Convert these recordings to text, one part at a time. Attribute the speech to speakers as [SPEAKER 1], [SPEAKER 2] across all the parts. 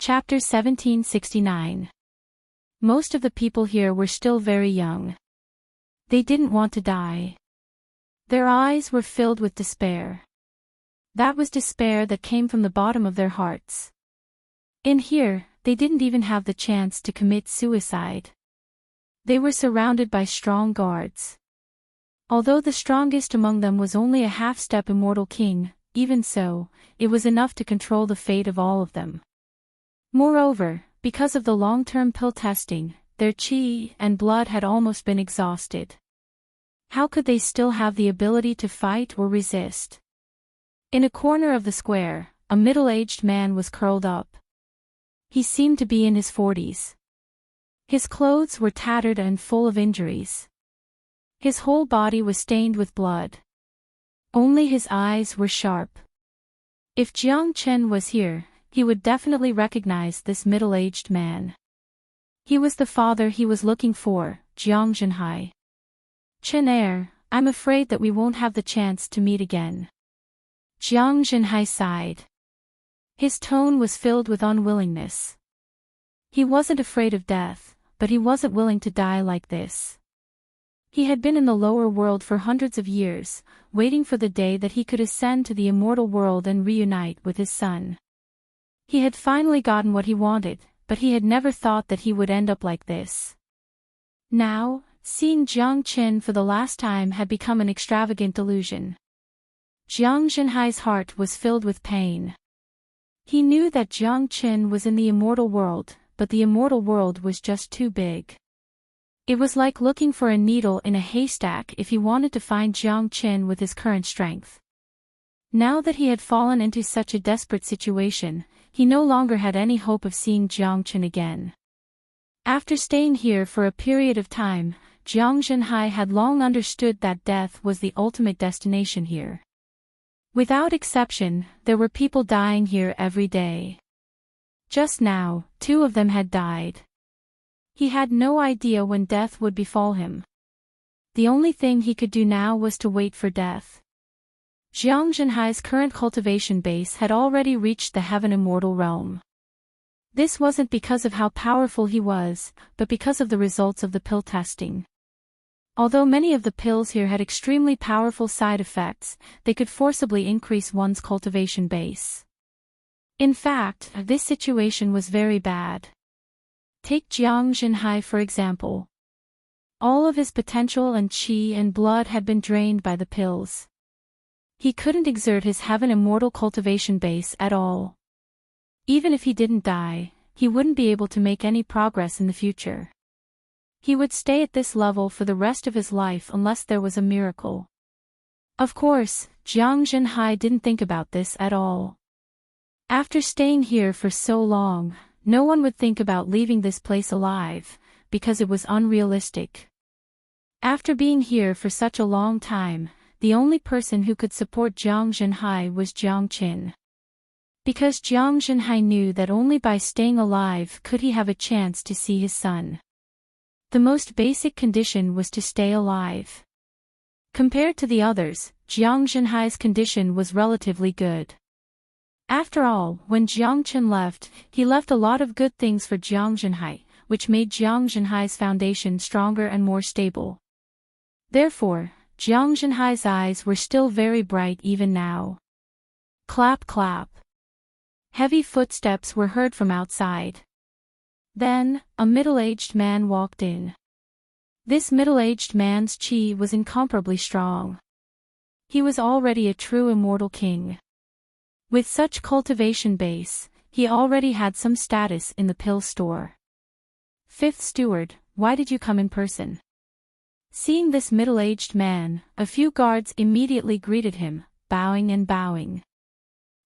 [SPEAKER 1] Chapter 1769. Most of the people here were still very young. They didn't want to die. Their eyes were filled with despair. That was despair that came from the bottom of their hearts. In here, they didn't even have the chance to commit suicide. They were surrounded by strong guards. Although the strongest among them was only a half-step immortal king, even so, it was enough to control the fate of all of them. Moreover, because of the long-term pill testing, their chi and blood had almost been exhausted. How could they still have the ability to fight or resist? In a corner of the square, a middle-aged man was curled up. He seemed to be in his 40s. His clothes were tattered and full of injuries. His whole body was stained with blood. Only his eyes were sharp. If Jiang Chen was here, he would definitely recognize this middle-aged man. He was the father he was looking for, Jiang Zhenhai. Chen heir, I'm afraid that we won't have the chance to meet again. Jiang Zhenhai sighed. His tone was filled with unwillingness. He wasn't afraid of death, but he wasn't willing to die like this. He had been in the lower world for hundreds of years, waiting for the day that he could ascend to the immortal world and reunite with his son. He had finally gotten what he wanted, but he had never thought that he would end up like this. Now, seeing Jiang Chen for the last time had become an extravagant delusion. Jiang Zhenhai's heart was filled with pain. He knew that Jiang Chen was in the immortal world, but the immortal world was just too big. It was like looking for a needle in a haystack if he wanted to find Jiang Chen with his current strength. Now that he had fallen into such a desperate situation, he no longer had any hope of seeing Jiang Chen again. After staying here for a period of time, Jiang Zhenhai had long understood that death was the ultimate destination here. Without exception, there were people dying here every day. Just now, 2 of them had died. He had no idea when death would befall him. The only thing he could do now was to wait for death. Jiang Zhenhai's current cultivation base had already reached the Heaven Immortal realm. This wasn't because of how powerful he was, but because of the results of the pill testing. Although many of the pills here had extremely powerful side effects, they could forcibly increase one's cultivation base. In fact, this situation was very bad. Take Jiang Zhenhai for example. All of his potential and qi and blood had been drained by the pills. He couldn't exert his Heaven Immortal cultivation base at all. Even if he didn't die, he wouldn't be able to make any progress in the future. He would stay at this level for the rest of his life unless there was a miracle. Of course, Jiang Zhenhai didn't think about this at all. After staying here for so long, no one would think about leaving this place alive, because it was unrealistic. After being here for such a long time, the only person who could support Jiang Zhenhai was Jiang Qin. Because Jiang Zhenhai knew that only by staying alive could he have a chance to see his son. The most basic condition was to stay alive. Compared to the others, Jiang Zhenhai's condition was relatively good. After all, when Jiang Chen left, he left a lot of good things for Jiang Zhenhai, which made Jiang Zhenhai's foundation stronger and more stable. Therefore, Jiang Zhenhai's eyes were still very bright even now. Clap clap. Heavy footsteps were heard from outside. Then, a middle-aged man walked in. This middle-aged man's qi was incomparably strong. He was already a true immortal king. With such cultivation base, he already had some status in the pill store. "Fifth steward, why did you come in person?" Seeing this middle-aged man, a few guards immediately greeted him, bowing and bowing.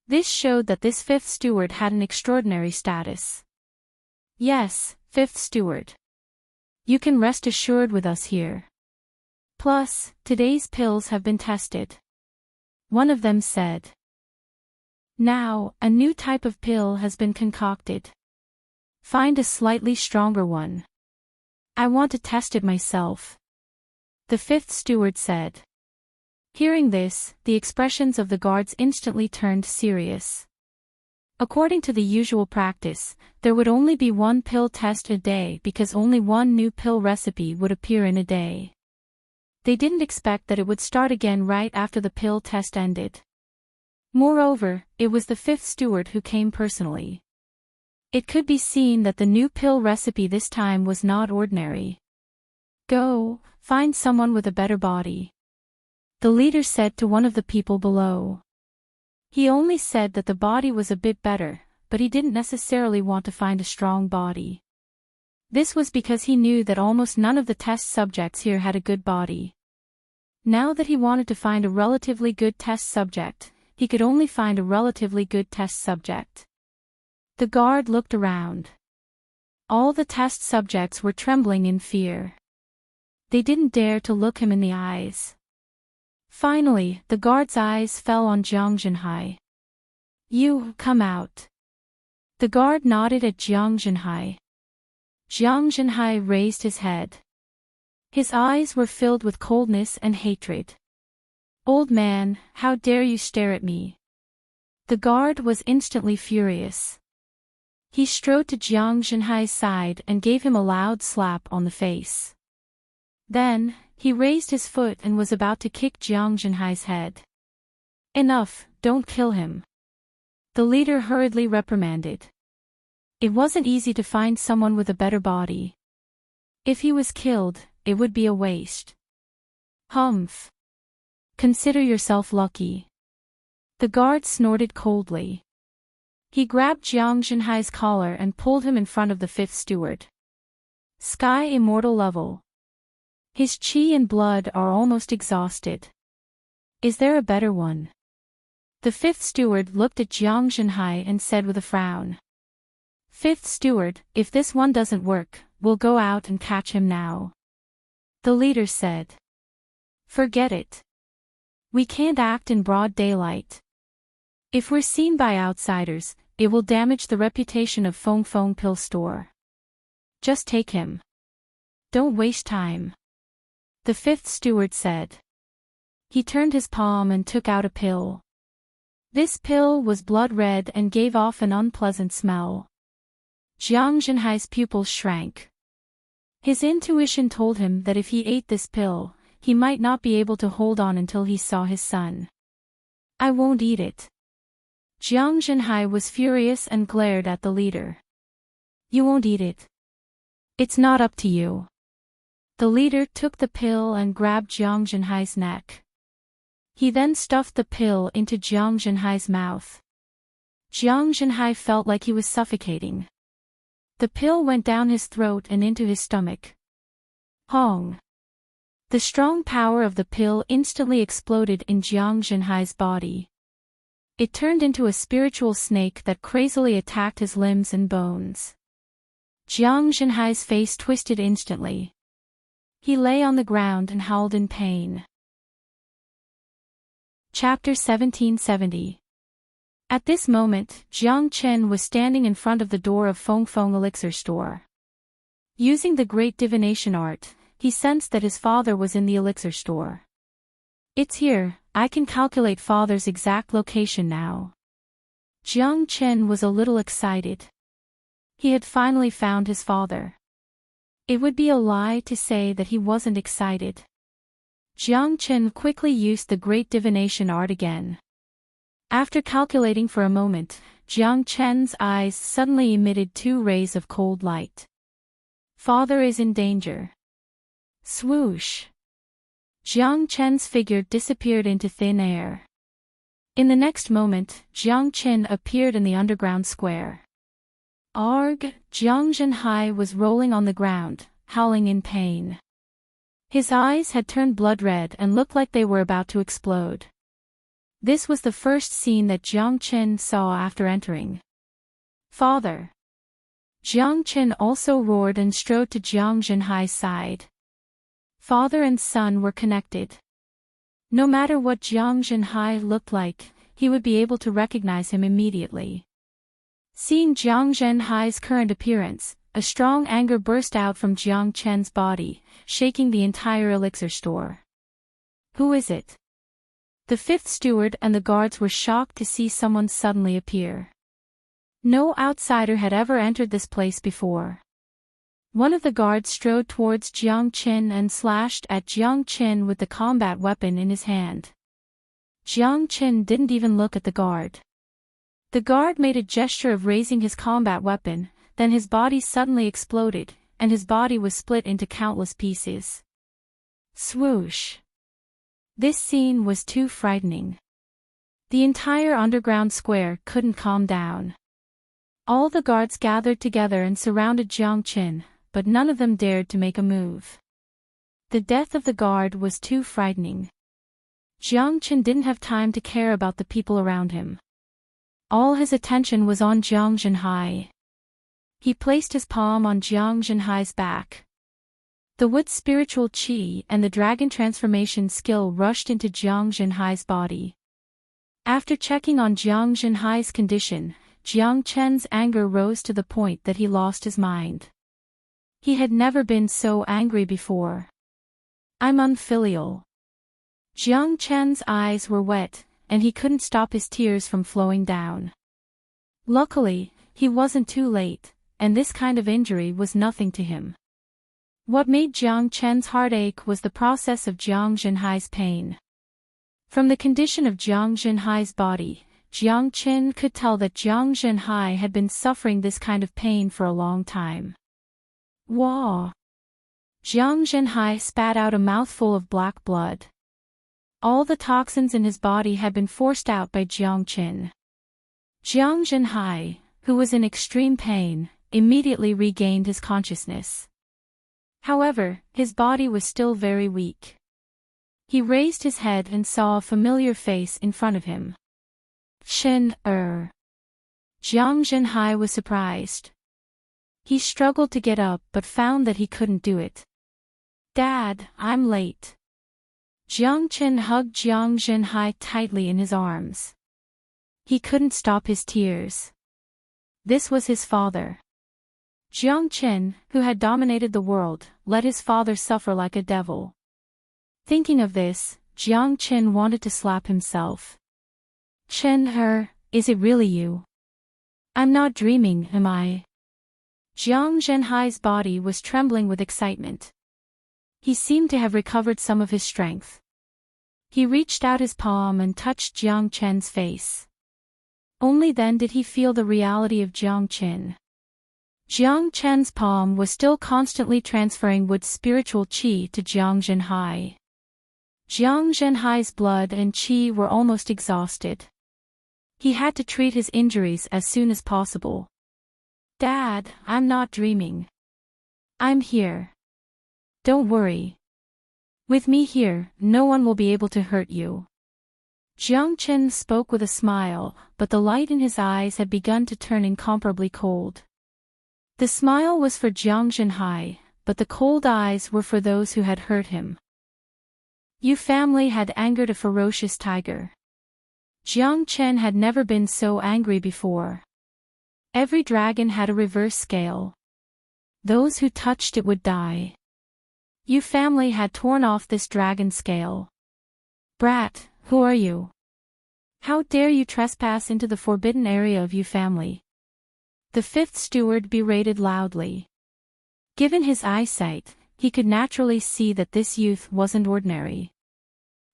[SPEAKER 1] This showed that this 5th steward had an extraordinary status. "Yes, 5th steward. You can rest assured with us here. Plus, today's pills have been tested," one of them said. "Now, a new type of pill has been concocted. Find a slightly stronger one. I want to test it myself," the 5th steward said. Hearing this, the expressions of the guards instantly turned serious. According to the usual practice, there would only be one pill test a day because only one new pill recipe would appear in a day. They didn't expect that it would start again right after the pill test ended. Moreover, it was the fifth steward who came personally. It could be seen that the new pill recipe this time was not ordinary. "Go, find someone with a better body," the leader said to one of the people below. He only said that the body was a bit better, but he didn't necessarily want to find a strong body. This was because he knew that almost none of the test subjects here had a good body. Now that he wanted to find a relatively good test subject, he could only find a relatively good test subject. The guard looked around. All the test subjects were trembling in fear. They didn't dare to look him in the eyes. Finally, the guard's eyes fell on Jiang Zhenhai. "You, come out." The guard nodded at Jiang Zhenhai. Jiang Zhenhai raised his head. His eyes were filled with coldness and hatred. "Old man, how dare you stare at me?" The guard was instantly furious. He strode to Jiang Zhenhai's side and gave him a loud slap on the face. Then, he raised his foot and was about to kick Jiang Zhenhai's head. "Enough, don't kill him," the leader hurriedly reprimanded. It wasn't easy to find someone with a better body. If he was killed, it would be a waste. "Humph. Consider yourself lucky." The guard snorted coldly. He grabbed Jiang Zhenhai's collar and pulled him in front of the fifth steward. "Sky immortal level. His chi and blood are almost exhausted. Is there a better one?" The fifth steward looked at Jiang Zhenhai and said with a frown. "Fifth steward, if this one doesn't work, we'll go out and catch him now." The leader said. "Forget it. We can't act in broad daylight. If we're seen by outsiders, it will damage the reputation of Feng Feng Pill Store. Just take him. Don't waste time," the fifth steward said. He turned his palm and took out a pill. This pill was blood red and gave off an unpleasant smell. Jiang Zhenhai's pupils shrank. His intuition told him that if he ate this pill, he might not be able to hold on until he saw his son. "I won't eat it." Jiang Zhenhai was furious and glared at the leader. "You won't eat it? It's not up to you." The leader took the pill and grabbed Jiang Zhenhai's neck. He then stuffed the pill into Jiang Zhenhai's mouth. Jiang Zhenhai felt like he was suffocating. The pill went down his throat and into his stomach. Hong! The strong power of the pill instantly exploded in Jiang Zhenhai's body. It turned into a spiritual snake that crazily attacked his limbs and bones. Jiang Zhenhai's face twisted instantly. He lay on the ground and howled in pain. Chapter 1770. At this moment, Jiang Chen was standing in front of the door of Feng Feng Elixir Store. Using the great divination art, he sensed that his father was in the elixir store. "It's here, I can calculate father's exact location now." Jiang Chen was a little excited. He had finally found his father. It would be a lie to say that he wasn't excited. Jiang Chen quickly used the great divination art again. After calculating for a moment, Jiang Chen's eyes suddenly emitted 2 rays of cold light. "Father is in danger." Swoosh! Jiang Chen's figure disappeared into thin air. In the next moment, Jiang Chen appeared in the underground square. Arg! Jiang Zhenhai was rolling on the ground, howling in pain. His eyes had turned blood red and looked like they were about to explode. This was the first scene that Jiang Chen saw after entering. "Father!" Jiang Chen also roared and strode to Jiang Zhenhai's side. Father and son were connected. No matter what Jiang Zhenhai looked like, he would be able to recognize him immediately. Seeing Jiang Zhenhai's current appearance, a strong anger burst out from Jiang Chen's body, shaking the entire elixir store. "Who is it?" The fifth steward and the guards were shocked to see someone suddenly appear. No outsider had ever entered this place before. One of the guards strode towards Jiang Qin and slashed at Jiang Qin with the combat weapon in his hand. Jiang Qin didn't even look at the guard. The guard made a gesture of raising his combat weapon, then his body suddenly exploded, and his body was split into countless pieces. Swoosh! This scene was too frightening. The entire underground square couldn't calm down. All the guards gathered together and surrounded Jiang Qin, but none of them dared to make a move. The death of the guard was too frightening. Jiang Qin didn't have time to care about the people around him. All his attention was on Jiang Zhenhai. He placed his palm on Jiang Zhenhai's back. The wood's spiritual qi and the dragon transformation skill rushed into Jiang Zhenhai's body. After checking on Jiang Zhenhai's condition, Jiang Chen's anger rose to the point that he lost his mind. He had never been so angry before. I'm unfilial. Jiang Chen's eyes were wet, and he couldn't stop his tears from flowing down. Luckily, he wasn't too late, and this kind of injury was nothing to him. What made Jiang Chen's heart ache was the process of Jiang Zhenhai's pain. From the condition of Jiang Zhenhai's body, Jiang Qin could tell that Jiang Zhenhai had been suffering this kind of pain for a long time. Wah! Jiang Zhenhai spat out a mouthful of black blood. All the toxins in his body had been forced out by Jiang Qin. Jiang Zhenhai, who was in extreme pain, immediately regained his consciousness. However, his body was still very weak. He raised his head and saw a familiar face in front of him. Jiang Zhenhai was surprised. He struggled to get up but found that he couldn't do it. Dad, I'm late. Jiang Qin hugged Jiang Zhenhai tightly in his arms. He couldn't stop his tears. This was his father. Jiang Qin, who had dominated the world, let his father suffer like a devil. Thinking of this, Jiang Qin wanted to slap himself. Qin, is it really you? I'm not dreaming, am I? Jiang Zhenhai's body was trembling with excitement. He seemed to have recovered some of his strength. He reached out his palm and touched Jiang Chen's face. Only then did he feel the reality of Jiang Qin. Jiang Chen's palm was still constantly transferring wood's spiritual qi to Jiang Zhenhai. Jiang Zhenhai's blood and qi were almost exhausted. He had to treat his injuries as soon as possible. Dad, I'm not dreaming. I'm here. Don't worry. With me here, no one will be able to hurt you. Jiang Qin spoke with a smile, but the light in his eyes had begun to turn incomparably cold. The smile was for Jiang Zhenhai, but the cold eyes were for those who had hurt him. Your family had angered a ferocious tiger. Jiang Qin had never been so angry before. Every dragon had a reverse scale. Those who touched it would die. Your family had torn off this dragon scale. Brat, who are you? How dare you trespass into the forbidden area of your family? The fifth steward berated loudly. Given his eyesight, he could naturally see that this youth wasn't ordinary.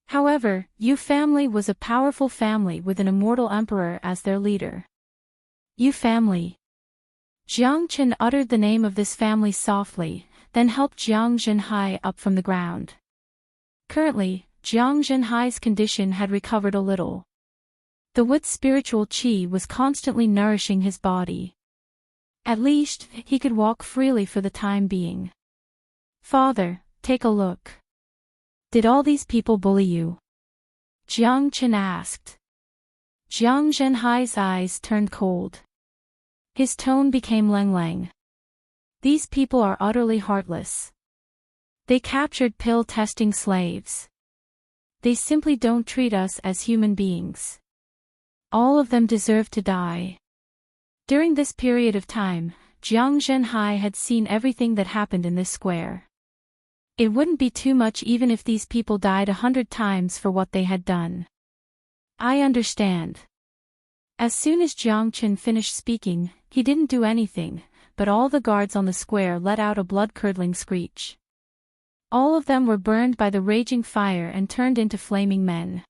[SPEAKER 1] However, Yu family was a powerful family with an immortal emperor as their leader. Yu family. Jiang Qin uttered the name of this family softly, then helped Jiang Zhenhai up from the ground. Currently, Jiang Zhenhai's condition had recovered a little. The wood's spiritual qi was constantly nourishing his body. At least, he could walk freely for the time being. Father, take a look. Did all these people bully you? Jiang Qin asked. Jiang Zhenhai's eyes turned cold. His tone became lang. These people are utterly heartless. They captured pill-testing slaves. They simply don't treat us as human beings. All of them deserve to die. During this period of time, Jiang Zhenhai had seen everything that happened in this square. It wouldn't be too much even if these people died 100 times for what they had done. I understand. As soon as Jiang Chen finished speaking, he didn't do anything, but all the guards on the square let out a blood-curdling screech. All of them were burned by the raging fire and turned into flaming men.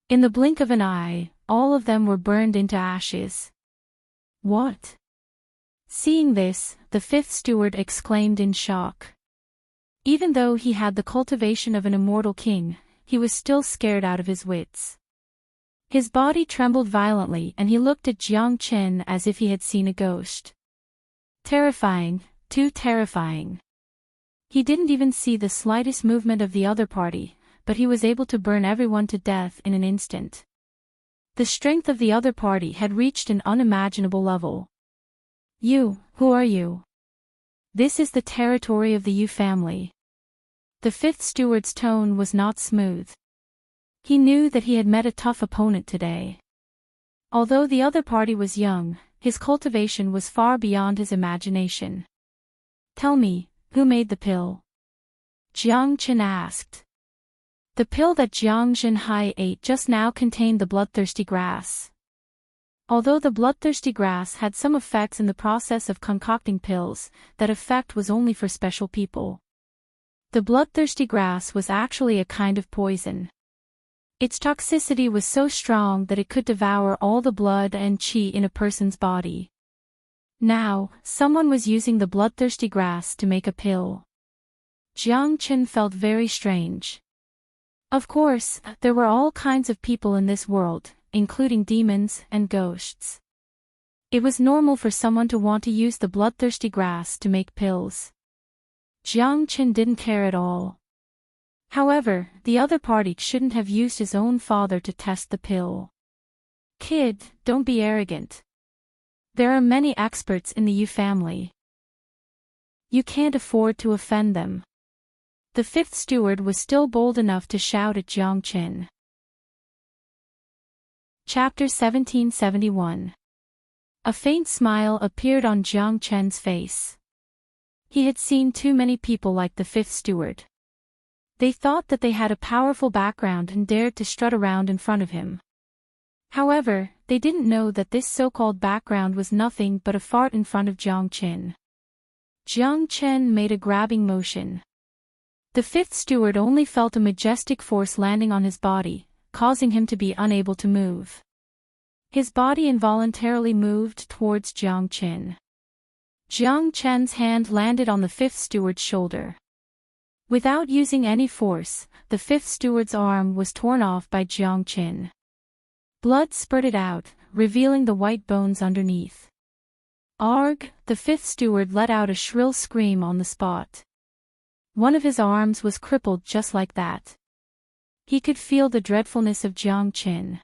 [SPEAKER 1] In the blink of an eye, all of them were burned into ashes. What? Seeing this, the fifth steward exclaimed in shock. Even though he had the cultivation of an immortal king, he was still scared out of his wits. His body trembled violently and he looked at Jiang Chen as if he had seen a ghost. Terrifying, too terrifying. He didn't even see the slightest movement of the other party, but he was able to burn everyone to death in an instant. The strength of the other party had reached an unimaginable level. You, who are you? This is the territory of the Yu family. The fifth steward's tone was not smooth. He knew that he had met a tough opponent today. Although the other party was young, his cultivation was far beyond his imagination. Tell me, who made the pill? Jiang Chen asked. The pill that Jiang Zhenhai ate just now contained the bloodthirsty grass. Although the bloodthirsty grass had some effects in the process of concocting pills, that effect was only for special people. The bloodthirsty grass was actually a kind of poison. Its toxicity was so strong that it could devour all the blood and qi in a person's body. Now, someone was using the bloodthirsty grass to make a pill. Jiang Chen felt very strange. Of course, there were all kinds of people in this world, including demons and ghosts. It was normal for someone to want to use the bloodthirsty grass to make pills. Jiang Chen didn't care at all. However, the other party shouldn't have used his own father to test the pill. Kid, don't be arrogant. There are many experts in the Yu family. You can't afford to offend them. The fifth steward was still bold enough to shout at Jiang Chen. Chapter 1771. A faint smile appeared on Jiang Chen's face. He had seen too many people like the fifth steward. They thought that they had a powerful background and dared to strut around in front of him. However, they didn't know that this so-called background was nothing but a fart in front of Jiang Chen. Jiang Chen made a grabbing motion. The fifth steward only felt a majestic force landing on his body, causing him to be unable to move. His body involuntarily moved towards Jiang Chen. Jiang Chen's hand landed on the fifth steward's shoulder. Without using any force, the fifth steward's arm was torn off by Jiang Chen. Blood spurted out, revealing the white bones underneath. Arg! The fifth steward let out a shrill scream on the spot. One of his arms was crippled just like that. He could feel the dreadfulness of Jiang Chen.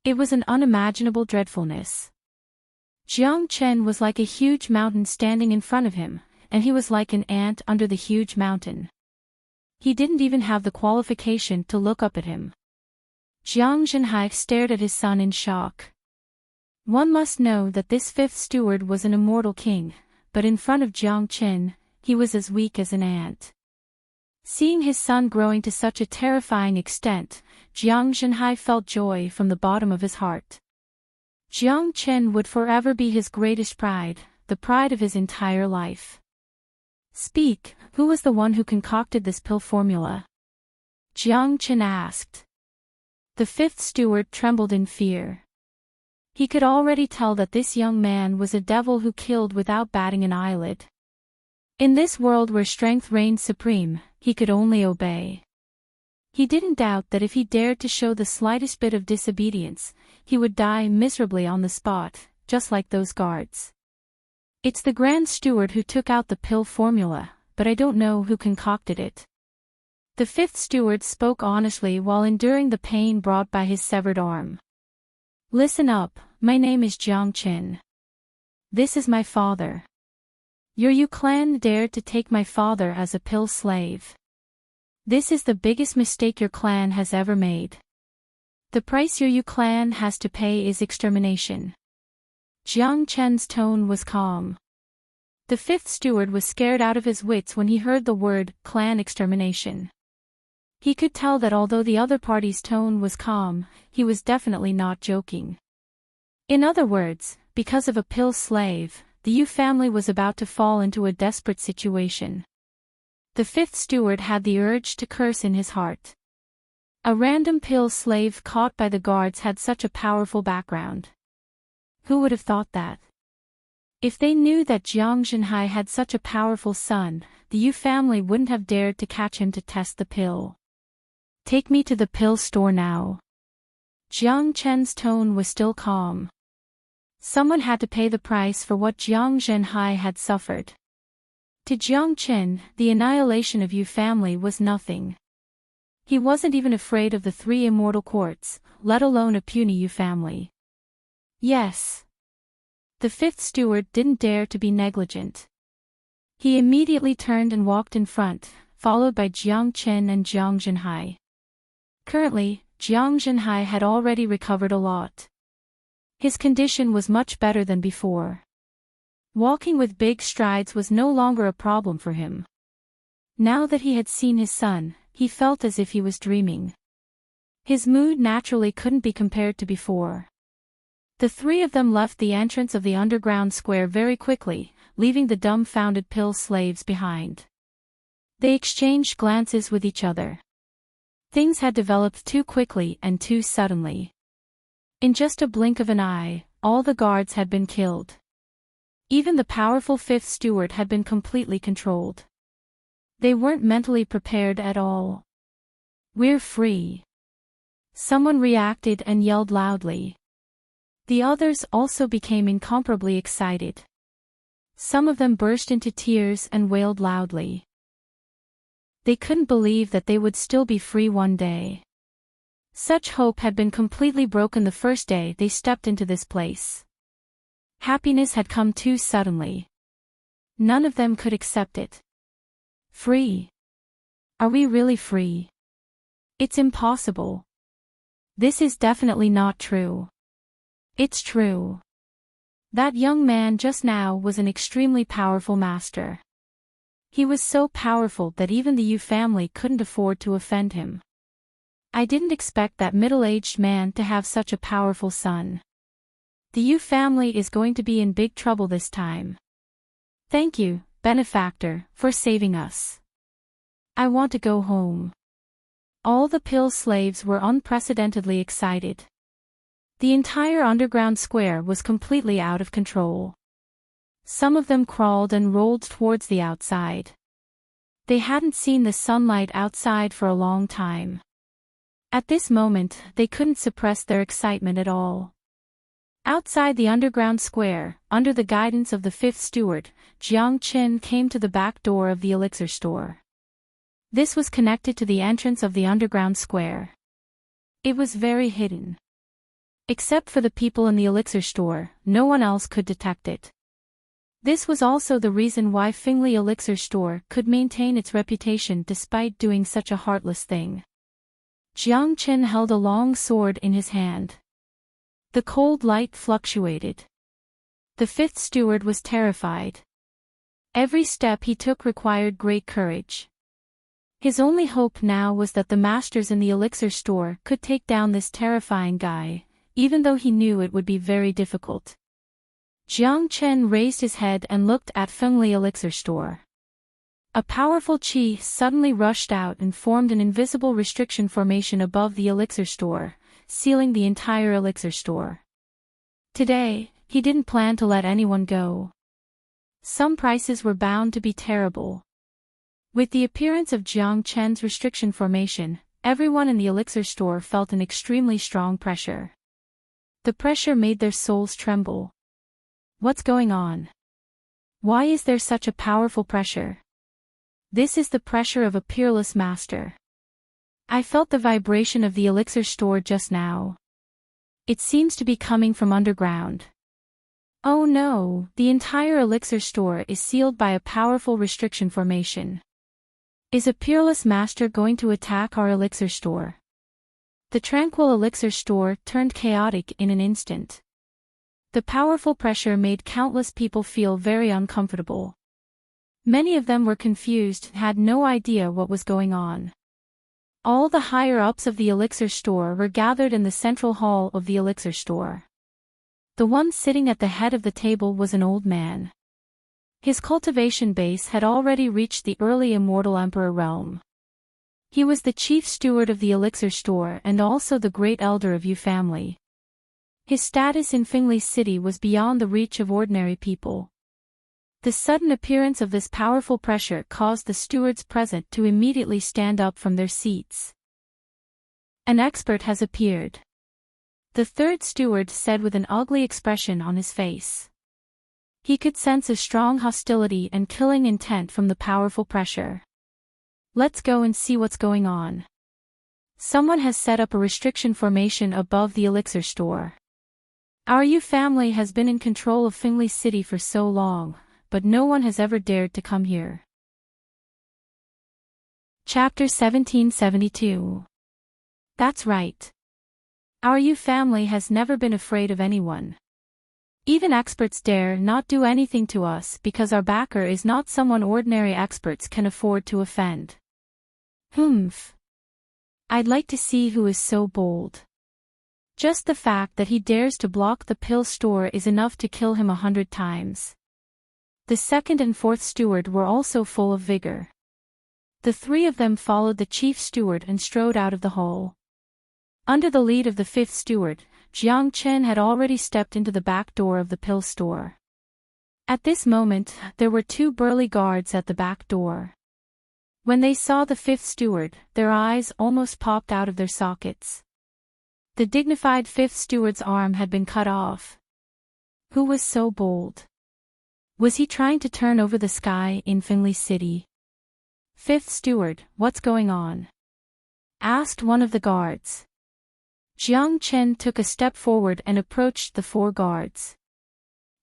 [SPEAKER 1] It was an unimaginable dreadfulness. Jiang Chen was like a huge mountain standing in front of him, and he was like an ant under the huge mountain. He didn't even have the qualification to look up at him. Jiang Zhenhai stared at his son in shock. One must know that this fifth steward was an immortal king, but in front of Jiang Chen, he was as weak as an ant. Seeing his son growing to such a terrifying extent, Jiang Zhenhai felt joy from the bottom of his heart. Jiang Chen would forever be his greatest pride, the pride of his entire life. Speak, who was the one who concocted this pill formula? Jiang Chen asked. The fifth steward trembled in fear. He could already tell that this young man was a devil who killed without batting an eyelid. In this world where strength reigned supreme, he could only obey. He didn't doubt that if he dared to show the slightest bit of disobedience, he would die miserably on the spot, just like those guards. It's the Grand Steward who took out the pill formula, but I don't know who concocted it. The fifth steward spoke honestly while enduring the pain brought by his severed arm. Listen up, my name is Jiang Chen. This is my father. Your Yu clan dared to take my father as a pill slave. This is the biggest mistake your clan has ever made. The price your Yu clan has to pay is extermination. Jiang Chen's tone was calm. The fifth steward was scared out of his wits when he heard the word clan extermination. He could tell that although the other party's tone was calm, he was definitely not joking. In other words, because of a pill slave, the Yu family was about to fall into a desperate situation. The fifth steward had the urge to curse in his heart. A random pill slave caught by the guards had such a powerful background. Who would have thought that? If they knew that Jiang Zhenhai had such a powerful son, the Yu family wouldn't have dared to catch him to test the pill. Take me to the pill store now. Jiang Chen's tone was still calm. Someone had to pay the price for what Jiang Zhenhai had suffered. To Jiang Chen, the annihilation of Yu family was nothing. He wasn't even afraid of the three immortal courts, let alone a puny Yu family. Yes. The fifth steward didn't dare to be negligent. He immediately turned and walked in front, followed by Jiang Chen and Jiang Zhenhai. Currently, Jiang Zhenhai had already recovered a lot. His condition was much better than before. Walking with big strides was no longer a problem for him. Now that he had seen his son, he felt as if he was dreaming. His mood naturally couldn't be compared to before. The three of them left the entrance of the underground square very quickly, leaving the dumbfounded pill slaves behind. They exchanged glances with each other. Things had developed too quickly and too suddenly. In just a blink of an eye, all the guards had been killed. Even the powerful fifth steward had been completely controlled. They weren't mentally prepared at all. We're free. Someone reacted and yelled loudly. The others also became incomparably excited. Some of them burst into tears and wailed loudly. They couldn't believe that they would still be free one day. Such hope had been completely broken the first day they stepped into this place. Happiness had come too suddenly. None of them could accept it. Free? Are we really free? It's impossible. This is definitely not true. It's true. That young man just now was an extremely powerful master. He was so powerful that even the Yu family couldn't afford to offend him. I didn't expect that middle-aged man to have such a powerful son. The Yu family is going to be in big trouble this time. Thank you, benefactor, for saving us. I want to go home. All the pill slaves were unprecedentedly excited. The entire underground square was completely out of control. Some of them crawled and rolled towards the outside. They hadn't seen the sunlight outside for a long time. At this moment, they couldn't suppress their excitement at all. Outside the underground square, under the guidance of the fifth steward, Jiang Chen came to the back door of the elixir store. This was connected to the entrance of the underground square. It was very hidden. Except for the people in the elixir store, no one else could detect it. This was also the reason why Fingli Elixir Store could maintain its reputation despite doing such a heartless thing. Jiang Chen held a long sword in his hand. The cold light fluctuated. The fifth steward was terrified. Every step he took required great courage. His only hope now was that the masters in the elixir store could take down this terrifying guy, even though he knew it would be very difficult. Jiang Chen raised his head and looked at Fengli Elixir Store. A powerful qi suddenly rushed out and formed an invisible restriction formation above the elixir store, sealing the entire elixir store. Today, he didn't plan to let anyone go. Some prices were bound to be terrible. With the appearance of Jiang Chen's restriction formation, everyone in the elixir store felt an extremely strong pressure. The pressure made their souls tremble. What's going on? Why is there such a powerful pressure? This is the pressure of a peerless master. I felt the vibration of the elixir store just now. It seems to be coming from underground. Oh no, the entire elixir store is sealed by a powerful restriction formation. Is a peerless master going to attack our elixir store? The tranquil elixir store turned chaotic in an instant. The powerful pressure made countless people feel very uncomfortable. Many of them were confused and had no idea what was going on. All the higher-ups of the elixir store were gathered in the central hall of the elixir store. The one sitting at the head of the table was an old man. His cultivation base had already reached the early immortal emperor realm. He was the chief steward of the elixir store and also the great elder of Yu family. His status in Fingli City was beyond the reach of ordinary people. The sudden appearance of this powerful pressure caused the stewards present to immediately stand up from their seats. An expert has appeared. The third steward said with an ugly expression on his face. He could sense a strong hostility and killing intent from the powerful pressure. Let's go and see what's going on. Someone has set up a restriction formation above the elixir store. Our Yu family has been in control of Fingli City for so long, but no one has ever dared to come here. Chapter 1772. That's right. Our Yu family has never been afraid of anyone. Even experts dare not do anything to us because our backer is not someone ordinary experts can afford to offend. Humph. I'd like to see who is so bold. Just the fact that he dares to block the pill store is enough to kill him 100 times. The second and fourth steward were also full of vigor. The three of them followed the chief steward and strode out of the hall. Under the lead of the fifth steward, Jiang Chen had already stepped into the back door of the pill store. At this moment, there were two burly guards at the back door. When they saw the fifth steward, their eyes almost popped out of their sockets. The dignified fifth steward's arm had been cut off. Who was so bold? Was he trying to turn over the sky in Fingli City? Fifth steward, what's going on? Asked one of the guards. Jiang Chen took a step forward and approached the four guards.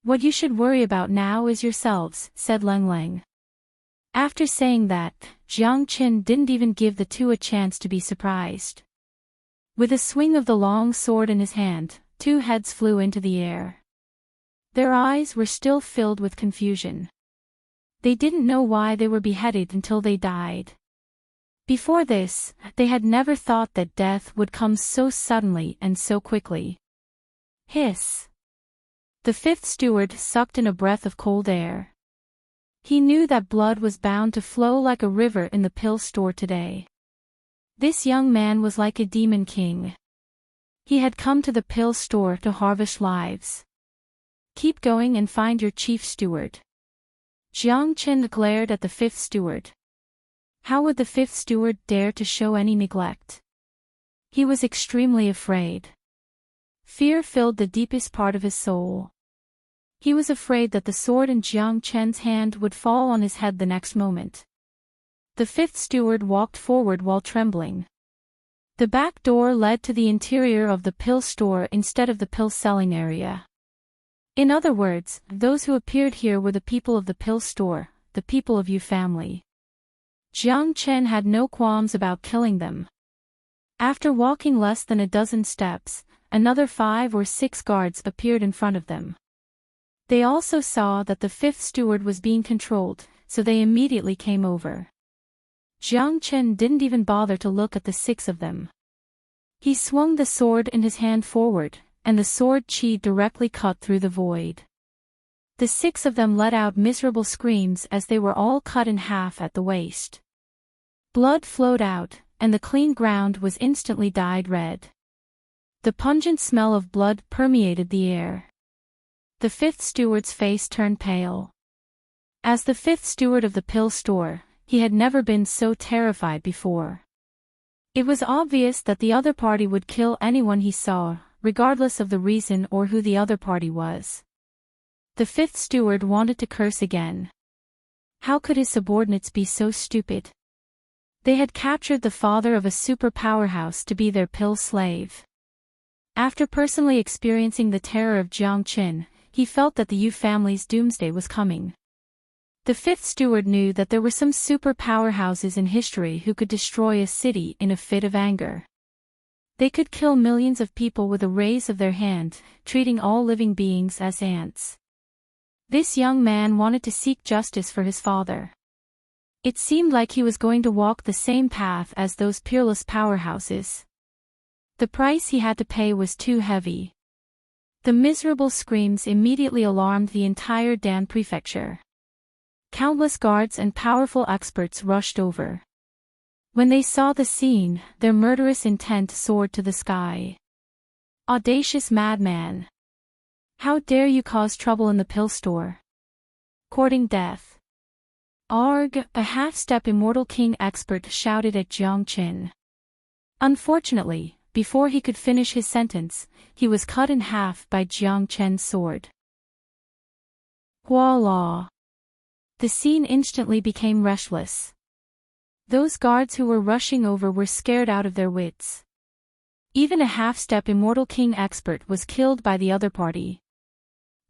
[SPEAKER 1] What you should worry about now is yourselves, said Leng Leng. After saying that, Jiang Chen didn't even give the two a chance to be surprised. With a swing of the long sword in his hand, two heads flew into the air. Their eyes were still filled with confusion. They didn't know why they were beheaded until they died. Before this, they had never thought that death would come so suddenly and so quickly. Hiss. The fifth steward sucked in a breath of cold air. He knew that blood was bound to flow like a river in the pill store today. This young man was like a demon king. He had come to the pill store to harvest lives. Keep going and find your chief steward. Jiang Chen glared at the fifth steward. How would the fifth steward dare to show any neglect? He was extremely afraid. Fear filled the deepest part of his soul. He was afraid that the sword in Jiang Chen's hand would fall on his head the next moment. The fifth steward walked forward while trembling. The back door led to the interior of the pill store instead of the pill selling area. In other words, those who appeared here were the people of the pill store, the people of Yu family. Jiang Chen had no qualms about killing them. After walking less than a dozen steps, another 5 or 6 guards appeared in front of them. They also saw that the fifth steward was being controlled, so they immediately came over. Jiang Chen didn't even bother to look at the 6 of them. He swung the sword in his hand forward, and the sword chi directly cut through the void. The 6 of them let out miserable screams as they were all cut in half at the waist. Blood flowed out, and the clean ground was instantly dyed red. The pungent smell of blood permeated the air. The fifth steward's face turned pale. As the fifth steward of the pill store, he had never been so terrified before. It was obvious that the other party would kill anyone he saw, regardless of the reason or who the other party was. The fifth steward wanted to curse again. How could his subordinates be so stupid? They had captured the father of a super powerhouse to be their pill slave. After personally experiencing the terror of Jiang Chen, he felt that the Yu family's doomsday was coming. The fifth steward knew that there were some super powerhouses in history who could destroy a city in a fit of anger. They could kill millions of people with a raise of their hand, treating all living beings as ants. This young man wanted to seek justice for his father. It seemed like he was going to walk the same path as those peerless powerhouses. The price he had to pay was too heavy. The miserable screams immediately alarmed the entire Dan prefecture. Countless guards and powerful experts rushed over. When they saw the scene, their murderous intent soared to the sky. Audacious madman! How dare you cause trouble in the pill store? Courting death. Arg! A half-step immortal king expert shouted at Jiang Qin. Unfortunately, before he could finish his sentence, he was cut in half by Jiang Chen's sword. Voila! The scene instantly became restless. Those guards who were rushing over were scared out of their wits. Even a half-step immortal king expert was killed by the other party.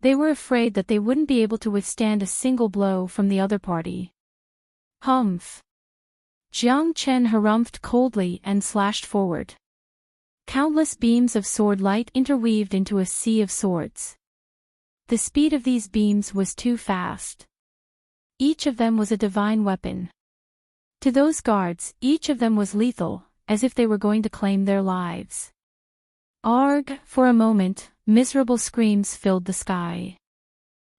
[SPEAKER 1] They were afraid that they wouldn't be able to withstand a single blow from the other party. Humph! Jiang Chen harumphed coldly and slashed forward. Countless beams of sword light interweaved into a sea of swords. The speed of these beams was too fast. Each of them was a divine weapon. To those guards, each of them was lethal, as if they were going to claim their lives. Arg! For a moment, miserable screams filled the sky.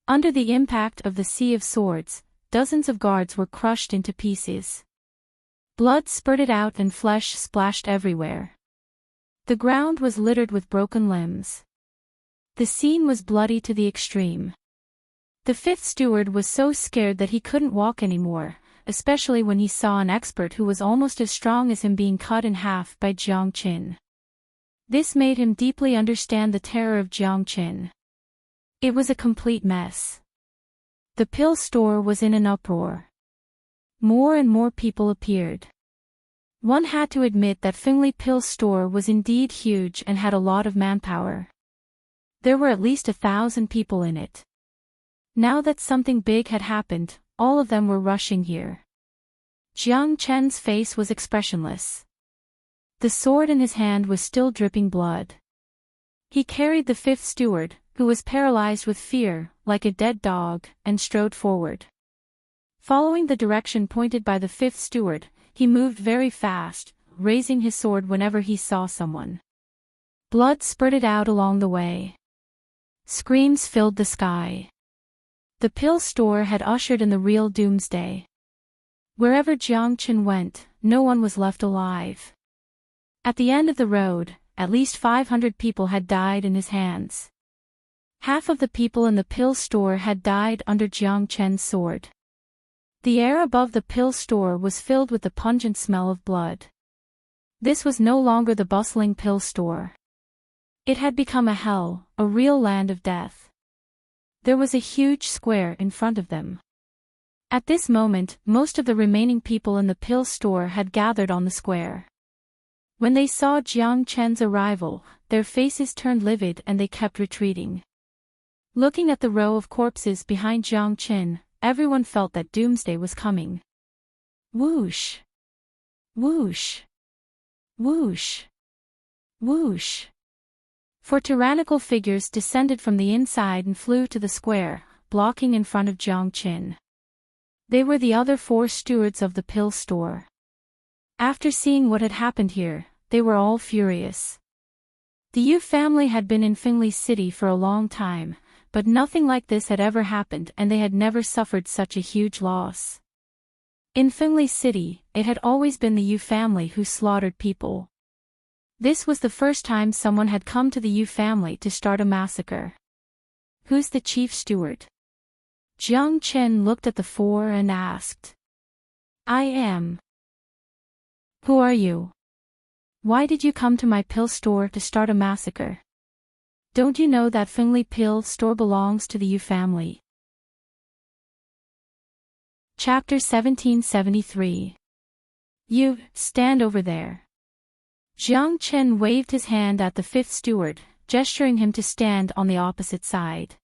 [SPEAKER 1] Under the impact of the sea of swords, dozens of guards were crushed into pieces. Blood spurted out and flesh splashed everywhere. The ground was littered with broken limbs. The scene was bloody to the extreme. The fifth steward was so scared that he couldn't walk anymore, especially when he saw an expert who was almost as strong as him being cut in half by Jiang Qin. This made him deeply understand the terror of Jiang Qin. It was a complete mess. The pill store was in an uproar. More and more people appeared. One had to admit that Fengli Pill Store was indeed huge and had a lot of manpower. There were at least 1,000 people in it. Now that something big had happened, all of them were rushing here. Jiang Chen's face was expressionless. The sword in his hand was still dripping blood. He carried the fifth steward, who was paralyzed with fear, like a dead dog, and strode forward. Following the direction pointed by the fifth steward, he moved very fast, raising his sword whenever he saw someone. Blood spurted out along the way. Screams filled the sky. The pill store had ushered in the real doomsday. Wherever Jiang Qin went, no one was left alive. At the end of the road, at least 500 people had died in his hands. Half of the people in the pill store had died under Jiang Chen's sword. The air above the pill store was filled with the pungent smell of blood. This was no longer the bustling pill store. It had become a hell, a real land of death. There was a huge square in front of them. At this moment, most of the remaining people in the pill store had gathered on the square. When they saw Jiang Chen's arrival, their faces turned livid and they kept retreating. Looking at the row of corpses behind Jiang Chen, everyone felt that doomsday was coming. Whoosh! Whoosh! Whoosh! Whoosh! Four tyrannical figures descended from the inside and flew to the square, blocking in front of Jiang Qin. They were the other 4 stewards of the pill store. After seeing what had happened here, they were all furious. The Yu family had been in Fengli City for a long time, but nothing like this had ever happened and they had never suffered such a huge loss. In Fengli City, it had always been the Yu family who slaughtered people. This was the first time someone had come to the Yu family to start a massacre. Who's the chief steward? Jiang Chen looked at the 4 and asked. I am. Who are you? Why did you come to my pill store to start a massacre? Don't you know that Fengli Pill Store belongs to the Yu family? Chapter 1773. You, stand over there. Jiang Chen waved his hand at the 5th steward, gesturing him to stand on the opposite side.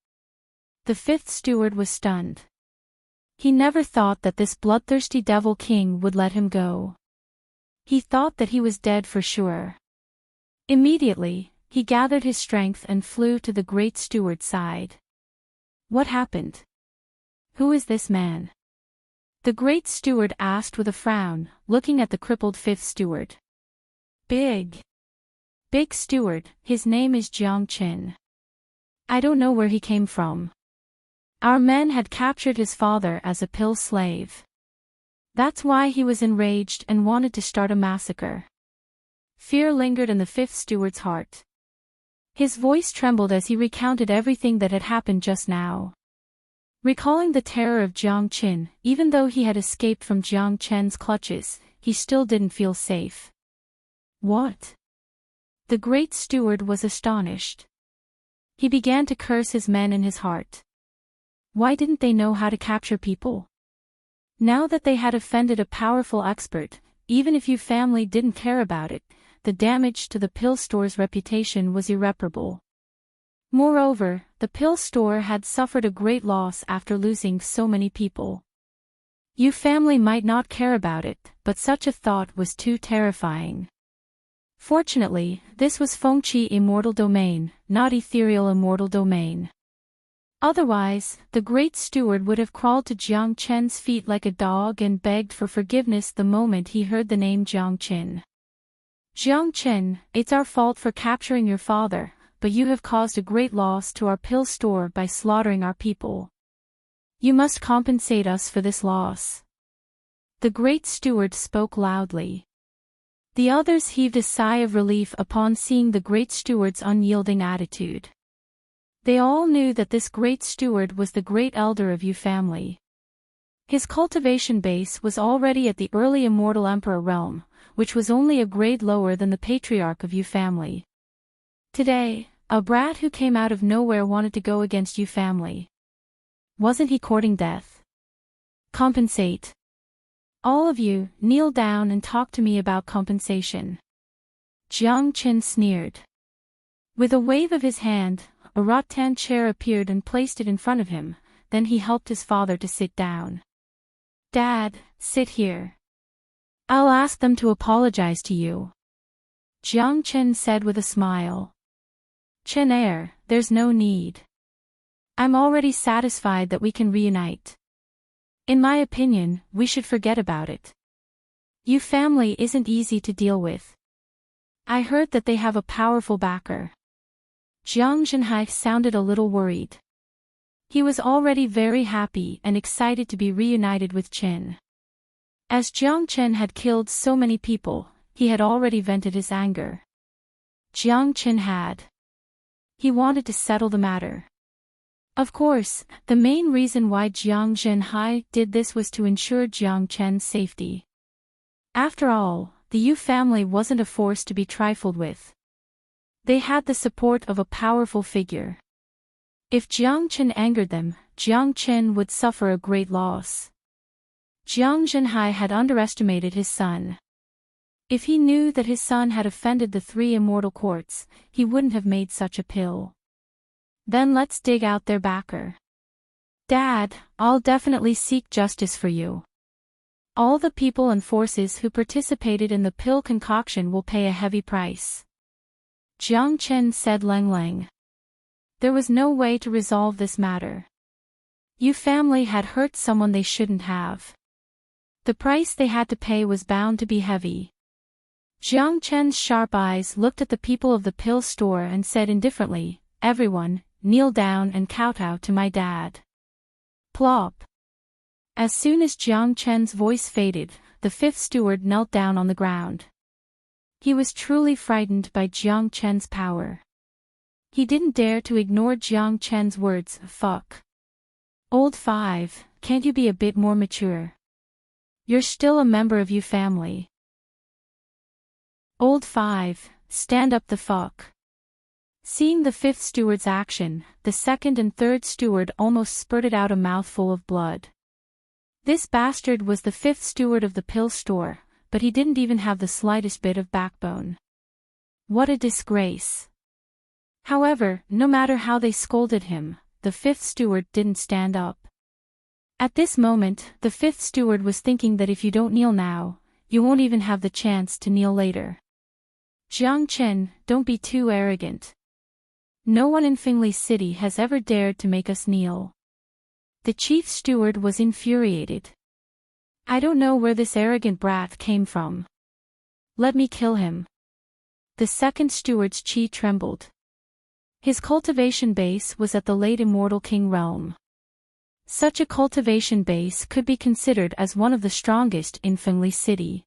[SPEAKER 1] The 5th steward was stunned. He never thought that this bloodthirsty devil king would let him go. He thought that he was dead for sure. Immediately, he gathered his strength and flew to the great steward's side. What happened? Who is this man? The great steward asked with a frown, looking at the crippled 5th steward. Big steward, his name is Jiang Qin. I don't know where he came from. Our men had captured his father as a pill slave. That's why he was enraged and wanted to start a massacre. Fear lingered in the fifth steward's heart. His voice trembled as he recounted everything that had happened just now. Recalling the terror of Jiang Qin, even though he had escaped from Jiang Chen's clutches, he still didn't feel safe. What? The great steward was astonished. He began to curse his men in his heart. Why didn't they know how to capture people? Now that they had offended a powerful expert, even if Yu family didn't care about it, the damage to the pill store's reputation was irreparable. Moreover, the pill store had suffered a great loss after losing so many people. Yu family might not care about it, but such a thought was too terrifying. Fortunately, this was Fengqi immortal domain, not ethereal immortal domain. Otherwise, the great steward would have crawled to Jiang Chen's feet like a dog and begged for forgiveness the moment he heard the name Jiang Qin. Jiang Qin, it's our fault for capturing your father, but you have caused a great loss to our pill store by slaughtering our people. You must compensate us for this loss. The great steward spoke loudly. The others heaved a sigh of relief upon seeing the great steward's unyielding attitude. They all knew that this great steward was the great elder of Yu family. His cultivation base was already at the early immortal emperor realm, which was only a grade lower than the patriarch of Yu family. Today, a brat who came out of nowhere wanted to go against Yu family. Wasn't he courting death? Compensate. All of you, kneel down and talk to me about compensation. Jiang Qin sneered. With a wave of his hand, a rattan chair appeared and placed it in front of him, then he helped his father to sit down. Dad, sit here. I'll ask them to apologize to you. Jiang Qin said with a smile. Chen heir, there's no need. I'm already satisfied that we can reunite. In my opinion, we should forget about it. Yu family isn't easy to deal with. I heard that they have a powerful backer. Jiang Zhenhai sounded a little worried. He was already very happy and excited to be reunited with Qin. As Jiang Chen had killed so many people, he had already vented his anger. Jiang Qin had. He wanted to settle the matter. Of course, the main reason why Jiang Zhenhai did this was to ensure Jiang Chen's safety. After all, the Yu family wasn't a force to be trifled with. They had the support of a powerful figure. If Jiang Chen angered them, Jiang Chen would suffer a great loss. Jiang Zhenhai had underestimated his son. If he knew that his son had offended the three immortal courts, he wouldn't have made such a pill. Then let's dig out their backer. Dad, I'll definitely seek justice for you. All the people and forces who participated in the pill concoction will pay a heavy price. Jiang Chen said Lang. There was no way to resolve this matter. Yu family had hurt someone they shouldn't have. The price they had to pay was bound to be heavy. Jiang Chen's sharp eyes looked at the people of the pill store and said indifferently, everyone, kneel down and kowtow to my dad. Plop. As soon as Jiang Chen's voice faded, the fifth steward knelt down on the ground. He was truly frightened by Jiang Chen's power. He didn't dare to ignore Jiang Chen's words, fuck. Old 5, can't you be a bit more mature? You're still a member of Yu family. Old 5, stand up the fuck. Seeing the fifth steward's action, the second and third steward almost spurted out a mouthful of blood. This bastard was the fifth steward of the pill store, but he didn't even have the slightest bit of backbone. What a disgrace. However, no matter how they scolded him, the fifth steward didn't stand up. At this moment, the fifth steward was thinking that if you don't kneel now, you won't even have the chance to kneel later. Jiang Chen, don't be too arrogant. No one in Fingli City has ever dared to make us kneel. The chief steward was infuriated. I don't know where this arrogant brat came from. Let me kill him. The second steward's chi trembled. His cultivation base was at the late immortal king realm. Such a cultivation base could be considered as one of the strongest in Fengli City.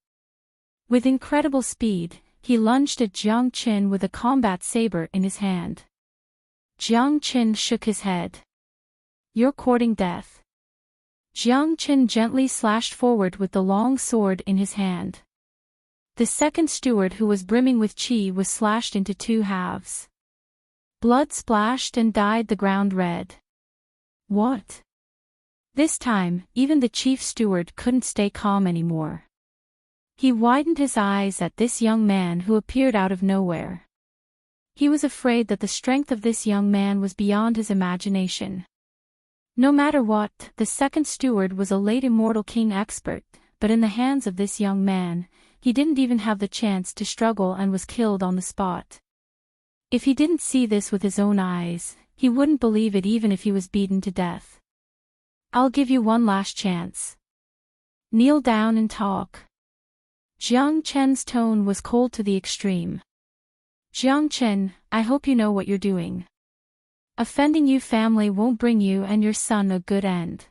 [SPEAKER 1] With incredible speed, he lunged at Jiang Qin with a combat saber in his hand. Jiang Qin shook his head. "You're courting death." Jiang Qin gently slashed forward with the long sword in his hand. The second steward, who was brimming with qi, was slashed into two halves. Blood splashed and dyed the ground red. What? This time, even the chief steward couldn't stay calm anymore. He widened his eyes at this young man who appeared out of nowhere. He was afraid that the strength of this young man was beyond his imagination. No matter what, the second steward was a late immortal king expert, but in the hands of this young man, he didn't even have the chance to struggle and was killed on the spot. If he didn't see this with his own eyes, he wouldn't believe it even if he was beaten to death. "I'll give you one last chance. Kneel down and talk." Jiang Chen's tone was cold to the extreme. "Jiang Chen, I hope you know what you're doing. Offending you family won't bring you and your son a good end."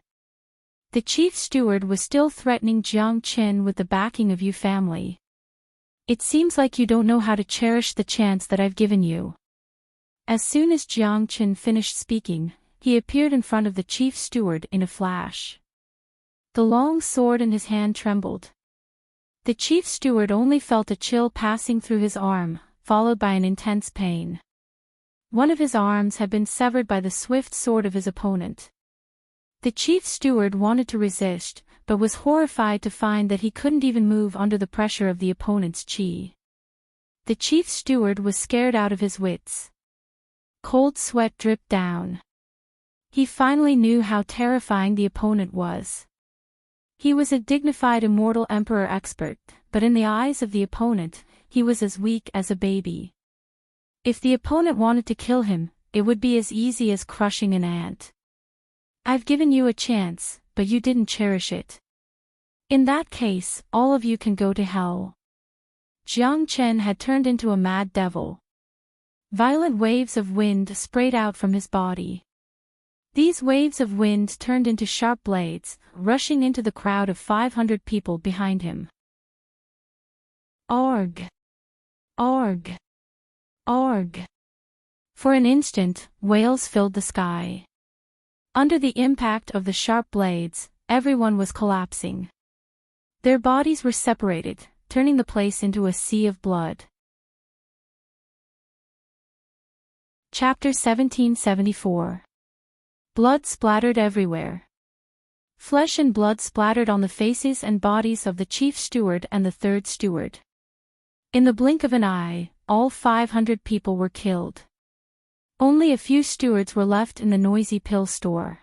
[SPEAKER 1] The chief steward was still threatening Jiang Chen with the backing of you family. "It seems like you don't know how to cherish the chance that I've given you." As soon as Jiang Chen finished speaking, he appeared in front of the chief steward in a flash. The long sword in his hand trembled. The chief steward only felt a chill passing through his arm, followed by an intense pain. One of his arms had been severed by the swift sword of his opponent. The chief steward wanted to resist, but was horrified to find that he couldn't even move under the pressure of the opponent's qi. The chief steward was scared out of his wits. Cold sweat dripped down. He finally knew how terrifying the opponent was. He was a dignified immortal emperor expert, but in the eyes of the opponent, he was as weak as a baby. If the opponent wanted to kill him, it would be as easy as crushing an ant. "I've given you a chance, but you didn't cherish it. In that case, all of you can go to hell." Jiang Chen had turned into a mad devil. Violent waves of wind sprayed out from his body. These waves of wind turned into sharp blades, rushing into the crowd of 500 people behind him. Arg! Arg! Arg! For an instant, wails filled the sky. Under the impact of the sharp blades, everyone was collapsing. Their bodies were separated, turning the place into a sea of blood. Chapter 1774. Blood splattered everywhere. Flesh and blood splattered on the faces and bodies of the chief steward and the third steward. In the blink of an eye, all 500 people were killed. Only a few stewards were left in the noisy pill store.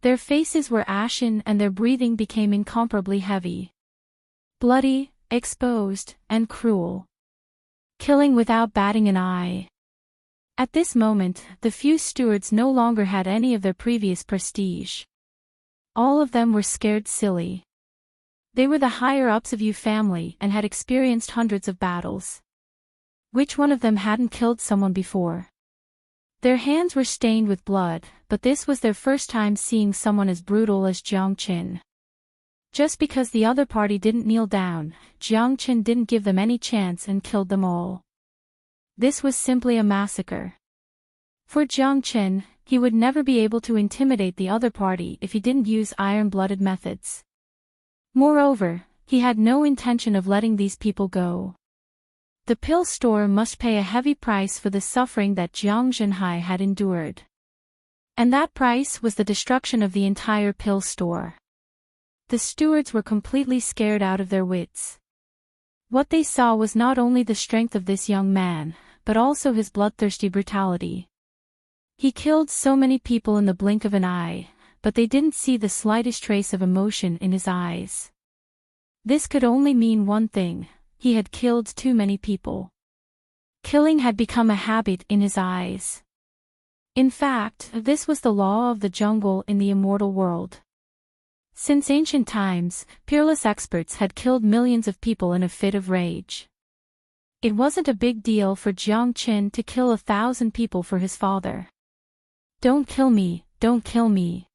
[SPEAKER 1] Their faces were ashen and their breathing became incomparably heavy. Bloody, exposed, and cruel. Killing without batting an eye. At this moment, the few stewards no longer had any of their previous prestige. All of them were scared silly. They were the higher-ups of Yu family and had experienced hundreds of battles. Which one of them hadn't killed someone before? Their hands were stained with blood, but this was their first time seeing someone as brutal as Jiang Qin. Just because the other party didn't kneel down, Jiang Qin didn't give them any chance and killed them all. This was simply a massacre. For Jiang Qin, he would never be able to intimidate the other party if he didn't use iron-blooded methods. Moreover, he had no intention of letting these people go. The pill store must pay a heavy price for the suffering that Jiang Zhenhai had endured. And that price was the destruction of the entire pill store. The stewards were completely scared out of their wits. What they saw was not only the strength of this young man, but also his bloodthirsty brutality. He killed so many people in the blink of an eye, but they didn't see the slightest trace of emotion in his eyes. This could only mean one thing: he had killed too many people. Killing had become a habit in his eyes. In fact, this was the law of the jungle in the immortal world. Since ancient times, peerless experts had killed millions of people in a fit of rage. It wasn't a big deal for Jiang Qin to kill 1,000 people for his father. Don't kill me, don't kill me.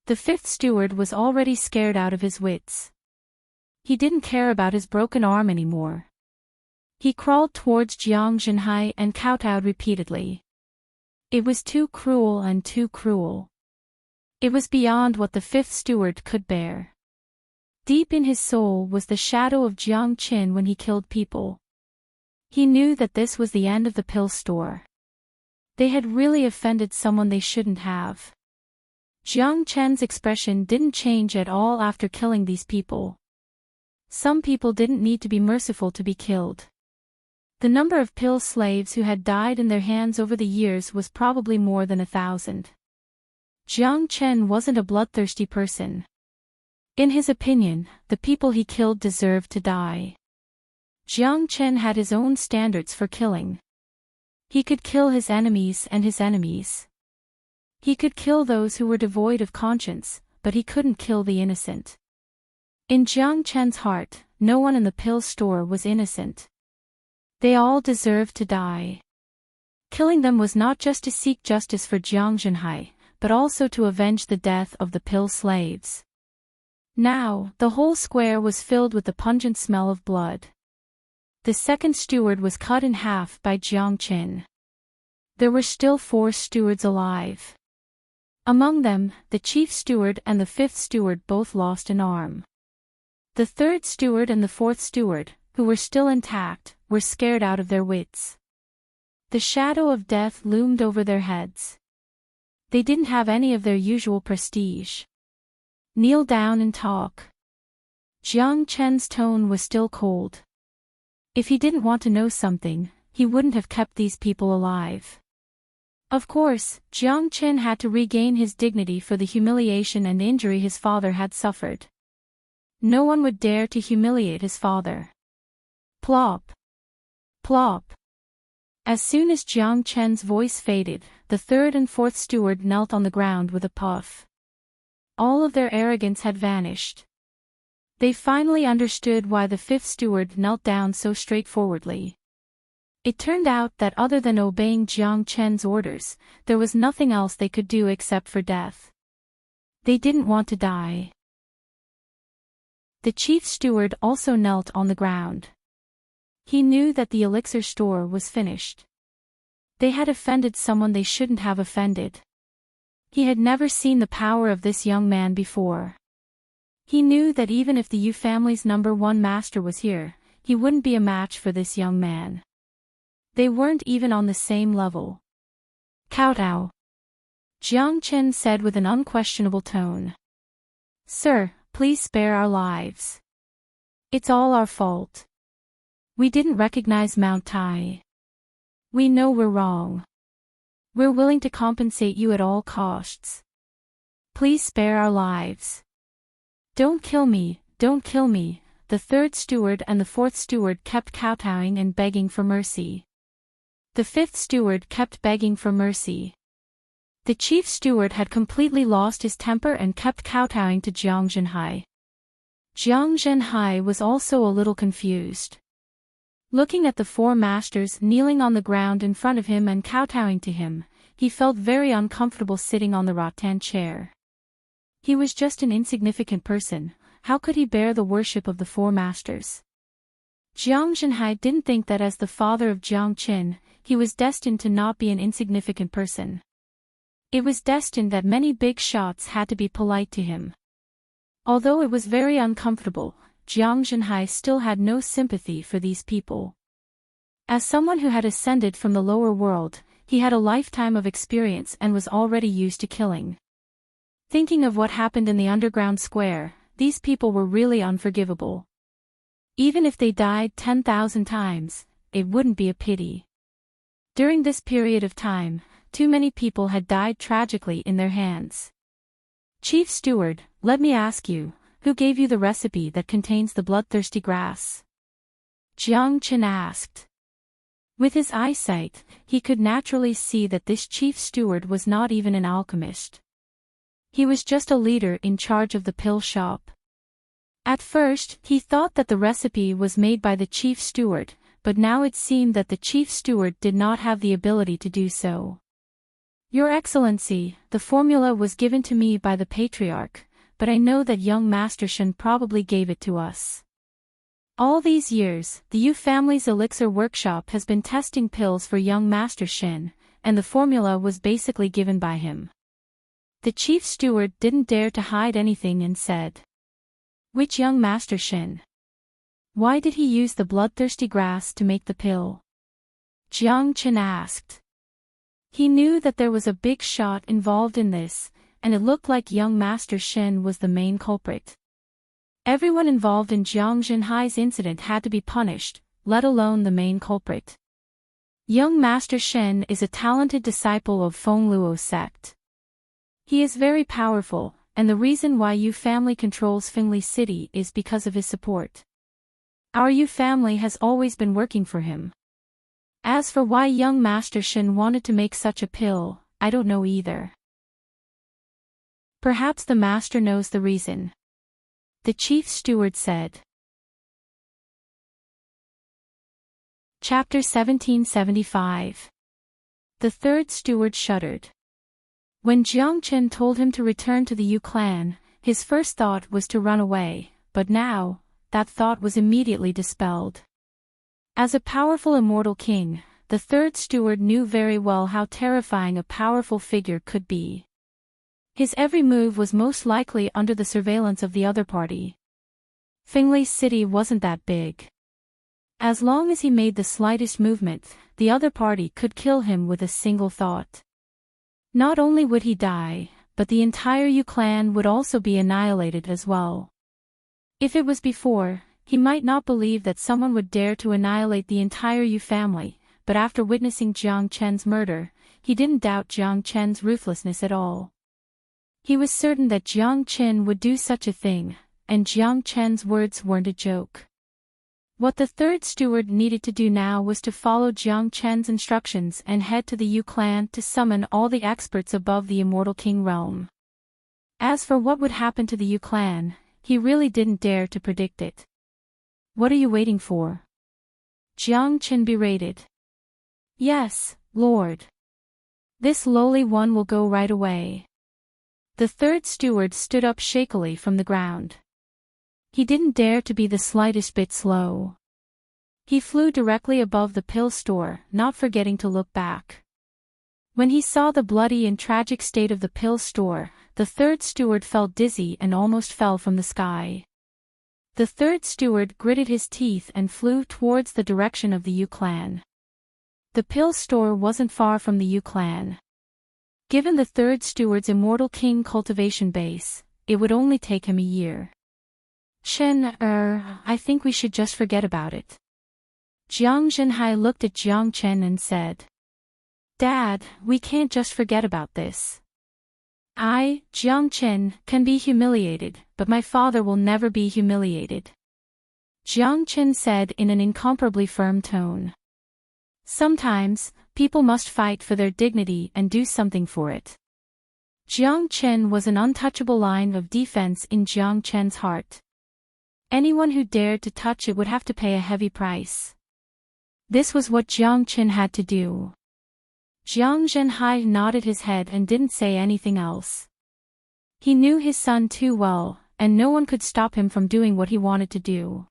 [SPEAKER 1] The fifth steward was already scared out of his wits. He didn't care about his broken arm anymore. He crawled towards Jiang Zhenhai and kowtowed repeatedly. It was too cruel and too cruel. It was beyond what the fifth steward could bear. Deep in his soul was the shadow of Jiang Qin when he killed people. He knew that this was the end of the pill store. They had really offended someone they shouldn't have. Jiang Chen's expression didn't change at all after killing these people. Some people didn't need to be merciful to be killed. The number of pill slaves who had died in their hands over the years was probably more than 1,000. Jiang Chen wasn't a bloodthirsty person. In his opinion, the people he killed deserved to die. Jiang Chen had his own standards for killing. He could kill his enemies and his enemies. He could kill those who were devoid of conscience, but he couldn't kill the innocent. In Jiang Chen's heart, no one in the pill store was innocent. They all deserved to die. Killing them was not just to seek justice for Jiang Zhenhai, but also to avenge the death of the pill slaves. Now, the whole square was filled with the pungent smell of blood. The second steward was cut in half by Jiang Qin. There were still 4 stewards alive. Among them, the chief steward and the fifth steward both lost an arm. The third steward and the fourth steward, who were still intact, were scared out of their wits. The shadow of death loomed over their heads. They didn't have any of their usual prestige. Kneel down and talk. Jiang Chen's tone was still cold. If he didn't want to know something, he wouldn't have kept these people alive. Of course, Jiang Chen had to regain his dignity for the humiliation and injury his father had suffered. No one would dare to humiliate his father. Plop. Plop. As soon as Jiang Chen's voice faded, the third and fourth steward knelt on the ground with a puff. All of their arrogance had vanished. They finally understood why the fifth steward knelt down so straightforwardly. It turned out that other than obeying Jiang Chen's orders, there was nothing else they could do except for death. They didn't want to die. The chief steward also knelt on the ground. He knew that the elixir store was finished. They had offended someone they shouldn't have offended. He had never seen the power of this young man before. He knew that even if the Yu family's #1 master was here, he wouldn't be a match for this young man. They weren't even on the same level. Kowtow. Jiang Chen said with an unquestionable tone. Sir, please spare our lives. It's all our fault. We didn't recognize Mount Tai. We know we're wrong. We're willing to compensate you at all costs. Please spare our lives. Don't kill me, don't kill me. The third steward and the fourth steward kept kowtowing and begging for mercy. The fifth steward kept begging for mercy. The chief steward had completely lost his temper and kept kowtowing to Jiang Zhenhai. Jiang Zhenhai was also a little confused. Looking at the 4 masters kneeling on the ground in front of him and kowtowing to him, he felt very uncomfortable sitting on the rattan chair. He was just an insignificant person. How could he bear the worship of the 4 masters? Jiang Zhenhai didn't think that as the father of Jiang Qin, he was destined to not be an insignificant person. It was destined that many big shots had to be polite to him. Although it was very uncomfortable, Jiang Zhenhai still had no sympathy for these people. As someone who had ascended from the lower world, he had a lifetime of experience and was already used to killing. Thinking of what happened in the underground square, these people were really unforgivable. Even if they died 10,000 times, it wouldn't be a pity. During this period of time, too many people had died tragically in their hands. Chief Steward, let me ask you, who gave you the recipe that contains the bloodthirsty grass? Jiang Qin asked. With his eyesight, he could naturally see that this chief steward was not even an alchemist. He was just a leader in charge of the pill shop. At first, he thought that the recipe was made by the chief steward, but now it seemed that the chief steward did not have the ability to do so. Your Excellency, the formula was given to me by the Patriarch, but I know that young Master Shen probably gave it to us. All these years, the Yu family's elixir workshop has been testing pills for young Master Shen, and the formula was basically given by him. The chief steward didn't dare to hide anything and said, "Which young Master Shen? Why did he use the bloodthirsty grass to make the pill?" Jiang Chen asked. He knew that there was a big shot involved in this, and it looked like young Master Shen was the main culprit. Everyone involved in Jiang Zhenhai's incident had to be punished, let alone the main culprit. Young Master Shen is a talented disciple of Feng Luo sect. He is very powerful, and the reason why Yu family controls Fengli City is because of his support. Our Yu family has always been working for him. As for why young Master Shen wanted to make such a pill, I don't know either. Perhaps the master knows the reason. The chief steward said. Chapter 1775. The third steward shuddered. When Jiang Chen told him to return to the Yu clan, his first thought was to run away, but now, that thought was immediately dispelled. As a powerful immortal king, the third steward knew very well how terrifying a powerful figure could be. His every move was most likely under the surveillance of the other party. Fengli City wasn't that big. As long as he made the slightest movement, the other party could kill him with a single thought. Not only would he die, but the entire Yu clan would also be annihilated as well. If it was before, he might not believe that someone would dare to annihilate the entire Yu family, but after witnessing Jiang Chen's murder, he didn't doubt Jiang Chen's ruthlessness at all. He was certain that Jiang Chen would do such a thing, and Jiang Chen's words weren't a joke. What the third steward needed to do now was to follow Jiang Chen's instructions and head to the Yu clan to summon all the experts above the Immortal King realm. As for what would happen to the Yu clan, he really didn't dare to predict it. "What are you waiting for?" Jiang Chen berated. "Yes, Lord. This lowly one will go right away." The third steward stood up shakily from the ground. He didn't dare to be the slightest bit slow. He flew directly above the pill store, not forgetting to look back. When he saw the bloody and tragic state of the pill store, the third steward felt dizzy and almost fell from the sky. The third steward gritted his teeth and flew towards the direction of the Yu clan. The pill store wasn't far from the Yu clan. Given the third steward's Immortal King cultivation base, it would only take him a year. I think we should just forget about it." Jiang Zhenhai looked at Jiang Chen and said. "Dad, we can't just forget about this. I, Jiang Chen, can be humiliated, but my father will never be humiliated," Jiang Chen said in an incomparably firm tone. Sometimes, people must fight for their dignity and do something for it. Jiang Chen was an untouchable line of defense in Jiang Chen's heart. Anyone who dared to touch it would have to pay a heavy price. This was what Jiang Chen had to do. Jiang Zhenhai nodded his head and didn't say anything else. He knew his son too well, and no one could stop him from doing what he wanted to do.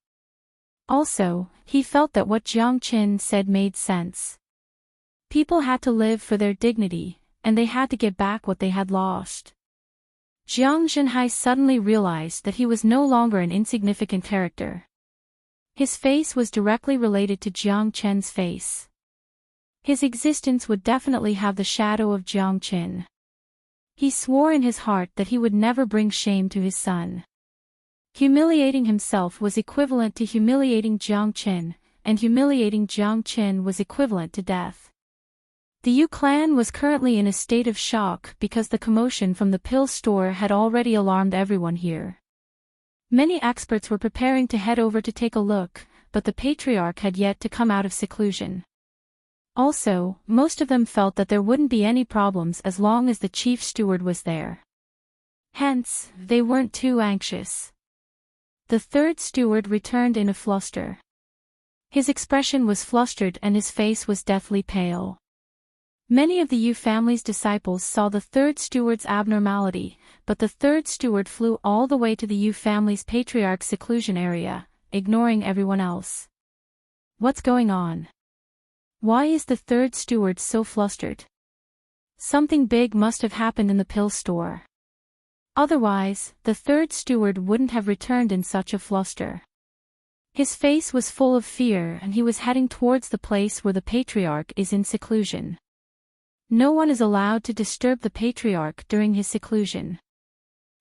[SPEAKER 1] Also, he felt that what Jiang Chen said made sense. People had to live for their dignity, and they had to get back what they had lost. Jiang Zhenhai suddenly realized that he was no longer an insignificant character. His face was directly related to Jiang Chen's face. His existence would definitely have the shadow of Jiang Chen. He swore in his heart that he would never bring shame to his son. Humiliating himself was equivalent to humiliating Jiang Chen, and humiliating Jiang Chen was equivalent to death. The Yu clan was currently in a state of shock because the commotion from the pill store had already alarmed everyone here. Many experts were preparing to head over to take a look, but the patriarch had yet to come out of seclusion. Also, most of them felt that there wouldn't be any problems as long as the chief steward was there. Hence, they weren't too anxious. The third steward returned in a fluster. His expression was flustered and his face was deathly pale. Many of the Yu family's disciples saw the third steward's abnormality, but the third steward flew all the way to the Yu family's patriarch's seclusion area, ignoring everyone else. What's going on? Why is the third steward so flustered? Something big must have happened in the pill store. Otherwise, the third steward wouldn't have returned in such a fluster. His face was full of fear and he was heading towards the place where the patriarch is in seclusion. No one is allowed to disturb the patriarch during his seclusion.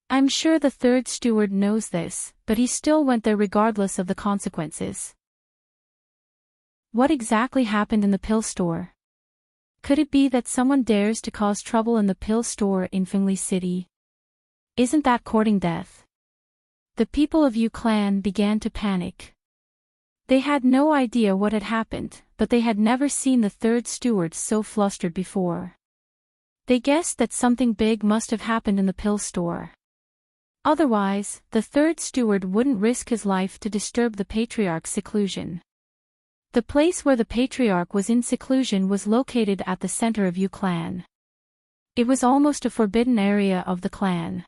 [SPEAKER 1] I'm sure the third steward knows this, but he still went there regardless of the consequences. What exactly happened in the pill store? Could it be that someone dares to cause trouble in the pill store in Fengli City? Isn't that courting death? The people of Yu clan began to panic. They had no idea what had happened, but they had never seen the third steward so flustered before. They guessed that something big must have happened in the pill store. Otherwise, the third steward wouldn't risk his life to disturb the patriarch's seclusion. The place where the patriarch was in seclusion was located at the center of Yu clan. It was almost a forbidden area of the clan.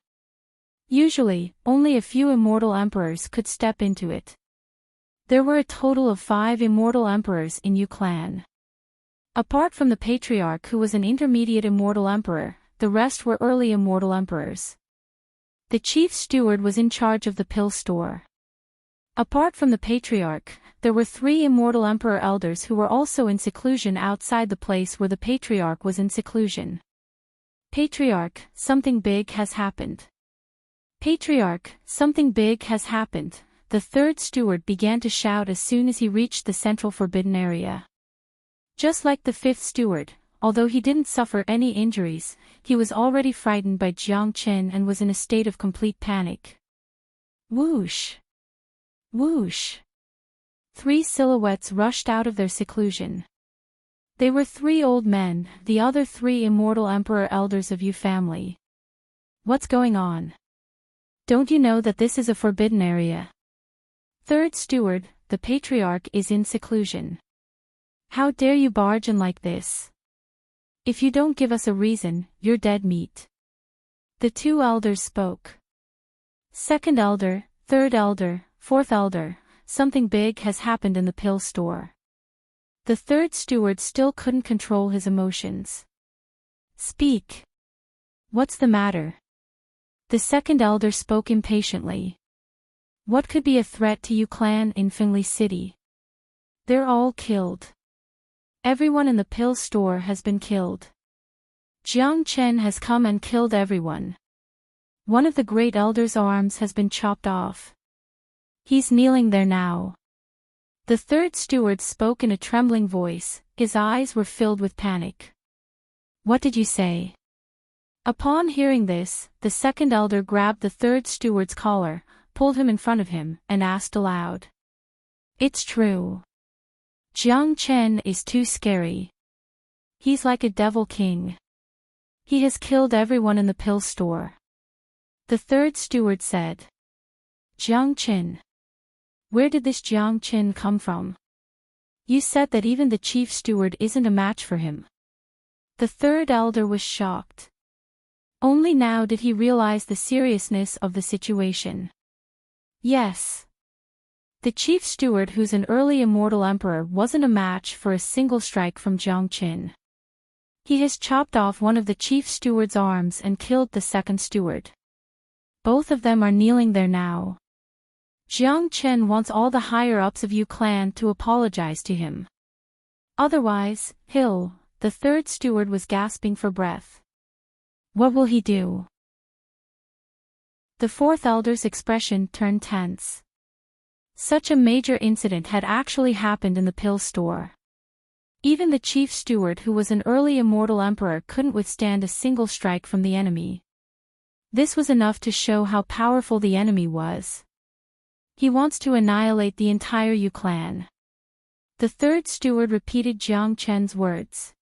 [SPEAKER 1] Usually, only a few immortal emperors could step into it. There were a total of 5 immortal emperors in Yu clan. Apart from the patriarch who was an intermediate immortal emperor, the rest were early immortal emperors. The chief steward was in charge of the pill store. Apart from the patriarch, there were 3 immortal emperor elders who were also in seclusion outside the place where the patriarch was in seclusion. Patriarch, something big has happened. Patriarch, something big has happened. The third steward began to shout as soon as he reached the central forbidden area. Just like the fifth steward, although he didn't suffer any injuries, he was already frightened by Jiang Qin and was in a state of complete panic. Whoosh! Whoosh! 3 silhouettes rushed out of their seclusion. They were 3 old men, the other 3 immortal emperor elders of Yu family. What's going on? Don't you know that this is a forbidden area? Third steward, the patriarch is in seclusion. How dare you barge in like this? If you don't give us a reason, you're dead meat. The 2 elders spoke. Second elder, third elder, fourth elder, something big has happened in the pill store. The third steward still couldn't control his emotions. Speak. What's the matter? The second elder spoke impatiently. What could be a threat to Yu clan in Fengli City? They're all killed. Everyone in the pill store has been killed. Jiang Chen has come and killed everyone. One of the great elders' arms has been chopped off. He's kneeling there now. The third steward spoke in a trembling voice, his eyes were filled with panic. What did you say? Upon hearing this, the second elder grabbed the third steward's collar, pulled him in front of him, and asked aloud. It's true. Jiang Chen is too scary. He's like a devil king. He has killed everyone in the pill store. The third steward said. Jiang Chen. Where did this Jiang Chen come from? You said that even the chief steward isn't a match for him. The third elder was shocked. Only now did he realize the seriousness of the situation. Yes. The chief steward, who's an early immortal emperor, wasn't a match for a single strike from Jiang Qin. He has chopped off one of the chief steward's arms and killed the second steward. Both of them are kneeling there now. Jiang Chen wants all the higher-ups of Yu clan to apologize to him. Otherwise, the third steward was gasping for breath. What will he do? The fourth elder's expression turned tense. Such a major incident had actually happened in the pill store. Even the chief steward, who was an early immortal emperor, couldn't withstand a single strike from the enemy. This was enough to show how powerful the enemy was. He wants to annihilate the entire Yu clan. The third steward repeated Jiang Chen's words.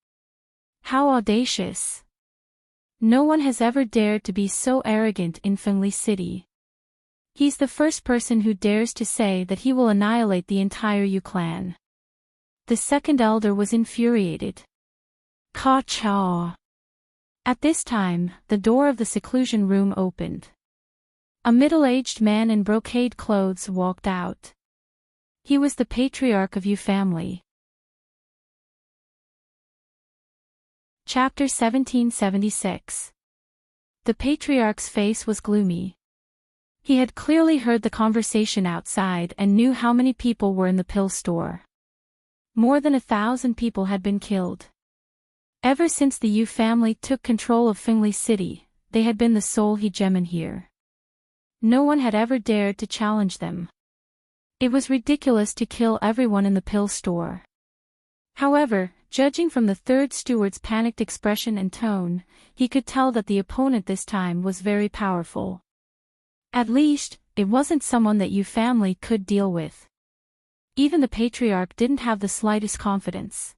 [SPEAKER 1] How audacious! No one has ever dared to be so arrogant in Fengli City. He's the first person who dares to say that he will annihilate the entire Yu clan. The second elder was infuriated. Ka-cha! At this time, the door of the seclusion room opened. A middle-aged man in brocade clothes walked out. He was the patriarch of Yu family. Chapter 1776. The patriarch's face was gloomy. He had clearly heard the conversation outside and knew how many people were in the pill store. More than 1,000 people had been killed. Ever since the Yu family took control of Fengli City, they had been the sole hegemon here. No one had ever dared to challenge them. It was ridiculous to kill everyone in the pill store. However, judging from the third steward's panicked expression and tone, he could tell that the opponent this time was very powerful. At least, it wasn't someone that Yu family could deal with. Even the patriarch didn't have the slightest confidence.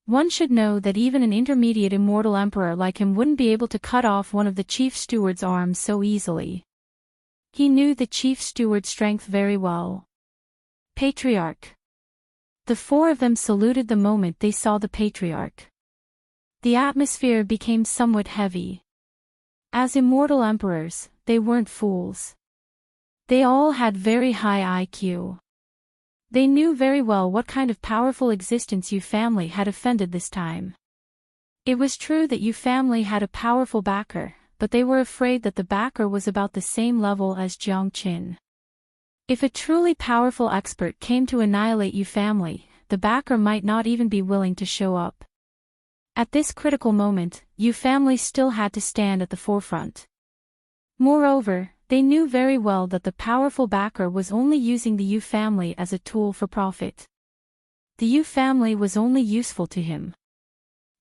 [SPEAKER 1] One should know that even an intermediate immortal emperor like him wouldn't be able to cut off one of the chief steward's arms so easily. He knew the chief steward's strength very well. Patriarch. The four of them saluted the moment they saw the patriarch. The atmosphere became somewhat heavy. As immortal emperors, they weren't fools. They all had very high IQ. They knew very well what kind of powerful existence Yu family had offended this time. It was true that Yu family had a powerful backer, but they were afraid that the backer was about the same level as Jiang Qin. If a truly powerful expert came to annihilate Yu family, the backer might not even be willing to show up. At this critical moment, Yu family still had to stand at the forefront. Moreover, they knew very well that the powerful backer was only using the Yu family as a tool for profit. The Yu family was only useful to him.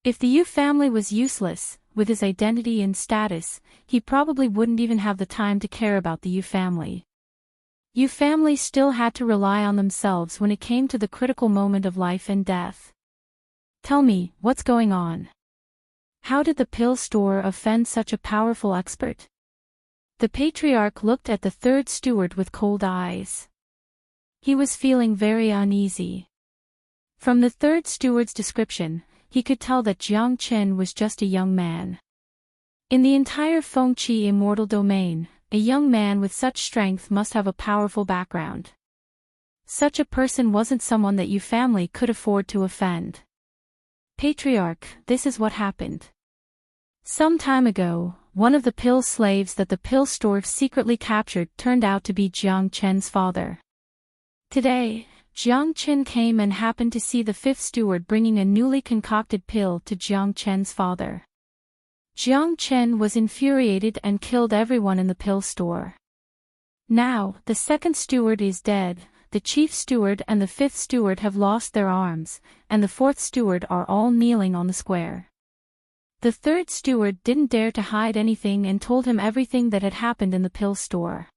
[SPEAKER 1] If the Yu family was useless, with his identity and status, he probably wouldn't even have the time to care about the Yu family. Yu family still had to rely on themselves when it came to the critical moment of life and death. Tell me, what's going on? How did the pill store offend such a powerful expert? The patriarch looked at the third steward with cold eyes. He was feeling very uneasy. From the third steward's description, he could tell that Jiang Qin was just a young man. In the entire Fengqi immortal domain, a young man with such strength must have a powerful background. Such a person wasn't someone that Yu family could afford to offend. Patriarch, this is what happened. Some time ago, one of the pill slaves that the pill store secretly captured turned out to be Jiang Qin's father. Today, Jiang Qin came and happened to see the fifth steward bringing a newly concocted pill to Jiang Qin's father. Jiang Qin was infuriated and killed everyone in the pill store. Now, the second steward is dead, the chief steward and the fifth steward have lost their arms, and the fourth steward are all kneeling on the square. The third steward didn't dare to hide anything and told him everything that had happened in the pill store.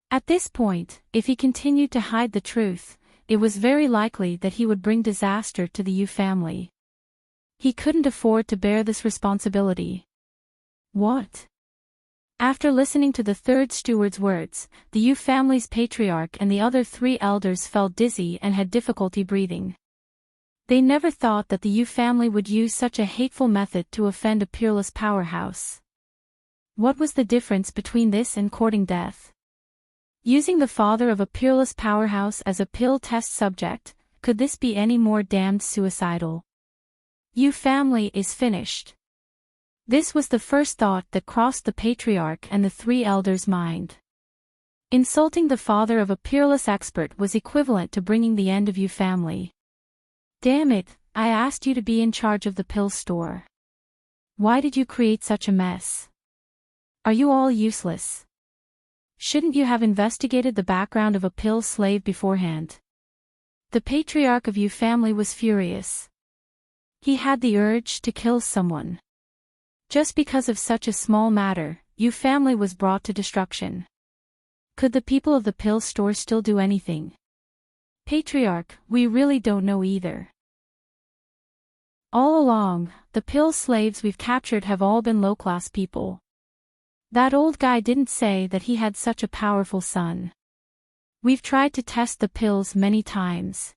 [SPEAKER 1] At this point, if he continued to hide the truth, it was very likely that he would bring disaster to the Yu family. He couldn't afford to bear this responsibility. What? After listening to the third steward's words, the Yu family's patriarch and the other three elders felt dizzy and had difficulty breathing. They never thought that the Yu family would use such a hateful method to offend a peerless powerhouse. What was the difference between this and courting death? Using the father of a peerless powerhouse as a pill test subject, could this be any more damned suicidal? Yu family is finished. This was the first thought that crossed the patriarch and the three elders' mind. Insulting the father of a peerless expert was equivalent to bringing the end of Yu family. Damn it, I asked you to be in charge of the pill store. Why did you create such a mess? Are you all useless? Shouldn't you have investigated the background of a pill slave beforehand? The patriarch of Yu family was furious. He had the urge to kill someone. Just because of such a small matter, Yu family was brought to destruction. Could the people of the pill store still do anything? Patriarch, we really don't know either. All along, the pill slaves we've captured have all been low-class people. That old guy didn't say that he had such a powerful son. We've tried to test the pills many times.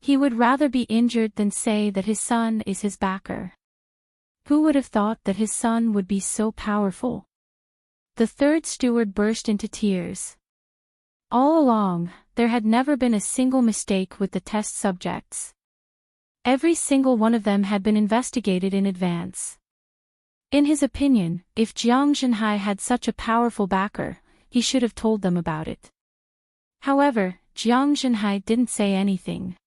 [SPEAKER 1] He would rather be injured than say that his son is his backer. Who would have thought that his son would be so powerful? The third steward burst into tears. All along, there had never been a single mistake with the test subjects. Every single one of them had been investigated in advance. In his opinion, if Jiang Zhenhai had such a powerful backer, he should have told them about it. However, Jiang Zhenhai didn't say anything.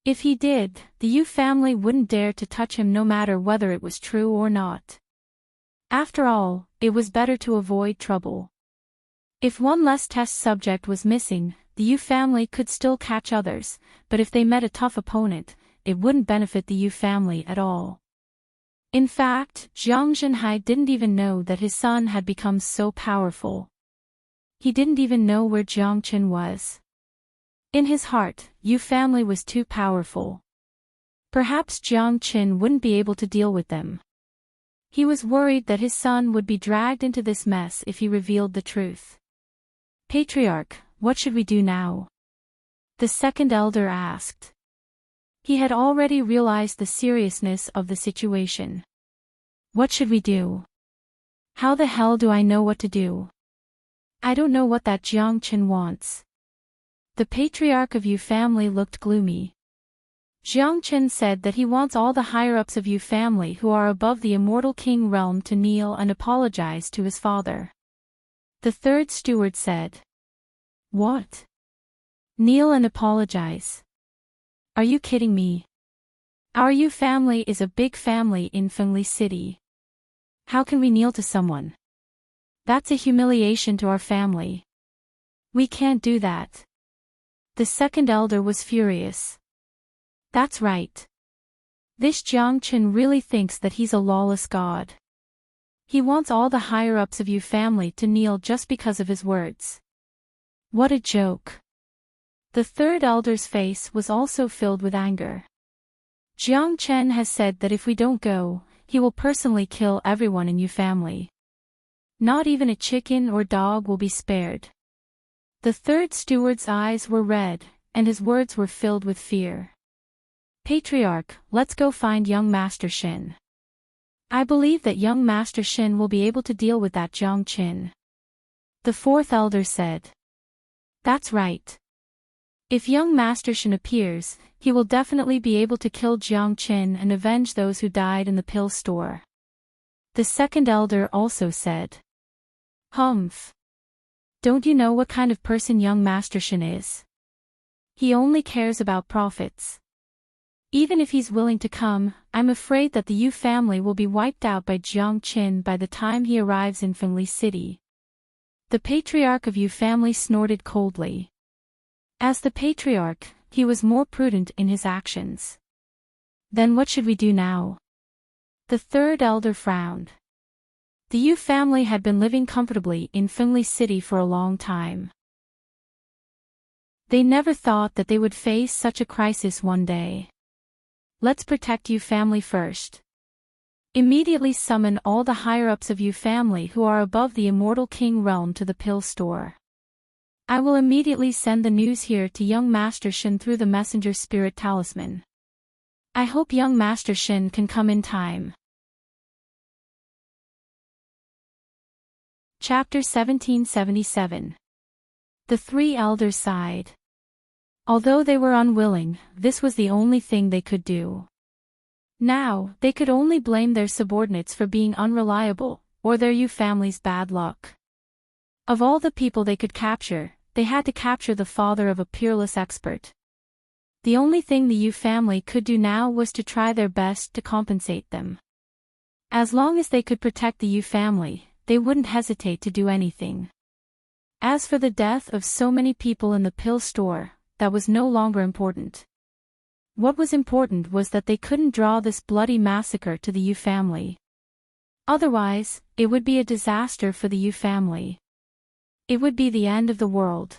[SPEAKER 1] If he did, the Yu family wouldn't dare to touch him no matter whether it was true or not. After all, it was better to avoid trouble. If one less test subject was missing, the Yu family could still catch others, but if they met a tough opponent, it wouldn't benefit the Yu family at all. In fact, Jiang Zhenhai didn't even know that his son had become so powerful. He didn't even know where Jiang Qin was. In his heart, Yu family was too powerful. Perhaps Jiang Qin wouldn't be able to deal with them. He was worried that his son would be dragged into this mess if he revealed the truth. Patriarch, what should we do now? The second elder asked. He had already realized the seriousness of the situation. What should we do? How the hell do I know what to do? I don't know what that Jiang Qin wants. The patriarch of Yu family looked gloomy. Jiang Qin said that he wants all the higher-ups of Yu family who are above the immortal king realm to kneel and apologize to his father. The third steward said. What? Kneel and apologize? Are you kidding me? Our Yu family is a big family in Fengli City. How can we kneel to someone? That's a humiliation to our family. We can't do that. The second elder was furious. That's right. This Jiang Qin really thinks that he's a lawless god. He wants all the higher-ups of Yu family to kneel just because of his words. What a joke. The third elder's face was also filled with anger. Jiang Chen has said that if we don't go, he will personally kill everyone in Yu family. Not even a chicken or dog will be spared. The third steward's eyes were red, and his words were filled with fear. Patriarch, let's go find young Master Shin. I believe that young Master Shin will be able to deal with that Jiang Qin. The fourth elder said. That's right. If young Master Shin appears, he will definitely be able to kill Jiang Qin and avenge those who died in the pill store. The second elder also said. Humph. Don't you know what kind of person young Master Shin is? He only cares about profits. Even if he's willing to come, I'm afraid that the Yu family will be wiped out by Jiang Qin by the time he arrives in Fengli City. The patriarch of Yu family snorted coldly. As the patriarch, he was more prudent in his actions. Then what should we do now? The third elder frowned. The Yu family had been living comfortably in Fengli City for a long time. They never thought that they would face such a crisis one day. Let's protect Yu family first. Immediately summon all the higher-ups of Yu family who are above the immortal king realm to the pill store. I will immediately send the news here to young Master Shin through the messenger spirit talisman. I hope young Master Shin can come in time. Chapter 1777. The three elders sighed. Although they were unwilling, this was the only thing they could do. Now, they could only blame their subordinates for being unreliable, or their Yu family's bad luck. Of all the people they could capture, they had to capture the father of a peerless expert. The only thing the Yu family could do now was to try their best to compensate them. As long as they could protect the Yu family, they wouldn't hesitate to do anything. As for the death of so many people in the pill store, that was no longer important. What was important was that they couldn't draw this bloody massacre to the Yu family. Otherwise, it would be a disaster for the Yu family. It would be the end of the world.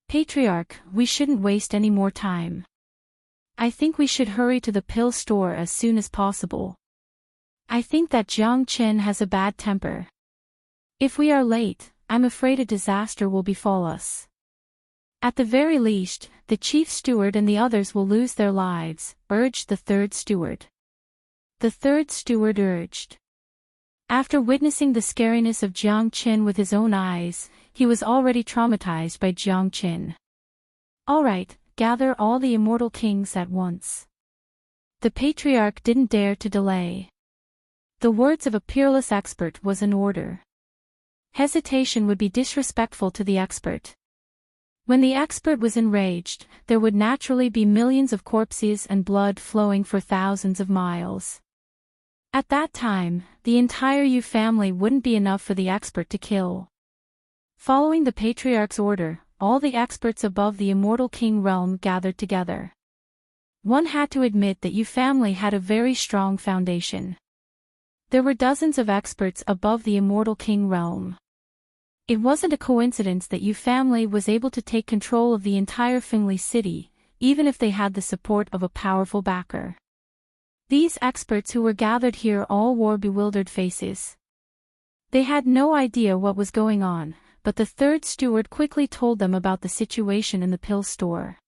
[SPEAKER 1] Patriarch, we shouldn't waste any more time. I think we should hurry to the pill store as soon as possible. I think that Jiang Qin has a bad temper. If we are late, I'm afraid a disaster will befall us. At the very least, the chief steward and the others will lose their lives, urged the third steward. The third steward urged. After witnessing the scariness of Jiang Qin with his own eyes, he was already traumatized by Jiang Qin. All right, gather all the immortal kings at once. The patriarch didn't dare to delay. The words of a peerless expert was an order. Hesitation would be disrespectful to the expert. When the expert was enraged, there would naturally be millions of corpses and blood flowing for thousands of miles. At that time, the entire Yu family wouldn't be enough for the expert to kill. Following the patriarch's order, all the experts above the immortal king realm gathered together. One had to admit that Yu family had a very strong foundation. There were dozens of experts above the immortal king realm. It wasn't a coincidence that Yu family was able to take control of the entire Fengli city, even if they had the support of a powerful backer. These experts who were gathered here all wore bewildered faces. They had no idea what was going on, but the third steward quickly told them about the situation in the pill store.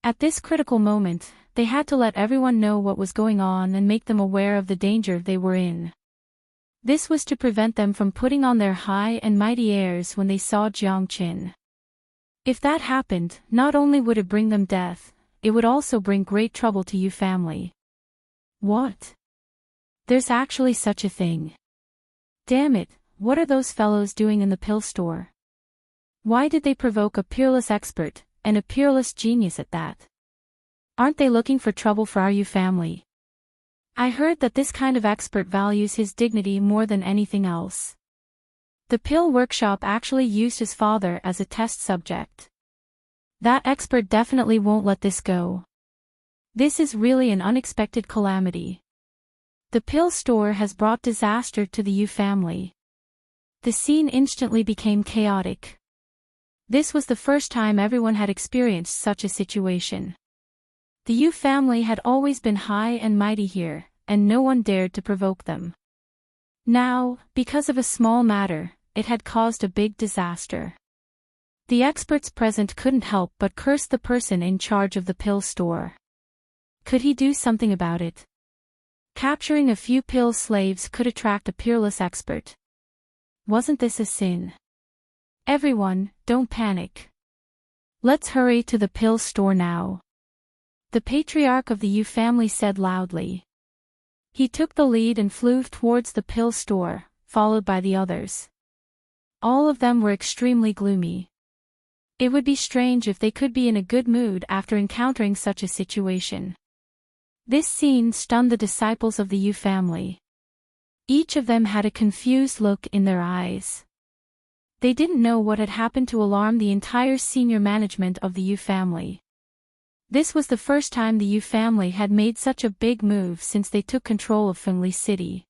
[SPEAKER 1] At this critical moment, they had to let everyone know what was going on and make them aware of the danger they were in. This was to prevent them from putting on their high and mighty airs when they saw Jiang Qin. If that happened, not only would it bring them death, it would also bring great trouble to Yu family. What? There's actually such a thing. Damn it, what are those fellows doing in the pill store? Why did they provoke a peerless expert, and a peerless genius at that? Aren't they looking for trouble for our Yu family? I heard that this kind of expert values his dignity more than anything else. The pill workshop actually used his father as a test subject. That expert definitely won't let this go. This is really an unexpected calamity. The pill store has brought disaster to the Yu family. The scene instantly became chaotic. This was the first time everyone had experienced such a situation. The Yu family had always been high and mighty here, and no one dared to provoke them. Now, because of a small matter, it had caused a big disaster. The experts present couldn't help but curse the person in charge of the pill store. Could he do something about it? Capturing a few pill slaves could attract a peerless expert. Wasn't this a sin? Everyone, don't panic. Let's hurry to the pill store now. The patriarch of the Yu family said loudly. He took the lead and flew towards the pill store, followed by the others. All of them were extremely gloomy. It would be strange if they could be in a good mood after encountering such a situation. This scene stunned the disciples of the Yu family. Each of them had a confused look in their eyes. They didn't know what had happened to alarm the entire senior management of the Yu family. This was the first time the Yu family had made such a big move since they took control of Fengli City.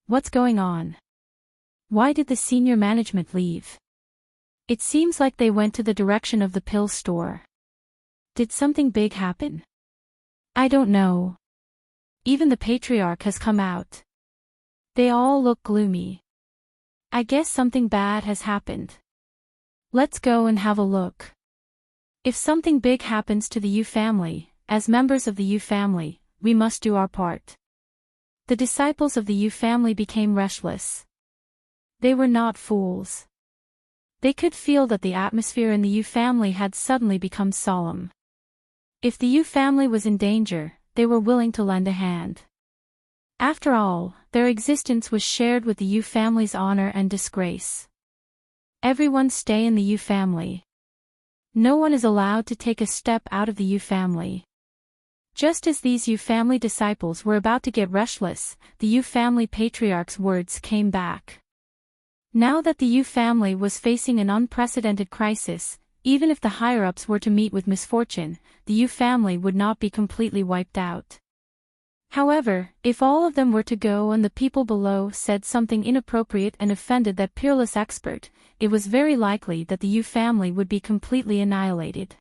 [SPEAKER 1] What's going on? Why did the senior management leave? It seems like they went to the direction of the pill store. Did something big happen? I don't know. Even the patriarch has come out. They all look gloomy. I guess something bad has happened. Let's go and have a look. If something big happens to the Yu family, as members of the Yu family, we must do our part. The disciples of the Yu family became restless. They were not fools. They could feel that the atmosphere in the Yu family had suddenly become solemn. If the Yu family was in danger, they were willing to lend a hand. After all, their existence was shared with the Yu family's honor and disgrace. Everyone stay in the Yu family. No one is allowed to take a step out of the Yu family. Just as these Yu family disciples were about to get restless, the Yu family patriarch's words came back. Now that the Yu family was facing an unprecedented crisis, even if the higher-ups were to meet with misfortune, the Yu family would not be completely wiped out. However, if all of them were to go and the people below said something inappropriate and offended that peerless expert, it was very likely that the Yu family would be completely annihilated.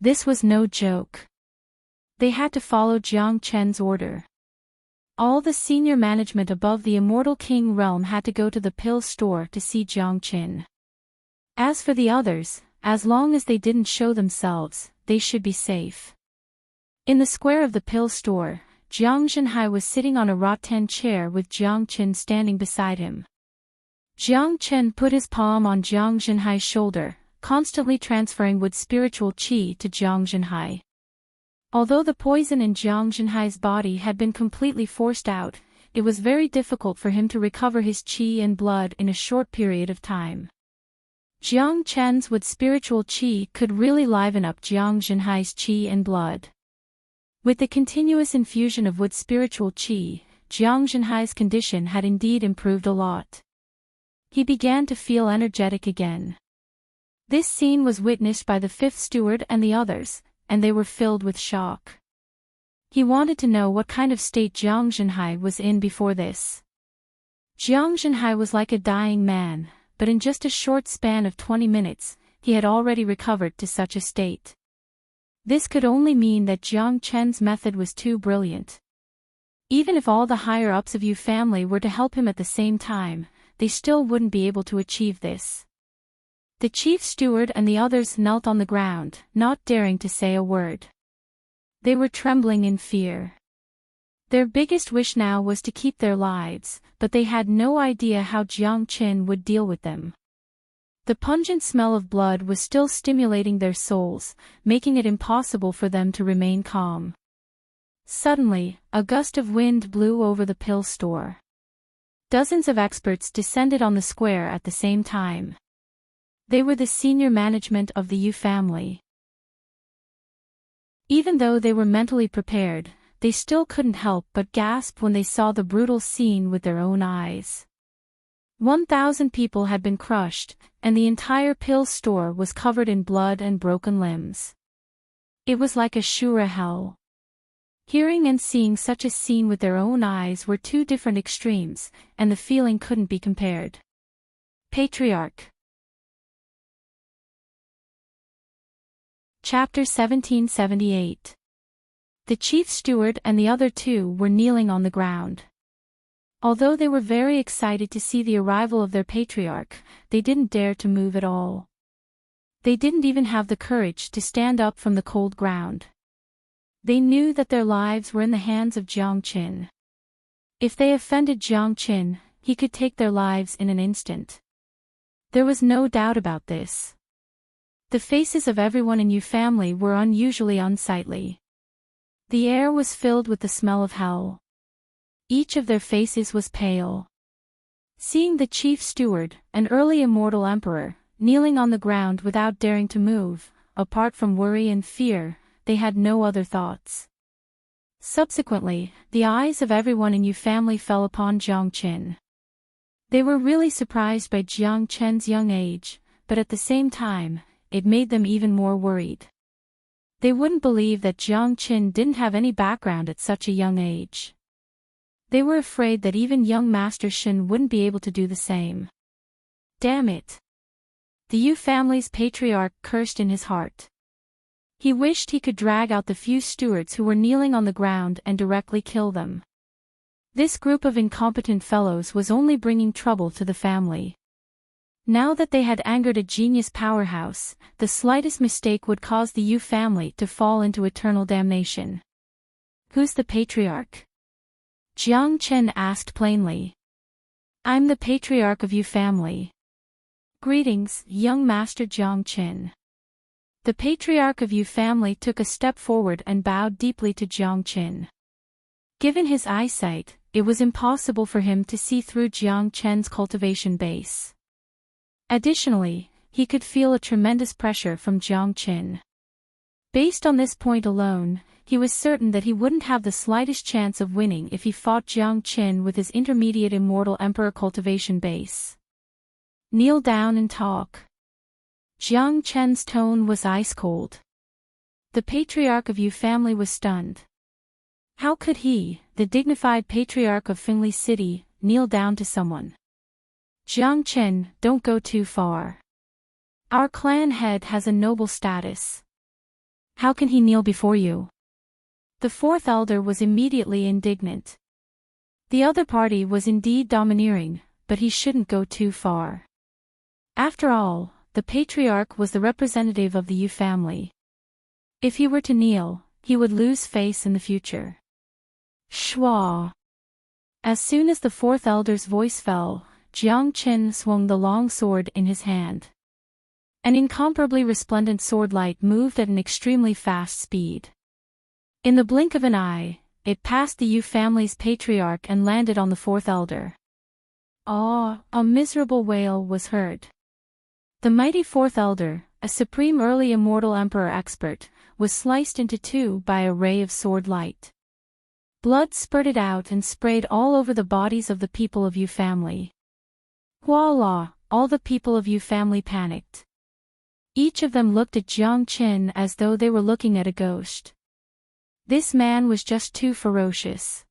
[SPEAKER 1] This was no joke. They had to follow Jiang Chen's order. All the senior management above the Immortal King realm had to go to the pill store to see Jiang Chen. As for the others, as long as they didn't show themselves, they should be safe. In the square of the pill store, Jiang Zhenhai was sitting on a rattan chair with Jiang Qin standing beside him. Jiang Qin put his palm on Jiang Zhenhai's shoulder, constantly transferring wood spiritual qi to Jiang Zhenhai. Although the poison in Jiang Zhenhai's body had been completely forced out, it was very difficult for him to recover his qi and blood in a short period of time. Jiang Chen's wood spiritual qi could really liven up Jiang Zhenhai's qi and blood. With the continuous infusion of wood spiritual qi, Jiang Zhenhai's condition had indeed improved a lot. He began to feel energetic again. This scene was witnessed by the fifth steward and the others, and they were filled with shock. He wanted to know what kind of state Jiang Zhenhai was in before this. Jiang Zhenhai was like a dying man, but in just a short span of 20 minutes, he had already recovered to such a state. This could only mean that Jiang Chen's method was too brilliant. Even if all the higher-ups of Yu family were to help him at the same time, they still wouldn't be able to achieve this. The chief steward and the others knelt on the ground, not daring to say a word. They were trembling in fear. Their biggest wish now was to keep their lives, but they had no idea how Jiang Qin would deal with them. The pungent smell of blood was still stimulating their souls, making it impossible for them to remain calm. Suddenly, a gust of wind blew over the pill store. Dozens of experts descended on the square at the same time. They were the senior management of the Yu family. Even though they were mentally prepared, they still couldn't help but gasp when they saw the brutal scene with their own eyes. 1,000 people had been crushed, and the entire pill store was covered in blood and broken limbs. It was like a Shura hell. Hearing and seeing such a scene with their own eyes were two different extremes, and the feeling couldn't be compared. Patriarch. Chapter 1778. The chief steward and the other two were kneeling on the ground. Although they were very excited to see the arrival of their patriarch, they didn't dare to move at all. They didn't even have the courage to stand up from the cold ground. They knew that their lives were in the hands of Jiang Qin. If they offended Jiang Qin, he could take their lives in an instant. There was no doubt about this. The faces of everyone in Yu family were unusually unsightly. The air was filled with the smell of hell. Each of their faces was pale. Seeing the chief steward, an early immortal emperor, kneeling on the ground without daring to move, apart from worry and fear, they had no other thoughts. Subsequently, the eyes of everyone in Yu family fell upon Jiang Qin. They were really surprised by Jiang Chen's young age, but at the same time, it made them even more worried. They wouldn't believe that Jiang Qin didn't have any background at such a young age. They were afraid that even young Master Shin wouldn't be able to do the same. Damn it! The Yu family's patriarch cursed in his heart. He wished he could drag out the few stewards who were kneeling on the ground and directly kill them. This group of incompetent fellows was only bringing trouble to the family. Now that they had angered a genius powerhouse, the slightest mistake would cause the Yu family to fall into eternal damnation. Who's the patriarch? Jiang Qin asked plainly. I'm the patriarch of Yu family. Greetings, young Master Jiang Qin. The patriarch of Yu family took a step forward and bowed deeply to Jiang Qin. Given his eyesight, it was impossible for him to see through Jiang Chen's cultivation base. Additionally, he could feel a tremendous pressure from Jiang Qin. Based on this point alone, he was certain that he wouldn't have the slightest chance of winning if he fought Jiang Qin with his intermediate immortal emperor cultivation base. Kneel down and talk. Jiang Chen's tone was ice-cold. The patriarch of Yu family was stunned. How could he, the dignified patriarch of Fingli City, kneel down to someone? Jiang Qin, don't go too far. Our clan head has a noble status. How can he kneel before you? The fourth elder was immediately indignant. The other party was indeed domineering, but he shouldn't go too far. After all, the patriarch was the representative of the Yu family. If he were to kneel, he would lose face in the future. Shwa! As soon as the fourth elder's voice fell, Jiang Qin swung the long sword in his hand. An incomparably resplendent sword light moved at an extremely fast speed. In the blink of an eye, it passed the Yu family's patriarch and landed on the fourth elder. Ah! A miserable wail was heard. The mighty fourth elder, a supreme early immortal emperor expert, was sliced into two by a ray of sword light. Blood spurted out and sprayed all over the bodies of the people of Yu family. Voila! All the people of Yu family panicked. Each of them looked at Jiang Qin as though they were looking at a ghost. This man was just too ferocious.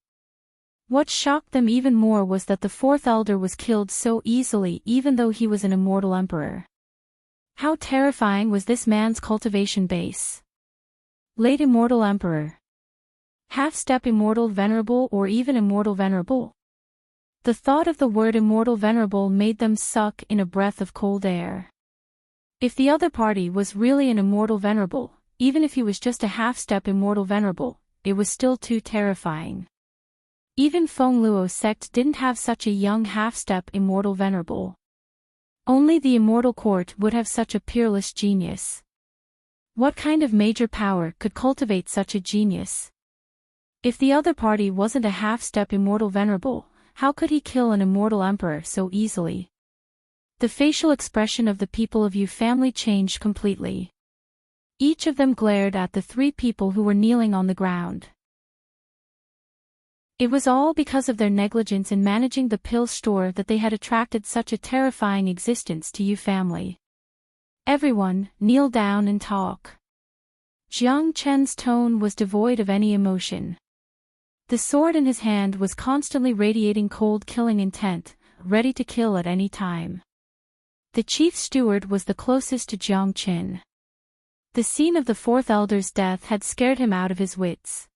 [SPEAKER 1] What shocked them even more was that the fourth elder was killed so easily even though he was an immortal emperor. How terrifying was this man's cultivation base? Late immortal emperor. Half-step immortal venerable or even immortal venerable? The thought of the word immortal venerable made them suck in a breath of cold air. If the other party was really an immortal venerable, even if he was just a half-step immortal venerable, it was still too terrifying. Even Feng Luo sect didn't have such a young half-step immortal venerable. Only the immortal court would have such a peerless genius. What kind of major power could cultivate such a genius? If the other party wasn't a half-step immortal venerable, how could he kill an immortal emperor so easily? The facial expression of the people of Yu family changed completely. Each of them glared at the three people who were kneeling on the ground. It was all because of their negligence in managing the pill store that they had attracted such a terrifying existence to Yu family. Everyone, kneel down and talk. Jiang Chen's tone was devoid of any emotion. The sword in his hand was constantly radiating cold killing intent, ready to kill at any time. The chief steward was the closest to Jiang Qin. The scene of the fourth elder's death had scared him out of his wits.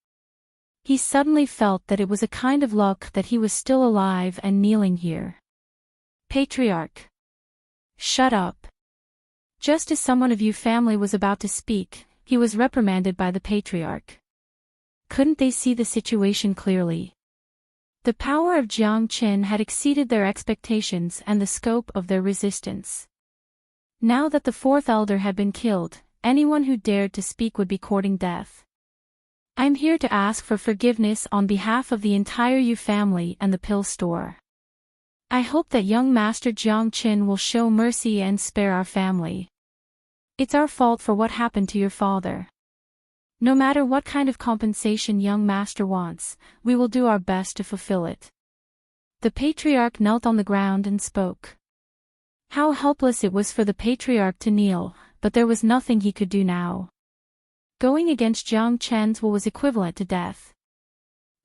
[SPEAKER 1] He suddenly felt that it was a kind of luck that he was still alive and kneeling here. Patriarch. Shut up. Just as someone of Yu family was about to speak, he was reprimanded by the patriarch. Couldn't they see the situation clearly? The power of Jiang Qin had exceeded their expectations and the scope of their resistance. Now that the fourth elder had been killed, anyone who dared to speak would be courting death. I'm here to ask for forgiveness on behalf of the entire Yu family and the pill store. I hope that young Master Jiang Qin will show mercy and spare our family. It's our fault for what happened to your father. No matter what kind of compensation young master wants, we will do our best to fulfill it. The patriarch knelt on the ground and spoke. How helpless it was for the patriarch to kneel, but there was nothing he could do now. Going against Jiang Chen's will was equivalent to death.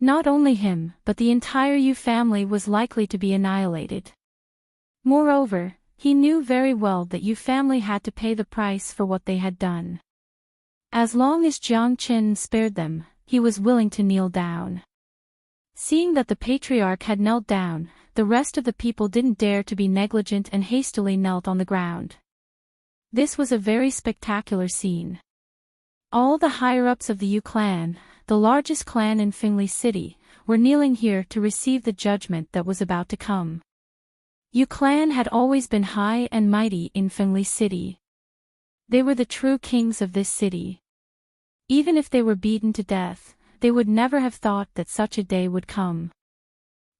[SPEAKER 1] Not only him, but the entire Yu family was likely to be annihilated. Moreover, he knew very well that Yu family had to pay the price for what they had done. As long as Jiang Qin spared them, he was willing to kneel down. Seeing that the patriarch had knelt down, the rest of the people didn't dare to be negligent and hastily knelt on the ground. This was a very spectacular scene. All the higher-ups of the Yu clan, the largest clan in Fengli City, were kneeling here to receive the judgment that was about to come. Yu clan had always been high and mighty in Fengli City. They were the true kings of this city. Even if they were beaten to death, they would never have thought that such a day would come.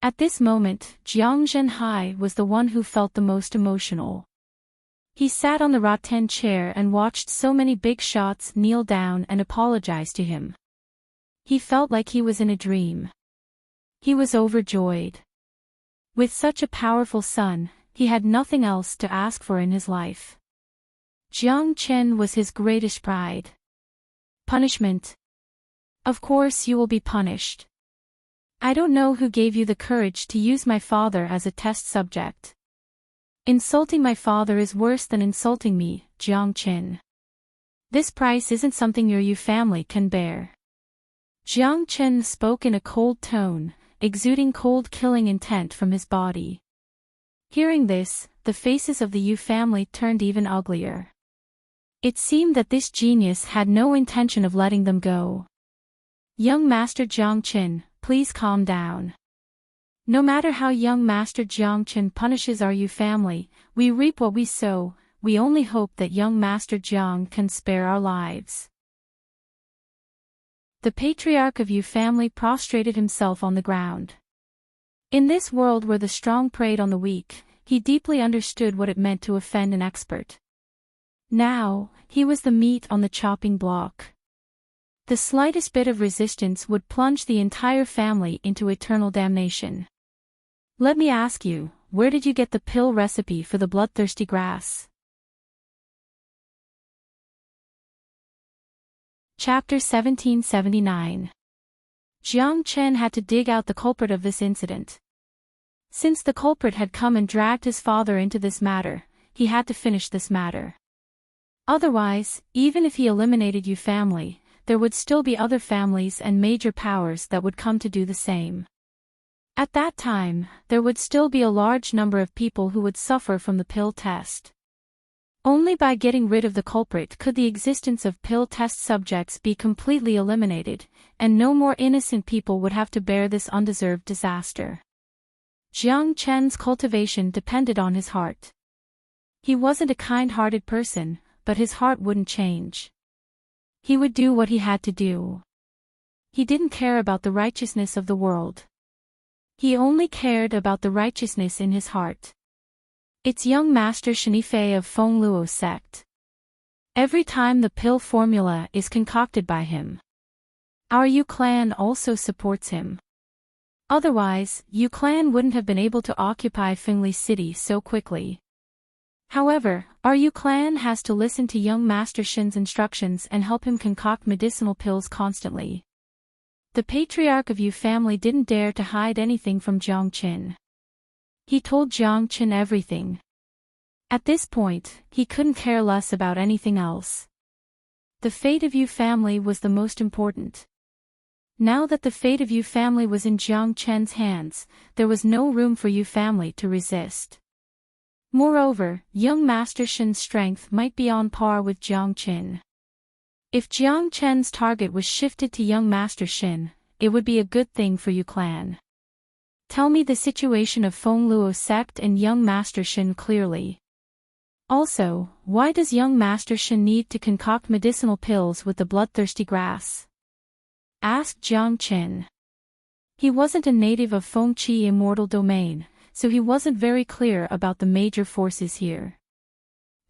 [SPEAKER 1] At this moment, Jiang Zhenhai was the one who felt the most emotional. He sat on the rattan chair and watched so many big shots kneel down and apologize to him. He felt like he was in a dream. He was overjoyed. With such a powerful son, he had nothing else to ask for in his life. Jiang Qin was his greatest pride. Punishment. Of course you will be punished. I don't know who gave you the courage to use my father as a test subject. Insulting my father is worse than insulting me, Jiang Qin. This price isn't something your Yu family can bear. Jiang Qin spoke in a cold tone, exuding cold killing intent from his body. Hearing this, the faces of the Yu family turned even uglier. It seemed that this genius had no intention of letting them go. Young Master Jiang Qin, please calm down. No matter how young Master Jiang Qin punishes our Yu family, we reap what we sow. We only hope that young Master Jiang can spare our lives. The patriarch of Yu family prostrated himself on the ground. In this world where the strong preyed on the weak, he deeply understood what it meant to offend an expert. Now, he was the meat on the chopping block. The slightest bit of resistance would plunge the entire family into eternal damnation. Let me ask you, where did you get the pill recipe for the bloodthirsty grass? Chapter 1779. Jiang Chen had to dig out the culprit of this incident. Since the culprit had come and dragged his father into this matter, he had to finish this matter. Otherwise, even if he eliminated Yu family, there would still be other families and major powers that would come to do the same. At that time, there would still be a large number of people who would suffer from the pill test. Only by getting rid of the culprit could the existence of pill test subjects be completely eliminated, and no more innocent people would have to bear this undeserved disaster. Jiang Chen's cultivation depended on his heart. He wasn't a kind-hearted person, but his heart wouldn't change. He would do what he had to do. He didn't care about the righteousness of the world. He only cared about the righteousness in his heart. It's young Master Shenifei of Feng Luo sect. Every time the pill formula is concocted by him, our Yu clan also supports him. Otherwise, Yu clan wouldn't have been able to occupy Fengli City so quickly. However, our Yu clan has to listen to young Master Shin's instructions and help him concoct medicinal pills constantly. The patriarch of Yu family didn't dare to hide anything from Jiang Qin. He told Jiang Qin everything. At this point, he couldn't care less about anything else. The fate of Yu family was the most important. Now that the fate of Yu family was in Jiang Chen's hands, there was no room for Yu family to resist. Moreover, young Master Shin's strength might be on par with Jiang Qin. If Jiang Chen's target was shifted to young Master Shin, it would be a good thing for Yu clan. Tell me the situation of Feng Luo sect and young Master Shin clearly. Also, why does young Master Shin need to concoct medicinal pills with the bloodthirsty grass? Asked Jiang Qin. He wasn't a native of Fengqi Immortal Domain, so he wasn't very clear about the major forces here.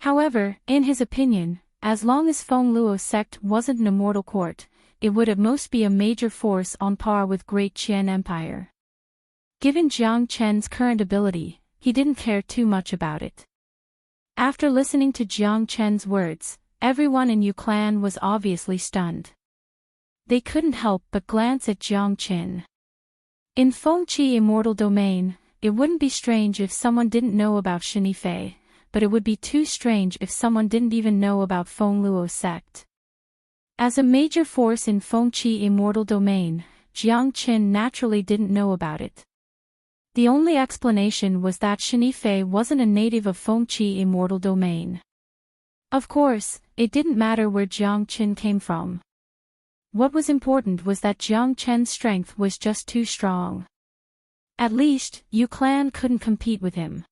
[SPEAKER 1] However, in his opinion, as long as Feng Luo sect wasn't an immortal court, it would at most be a major force on par with Great Qian Empire. Given Jiang Chen's current ability, he didn't care too much about it. After listening to Jiang Chen's words, everyone in Yu clan was obviously stunned. They couldn't help but glance at Jiang Qin. In Fengqi Immortal Domain, it wouldn't be strange if someone didn't know about Shenifei, but it would be too strange if someone didn't even know about Feng Luo sect. As a major force in Fengqi Immortal Domain, Jiang Qin naturally didn't know about it. The only explanation was that Shenifei wasn't a native of Fengqi Immortal Domain. Of course, it didn't matter where Jiang Qin came from. What was important was that Jiang Chen's strength was just too strong. At least, Yu clan couldn't compete with him.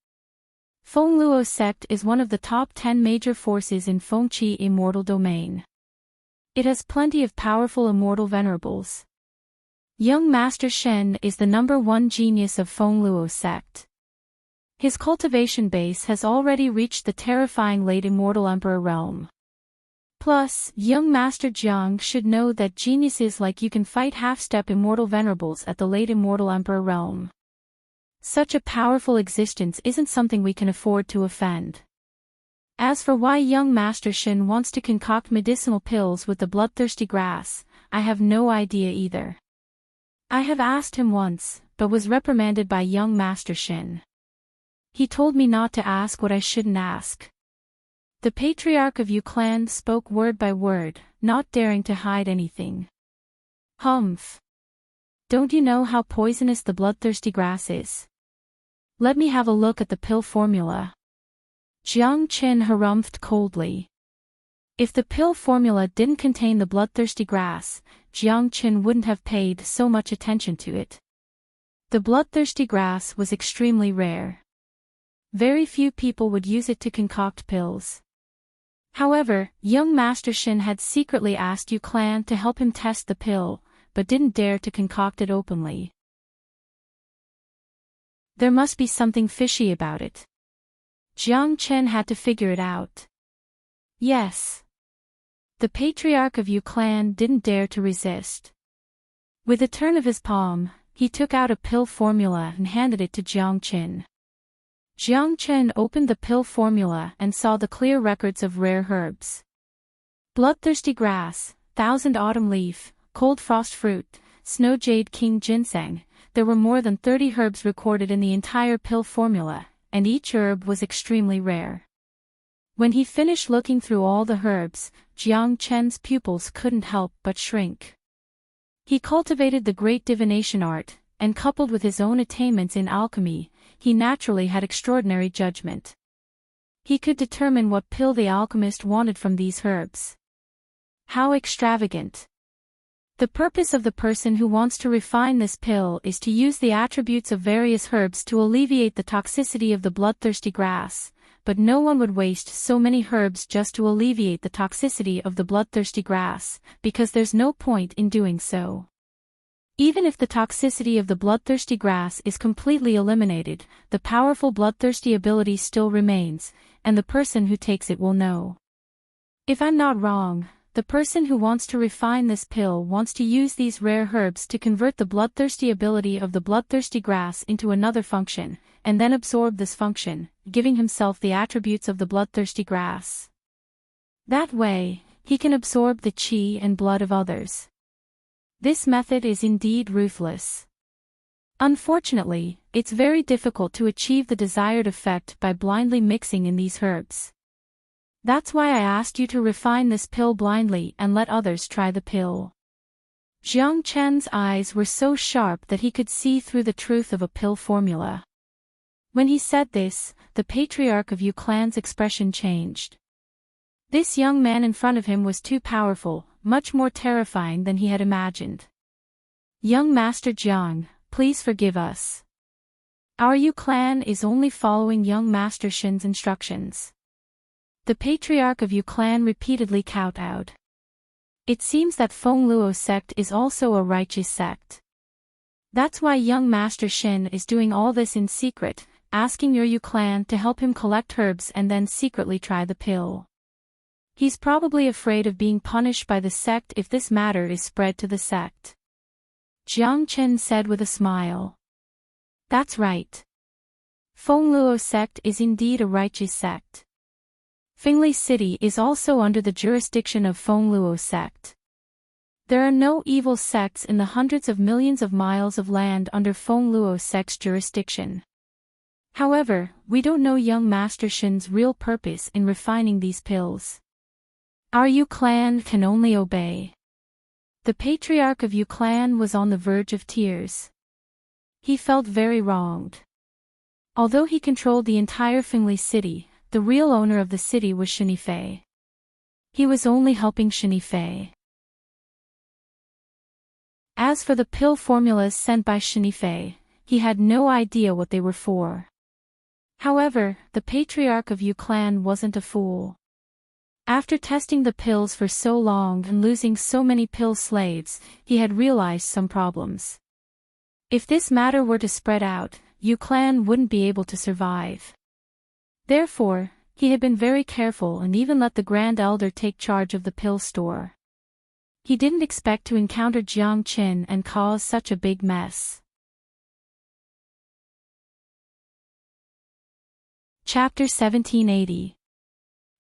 [SPEAKER 1] Feng Luo sect is one of the top 10 major forces in Fengqi Immortal Domain. It has plenty of powerful immortal venerables. Young Master Shen is the #1 genius of Feng Luo sect. His cultivation base has already reached the terrifying late immortal emperor realm. Plus, young Master Jiang should know that geniuses like you can fight half-step immortal venerables at the late immortal emperor realm. Such a powerful existence isn't something we can afford to offend. As for why young Master Shin wants to concoct medicinal pills with the bloodthirsty grass, I have no idea either. I have asked him once, but was reprimanded by young Master Shin. He told me not to ask what I shouldn't ask. The patriarch of Yu clan spoke word by word, not daring to hide anything. Humph. Don't you know how poisonous the bloodthirsty grass is? Let me have a look at the pill formula. Jiang Qin harumphed coldly. If the pill formula didn't contain the bloodthirsty grass, Jiang Qin wouldn't have paid so much attention to it. The bloodthirsty grass was extremely rare. Very few people would use it to concoct pills. However, young Master Shin had secretly asked Yu Clan to help him test the pill, but didn't dare to concoct it openly. There must be something fishy about it. Jiang Chen had to figure it out. Yes. The patriarch of Yu Clan didn't dare to resist. With a turn of his palm, he took out a pill formula and handed it to Jiang Chen. Jiang Chen opened the pill formula and saw the clear records of rare herbs. Bloodthirsty grass, thousand autumn leaf, cold frost fruit, snow jade king ginseng. There were more than 30 herbs recorded in the entire pill formula, and each herb was extremely rare. When he finished looking through all the herbs, Jiang Chen's pupils couldn't help but shrink. He cultivated the great divination art, and coupled with his own attainments in alchemy, he naturally had extraordinary judgment. He could determine what pill the alchemist wanted from these herbs. How extravagant! The purpose of the person who wants to refine this pill is to use the attributes of various herbs to alleviate the toxicity of the bloodthirsty grass, but no one would waste so many herbs just to alleviate the toxicity of the bloodthirsty grass, because there's no point in doing so. Even if the toxicity of the bloodthirsty grass is completely eliminated, the powerful bloodthirsty ability still remains, and the person who takes it will know. If I'm not wrong, the person who wants to refine this pill wants to use these rare herbs to convert the bloodthirsty ability of the bloodthirsty grass into another function, and then absorb this function, giving himself the attributes of the bloodthirsty grass. That way, he can absorb the qi and blood of others. This method is indeed ruthless. Unfortunately, it's very difficult to achieve the desired effect by blindly mixing in these herbs. That's why I asked you to refine this pill blindly and let others try the pill. Jiang Chen's eyes were so sharp that he could see through the truth of a pill formula. When he said this, the patriarch of Yu Clan's expression changed. This young man in front of him was too powerful, much more terrifying than he had imagined. Young Master Jiang, please forgive us. Our Yu Clan is only following young Master Shin's instructions. The patriarch of Yu Clan repeatedly kowtowed. It seems that Feng Luo sect is also a righteous sect. That's why young Master Shin is doing all this in secret, asking your Yu Clan to help him collect herbs and then secretly try the pill. He's probably afraid of being punished by the sect if this matter is spread to the sect. Jiang Chen said with a smile. That's right. Feng Luo sect is indeed a righteous sect. Fingli City is also under the jurisdiction of Feng Luo sect. There are no evil sects in the hundreds of millions of miles of land under Feng Luo sect's jurisdiction. However, we don't know young Master Shin's real purpose in refining these pills. Our Yu Clan can only obey. The patriarch of Yu Clan was on the verge of tears. He felt very wronged. Although he controlled the entire Fingli City, the real owner of the city was Shinifei. He was only helping Shinifei. As for the pill formulas sent by Shinifei, he had no idea what they were for. However, the patriarch of Yu Clan wasn't a fool. After testing the pills for so long and losing so many pill slaves, he had realized some problems. If this matter were to spread out, Yu Clan wouldn't be able to survive. Therefore, he had been very careful and even let the Grand Elder take charge of the pill store. He didn't expect to encounter Jiang Qin and cause such a big mess. Chapter 1780.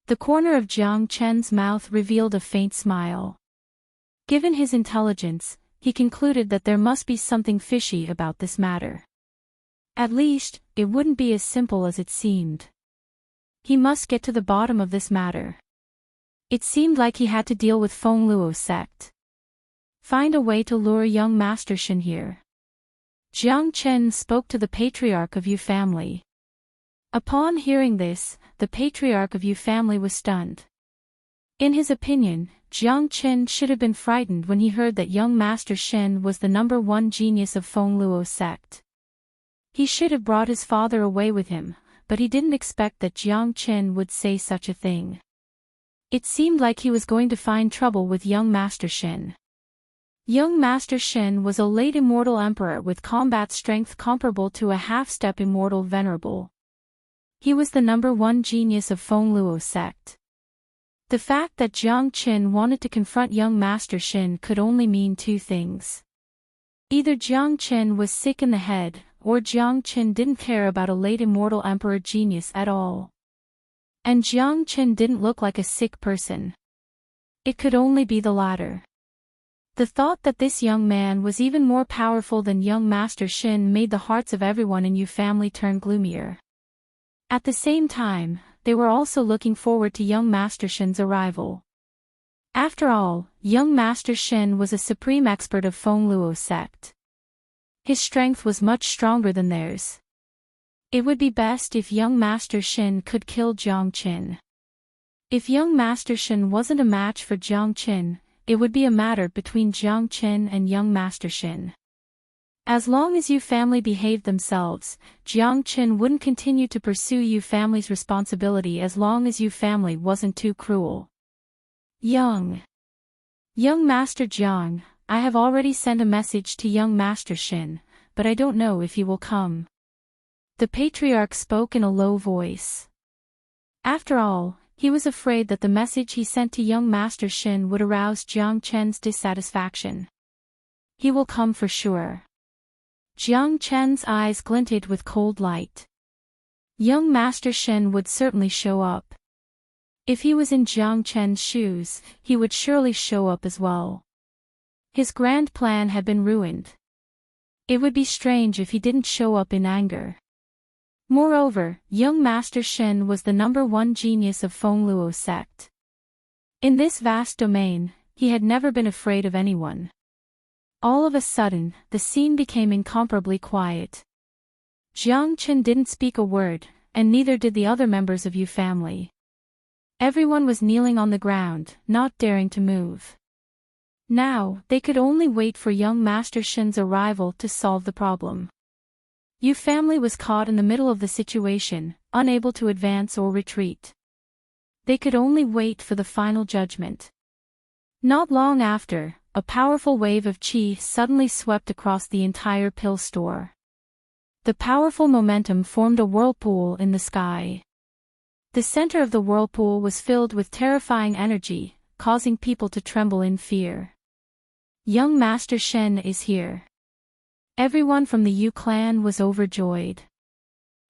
[SPEAKER 1] The corner of Jiang Chen's mouth revealed a faint smile. Given his intelligence, he concluded that there must be something fishy about this matter. At least, it wouldn't be as simple as it seemed. He must get to the bottom of this matter. It seemed like he had to deal with Feng Luo sect. Find a way to lure young Master Shin here. Jiang Chen spoke to the patriarch of Yu family. Upon hearing this, the patriarch of Yu family was stunned. In his opinion, Jiang Chen should have been frightened when he heard that young Master Shen was the #1 genius of Feng Luo sect. He should have brought his father away with him, but he didn't expect that Jiang Chen would say such a thing. It seemed like he was going to find trouble with young Master Shen. Young Master Shen was a late immortal emperor with combat strength comparable to a half-step immortal venerable. He was the #1 genius of Feng Luo sect. The fact that Jiang Chen wanted to confront young Master Shen could only mean two things. Either Jiang Chen was sick in the head, or Jiang Chen didn't care about a late immortal emperor genius at all. And Jiang Chen didn't look like a sick person. It could only be the latter. The thought that this young man was even more powerful than young Master Shen made the hearts of everyone in Yu family turn gloomier. At the same time, they were also looking forward to young Master Shen's arrival. After all, young Master Shen was a supreme expert of Feng Luo sect. His strength was much stronger than theirs. It would be best if young Master Shen could kill Jiang Chen. If young Master Shen wasn't a match for Jiang Chen, it would be a matter between Jiang Chen and young Master Shen. As long as Yu family behaved themselves, Jiang Chen wouldn't continue to pursue Yu family's responsibility as long as Yu family wasn't too cruel. Young Master Jiang, I have already sent a message to young Master Shen, but I don't know if he will come. The patriarch spoke in a low voice. After all, he was afraid that the message he sent to young Master Shen would arouse Jiang Chen's dissatisfaction. He will come for sure. Jiang Chen's eyes glinted with cold light. Young Master Shen would certainly show up. If he was in Jiang Chen's shoes, he would surely show up as well. His grand plan had been ruined. It would be strange if he didn't show up in anger. Moreover, young Master Shen was the #1 genius of Feng Luo sect. In this vast domain, he had never been afraid of anyone. All of a sudden, the scene became incomparably quiet. Jiang Chen didn't speak a word, and neither did the other members of Yu family. Everyone was kneeling on the ground, not daring to move. Now, they could only wait for young Master Shen's arrival to solve the problem. Yu family was caught in the middle of the situation, unable to advance or retreat. They could only wait for the final judgment. Not long after, a powerful wave of qi suddenly swept across the entire pill store. The powerful momentum formed a whirlpool in the sky. The center of the whirlpool was filled with terrifying energy, causing people to tremble in fear. Young Master Shen is here. Everyone from the Yu clan was overjoyed.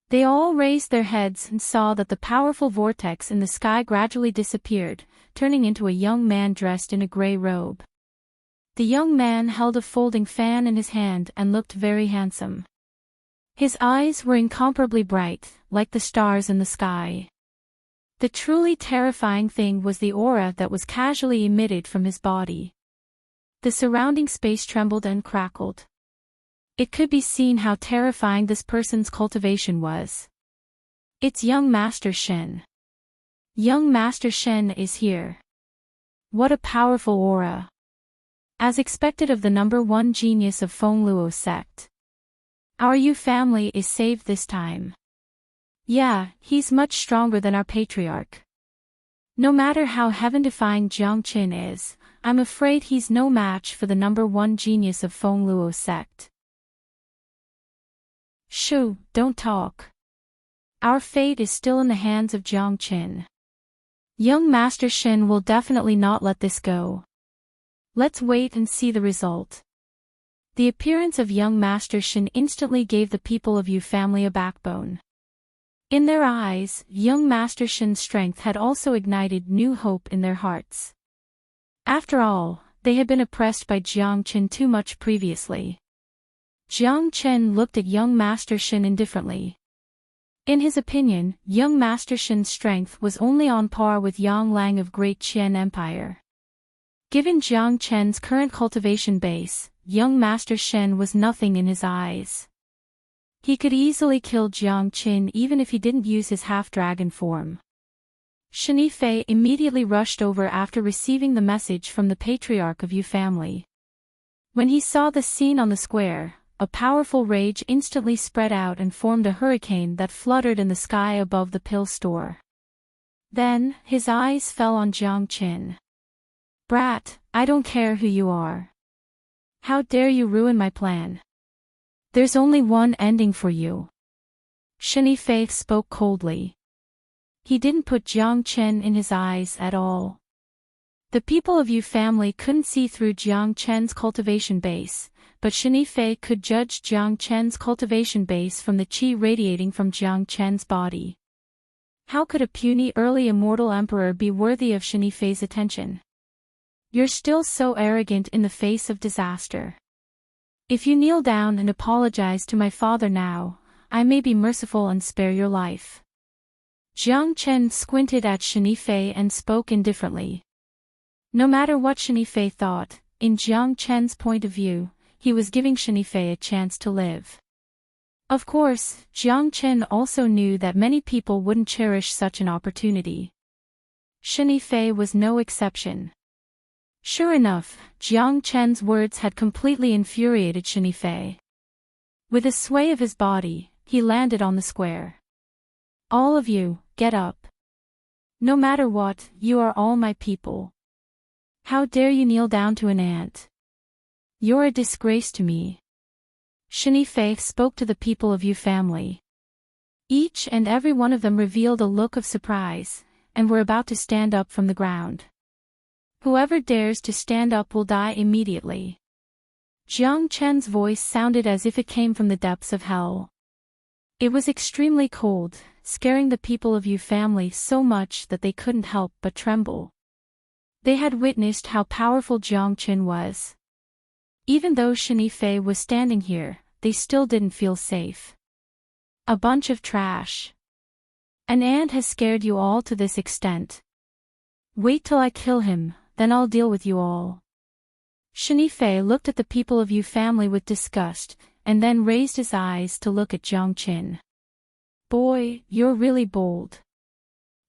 [SPEAKER 1] They all raised their heads and saw that the powerful vortex in the sky gradually disappeared, turning into a young man dressed in a gray robe. The young man held a folding fan in his hand and looked very handsome. His eyes were incomparably bright, like the stars in the sky. The truly terrifying thing was the aura that was casually emitted from his body. The surrounding space trembled and crackled. It could be seen how terrifying this person's cultivation was. It's young Master Shen. Young Master Shen is here. What a powerful aura. As expected of the #1 genius of Feng Luo sect. Our Yu family is saved this time. Yeah, he's much stronger than our patriarch. No matter how heaven-defying Jiang Chen is, I'm afraid he's no match for the #1 genius of Feng Luo sect. Shoo, don't talk. Our fate is still in the hands of Jiang Chen. Young Master Shen will definitely not let this go. Let's wait and see the result. The appearance of young Master Shen instantly gave the people of Yu family a backbone. In their eyes, young Master Shen's strength had also ignited new hope in their hearts. After all, they had been oppressed by Jiang Chen too much previously. Jiang Chen looked at young Master Shen indifferently. In his opinion, young Master Shen's strength was only on par with Yang Lang of Great Qian Empire. Given Jiang Chen's current cultivation base, young Master Shen was nothing in his eyes. He could easily kill Jiang Qin even if he didn't use his half-dragon form. Shani Fei immediately rushed over after receiving the message from the patriarch of Yu family. When he saw the scene on the square, a powerful rage instantly spread out and formed a hurricane that fluttered in the sky above the pill store. Then, his eyes fell on Jiang Qin. "Brat, I don't care who you are. How dare you ruin my plan? There's only one ending for you." Shani Fei spoke coldly. He didn't put Jiang Chen in his eyes at all. The people of Yu family couldn't see through Jiang Chen's cultivation base, but Shani Fei could judge Jiang Chen's cultivation base from the qi radiating from Jiang Chen's body. How could a puny early immortal emperor be worthy of Shani Fei's attention? "You're still so arrogant in the face of disaster. If you kneel down and apologize to my father now, I may be merciful and spare your life." Jiang Chen squinted at Shani Fei and spoke indifferently. No matter what Shani Fei thought, in Jiang Chen's point of view, he was giving Shani Fei a chance to live. Of course, Jiang Chen also knew that many people wouldn't cherish such an opportunity. Shani Fei was no exception. Sure enough, Jiang Chen's words had completely infuriated Shani Fei. With a sway of his body, he landed on the square. "All of you, get up. No matter what, you are all my people. How dare you kneel down to an ant? You're a disgrace to me." Shani Fei spoke to the people of Yu family. Each and every one of them revealed a look of surprise, and were about to stand up from the ground. "Whoever dares to stand up will die immediately." Jiang Chen's voice sounded as if it came from the depths of hell. It was extremely cold, scaring the people of Yu family so much that they couldn't help but tremble. They had witnessed how powerful Jiang Chen was. Even though Shani Fei was standing here, they still didn't feel safe. "A bunch of trash. An ant has scared you all to this extent. Wait till I kill him, then I'll deal with you all." Shani Fei looked at the people of Yu family with disgust, and then raised his eyes to look at Jiang Qin. "Boy, you're really bold.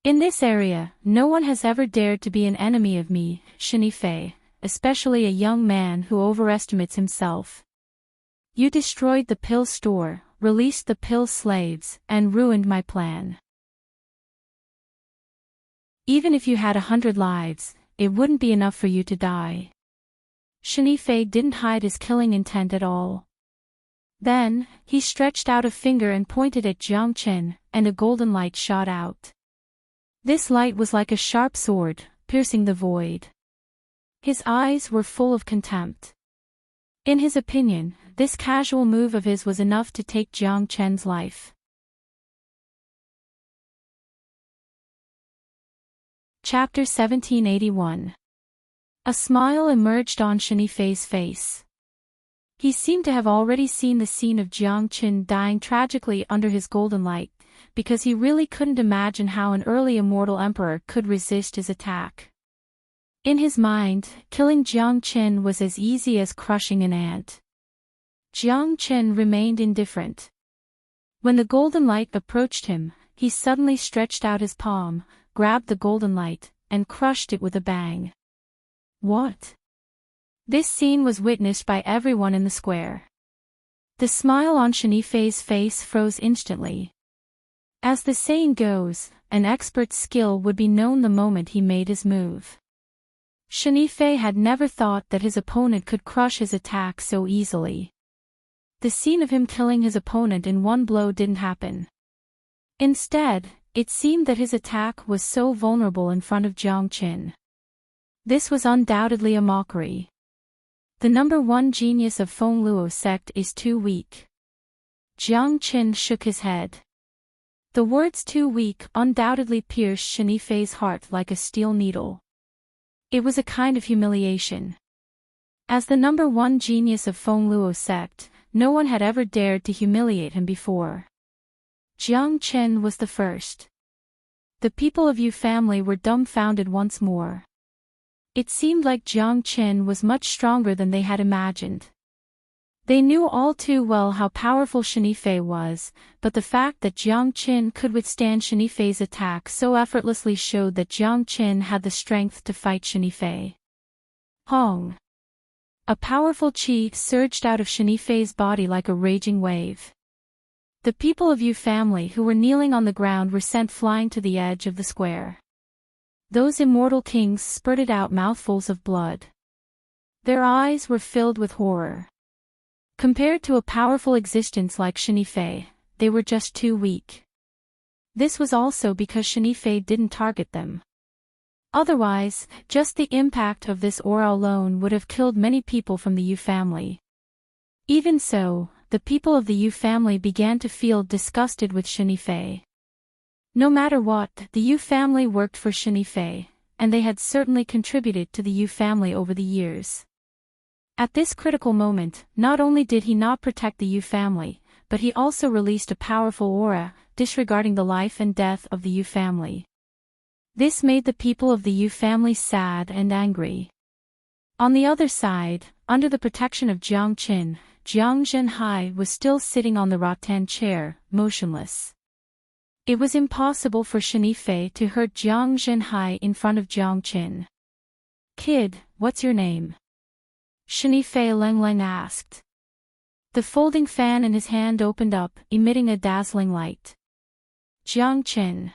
[SPEAKER 1] In this area, no one has ever dared to be an enemy of me, Shani Fei, especially a young man who overestimates himself. You destroyed the pill store, released the pill slaves, and ruined my plan. Even if you had 100 lives, it wouldn't be enough for you to die." Shani Fei didn't hide his killing intent at all. Then, he stretched out a finger and pointed at Jiang Chen, and a golden light shot out. This light was like a sharp sword, piercing the void. His eyes were full of contempt. In his opinion, this casual move of his was enough to take Jiang Chen's life. Chapter 1781. A smile emerged on Shani Fei's face. He seemed to have already seen the scene of Jiang Qin dying tragically under his golden light, because he really couldn't imagine how an early immortal emperor could resist his attack. In his mind, killing Jiang Qin was as easy as crushing an ant. Jiang Qin remained indifferent. When the golden light approached him, he suddenly stretched out his palm, grabbed the golden light, and crushed it with a bang. What? This scene was witnessed by everyone in the square. The smile on Shani Fei's face froze instantly. As the saying goes, an expert's skill would be known the moment he made his move. Shani Fei had never thought that his opponent could crush his attack so easily. The scene of him killing his opponent in one blow didn't happen. Instead, it seemed that his attack was so vulnerable in front of Jiang Qin. This was undoubtedly a mockery. The number one genius of Feng Luo sect is too weak. Jiang Qin shook his head. The words too weak undoubtedly pierced Shani Fei's heart like a steel needle. It was a kind of humiliation. As the number one genius of Feng Luo sect, no one had ever dared to humiliate him before. Jiang Qin was the first. The people of Yu family were dumbfounded once more. It seemed like Jiang Qin was much stronger than they had imagined. They knew all too well how powerful Shenifei was, but the fact that Jiang Qin could withstand Shenifei's attack so effortlessly showed that Jiang Qin had the strength to fight Shenifei. Hong! A powerful qi surged out of Shenifei's body like a raging wave. The people of Yu family who were kneeling on the ground were sent flying to the edge of the square. Those immortal kings spurted out mouthfuls of blood. Their eyes were filled with horror. Compared to a powerful existence like Shenifei, they were just too weak. This was also because Shenifei didn't target them. Otherwise, just the impact of this aura alone would have killed many people from the Yu family. Even so, the people of the Yu family began to feel disgusted with Shenifei. No matter what, the Yu family worked for Shenifei, and they had certainly contributed to the Yu family over the years. At this critical moment, not only did he not protect the Yu family, but he also released a powerful aura, disregarding the life and death of the Yu family. This made the people of the Yu family sad and angry. On the other side, under the protection of Jiang Qin, Jiang Zhenhai was still sitting on the rattan chair, motionless. It was impossible for Shenifei to hurt Jiang Zhenhai in front of Jiang Qin. "Kid, what's your name?" Shenifei Lengleng asked. The folding fan in his hand opened up, emitting a dazzling light. "Jiang Qin."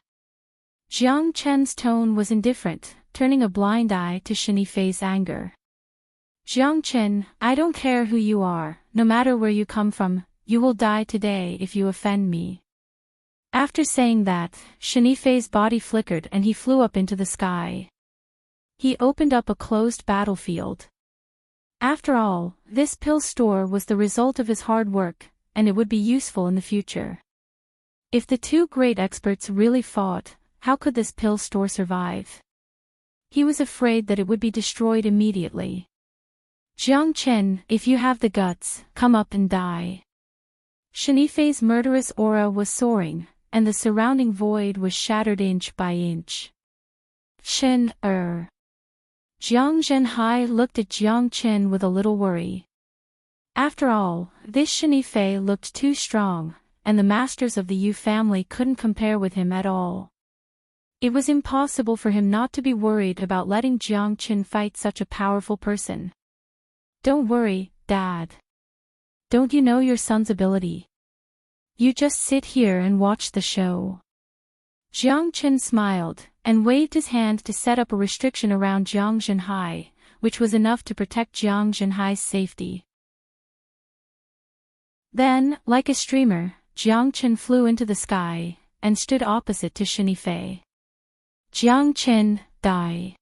[SPEAKER 1] Jiang Chen's tone was indifferent, turning a blind eye to Shenifei's anger. "Jiang Qin, I don't care who you are, no matter where you come from, you will die today if you offend me." After saying that, Shenifei's body flickered and he flew up into the sky. He opened up a closed battlefield. After all, this pill store was the result of his hard work, and it would be useful in the future. If the two great experts really fought, how could this pill store survive? He was afraid that it would be destroyed immediately. "Jiang Qin, if you have the guts, come up and die." Shenifei's murderous aura was soaring, and the surrounding void was shattered inch by inch. "Qin, Jiang Zhenhai looked at Jiang Qin with a little worry. After all, this Shenifei looked too strong, and the masters of the Yu family couldn't compare with him at all. It was impossible for him not to be worried about letting Jiang Qin fight such a powerful person. "Don't worry, Dad. Don't you know your son's ability? You just sit here and watch the show." Jiang Qin smiled, and waved his hand to set up a restriction around Jiang Zhenhai, which was enough to protect Jiang Zhenhai's safety. Then, like a streamer, Jiang Qin flew into the sky, and stood opposite to Shenifei. "Jiang Qin, die.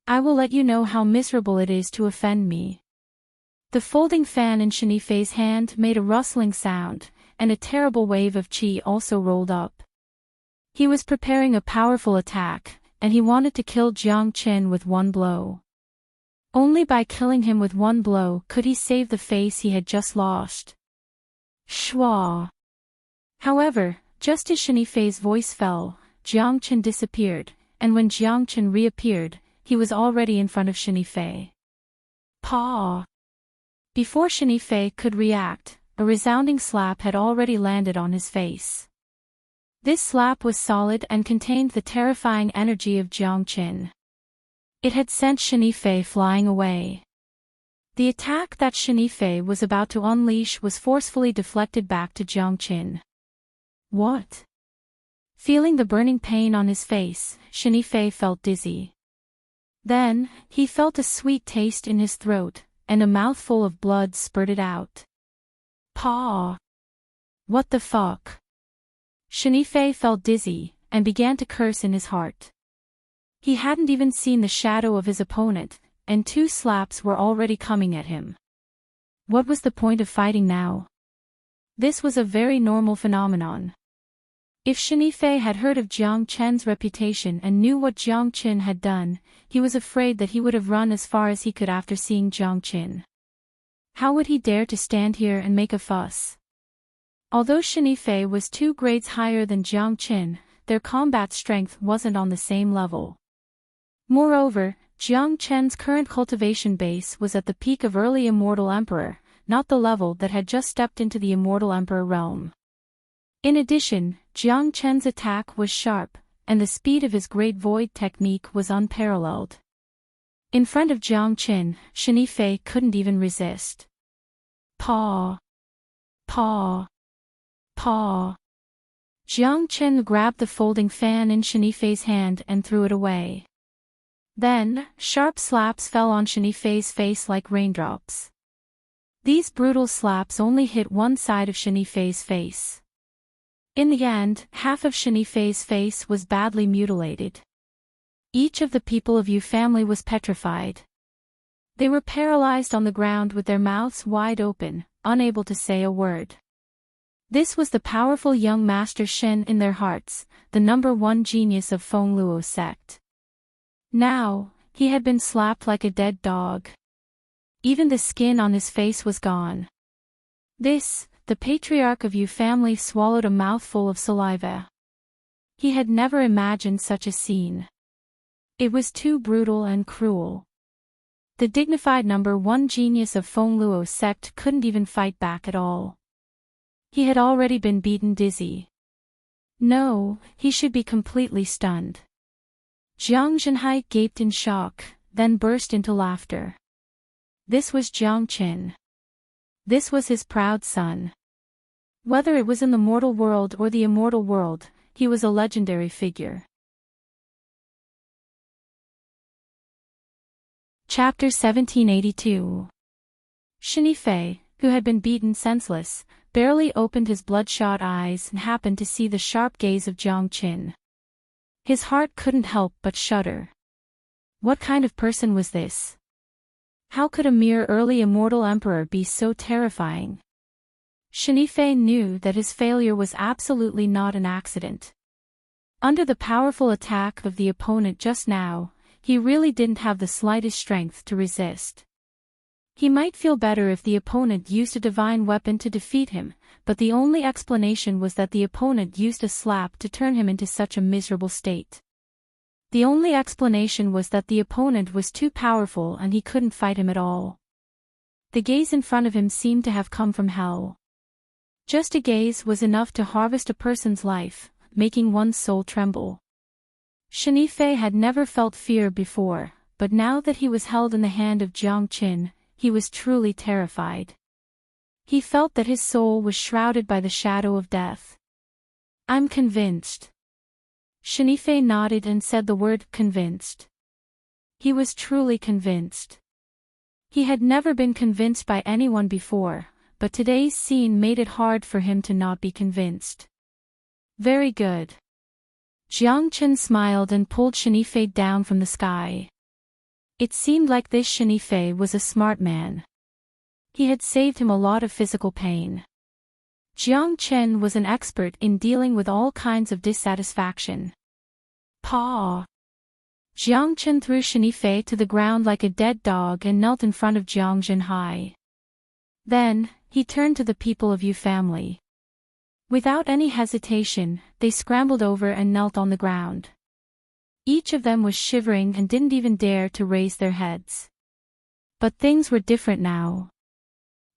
[SPEAKER 1] I will let you know how miserable it is to offend me." The folding fan in Shenifei's hand made a rustling sound, and a terrible wave of qi also rolled up. He was preparing a powerful attack, and he wanted to kill Jiang Qin with one blow. Only by killing him with one blow could he save the face he had just lost. Shua! However, just as Shenifei's voice fell, Jiang Qin disappeared, and when Jiang Qin reappeared, he was already in front of Shenifei. "Paw!" Before Shenifei could react, a resounding slap had already landed on his face. This slap was solid and contained the terrifying energy of Jiang Qin. It had sent Shenifei flying away. The attack that Shenifei was about to unleash was forcefully deflected back to Jiang Qin. "What?" Feeling the burning pain on his face, Shenifei felt dizzy. Then, he felt a sweet taste in his throat, and a mouthful of blood spurted out. "Paw! What the fuck?" Shenifei felt dizzy, and began to curse in his heart. He hadn't even seen the shadow of his opponent, and 2 slaps were already coming at him. What was the point of fighting now? This was a very normal phenomenon. If Shenifei had heard of Jiang Qin's reputation and knew what Jiang Qin had done, he was afraid that he would have run as far as he could after seeing Jiang Qin. How would he dare to stand here and make a fuss? Although Shenifei was 2 grades higher than Jiang Qin, their combat strength wasn't on the same level. Moreover, Jiang Chen's current cultivation base was at the peak of early Immortal Emperor, not the level that had just stepped into the Immortal Emperor realm. In addition, Jiang Chen's attack was sharp, and the speed of his Great Void technique was unparalleled. In front of Jiang Chen, Shenifei couldn't even resist. Paw! Paw! Paw! Jiang Chen grabbed the folding fan in Shenifei's hand and threw it away. Then, sharp slaps fell on Shenifei's face like raindrops. These brutal slaps only hit one side of Shenifei's face. In the end, half of Shenifei's face was badly mutilated. Each of the people of Yu family was petrified. They were paralyzed on the ground with their mouths wide open, unable to say a word. This was the powerful young Master Shen in their hearts, the #1 genius of Feng Luo sect. Now, he had been slapped like a dead dog. Even the skin on his face was gone. The patriarch of Yu family swallowed a mouthful of saliva. He had never imagined such a scene. It was too brutal and cruel. The dignified #1 genius of Feng Luo sect couldn't even fight back at all. He had already been beaten dizzy. No, he should be completely stunned. Jiang Zhenhai gaped in shock, then burst into laughter. This was Jiang Qin. This was his proud son. Whether it was in the mortal world or the immortal world, he was a legendary figure. Chapter 1782. Shenifei, who had been beaten senseless, barely opened his bloodshot eyes and happened to see the sharp gaze of Jiang Qin. His heart couldn't help but shudder. What kind of person was this? How could a mere early immortal emperor be so terrifying? Shenifei knew that his failure was absolutely not an accident. Under the powerful attack of the opponent just now, he really didn't have the slightest strength to resist. He might feel better if the opponent used a divine weapon to defeat him, but the only explanation was that the opponent used a slap to turn him into such a miserable state. The only explanation was that the opponent was too powerful and he couldn't fight him at all. The gaze in front of him seemed to have come from hell. Just a gaze was enough to harvest a person's life, making one's soul tremble. Shenifei had never felt fear before, but now that he was held in the hand of Jiang Qin, he was truly terrified. He felt that his soul was shrouded by the shadow of death. I'm convinced. Shenifei nodded and said the word convinced. He was truly convinced. He had never been convinced by anyone before, but today's scene made it hard for him to not be convinced. Very good. Jiang Qin smiled and pulled Shenifei down from the sky. It seemed like this Shenifei was a smart man. He had saved him a lot of physical pain. Jiang Chen was an expert in dealing with all kinds of dissatisfaction. Paw! Jiang Chen threw Shenifei to the ground like a dead dog and knelt in front of Jiang Zhenhai. Then, he turned to the people of Yu family. Without any hesitation, they scrambled over and knelt on the ground. Each of them was shivering and didn't even dare to raise their heads. But things were different now.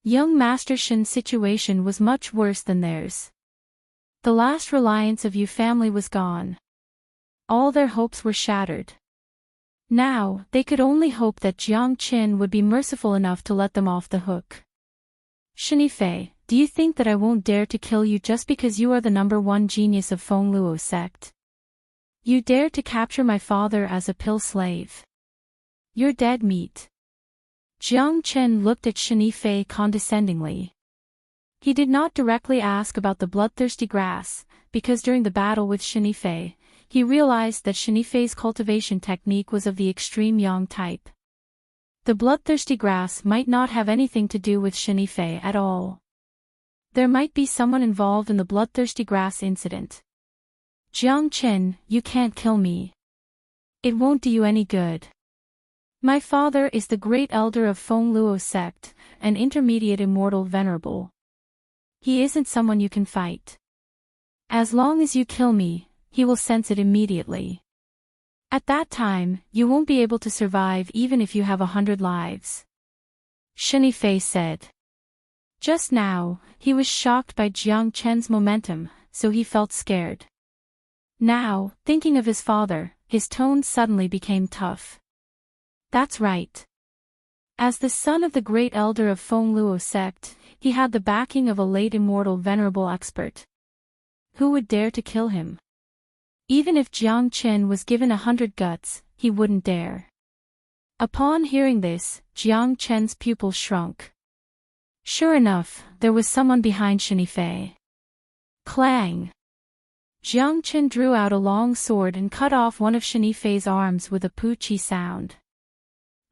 [SPEAKER 1] Young Master Shen's situation was much worse than theirs. The last reliance of Yu family was gone. All their hopes were shattered. Now, they could only hope that Jiang Qin would be merciful enough to let them off the hook. Shenifei, do you think that I won't dare to kill you just because you are the #1 genius of Feng Luo sect? You dared to capture my father as a pill slave. You're dead meat. Jiang Chen looked at Shenifei condescendingly. He did not directly ask about the bloodthirsty grass, because during the battle with Shenifei, he realized that Shenifei's cultivation technique was of the extreme yang type. The bloodthirsty grass might not have anything to do with Shenifei at all. There might be someone involved in the bloodthirsty grass incident. Jiang Chen, you can't kill me. It won't do you any good. My father is the great elder of Feng Luo sect, an intermediate immortal venerable. He isn't someone you can fight. As long as you kill me, he will sense it immediately. At that time, you won't be able to survive even if you have 100 lives. Shini Fei said. Just now, he was shocked by Jiang Chen's momentum, so he felt scared. Now, thinking of his father, his tone suddenly became tough. That's right. As the son of the great elder of Feng Luo sect, he had the backing of a late immortal venerable expert. Who would dare to kill him? Even if Jiang Chen was given 100 guts, he wouldn't dare. Upon hearing this, Jiang Chen's pupils shrunk. Sure enough, there was someone behind Shini Fei. Clang! Jiang Chen drew out a long sword and cut off one of Shini Fei's arms with a poochie sound.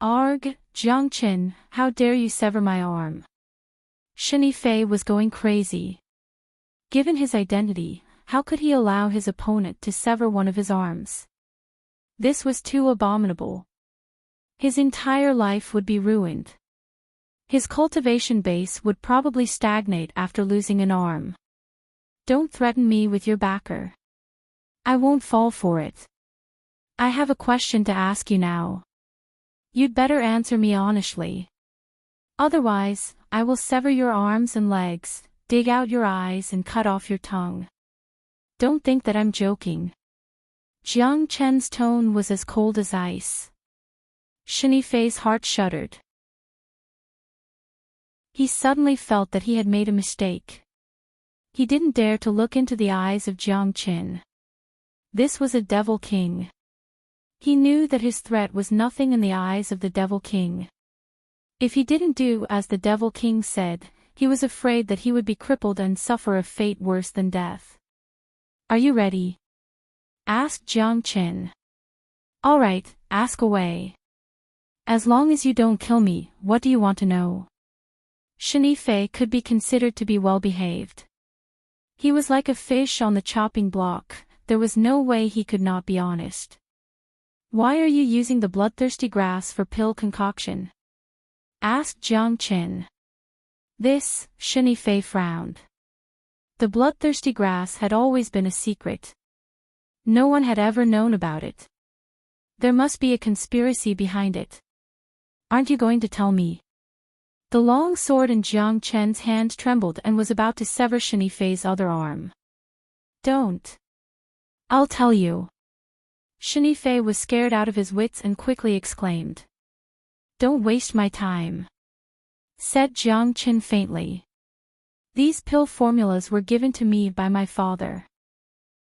[SPEAKER 1] Arg, Jiang Chen, how dare you sever my arm? Shini Fei was going crazy. Given his identity, how could he allow his opponent to sever one of his arms? This was too abominable. His entire life would be ruined. His cultivation base would probably stagnate after losing an arm. Don't threaten me with your backer. I won't fall for it. I have a question to ask you now. You'd better answer me honestly. Otherwise, I will sever your arms and legs, dig out your eyes and cut off your tongue. Don't think that I'm joking. Jiang Chen's tone was as cold as ice. Shini Fei's heart shuddered. He suddenly felt that he had made a mistake. He didn't dare to look into the eyes of Jiang Chen. This was a devil king. He knew that his threat was nothing in the eyes of the devil king. If he didn't do as the devil king said, he was afraid that he would be crippled and suffer a fate worse than death. Are you ready? Asked Jiang Chen. All right, ask away. As long as you don't kill me, what do you want to know? Shini Fei could be considered to be well-behaved. He was like a fish on the chopping block, there was no way he could not be honest. Why are you using the bloodthirsty grass for pill concoction? Asked Jiang Chen. This, Shini Fei frowned. The bloodthirsty grass had always been a secret. No one had ever known about it. There must be a conspiracy behind it. Aren't you going to tell me? The long sword in Jiang Chen's hand trembled and was about to sever Shini Fei's other arm. Don't. I'll tell you. Shini Fei was scared out of his wits and quickly exclaimed. Don't waste my time. Said Jiang Chen faintly. These pill formulas were given to me by my father.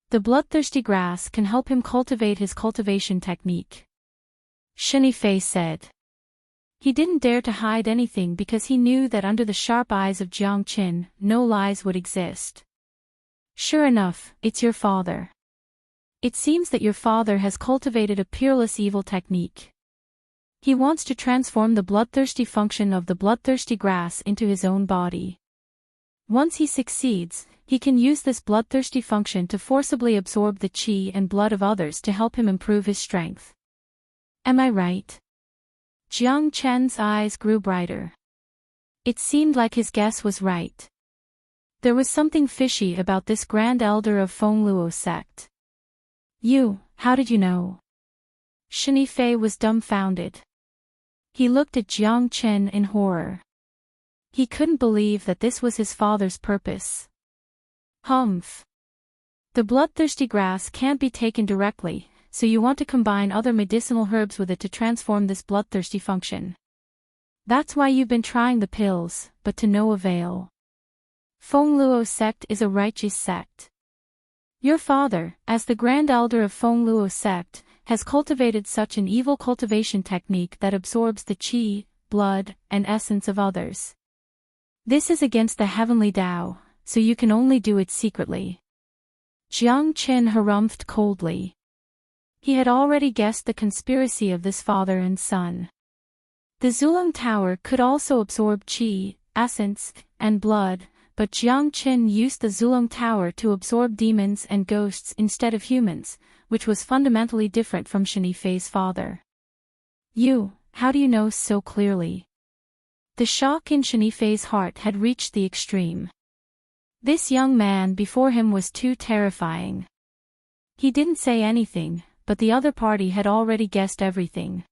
[SPEAKER 1] The bloodthirsty grass can help him cultivate his cultivation technique. Shini Fei said. He didn't dare to hide anything because he knew that under the sharp eyes of Jiang Chen, no lies would exist. Sure enough, it's your father. It seems that your father has cultivated a peerless evil technique. He wants to transform the bloodthirsty function of the bloodthirsty grass into his own body. Once he succeeds, he can use this bloodthirsty function to forcibly absorb the qi and blood of others to help him improve his strength. Am I right? Jiang Chen's eyes grew brighter. It seemed like his guess was right. There was something fishy about this grand elder of Feng Luo sect. How did you know? Shini Fei was dumbfounded. He looked at Jiang Chen in horror. He couldn't believe that this was his father's purpose. Humph. The bloodthirsty grass can't be taken directly, so you want to combine other medicinal herbs with it to transform this bloodthirsty function. That's why you've been trying the pills, but to no avail. Feng Luo sect is a righteous sect. Your father, as the grand elder of Feng Luo sect, has cultivated such an evil cultivation technique that absorbs the qi, blood, and essence of others. This is against the heavenly Tao, so you can only do it secretly. Jiang Chen harumphed coldly. He had already guessed the conspiracy of this father and son. The Zulong Tower could also absorb qi, essence, and blood, but Jiang Chen used the Zulong Tower to absorb demons and ghosts instead of humans, which was fundamentally different from Shini Fei's father. How do you know so clearly? The shock in Shini Fei's heart had reached the extreme. This young man before him was too terrifying. He didn't say anything, but the other party had already guessed everything.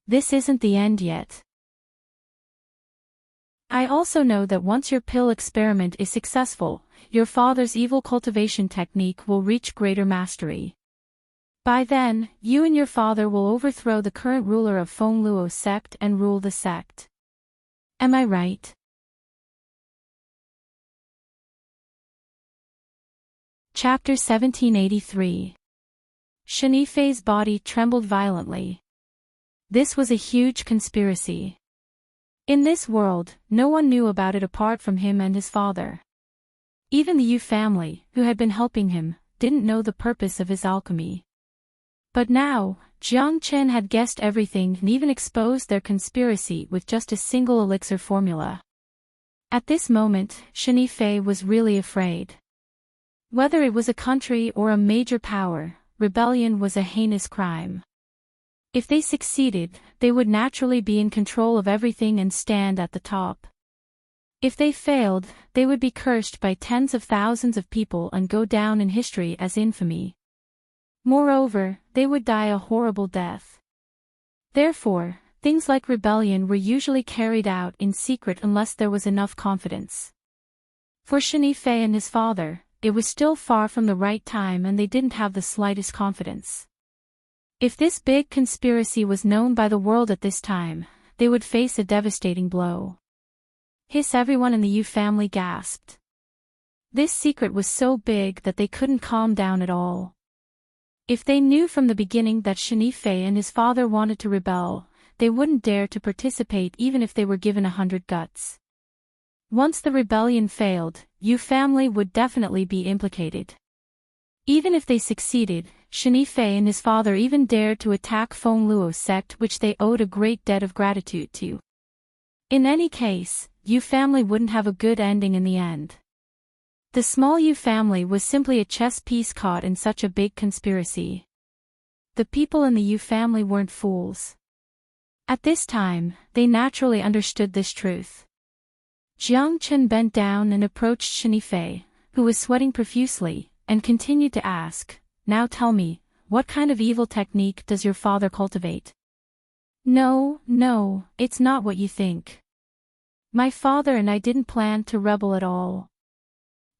[SPEAKER 1] This isn't the end yet. I also know that once your pill experiment is successful, your father's evil cultivation technique will reach greater mastery. By then, you and your father will overthrow the current ruler of Feng Luo sect and rule the sect. Am I right? Chapter 1783. Shenifei's body trembled violently. This was a huge conspiracy. In this world, no one knew about it apart from him and his father. Even the Yu family, who had been helping him, didn't know the purpose of his alchemy. But now, Jiang Chen had guessed everything and even exposed their conspiracy with just a single elixir formula. At this moment, Shenifei was really afraid. Whether it was a country or a major power, rebellion was a heinous crime. If they succeeded, they would naturally be in control of everything and stand at the top. If they failed, they would be cursed by tens of thousands of people and go down in history as infamy. Moreover, they would die a horrible death. Therefore, things like rebellion were usually carried out in secret unless there was enough confidence. For Shenifei and his father, it was still far from the right time and they didn't have the slightest confidence. If this big conspiracy was known by the world at this time, they would face a devastating blow. Hiss! Everyone in the Yu family gasped. This secret was so big that they couldn't calm down at all. If they knew from the beginning that Shenifei and his father wanted to rebel, they wouldn't dare to participate even if they were given 100 guts. Once the rebellion failed, Yu family would definitely be implicated. Even if they succeeded, Shenifei and his father even dared to attack Feng Luo sect, which they owed a great debt of gratitude to. In any case, Yu family wouldn't have a good ending in the end. The small Yu family was simply a chess piece caught in such a big conspiracy. The people in the Yu family weren't fools. At this time, they naturally understood this truth. Jiang Chen bent down and approached Shenifei, who was sweating profusely, and continued to ask, "Now tell me, what kind of evil technique does your father cultivate?" No, it's not what you think. My father and I didn't plan to rebel at all.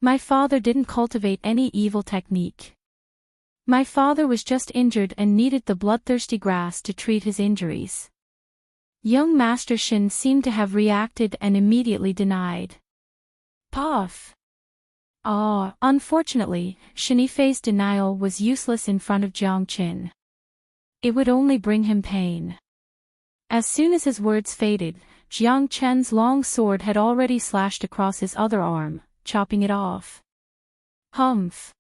[SPEAKER 1] My father didn't cultivate any evil technique. My father was just injured and needed the bloodthirsty grass to treat his injuries. Young Master Shin seemed to have reacted and immediately denied. Puff! Unfortunately, Shenifei's denial was useless in front of Jiang Chen. It would only bring him pain. As soon as his words faded, Jiang Chen's long sword had already slashed across his other arm, chopping it off. Humph!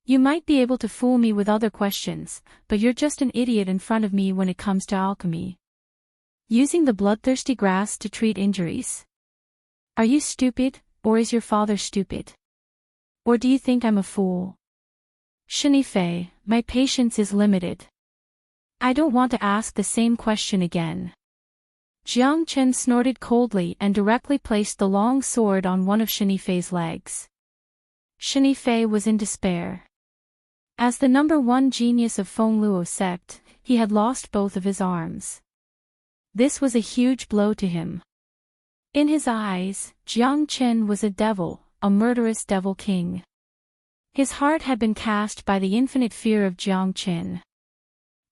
[SPEAKER 1] You might be able to fool me with other questions, but you're just an idiot in front of me when it comes to alchemy. Using the bloodthirsty grass to treat injuries? Are you stupid, or is your father stupid? Or do you think I'm a fool? Shenifei, my patience is limited. I don't want to ask the same question again. Jiang Chen snorted coldly and directly placed the long sword on one of Shenifei's legs. Shenifei was in despair. As the #1 genius of Feng Luo sect, he had lost both of his arms. This was a huge blow to him. In his eyes, Jiang Chen was a devil, a murderous devil king. His heart had been cast by the infinite fear of Jiang Chen.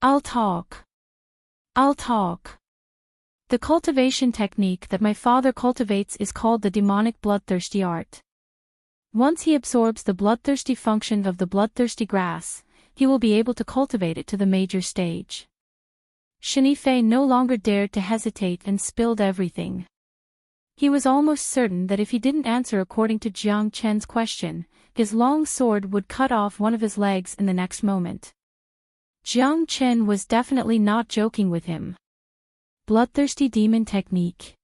[SPEAKER 1] I'll talk. The cultivation technique that my father cultivates is called the demonic bloodthirsty art. Once he absorbs the bloodthirsty function of the bloodthirsty grass, he will be able to cultivate it to the major stage. Shenifei no longer dared to hesitate and spilled everything. He was almost certain that if he didn't answer according to Jiang Chen's question, his long sword would cut off one of his legs in the next moment. Jiang Chen was definitely not joking with him. Bloodthirsty demon technique.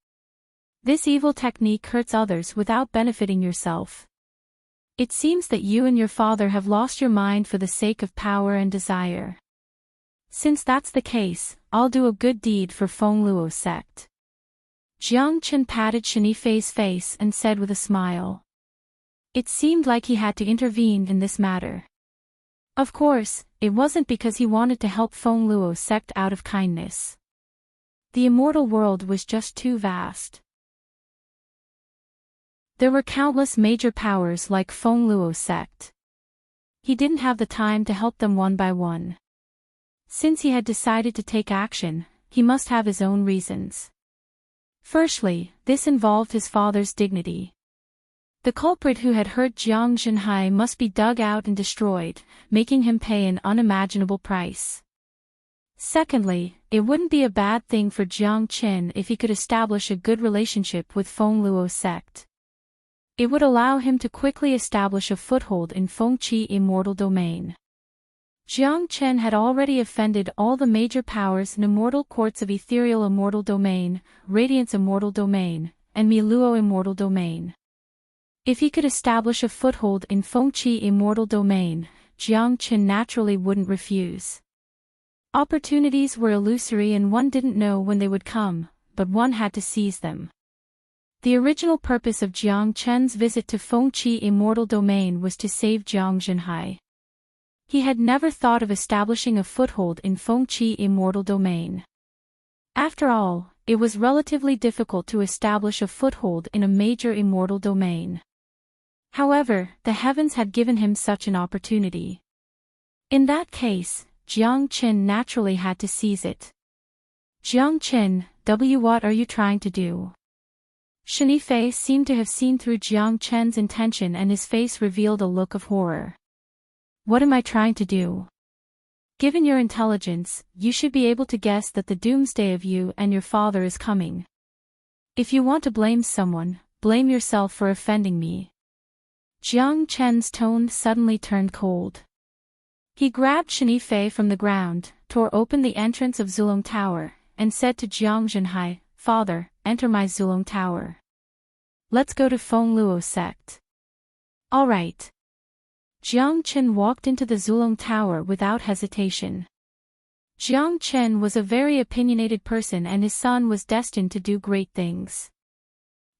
[SPEAKER 1] This evil technique hurts others without benefiting yourself. It seems that you and your father have lost your mind for the sake of power and desire. Since that's the case, I'll do a good deed for Feng Luo sect. Jiang Chen patted Shenifei's face and said with a smile. It seemed like he had to intervene in this matter. Of course, it wasn't because he wanted to help Feng Luo sect out of kindness. The immortal world was just too vast. There were countless major powers like Feng Luo sect. He didn't have the time to help them one by one. Since he had decided to take action, he must have his own reasons. Firstly, this involved his father's dignity. The culprit who had hurt Jiang Zhenhai must be dug out and destroyed, making him pay an unimaginable price. Secondly, it wouldn't be a bad thing for Jiang Qin if he could establish a good relationship with Feng Luo sect. It would allow him to quickly establish a foothold in Fengqi immortal domain. Jiang Chen had already offended all the major powers in immortal courts of ethereal immortal domain, radiance immortal domain, and Miluo immortal domain. If he could establish a foothold in Fengqi immortal domain, Jiang Chen naturally wouldn't refuse. Opportunities were illusory and one didn't know when they would come, but one had to seize them. The original purpose of Jiang Chen's visit to Fengqi immortal domain was to save Jiang Zhenhai. He had never thought of establishing a foothold in Fengqi immortal domain. After all, it was relatively difficult to establish a foothold in a major immortal domain. However, the heavens had given him such an opportunity. In that case, Jiang Qin naturally had to seize it. Jiang Qin, what are you trying to do? Shenifei seemed to have seen through Jiang Chen's intention and his face revealed a look of horror. What am I trying to do? Given your intelligence, you should be able to guess that the doomsday of you and your father is coming. If you want to blame someone, blame yourself for offending me. Jiang Chen's tone suddenly turned cold. He grabbed Shenifei from the ground, tore open the entrance of Zulong Tower, and said to Jiang Zhenhai, "Father, enter my Zulong Tower. Let's go to Feng Luo sect." All right. Jiang Chen walked into the Zulong Tower without hesitation. Jiang Chen was a very opinionated person and his son was destined to do great things.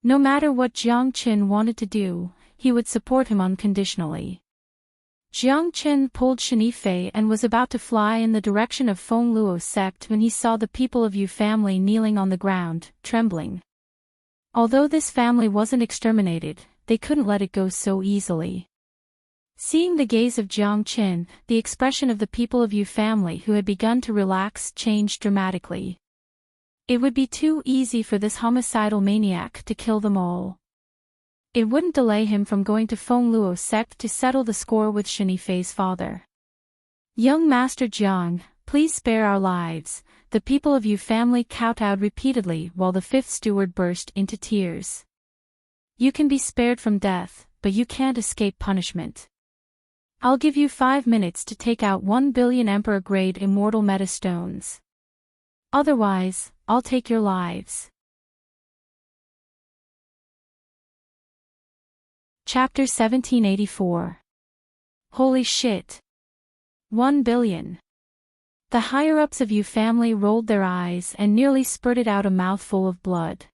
[SPEAKER 1] No matter what Jiang Chen wanted to do, he would support him unconditionally. Jiang Chen pulled Shenifei and was about to fly in the direction of Feng Luo sect when he saw the people of Yu family kneeling on the ground, trembling. Although this family wasn't exterminated, they couldn't let it go so easily. Seeing the gaze of Jiang Chen, the expression of the people of Yu family who had begun to relax changed dramatically. It would be too easy for this homicidal maniac to kill them all. It wouldn't delay him from going to Feng Luo sect to settle the score with Shenifei's father. "Young Master Jiang, please spare our lives," the people of Yu family kowtowed repeatedly while the fifth steward burst into tears. "You can be spared from death, but you can't escape punishment. I'll give you 5 minutes to take out 1 billion Emperor-grade immortal metastones. Otherwise, I'll take your lives." Chapter 1784. Holy shit! 1 billion. The higher-ups of Yu family rolled their eyes and nearly spurted out a mouthful of blood.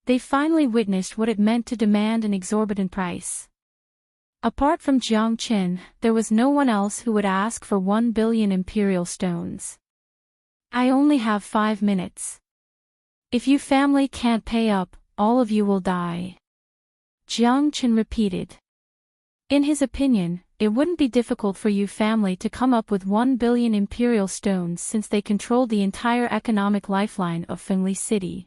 [SPEAKER 1] They finally witnessed what it meant to demand an exorbitant price. Apart from Jiang Qin, there was no one else who would ask for 1 billion imperial stones. "I only have 5 minutes. If Yu family can't pay up, all of you will die," Jiang Qin repeated. In his opinion, it wouldn't be difficult for Yu family to come up with 1 billion imperial stones since they controlled the entire economic lifeline of Fengli City.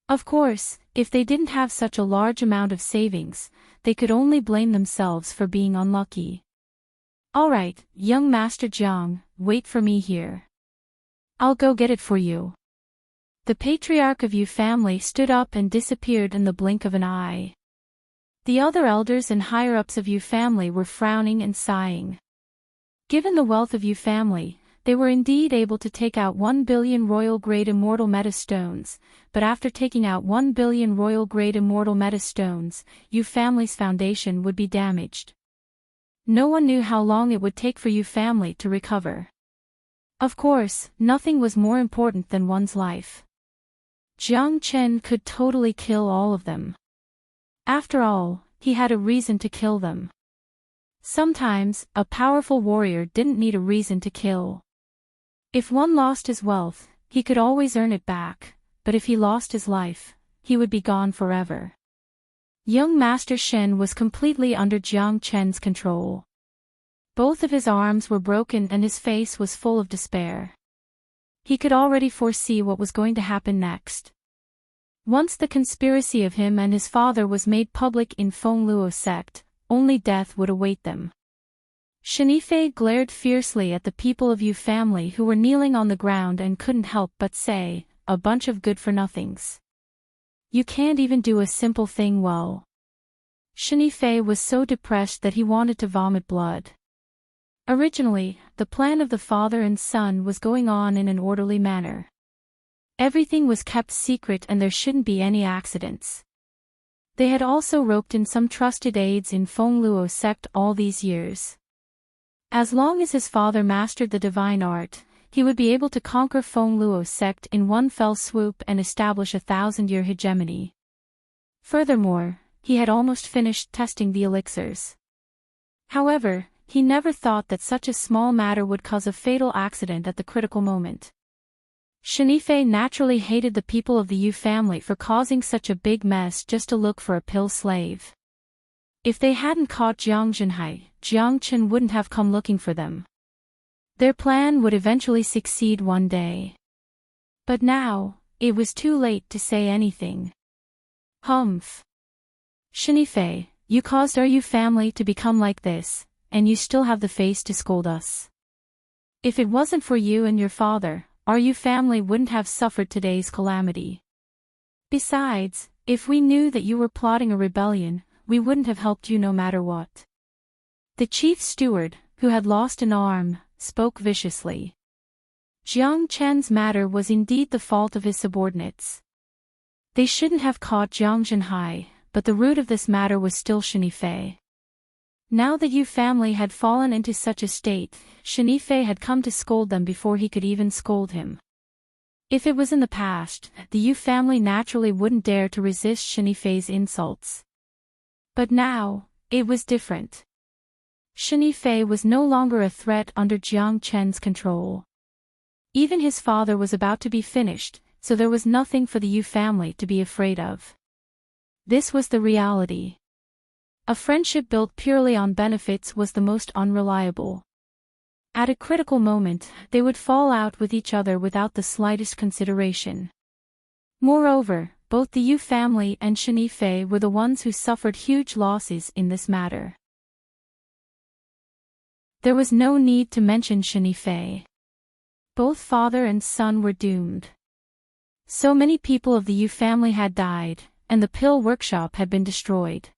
[SPEAKER 1] Of course, if they didn't have such a large amount of savings, they could only blame themselves for being unlucky. "All right, young Master Jiang, wait for me here. I'll go get it for you." The patriarch of Yu family stood up and disappeared in the blink of an eye. The other elders and higher-ups of Yu family were frowning and sighing. Given the wealth of Yu family, they were indeed able to take out 1 billion royal-grade immortal metastones, but after taking out 1 billion royal-grade immortal metastones, Yu family's foundation would be damaged. No one knew how long it would take for Yu family to recover. Of course, nothing was more important than one's life. Jiang Chen could totally kill all of them. After all, he had a reason to kill them. Sometimes, a powerful warrior didn't need a reason to kill. If one lost his wealth, he could always earn it back, but if he lost his life, he would be gone forever. Young Master Shen was completely under Jiang Chen's control. Both of his arms were broken and his face was full of despair. He could already foresee what was going to happen next. Once the conspiracy of him and his father was made public in Feng Luo sect, only death would await them. Shenifei glared fiercely at the people of Yu family who were kneeling on the ground and couldn't help but say, "A bunch of good-for-nothings. You can't even do a simple thing well." Shenifei was so depressed that he wanted to vomit blood. Originally, the plan of the father and son was going on in an orderly manner. Everything was kept secret and there shouldn't be any accidents. They had also roped in some trusted aides in Feng Luo sect all these years. As long as his father mastered the divine art, he would be able to conquer Feng Luo sect in one fell swoop and establish a 1,000-year hegemony. Furthermore, he had almost finished testing the elixirs. However, he never thought that such a small matter would cause a fatal accident at the critical moment. Shenifei naturally hated the people of the Yu family for causing such a big mess just to look for a pill slave. If they hadn't caught Jiang Zhenhai, Jiang Chen wouldn't have come looking for them. Their plan would eventually succeed one day. But now, it was too late to say anything. Humph. Shenifei, you caused our Yu family to become like this, and you still have the face to scold us. If it wasn't for you and your father, our Yu family wouldn't have suffered today's calamity. Besides, if we knew that you were plotting a rebellion, we wouldn't have helped you no matter what. The chief steward, who had lost an arm, spoke viciously. Jiang Chen's matter was indeed the fault of his subordinates. They shouldn't have caught Jiang Zhenhai, but the root of this matter was still Shenifei. Now the Yu family had fallen into such a state, Shenifei had come to scold them before he could even scold him. If it was in the past, the Yu family naturally wouldn't dare to resist Shenifei's insults. But now, it was different. Shenifei was no longer a threat under Jiang Chen's control. Even his father was about to be finished, so there was nothing for the Yu family to be afraid of. This was the reality. A friendship built purely on benefits was the most unreliable. At a critical moment, they would fall out with each other without the slightest consideration. Moreover, both the Yu family and Shenifei were the ones who suffered huge losses in this matter. There was no need to mention Shenifei. Both father and son were doomed. So many people of the Yu family had died, and the pill workshop had been destroyed.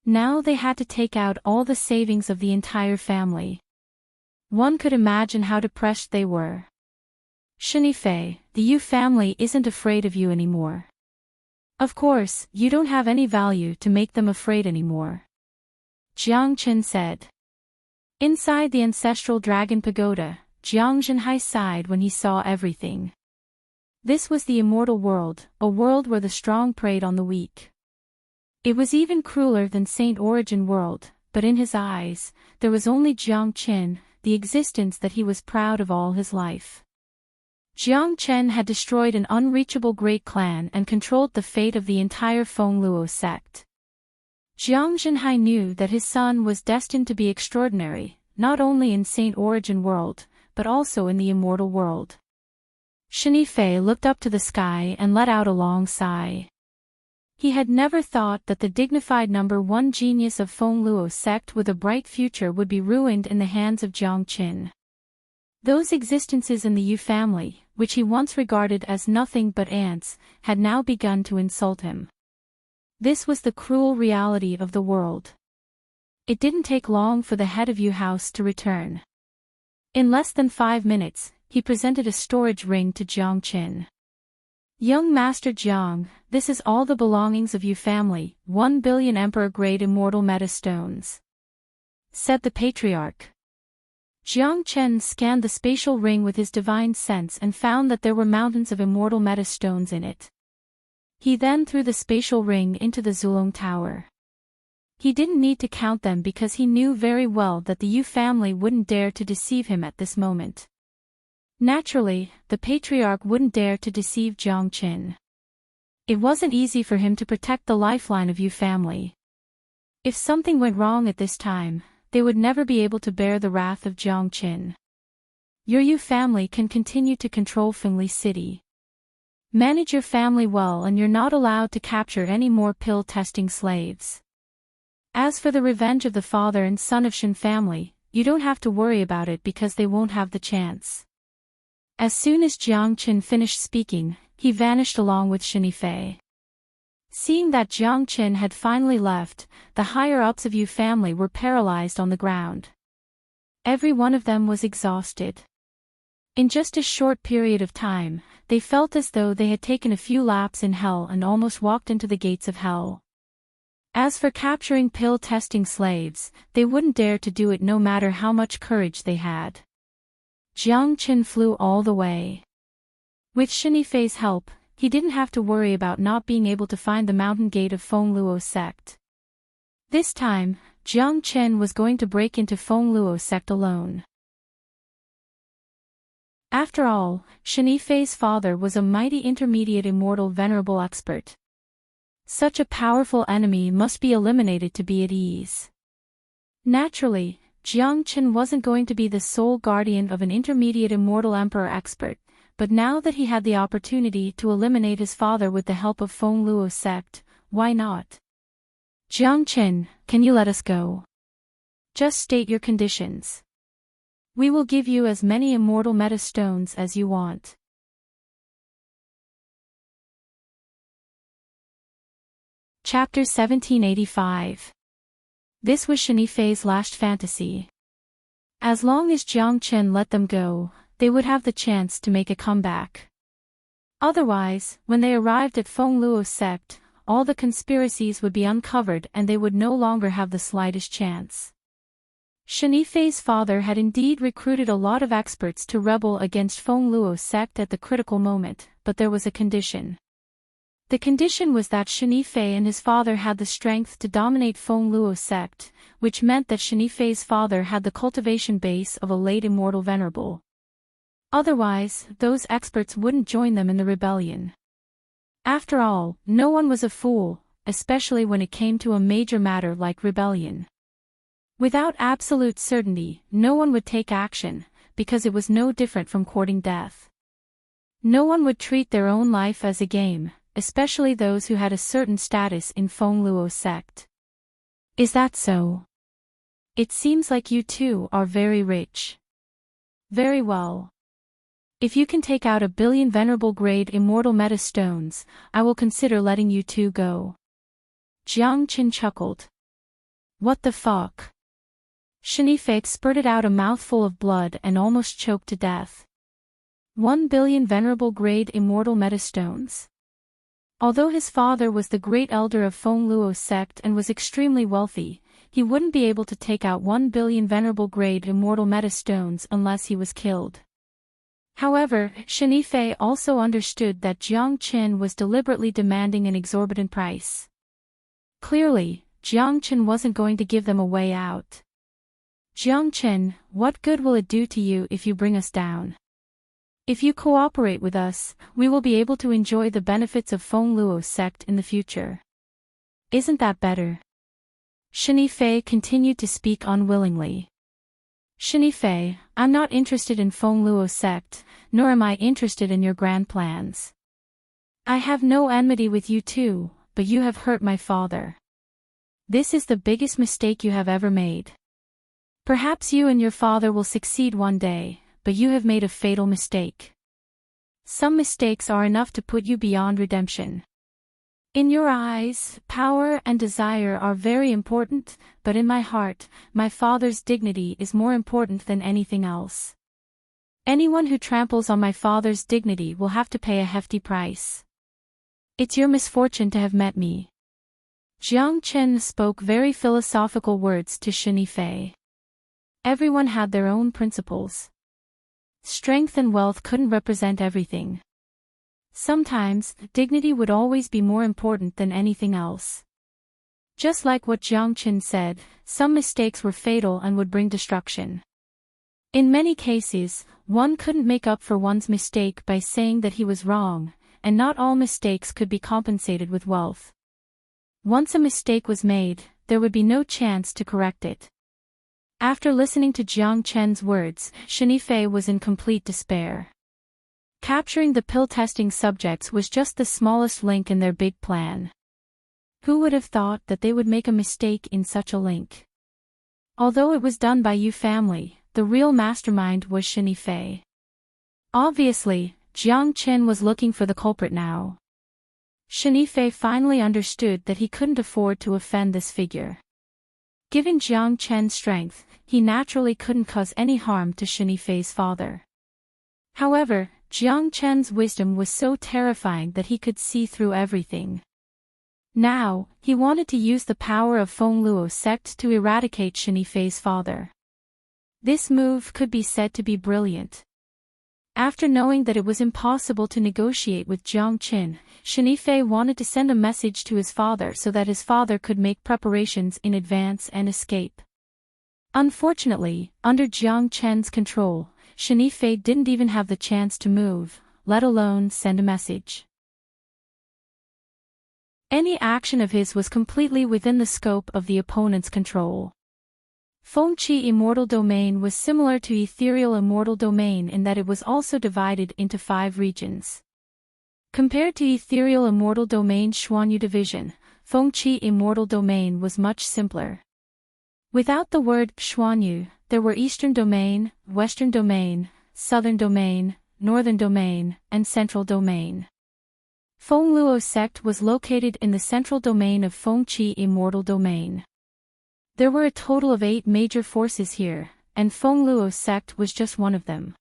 [SPEAKER 1] Now they had to take out all the savings of the entire family. One could imagine how depressed they were. Shenifei, the Yu family isn't afraid of you anymore. Of course, you don't have any value to make them afraid anymore. Jiang Chen said. Inside the ancestral dragon pagoda, Jiang Zhenhai sighed when he saw everything. This was the immortal world, a world where the strong preyed on the weak. It was even crueler than Saint Origin world, but in his eyes, there was only Jiang Chen, the existence that he was proud of all his life. Jiang Chen had destroyed an unreachable great clan and controlled the fate of the entire Feng Luo sect. Jiang Zhenhai knew that his son was destined to be extraordinary, not only in Saint Origin world, but also in the immortal world. Shenifei looked up to the sky and let out a long sigh. He had never thought that the dignified number one genius of Feng Luo sect with a bright future would be ruined in the hands of Jiang Qin. Those existences in the Yu family, which he once regarded as nothing but ants, had now begun to insult him. This was the cruel reality of the world. It didn't take long for the head of Yu house to return. In less than 5 minutes, he presented a storage ring to Jiang Qin. Young Master Jiang, this is all the belongings of Yu family, 1 billion emperor-grade immortal metastones, said the patriarch. Jiang Chen scanned the spatial ring with his divine sense and found that there were mountains of immortal metastones in it. He then threw the spatial ring into the Zulong Tower. He didn't need to count them because he knew very well that the Yu family wouldn't dare to deceive him at this moment. Naturally, the patriarch wouldn't dare to deceive Jiang Qin. It wasn't easy for him to protect the lifeline of Yu family. If something went wrong at this time, they would never be able to bear the wrath of Jiang Qin. Your Yu family can continue to control Fengli City. Manage your family well and you're not allowed to capture any more pill-testing slaves. As for the revenge of the father and son of Shen family, you don't have to worry about it because they won't have the chance. As soon as Jiang Qin finished speaking, he vanished along with Shenifei. Seeing that Jiang Qin had finally left, the higher-ups of Yu family were paralyzed on the ground. Every one of them was exhausted. In just a short period of time, they felt as though they had taken a few laps in hell and almost walked into the gates of hell. As for capturing pill-testing slaves, they wouldn't dare to do it no matter how much courage they had. Jiang Qin flew all the way. With Shenifei's help, he didn't have to worry about not being able to find the mountain gate of Fengluo sect. This time, Jiang Qin was going to break into Fengluo sect alone. After all, Shenifei's father was a mighty intermediate immortal venerable expert. Such a powerful enemy must be eliminated to be at ease. Naturally, Jiang Qin wasn't going to be the sole guardian of an intermediate immortal emperor expert, but now that he had the opportunity to eliminate his father with the help of Fengluo sect, why not? Jiang Qin, can you let us go? Just state your conditions. We will give you as many immortal meta stones as you want. Chapter 1785. This was Shenifei's last fantasy. As long as Jiang Qin let them go, they would have the chance to make a comeback. Otherwise, when they arrived at Fengluo sect, all the conspiracies would be uncovered and they would no longer have the slightest chance. Shenifei's father had indeed recruited a lot of experts to rebel against Fengluo sect at the critical moment, but there was a condition. The condition was that Shenifei and his father had the strength to dominate Fengluo sect, which meant that Shenifei's father had the cultivation base of a late immortal venerable. Otherwise, those experts wouldn't join them in the rebellion. After all, no one was a fool, especially when it came to a major matter like rebellion. Without absolute certainty, no one would take action, because it was no different from courting death. No one would treat their own life as a game, especially those who had a certain status in Fengluo sect. Is that so? It seems like you two are very rich. Very well. If you can take out 1 billion venerable grade immortal meta stones, I will consider letting you two go. Jiang Qin chuckled. What the fuck? Shenifei spurted out a mouthful of blood and almost choked to death. 1 billion venerable grade immortal meta stones. Although his father was the great elder of Fengluo sect and was extremely wealthy, he wouldn't be able to take out 1 billion venerable grade immortal meta stones unless he was killed. However, Shenifei also understood that Jiang Qin was deliberately demanding an exorbitant price. Clearly, Jiang Qin wasn't going to give them a way out. Jiang Qin, what good will it do to you if you bring us down? If you cooperate with us, we will be able to enjoy the benefits of Fengluo sect in the future. Isn't that better? Shenifei continued to speak unwillingly. Shenifei, I'm not interested in Fengluo sect, nor am I interested in your grand plans. I have no enmity with you two, but you have hurt my father. This is the biggest mistake you have ever made. Perhaps you and your father will succeed one day, but you have made a fatal mistake. Some mistakes are enough to put you beyond redemption. In your eyes, power and desire are very important, but in my heart, my father's dignity is more important than anything else. Anyone who tramples on my father's dignity will have to pay a hefty price. It's your misfortune to have met me. Jiang Qin spoke very philosophical words to Shenifei. Everyone had their own principles. Strength and wealth couldn't represent everything. Sometimes, dignity would always be more important than anything else. Just like what Jiang Qin said, some mistakes were fatal and would bring destruction. In many cases, one couldn't make up for one's mistake by saying that he was wrong, and not all mistakes could be compensated with wealth. Once a mistake was made, there would be no chance to correct it. After listening to Jiang Chen's words, Shenifei was in complete despair. Capturing the pill-testing subjects was just the smallest link in their big plan. Who would have thought that they would make a mistake in such a link? Although it was done by Yu family, the real mastermind was Shenifei. Obviously, Jiang Chen was looking for the culprit now. Shenifei finally understood that he couldn't afford to offend this figure. Given Jiang Chen's strength, he naturally couldn't cause any harm to Shenifei's father. However, Jiang Chen's wisdom was so terrifying that he could see through everything. Now, he wanted to use the power of Feng Luo sect to eradicate Shenifei's father. This move could be said to be brilliant. After knowing that it was impossible to negotiate with Jiang Qin, Shenifei wanted to send a message to his father so that his father could make preparations in advance and escape. Unfortunately, under Jiang Chen's control, Shenifei didn't even have the chance to move, let alone send a message. Any action of his was completely within the scope of the opponent's control. Fengqi Immortal Domain was similar to Ethereal Immortal Domain in that it was also divided into 5 regions. Compared to Ethereal Immortal Domain's Xuanyu division, Fengqi Immortal Domain was much simpler. Without the word Xuanyu, there were Eastern Domain, Western Domain, Southern Domain, Northern Domain, and Central Domain. Feng Luo sect was located in the central domain of Fengqi Immortal Domain. There were a total of 8 major forces here, and Feng Luo sect was just one of them.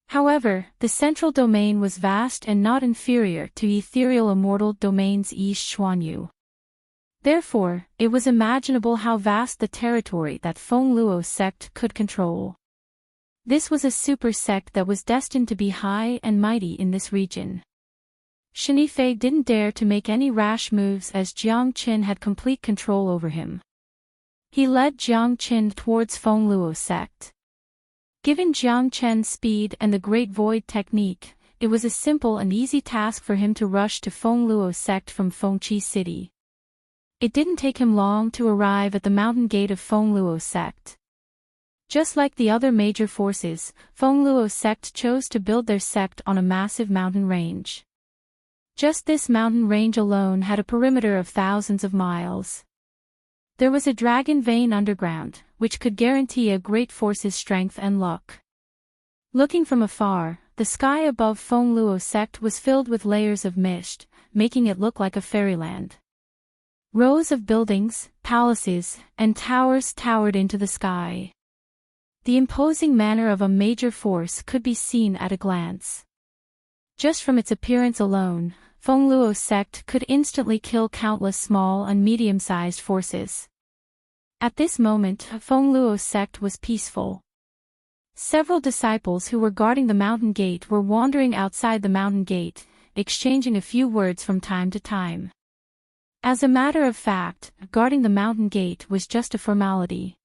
[SPEAKER 1] However, the central domain was vast and not inferior to Ethereal Immortal Domain's East Xuanyu. Therefore, it was imaginable how vast the territory that Feng Luo sect could control. This was a super sect that was destined to be high and mighty in this region. Shenifei didn't dare to make any rash moves as Jiang Qin had complete control over him. He led Jiang Qin towards Feng Luo sect. Given Jiang Chen's speed and the Great Void technique, it was a simple and easy task for him to rush to Feng Luo sect from Fengqi city. It didn't take him long to arrive at the mountain gate of Feng Luo sect. Just like the other major forces, Feng Luo sect chose to build their sect on a massive mountain range. Just this mountain range alone had a perimeter of thousands of miles. There was a dragon vein underground, which could guarantee a great force's strength and luck. Looking from afar, the sky above Feng Luo sect was filled with layers of mist, making it look like a fairyland. Rows of buildings, palaces, and towers towered into the sky. The imposing manner of a major force could be seen at a glance. Just from its appearance alone, Feng Luo sect could instantly kill countless small and medium-sized forces. At this moment, Feng Luo sect was peaceful. Several disciples who were guarding the mountain gate were wandering outside the mountain gate, exchanging a few words from time to time. As a matter of fact, guarding the mountain gate was just a formality.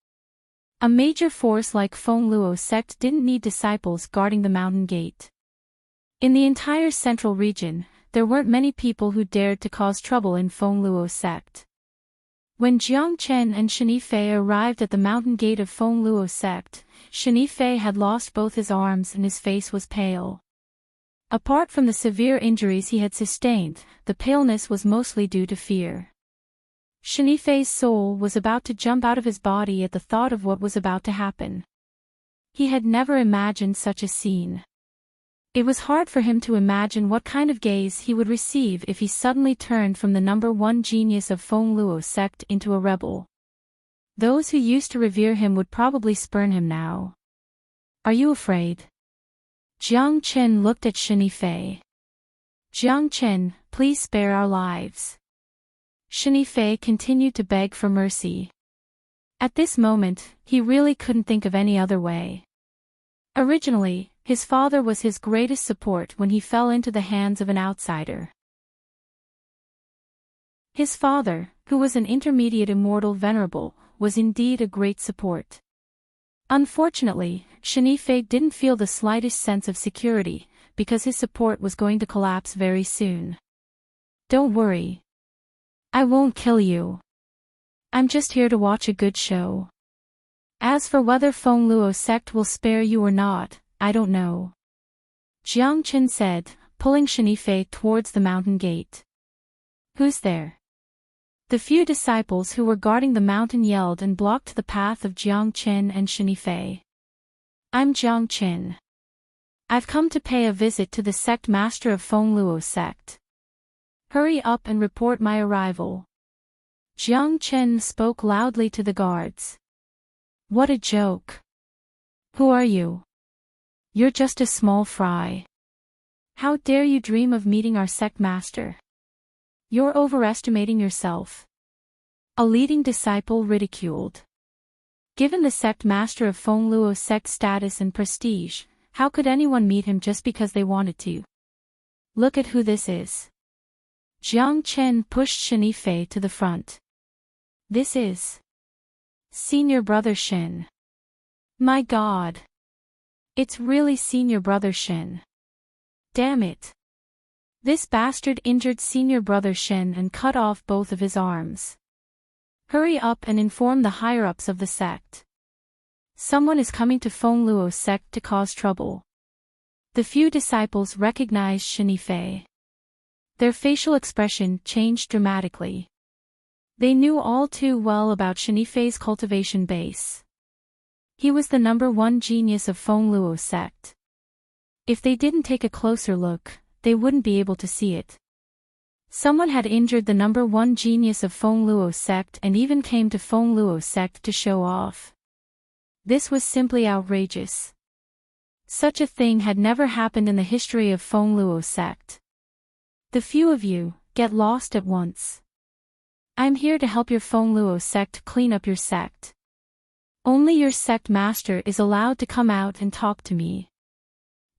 [SPEAKER 1] A major force like Feng Luo sect didn't need disciples guarding the mountain gate. In the entire central region, there weren't many people who dared to cause trouble in Feng Luo sect. When Jiang Chen and Shenifei arrived at the mountain gate of Feng Luo sect, Shenifei had lost both his arms and his face was pale. Apart from the severe injuries he had sustained, the paleness was mostly due to fear. Shenifei's soul was about to jump out of his body at the thought of what was about to happen. He had never imagined such a scene. It was hard for him to imagine what kind of gaze he would receive if he suddenly turned from the #1 genius of Feng Luo sect into a rebel. Those who used to revere him would probably spurn him now. Are you afraid? Jiang Chen looked at Shenifei. Jiang Chen, please spare our lives. Shenifei continued to beg for mercy. At this moment, he really couldn't think of any other way. Originally, his father was his greatest support when he fell into the hands of an outsider. His father, who was an intermediate immortal venerable, was indeed a great support. Unfortunately, Shinifei didn't feel the slightest sense of security, because his support was going to collapse very soon. Don't worry. I won't kill you. I'm just here to watch a good show. As for whether Feng Luo sect will spare you or not, I don't know. Jiang Qin said, pulling Shinifei towards the mountain gate. Who's there? The few disciples who were guarding the mountain yelled and blocked the path of Jiang Qin and Shinifei. I'm Jiang Qin. I've come to pay a visit to the sect master of Feng Luo sect. Hurry up and report my arrival. Jiang Qin spoke loudly to the guards. What a joke. Who are you? You're just a small fry. How dare you dream of meeting our sect master? You're overestimating yourself. A leading disciple ridiculed. Given the sect master of Feng Luo sect's status and prestige, how could anyone meet him just because they wanted to? Look at who this is. Jiang Qin pushed Shinifei to the front. This is Senior Brother Shin. My God. It's really Senior Brother Shin. Damn it. This bastard injured Senior Brother Shin and cut off both of his arms. Hurry up and inform the higher-ups of the sect. Someone is coming to Feng Luo sect to cause trouble. The few disciples recognized Shinifei. Their facial expression changed dramatically. They knew all too well about Shinifei's cultivation base. He was the #1 genius of Feng Luo sect. If they didn't take a closer look, they wouldn't be able to see it. Someone had injured the #1 genius of Feng Luo sect and even came to Feng Luo sect to show off. This was simply outrageous. Such a thing had never happened in the history of Feng Luo sect. The few of you, get lost at once. I'm here to help your Feng Luo sect clean up your sect. Only your sect master is allowed to come out and talk to me.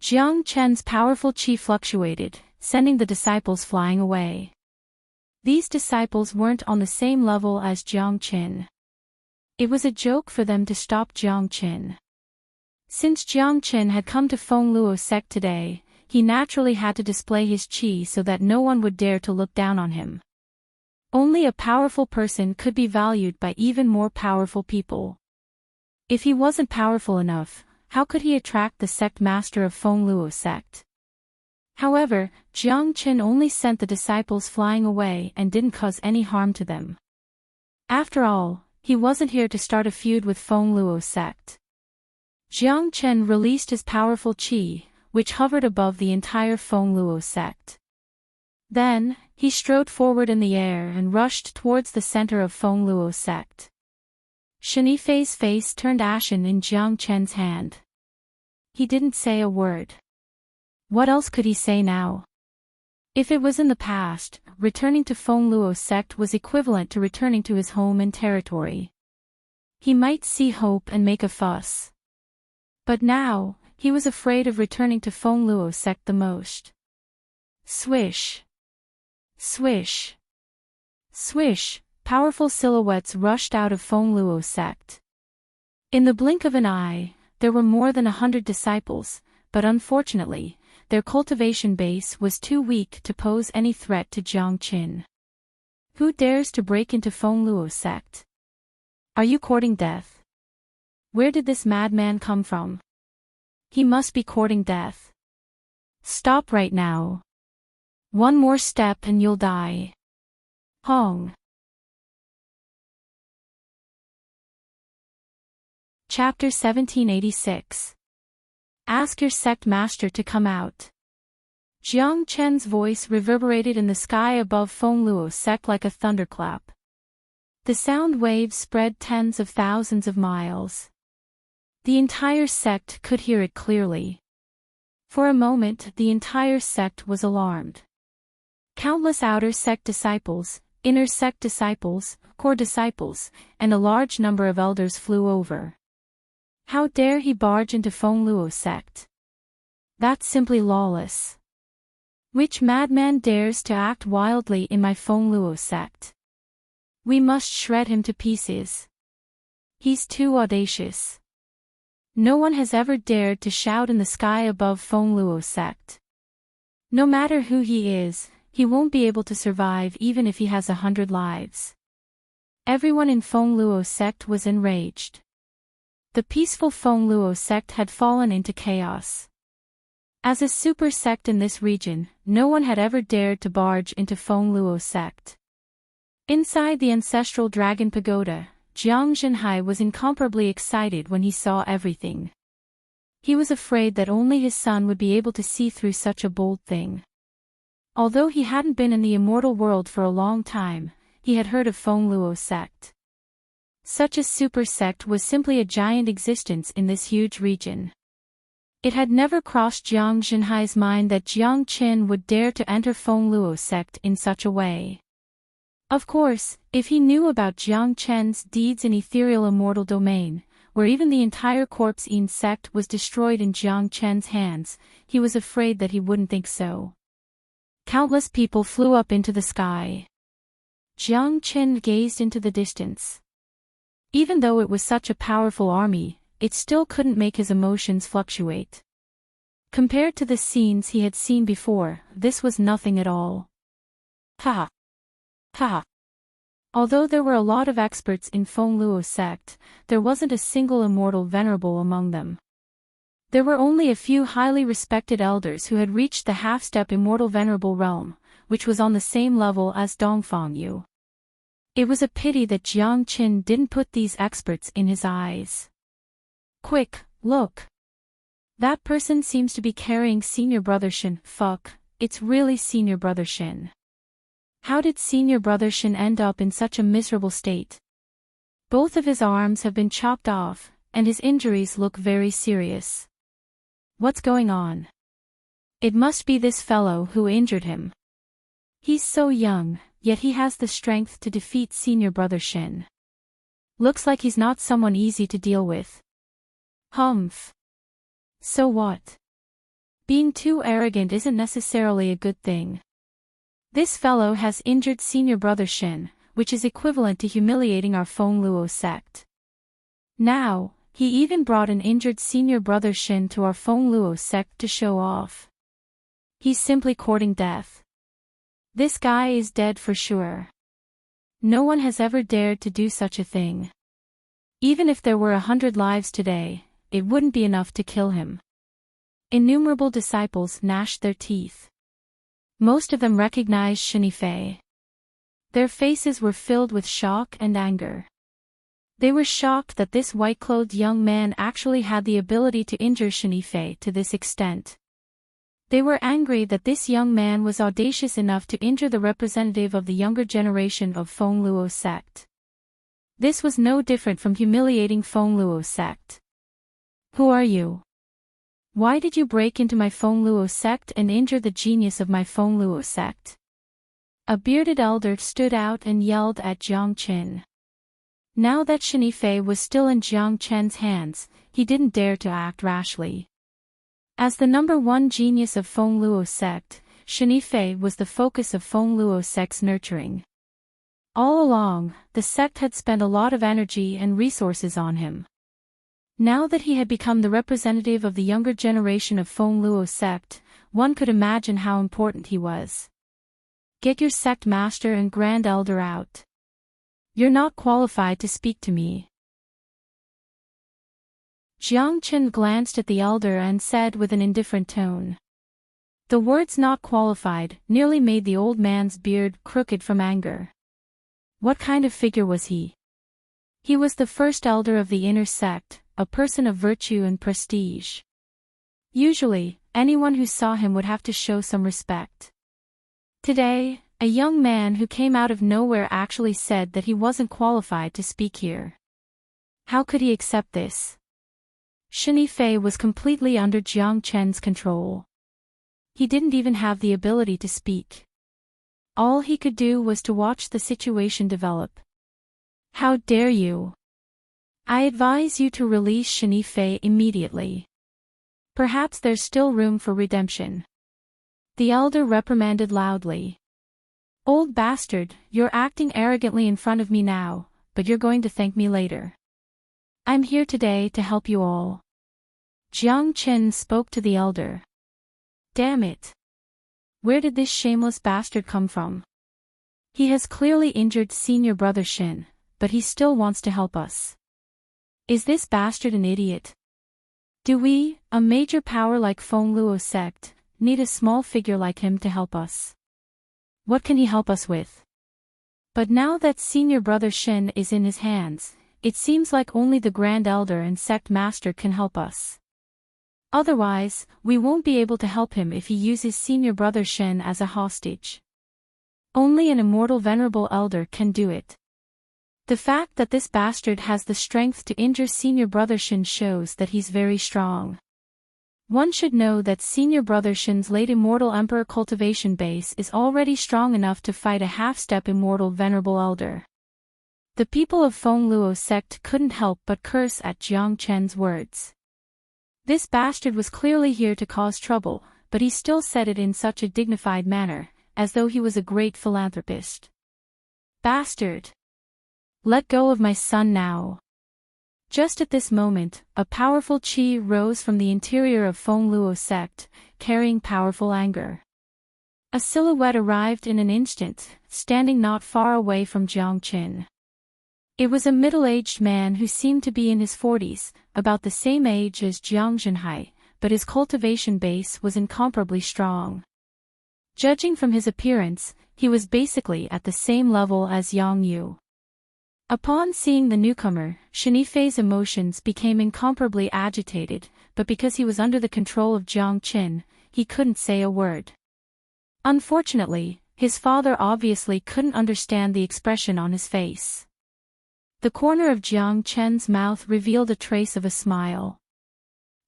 [SPEAKER 1] Jiang Chen's powerful chi fluctuated, sending the disciples flying away. These disciples weren't on the same level as Jiang Qin. It was a joke for them to stop Jiang Qin. Since Jiang Qin had come to Feng Luo sect today, he naturally had to display his chi so that no one would dare to look down on him. Only a powerful person could be valued by even more powerful people. If he wasn't powerful enough, how could he attract the sect master of Feng Luo sect? However, Jiang Qin only sent the disciples flying away and didn't cause any harm to them. After all, he wasn't here to start a feud with Feng Luo sect. Jiang Qin released his powerful chi, which hovered above the entire Feng Luo sect. Then, he strode forward in the air and rushed towards the center of Feng Luo sect. Shinifei's face turned ashen in Jiang Chen's hand. He didn't say a word. What else could he say now? If it was in the past, returning to Feng Luo sect was equivalent to returning to his home and territory. He might see hope and make a fuss. But now, he was afraid of returning to Feng Luo sect the most. Swish. Swish. Swish, powerful silhouettes rushed out of Feng Luo sect. In the blink of an eye, there were more than 100 disciples, but unfortunately, their cultivation base was too weak to pose any threat to Jiang Qin. Who dares to break into Feng Luo sect? Are you courting death? Where did this madman come from? He must be courting death. Stop right now. One more step and you'll die. Hong. Chapter 1786. Ask your sect master to come out. Jiang Chen's voice reverberated in the sky above Feng Luo sect like a thunderclap. The sound waves spread tens of thousands of miles. The entire sect could hear it clearly. For a moment, the entire sect was alarmed. Countless outer sect disciples, inner sect disciples, core disciples, and a large number of elders flew over. How dare he barge into Feng Luo sect? That's simply lawless. Which madman dares to act wildly in my Feng Luo sect? We must shred him to pieces. He's too audacious. No one has ever dared to shout in the sky above Feng Luo's sect. No matter who he is, he won't be able to survive even if he has 100 lives. Everyone in Feng Luo's sect was enraged. The peaceful Feng Luo sect had fallen into chaos. As a super sect in this region, no one had ever dared to barge into Feng Luo's sect. Inside the ancestral dragon pagoda, Jiang Zhenhai was incomparably excited when he saw everything. He was afraid that only his son would be able to see through such a bold thing. Although he hadn't been in the immortal world for a long time, he had heard of Feng Luo's sect. Such a super sect was simply a giant existence in this huge region. It had never crossed Jiang Zhenhai's mind that Jiang Qin would dare to enter Feng Luo's sect in such a way. Of course, if he knew about Jiang Chen's deeds in ethereal immortal domain, where even the entire Corpse-Ean sect was destroyed in Jiang Chen's hands, he was afraid that he wouldn't think so. Countless people flew up into the sky. Jiang Chen gazed into the distance. Even though it was such a powerful army, it still couldn't make his emotions fluctuate. Compared to the scenes he had seen before, this was nothing at all. Ha! Ha! Although there were a lot of experts in Feng Luo's sect, there wasn't a single immortal venerable among them. There were only a few highly respected elders who had reached the half-step immortal venerable realm, which was on the same level as Dongfang Yu. It was a pity that Jiang Qin didn't put these experts in his eyes. Quick, look! That person seems to be carrying Senior Brother Shin. Fuck, it's really Senior Brother Shin. How did Senior Brother Shin end up in such a miserable state? Both of his arms have been chopped off, and his injuries look very serious. What's going on? It must be this fellow who injured him. He's so young, yet he has the strength to defeat Senior Brother Shin. Looks like he's not someone easy to deal with. Humph. So what? Being too arrogant isn't necessarily a good thing. This fellow has injured Senior Brother Shin, which is equivalent to humiliating our Feng Luo sect. Now, he even brought an injured Senior Brother Shin to our Feng Luo sect to show off. He's simply courting death. This guy is dead for sure. No one has ever dared to do such a thing. Even if there were 100 lives today, it wouldn't be enough to kill him. Innumerable disciples gnashed their teeth. Most of them recognized Shinifei. Their faces were filled with shock and anger. They were shocked that this white-clothed young man actually had the ability to injure Shinifei to this extent. They were angry that this young man was audacious enough to injure the representative of the younger generation of Feng Luo sect. This was no different from humiliating Feng Luo sect. Who are you? Why did you break into my Feng Luo sect and injure the genius of my Feng Luo sect? A bearded elder stood out and yelled at Jiang Qin. Now that Shinifei was still in Jiang Chen's hands, he didn't dare to act rashly. As the #1 genius of Feng Luo sect, Shinifei was the focus of Feng Luo sect's nurturing. All along, the sect had spent a lot of energy and resources on him. Now that he had become the representative of the younger generation of Feng Luo sect, one could imagine how important he was. Get your sect master and grand elder out. You're not qualified to speak to me. Jiang Qin glanced at the elder and said with an indifferent tone. The words "not qualified" nearly made the old man's beard crooked from anger. What kind of figure was he? He was the first elder of the inner sect, a person of virtue and prestige. Usually, anyone who saw him would have to show some respect. Today, a young man who came out of nowhere actually said that he wasn't qualified to speak here. How could he accept this? Shinifei was completely under Jiang Chen's control. He didn't even have the ability to speak. All he could do was to watch the situation develop. How dare you! I advise you to release Shinifei immediately. Perhaps there's still room for redemption. The elder reprimanded loudly. Old bastard, you're acting arrogantly in front of me now, but you're going to thank me later. I'm here today to help you all. Jiang Chen spoke to the elder. Damn it. Where did this shameless bastard come from? He has clearly injured senior brother Shin, but he still wants to help us. Is this bastard an idiot? Do we, a major power like Feng Luo sect, need a small figure like him to help us? What can he help us with? But now that senior brother Shin is in his hands, it seems like only the Grand Elder and Sect Master can help us. Otherwise, we won't be able to help him if he uses senior brother Shin as a hostage. Only an immortal venerable elder can do it. The fact that this bastard has the strength to injure senior brother Shin shows that he's very strong. One should know that senior brother Shin's late immortal emperor cultivation base is already strong enough to fight a half-step immortal venerable elder. The people of Feng Luo sect couldn't help but curse at Jiang Chen's words. This bastard was clearly here to cause trouble, but he still said it in such a dignified manner, as though he was a great philanthropist. Bastard! Let go of my son now. Just at this moment, a powerful qi rose from the interior of Feng Luo sect, carrying powerful anger. A silhouette arrived in an instant, standing not far away from Jiang Chen. It was a middle-aged man who seemed to be in his 40s, about the same age as Jiang Zhenhai, but his cultivation base was incomparably strong. Judging from his appearance, he was basically at the same level as Yang Yu. Upon seeing the newcomer, Shenifei's emotions became incomparably agitated, but because he was under the control of Jiang Chen, he couldn't say a word. Unfortunately, his father obviously couldn't understand the expression on his face. The corner of Jiang Chen's mouth revealed a trace of a smile.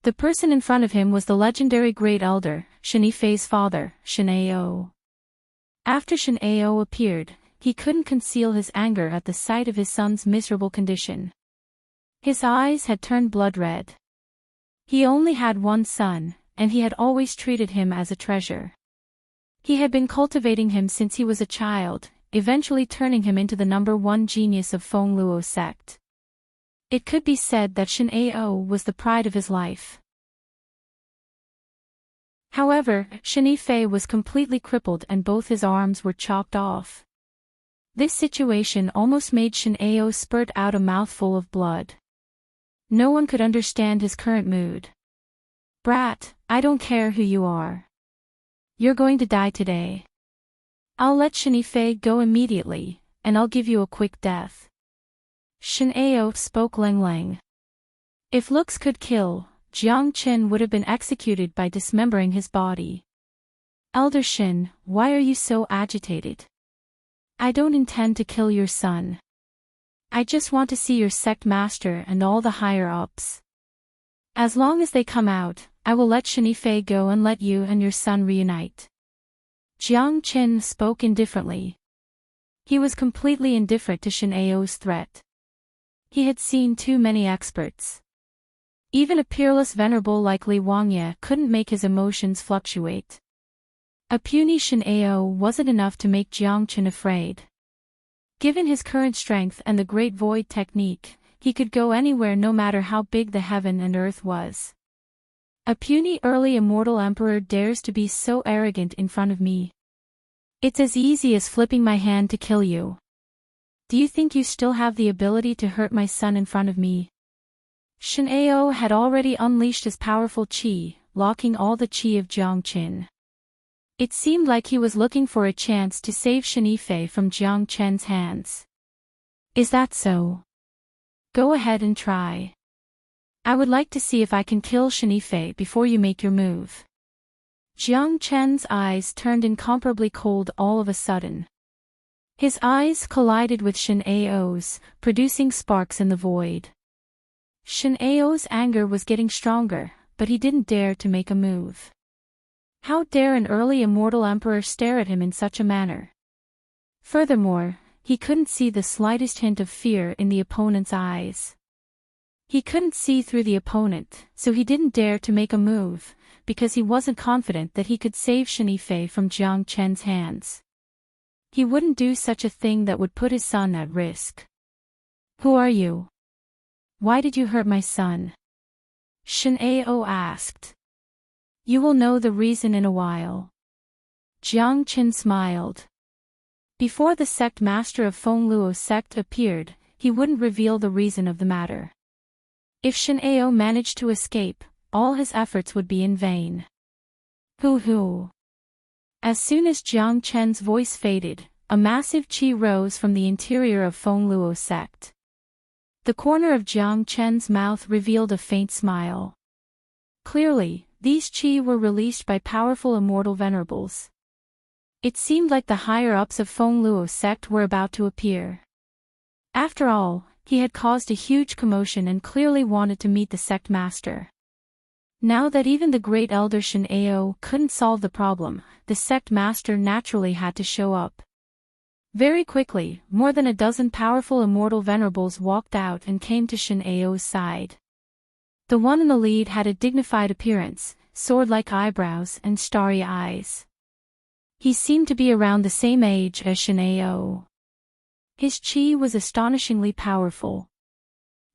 [SPEAKER 1] The person in front of him was the legendary Great Elder, Shenifei's father, Shen Ao. After Shen Ao appeared, he couldn't conceal his anger at the sight of his son's miserable condition. His eyes had turned blood red. He only had one son, and he had always treated him as a treasure. He had been cultivating him since he was a child, eventually turning him into the #1 genius of Feng Luo sect. It could be said that Shen Ao was the pride of his life. However, Shenifei was completely crippled and both his arms were chopped off. This situation almost made Shen Ao spurt out a mouthful of blood. No one could understand his current mood. Brat, I don't care who you are. You're going to die today. I'll let Shenifei go immediately, and I'll give you a quick death. Shen Ao spoke Lang. If looks could kill, Jiang Chen would have been executed by dismembering his body. Elder Shen, why are you so agitated? I don't intend to kill your son. I just want to see your sect master and all the higher-ups. As long as they come out, I will let Shenifei go and let you and your son reunite. Jiang Chen spoke indifferently. He was completely indifferent to Shen Ao's threat. He had seen too many experts. Even a peerless venerable like Li Wangye couldn't make his emotions fluctuate. A puny Shen Ao wasn't enough to make Jiang Chen afraid. Given his current strength and the Great Void technique, he could go anywhere no matter how big the heaven and earth was. A puny early immortal emperor dares to be so arrogant in front of me. It's as easy as flipping my hand to kill you. Do you think you still have the ability to hurt my son in front of me? Shen Ao had already unleashed his powerful qi, locking all the qi of Jiang Chen. It seemed like he was looking for a chance to save Shenifei from Jiang Chen's hands. Is that so? Go ahead and try. I would like to see if I can kill Shenifei before you make your move. Jiang Chen's eyes turned incomparably cold all of a sudden. His eyes collided with Shen Ao's, producing sparks in the void. Shen Ao's anger was getting stronger, but he didn't dare to make a move. How dare an early immortal emperor stare at him in such a manner? Furthermore, he couldn't see the slightest hint of fear in the opponent's eyes. He couldn't see through the opponent, so he didn't dare to make a move, because he wasn't confident that he could save Shenifei from Jiang Chen's hands. He wouldn't do such a thing that would put his son at risk. Who are you? Why did you hurt my son? Shin Ao asked. You will know the reason in a while. Jiang Qin smiled. Before the sect master of Feng Luo sect appeared, he wouldn't reveal the reason of the matter. If Shin Ao managed to escape, all his efforts would be in vain. Hoo. As soon as Jiang Chen's voice faded, a massive qi rose from the interior of Feng Luo sect. The corner of Jiang Chen's mouth revealed a faint smile. Clearly, these qi were released by powerful immortal venerables. It seemed like the higher-ups of Feng Luo sect were about to appear. After all, he had caused a huge commotion and clearly wanted to meet the sect master. Now that even the great elder Shin Ao couldn't solve the problem, the sect master naturally had to show up. Very quickly, more than a dozen powerful immortal venerables walked out and came to Shin Ao's side. The one in the lead had a dignified appearance, sword-like eyebrows and starry eyes. He seemed to be around the same age as Shin Ao. His qi was astonishingly powerful.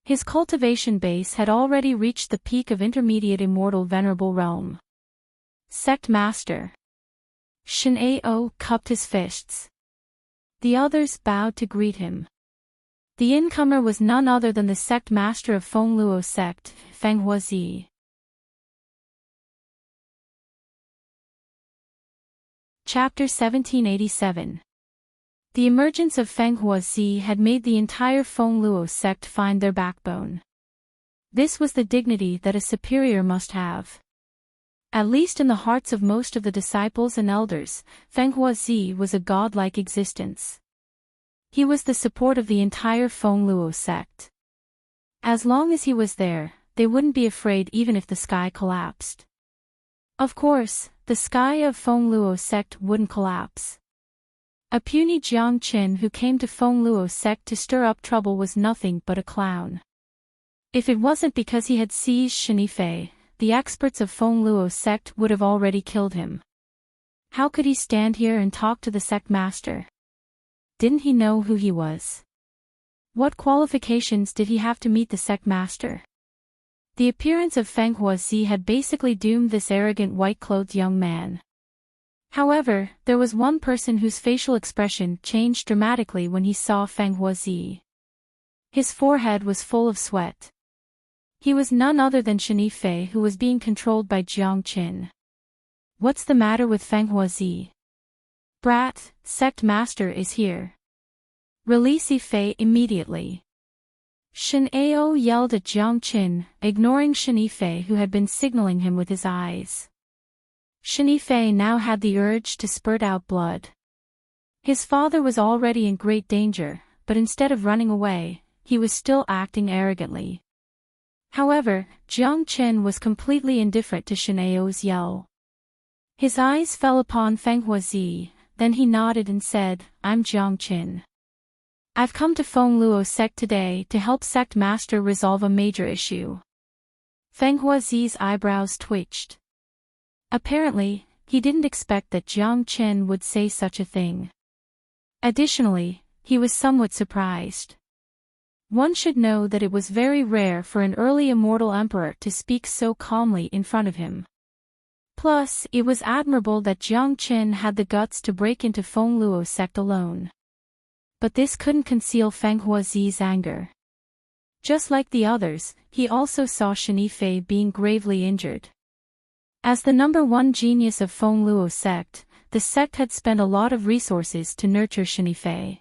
[SPEAKER 1] His cultivation base had already reached the peak of intermediate immortal venerable realm. Sect Master. Shin Ao cupped his fists. The others bowed to greet him. The incomer was none other than the sect master of Feng Luo sect, Feng Huazi. Chapter 1787. The emergence of Feng Huazi had made the entire Feng Luo sect find their backbone. This was the dignity that a superior must have. At least in the hearts of most of the disciples and elders, Feng Huazi was a godlike existence. He was the support of the entire Feng Luo sect. As long as he was there, they wouldn't be afraid even if the sky collapsed. Of course, the sky of Feng Luo sect wouldn't collapse. A puny Jiang Qin who came to Feng Luo sect to stir up trouble was nothing but a clown. If it wasn't because he had seized Shinifei, the experts of Feng Luo sect would have already killed him. How could he stand here and talk to the sect master? Didn't he know who he was? What qualifications did he have to meet the sect master? The appearance of Feng Huazi had basically doomed this arrogant white-clothed young man. However, there was one person whose facial expression changed dramatically when he saw Feng Huazi. His forehead was full of sweat. He was none other than Shinifei, who was being controlled by Jiang Qin. What's the matter with Feng Huazi? Brat, sect master is here. Release Fei immediately. Shin Ao yelled at Jiang Qin, ignoring Shinifei who had been signaling him with his eyes. Shinifei now had the urge to spurt out blood. His father was already in great danger, but instead of running away, he was still acting arrogantly. However, Jiang Qin was completely indifferent to Shin Ao's yell. His eyes fell upon Feng Huazi, then he nodded and said, I'm Jiang Qin. I've come to Feng Luo sect today to help sect master resolve a major issue. Feng Huazi's eyebrows twitched. Apparently, he didn't expect that Jiang Qin would say such a thing. Additionally, he was somewhat surprised. One should know that it was very rare for an early immortal emperor to speak so calmly in front of him. Plus, it was admirable that Jiang Qin had the guts to break into Feng Luo sect alone. But this couldn't conceal Feng Huazi's anger. Just like the others, he also saw Shinifei being gravely injured. As the #1 genius of Feng Luo sect, the sect had spent a lot of resources to nurture Shinifei.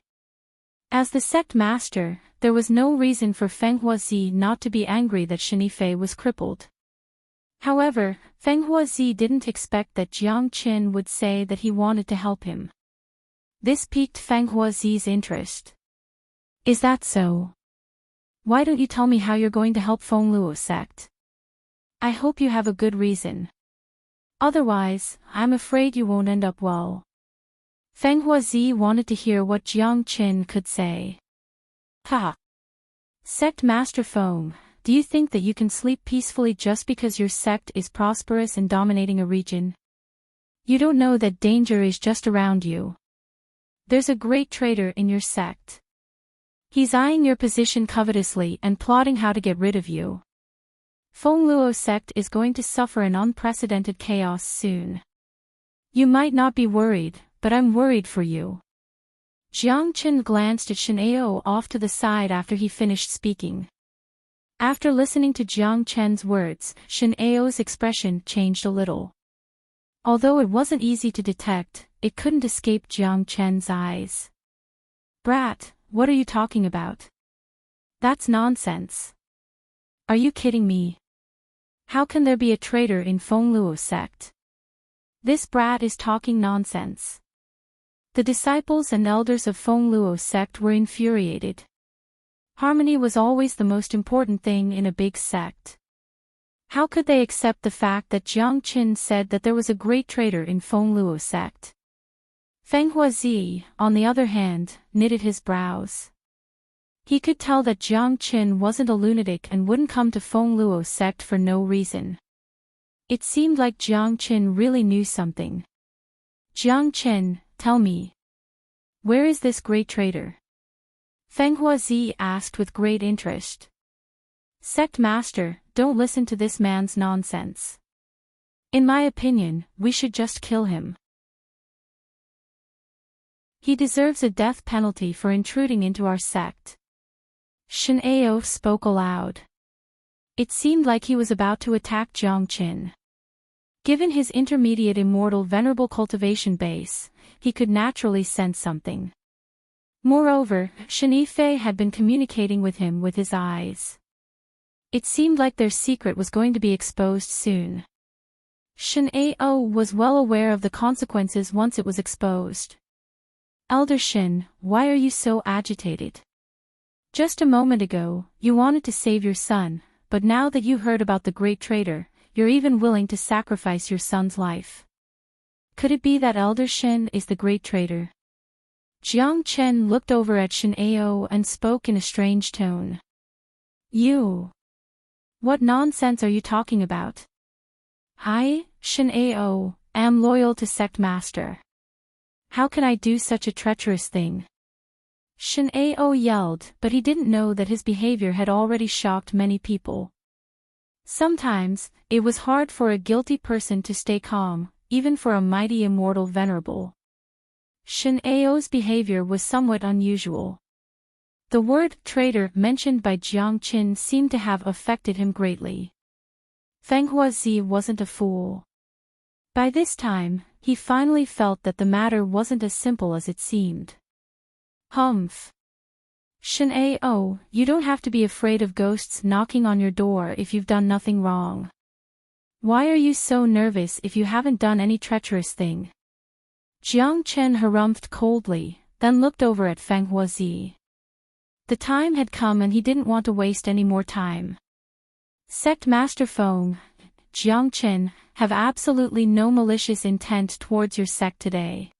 [SPEAKER 1] As the sect master, there was no reason for Feng Huazi not to be angry that Shinifei was crippled. However, Feng Huazi didn't expect that Jiang Qin would say that he wanted to help him. This piqued Feng Huazi's interest. Is that so? Why don't you tell me how you're going to help Feng Luo sect? I hope you have a good reason. Otherwise, I'm afraid you won't end up well. Feng Huazi wanted to hear what Jiang Qin could say. Ha! Sect Master Feng, do you think that you can sleep peacefully just because your sect is prosperous and dominating a region? You don't know that danger is just around you. There's a great traitor in your sect. He's eyeing your position covetously and plotting how to get rid of you. Feng Luo's sect is going to suffer an unprecedented chaos soon. You might not be worried, but I'm worried for you. Jiang Qin glanced at Shen Ao off to the side after he finished speaking. After listening to Jiang Chen's words, Shen Ao's expression changed a little. Although it wasn't easy to detect, it couldn't escape Jiang Chen's eyes. Brat, what are you talking about? That's nonsense. Are you kidding me? How can there be a traitor in Feng Luo's sect? This brat is talking nonsense. The disciples and elders of Feng Luo's sect were infuriated. Harmony was always the most important thing in a big sect. How could they accept the fact that Jiang Qin said that there was a great traitor in Feng Luo's sect? Feng Huazi, on the other hand, knitted his brows. He could tell that Jiang Qin wasn't a lunatic and wouldn't come to Feng Luo's sect for no reason. It seemed like Jiang Qin really knew something. Jiang Qin, tell me. Where is this great traitor? Feng Huazi asked with great interest. Sect master, don't listen to this man's nonsense. In my opinion, we should just kill him. He deserves a death penalty for intruding into our sect. Shen Ao spoke aloud. It seemed like he was about to attack Jiang Qin. Given his intermediate immortal venerable cultivation base, he could naturally sense something. Moreover, Shen Yifei had been communicating with him with his eyes. It seemed like their secret was going to be exposed soon. Shen Ao was well aware of the consequences once it was exposed. Elder Shen, why are you so agitated? Just a moment ago, you wanted to save your son, but now that you heard about the great traitor, you're even willing to sacrifice your son's life. Could it be that Elder Shen is the great traitor? Jiang Chen looked over at Shen Ao and spoke in a strange tone. You! What nonsense are you talking about? I, Shen Ao, am loyal to sect master. How can I do such a treacherous thing? Shen Ao yelled, but he didn't know that his behavior had already shocked many people. Sometimes, it was hard for a guilty person to stay calm, even for a mighty immortal venerable. Shen Ao's behavior was somewhat unusual. The word traitor mentioned by Jiang Qin seemed to have affected him greatly. Feng Huazi wasn't a fool. By this time, he finally felt that the matter wasn't as simple as it seemed. Humph. Shen Ao, you don't have to be afraid of ghosts knocking on your door if you've done nothing wrong. Why are you so nervous if you haven't done any treacherous thing? Jiang Chen harumphed coldly, then looked over at Feng Huazi. The time had come and he didn't want to waste any more time. Sect Master Feng, Jiang Chen, have absolutely no malicious intent towards your sect today.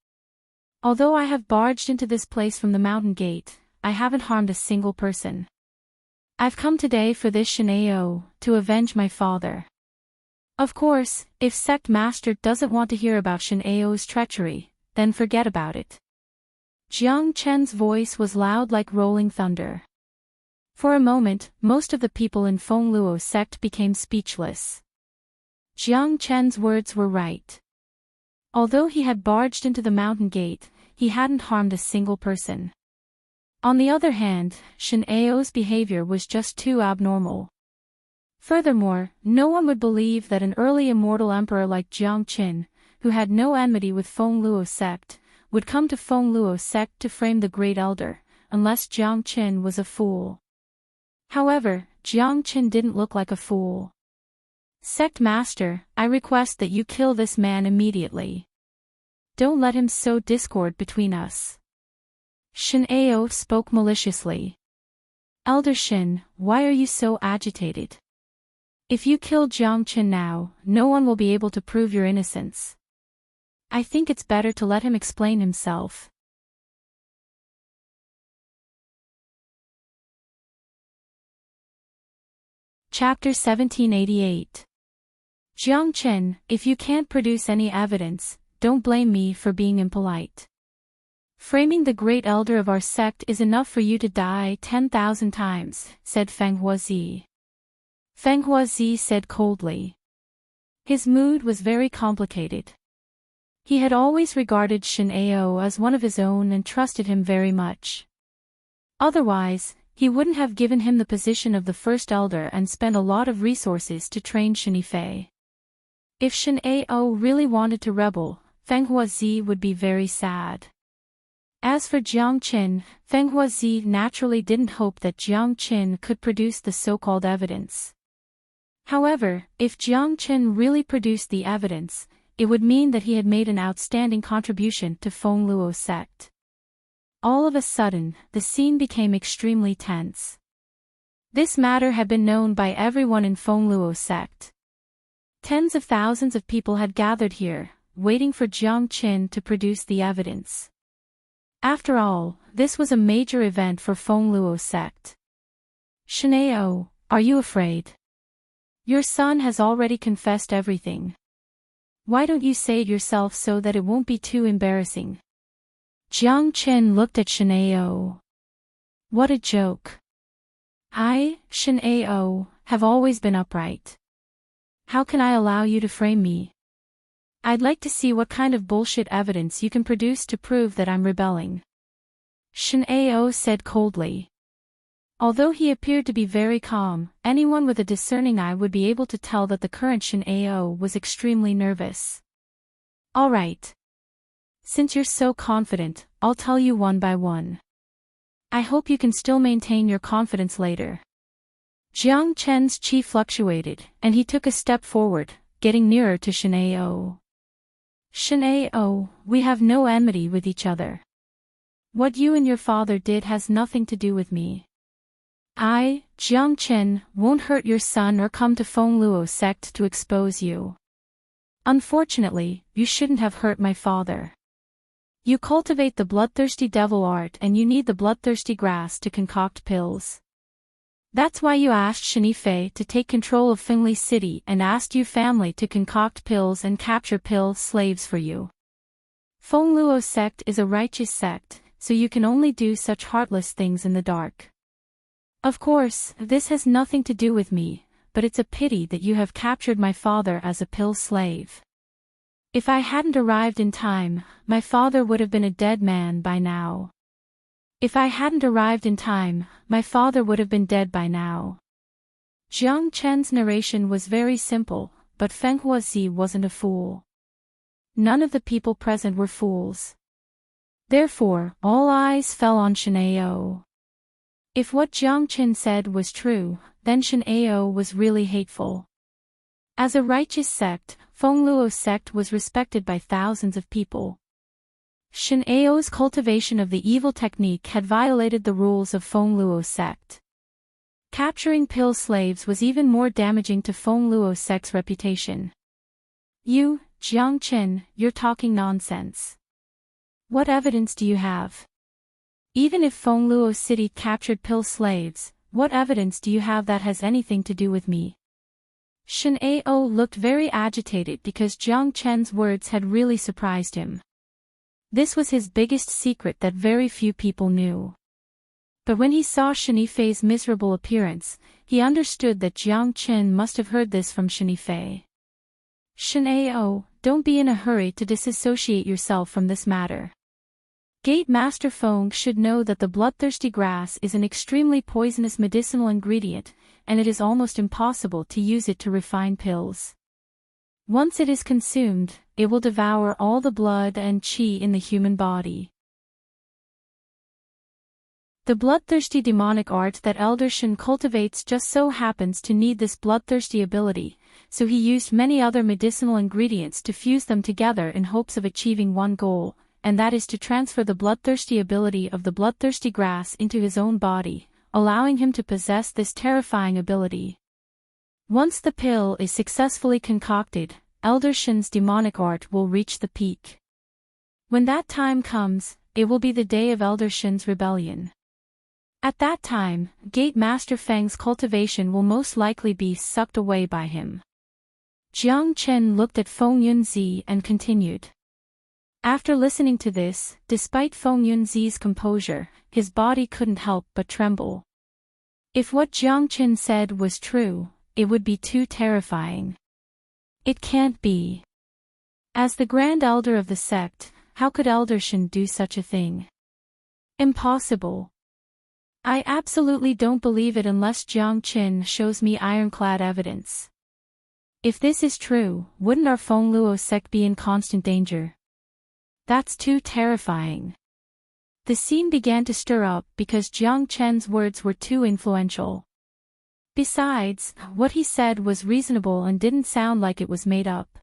[SPEAKER 1] Although I have barged into this place from the mountain gate, I haven't harmed a single person. I've come today for this Shen Ao, to avenge my father. Of course, if sect master doesn't want to hear about Shen Ao's treachery, then forget about it. Jiang Chen's voice was loud like rolling thunder. For a moment, most of the people in Feng Luo's sect became speechless. Jiang Chen's words were right. Although he had barged into the mountain gate, he hadn't harmed a single person. On the other hand, Shen Ao's behavior was just too abnormal. Furthermore, no one would believe that an early immortal emperor like Jiang Qin, who had no enmity with Feng Luo's sect, would come to Feng Luo's sect to frame the great elder, unless Jiang Qin was a fool. However, Jiang Qin didn't look like a fool. Sect master, I request that you kill this man immediately. Don't let him sow discord between us. Shen Ao spoke maliciously. Elder Shen, why are you so agitated? If you kill Jiang Qin now, no one will be able to prove your innocence. I think it's better to let him explain himself. Chapter 1788. Jiang Qin, if you can't produce any evidence, don't blame me for being impolite. Framing the great elder of our sect is enough for you to die 10,000 times, said Feng Huazi. Feng Huazi said coldly. His mood was very complicated. He had always regarded Shen Ao as one of his own and trusted him very much. Otherwise, he wouldn't have given him the position of the first elder and spent a lot of resources to train Shen Yifei. If Shen Ao really wanted to rebel, Feng Huazi would be very sad. As for Jiang Qin, Feng Huazi naturally didn't hope that Jiang Qin could produce the so-called evidence. However, if Jiang Qin really produced the evidence, it would mean that he had made an outstanding contribution to Feng Luo sect. All of a sudden, the scene became extremely tense. This matter had been known by everyone in Feng Luo sect. Tens of thousands of people had gathered here, waiting for Jiang Qin to produce the evidence. After all, this was a major event for Feng Luo sect. Shen Ao, are you afraid? Your son has already confessed everything. Why don't you say it yourself so that it won't be too embarrassing? Jiang Qin looked at Shen Ao. What a joke. I, Shen Ao, have always been upright. How can I allow you to frame me? I'd like to see what kind of bullshit evidence you can produce to prove that I'm rebelling. Shen Ao said coldly. Although he appeared to be very calm, anyone with a discerning eye would be able to tell that the current Shen Ao was extremely nervous. All right. Since you're so confident, I'll tell you one by one. I hope you can still maintain your confidence later. Jiang Chen's chi fluctuated, and he took a step forward, getting nearer to Shen Ao. Shen Ao, we have no enmity with each other. What you and your father did has nothing to do with me. I, Jiang Chen, won't hurt your son or come to Feng Luo sect to expose you. Unfortunately, you shouldn't have hurt my father. You cultivate the bloodthirsty devil art and you need the bloodthirsty grass to concoct pills. That's why you asked Shen Yifei to take control of Fengli City and asked you family to concoct pills and capture pill slaves for you. Feng Luo sect is a righteous sect, so you can only do such heartless things in the dark. Of course, this has nothing to do with me, but it's a pity that you have captured my father as a pill slave. If I hadn't arrived in time, my father would have been a dead man by now. If I hadn't arrived in time, my father would have been dead by now. Jiang Chen's narration was very simple, but Feng Huazi wasn't a fool. None of the people present were fools. Therefore, all eyes fell on Shen Ao. If what Jiang Chen said was true, then Shen Ao was really hateful. As a righteous sect, Feng Luo sect was respected by thousands of people. Shen Ao's cultivation of the evil technique had violated the rules of Feng Luo sect. Capturing pill slaves was even more damaging to Feng Luo sect's reputation. You, Jiang Chen, you're talking nonsense. What evidence do you have? Even if Feng Luo City captured pill slaves, what evidence do you have that has anything to do with me? Shen Ao looked very agitated because Jiang Chen's words had really surprised him. This was his biggest secret that very few people knew. But when he saw Shen Yifei's miserable appearance, he understood that Jiang Chen must have heard this from Shen Yifei. Shen Ao, don't be in a hurry to disassociate yourself from this matter. Gate Master Feng should know that the bloodthirsty grass is an extremely poisonous medicinal ingredient, and it is almost impossible to use it to refine pills. Once it is consumed, it will devour all the blood and qi in the human body. The bloodthirsty demonic art that Elder Shen cultivates just so happens to need this bloodthirsty ability, so he used many other medicinal ingredients to fuse them together in hopes of achieving one goal, and that is to transfer the bloodthirsty ability of the bloodthirsty grass into his own body, allowing him to possess this terrifying ability. Once the pill is successfully concocted, Elder Shen's demonic art will reach the peak. When that time comes, it will be the day of Elder Shen's rebellion. At that time, Gate Master Feng's cultivation will most likely be sucked away by him. Jiang Chen looked at Feng Yunzi and continued. After listening to this, despite Feng Yunzi's composure, his body couldn't help but tremble. If what Jiang Qin said was true, it would be too terrifying. It can't be. As the Grand Elder of the sect, how could Elder Shen do such a thing? Impossible. I absolutely don't believe it unless Jiang Qin shows me ironclad evidence. If this is true, wouldn't our Feng Luo sect be in constant danger? That's too terrifying. The scene began to stir up because Jiang Chen's words were too influential. Besides, what he said was reasonable and didn't sound like it was made up.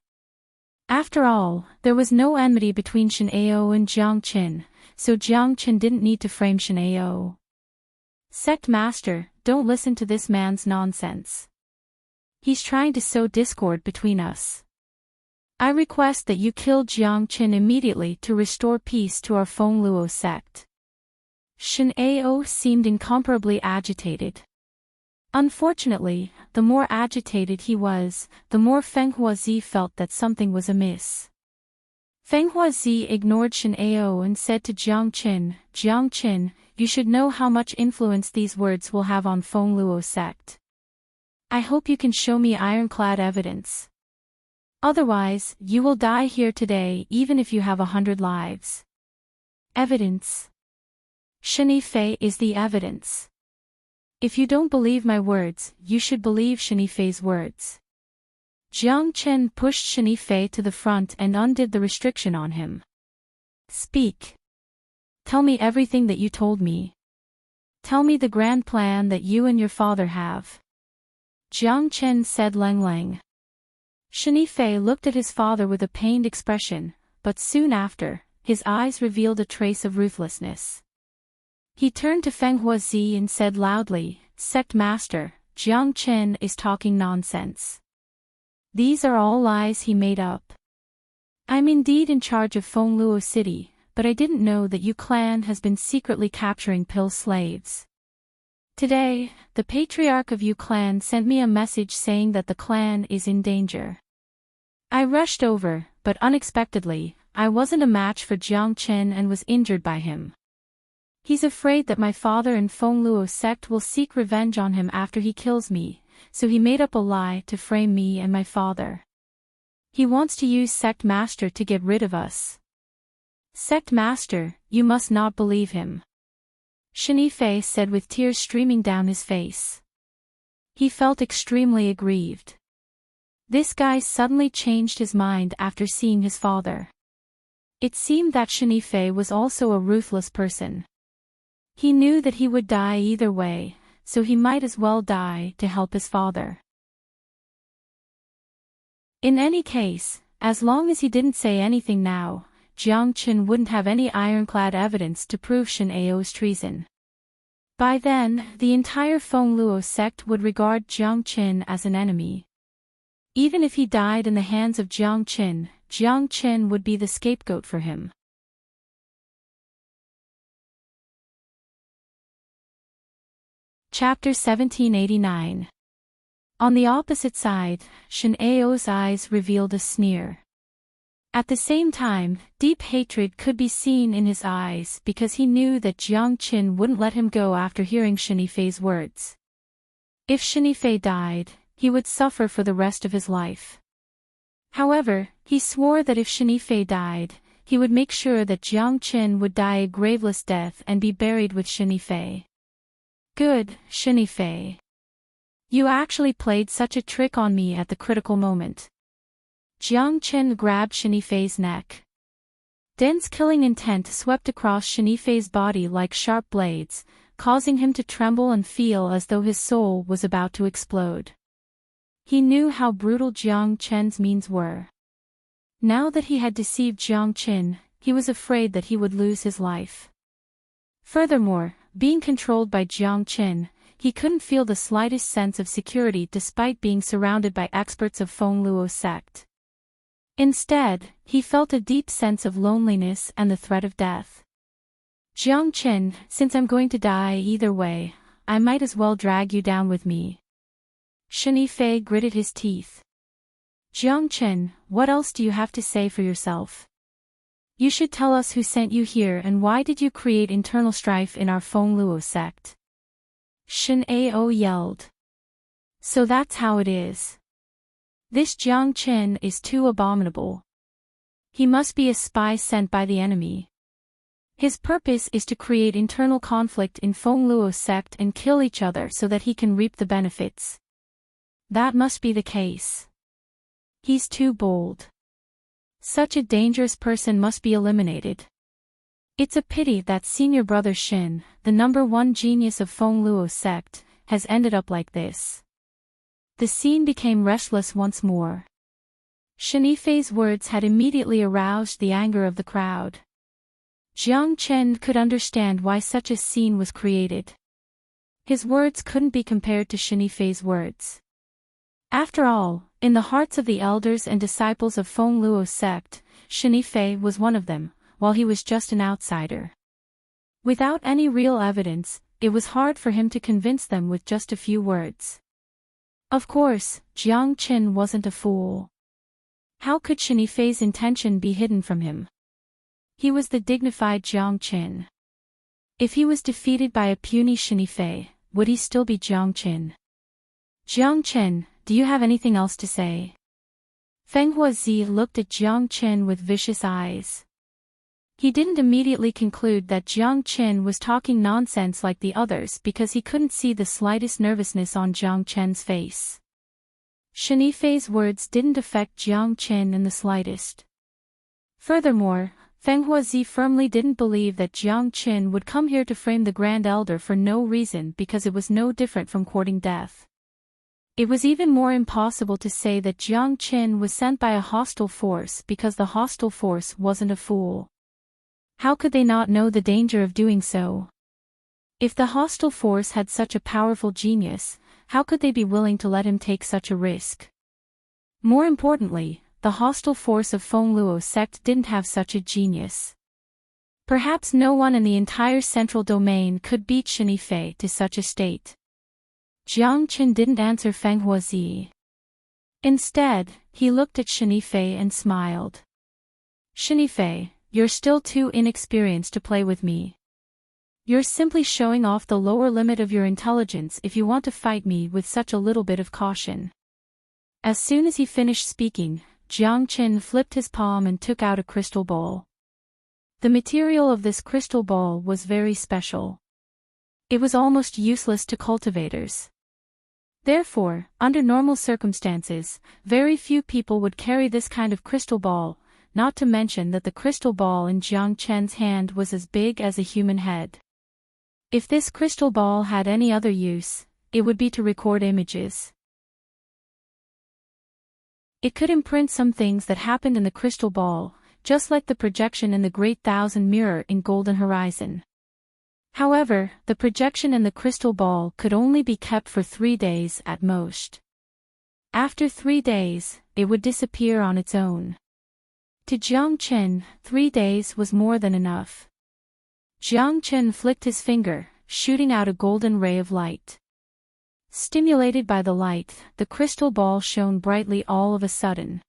[SPEAKER 1] After all, there was no enmity between Shen Ao and Jiang Qin, so Jiang Qin didn't need to frame Shen Ao. Sect Master, don't listen to this man's nonsense. He's trying to sow discord between us. I request that you kill Jiang Qin immediately to restore peace to our Feng Luo sect. Shen Ao seemed incomparably agitated. Unfortunately, the more agitated he was, the more Feng Huazi felt that something was amiss. Feng Huazi ignored Shen Ao and said to Jiang Qin, you should know how much influence these words will have on Feng Luo sect. I hope you can show me ironclad evidence. Otherwise, you will die here today even if you have 100 lives. Evidence. Shen Yifei is the evidence. If you don't believe my words, you should believe Shen Yifei's words. Jiang Qin pushed Shen Yifei to the front and undid the restriction on him. Speak. Tell me everything that you told me. Tell me the grand plan that you and your father have. Jiang Qin said Lang. Shen Yifei looked at his father with a pained expression, but soon after, his eyes revealed a trace of ruthlessness. He turned to Feng Huazi and said loudly, Sect Master, Jiang Qin is talking nonsense. These are all lies he made up. I'm indeed in charge of Feng Luo City, but I didn't know that Yu clan has been secretly capturing pill slaves. Today, the patriarch of Yu clan sent me a message saying that the clan is in danger. I rushed over, but unexpectedly, I wasn't a match for Jiang Qin and was injured by him. He's afraid that my father and Feng Luo sect will seek revenge on him after he kills me, so he made up a lie to frame me and my father. He wants to use Sect Master to get rid of us. Sect Master, you must not believe him. Shen Yifei said with tears streaming down his face. He felt extremely aggrieved. This guy suddenly changed his mind after seeing his father. It seemed that Shen Yifei was also a ruthless person. He knew that he would die either way, so he might as well die to help his father. In any case, as long as he didn't say anything now, Jiang Qin wouldn't have any ironclad evidence to prove Shen Ao's treason. By then, the entire Feng Luo sect would regard Jiang Qin as an enemy. Even if he died in the hands of Jiang Qin would be the scapegoat for him. Chapter 1789. On the opposite side, Shen Ao's eyes revealed a sneer. At the same time, deep hatred could be seen in his eyes because he knew that Jiang Qin wouldn't let him go after hearing Shen Yifei's words. If Shen Yifei died, he would suffer for the rest of his life. However, he swore that if Shen Yifei died, he would make sure that Jiang Qin would die a graveless death and be buried with Shen Yifei. Good, Shen Yifei. You actually played such a trick on me at the critical moment. Jiang Qin grabbed Shen Yifei's neck. Dense killing intent swept across Shen Yifei's body like sharp blades, causing him to tremble and feel as though his soul was about to explode. He knew how brutal Jiang Qin's means were. Now that he had deceived Jiang Qin, he was afraid that he would lose his life. Furthermore, being controlled by Jiang Qin, he couldn't feel the slightest sense of security despite being surrounded by experts of Feng Luo sect. Instead, he felt a deep sense of loneliness and the threat of death. Jiang Qin, since I'm going to die either way, I might as well drag you down with me. Shen Yifei gritted his teeth. Jiang Qin, what else do you have to say for yourself? You should tell us who sent you here and why did you create internal strife in our Feng Luo sect. Shen Ao yelled. So that's how it is. This Jiang Chen is too abominable. He must be a spy sent by the enemy. His purpose is to create internal conflict in Feng Luo sect and kill each other so that he can reap the benefits. That must be the case. He's too bold. Such a dangerous person must be eliminated. It's a pity that senior brother Shin, the #1 genius of Feng Luo sect, has ended up like this. The scene became restless once more. Shen Yifei's words had immediately aroused the anger of the crowd. Jiang Chen could understand why such a scene was created. His words couldn't be compared to Shen Yifei's words. After all, in the hearts of the elders and disciples of Feng Luo sect, Shen Yifei was one of them, while he was just an outsider. Without any real evidence, it was hard for him to convince them with just a few words. Of course, Jiang Chen wasn't a fool. How could Shen Yifei's intention be hidden from him? He was the dignified Jiang Chen. If he was defeated by a puny Shen Yifei, would he still be Jiang Chen? Jiang Chen, do you have anything else to say? Feng Huazi looked at Jiang Chen with vicious eyes. He didn't immediately conclude that Jiang Chen was talking nonsense like the others because he couldn't see the slightest nervousness on Jiang Chen's face. Shen Yifei's words didn't affect Jiang Chen in the slightest. Furthermore, Feng Huazi firmly didn't believe that Jiang Chen would come here to frame the Grand Elder for no reason because it was no different from courting death. It was even more impossible to say that Jiang Chen was sent by a hostile force because the hostile force wasn't a fool. How could they not know the danger of doing so? If the hostile force had such a powerful genius, how could they be willing to let him take such a risk? More importantly, the hostile force of Feng Luo sect didn't have such a genius. Perhaps no one in the entire central domain could beat Shen Yifei to such a state. Jiang Chen didn't answer Feng Huazi. Instead, he looked at Shen Yifei and smiled. Shen Yifei, you're still too inexperienced to play with me. You're simply showing off the lower limit of your intelligence if you want to fight me with such a little bit of caution. As soon as he finished speaking, Jiang Chen flipped his palm and took out a crystal ball. The material of this crystal ball was very special. It was almost useless to cultivators. Therefore, under normal circumstances, very few people would carry this kind of crystal ball, not to mention that the crystal ball in Jiang Chen's hand was as big as a human head. If this crystal ball had any other use, it would be to record images. It could imprint some things that happened in the crystal ball, just like the projection in the Great Thousand Mirror in Golden Horizon. However, the projection in the crystal ball could only be kept for 3 days at most. After 3 days, it would disappear on its own. To Jiang Chen, 3 days was more than enough. Jiang Chen flicked his finger, shooting out a golden ray of light. Stimulated by the light, the crystal ball shone brightly all of a sudden.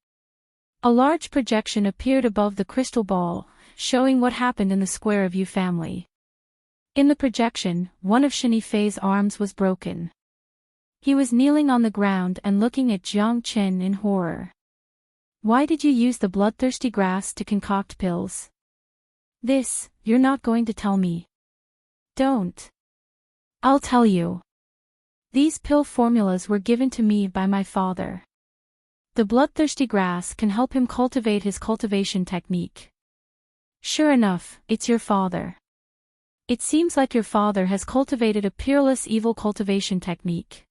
[SPEAKER 1] A large projection appeared above the crystal ball, showing what happened in the Square of You family. In the projection, one of Shen Yifei's arms was broken. He was kneeling on the ground and looking at Jiang Chen in horror. Why did you use the bloodthirsty grass to concoct pills? This, you're not going to tell me. Don't. I'll tell you. These pill formulas were given to me by my father. The bloodthirsty grass can help him cultivate his cultivation technique. Sure enough, it's your father. It seems like your father has cultivated a peerless evil cultivation technique.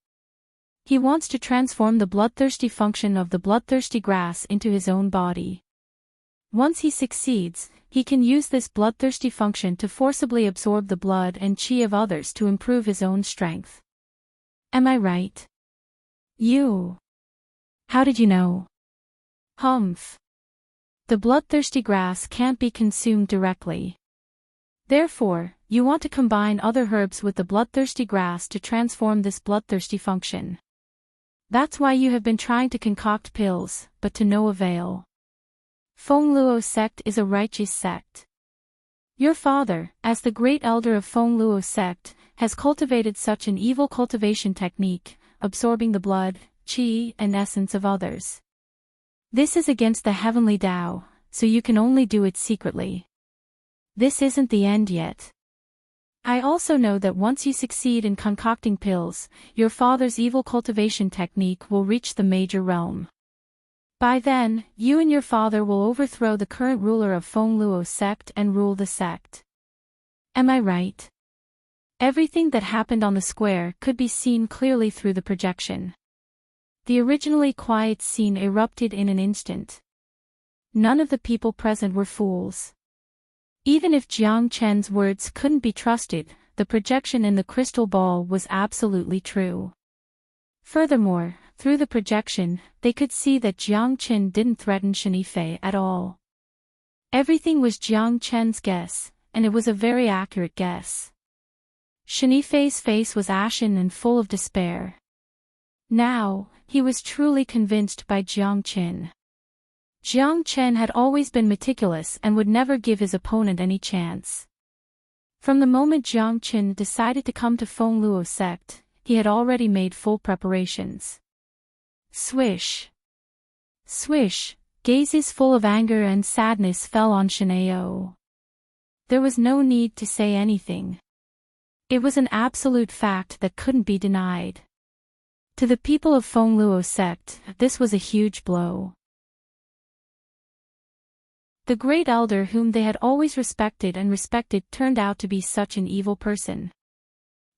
[SPEAKER 1] He wants to transform the bloodthirsty function of the bloodthirsty grass into his own body. Once he succeeds, he can use this bloodthirsty function to forcibly absorb the blood and qi of others to improve his own strength. Am I right? You. How did you know? Humph. The bloodthirsty grass can't be consumed directly. Therefore, you want to combine other herbs with the bloodthirsty grass to transform this bloodthirsty function. That's why you have been trying to concoct pills, but to no avail. Feng Luo sect is a righteous sect. Your father, as the great elder of Feng Luo sect, has cultivated such an evil cultivation technique, absorbing the blood, qi, and essence of others. This is against the heavenly Tao, so you can only do it secretly. This isn't the end yet. I also know that once you succeed in concocting pills, your father's evil cultivation technique will reach the major realm. By then, you and your father will overthrow the current ruler of Feng Luo sect and rule the sect. Am I right? Everything that happened on the square could be seen clearly through the projection. The originally quiet scene erupted in an instant. None of the people present were fools. Even if Jiang Chen's words couldn't be trusted, the projection in the crystal ball was absolutely true. Furthermore, through the projection, they could see that Jiang Chen didn't threaten Shen Yifei at all. Everything was Jiang Chen's guess, and it was a very accurate guess. Shen Yifei's face was ashen and full of despair. Now, he was truly convinced by Jiang Chen. Jiang Chen had always been meticulous and would never give his opponent any chance. From the moment Jiang Chen decided to come to Feng Luo sect, he had already made full preparations. Swish. Swish, gazes full of anger and sadness fell on Shen Ao. There was no need to say anything. It was an absolute fact that couldn't be denied. To the people of Feng Luo sect, this was a huge blow. The great elder whom they had always respected turned out to be such an evil person.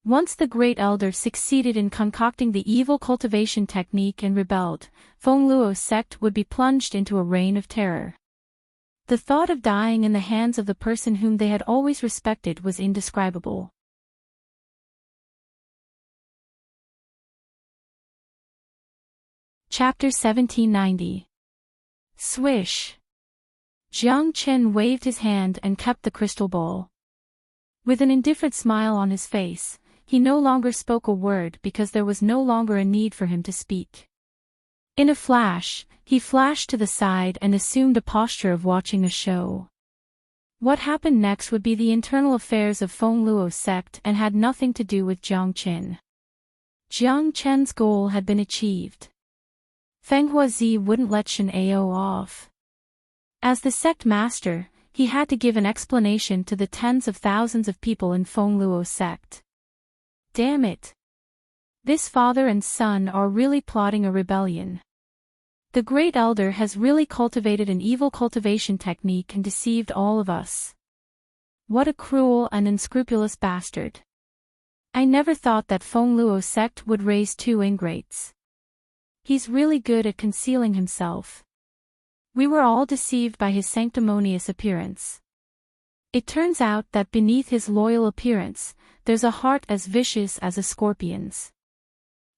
[SPEAKER 1] Once the great elder succeeded in concocting the evil cultivation technique and rebelled, Feng Luo sect would be plunged into a reign of terror. The thought of dying in the hands of the person whom they had always respected was indescribable. Chapter 1790. Swish. Jiang Chen waved his hand and kept the crystal ball. With an indifferent smile on his face, he no longer spoke a word because there was no longer a need for him to speak. In a flash, he flashed to the side and assumed a posture of watching a show. What happened next would be the internal affairs of Feng Luo sect and had nothing to do with Jiang Chen. Jiang Chen's goal had been achieved. Feng Huazi wouldn't let Shen Ao off. As the sect master, he had to give an explanation to the tens of thousands of people in Feng Luo sect. Damn it! This father and son are really plotting a rebellion. The great elder has really cultivated an evil cultivation technique and deceived all of us. What a cruel and unscrupulous bastard. I never thought that Feng Luo sect would raise two ingrates. He's really good at concealing himself. We were all deceived by his sanctimonious appearance. It turns out that beneath his loyal appearance, there's a heart as vicious as a scorpion's.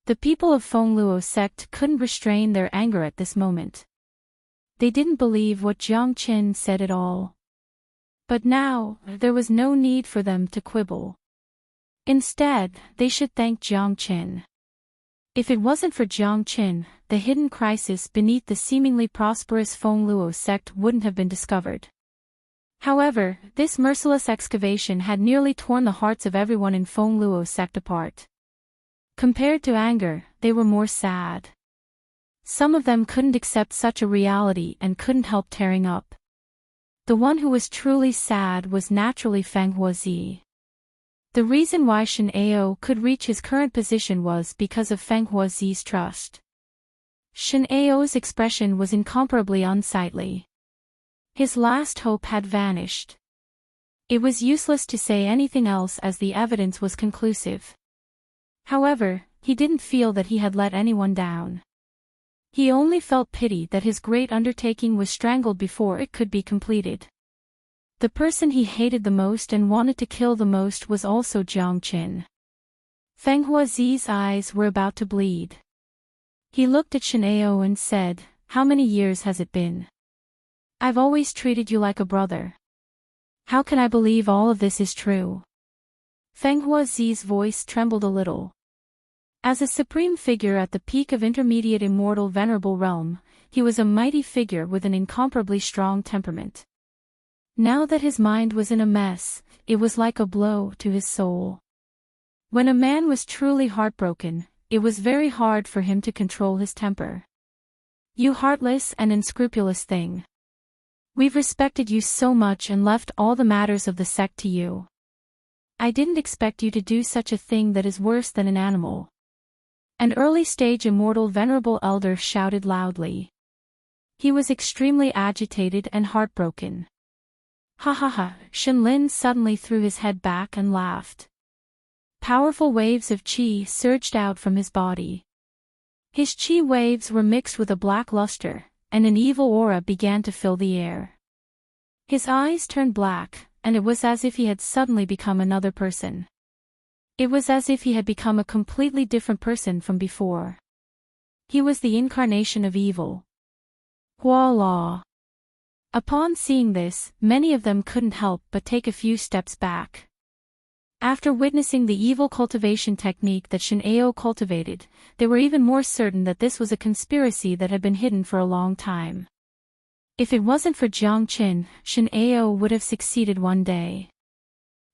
[SPEAKER 1] The people of Feng Luo sect couldn't restrain their anger at this moment. They didn't believe what Jiang Chen said at all. But now, there was no need for them to quibble. Instead, they should thank Jiang Chen. If it wasn't for Jiang Chen, the hidden crisis beneath the seemingly prosperous Feng Luo sect wouldn't have been discovered. However, this merciless excavation had nearly torn the hearts of everyone in Feng Luo sect apart. Compared to anger, they were more sad. Some of them couldn't accept such a reality and couldn't help tearing up. The one who was truly sad was naturally Feng Huazi. The reason why Shen Ao could reach his current position was because of Feng Huazi's trust. Shen Ao's expression was incomparably unsightly. His last hope had vanished. It was useless to say anything else as the evidence was conclusive. However, he didn't feel that he had let anyone down. He only felt pity that his great undertaking was strangled before it could be completed. The person he hated the most and wanted to kill the most was also Jiang Chen. Feng Huazi's eyes were about to bleed. He looked at Shen Ao and said, "How many years has it been? I've always treated you like a brother. How can I believe all of this is true?" Feng Huazi's voice trembled a little. As a supreme figure at the peak of intermediate immortal venerable realm, he was a mighty figure with an incomparably strong temperament. Now that his mind was in a mess, it was like a blow to his soul. When a man was truly heartbroken, it was very hard for him to control his temper. "You heartless and unscrupulous thing. We've respected you so much and left all the matters of the sect to you. I didn't expect you to do such a thing that is worse than an animal." An early-stage immortal venerable elder shouted loudly. He was extremely agitated and heartbroken. "Ha ha ha!" Shenlin suddenly threw his head back and laughed. Powerful waves of qi surged out from his body. His qi waves were mixed with a black luster, and an evil aura began to fill the air. His eyes turned black, and it was as if he had suddenly become another person. It was as if he had become a completely different person from before. He was the incarnation of evil. Voila! Upon seeing this, many of them couldn't help but take a few steps back. After witnessing the evil cultivation technique that Shen Ao cultivated, they were even more certain that this was a conspiracy that had been hidden for a long time. If it wasn't for Jiang Qin, Shen Ao would have succeeded one day.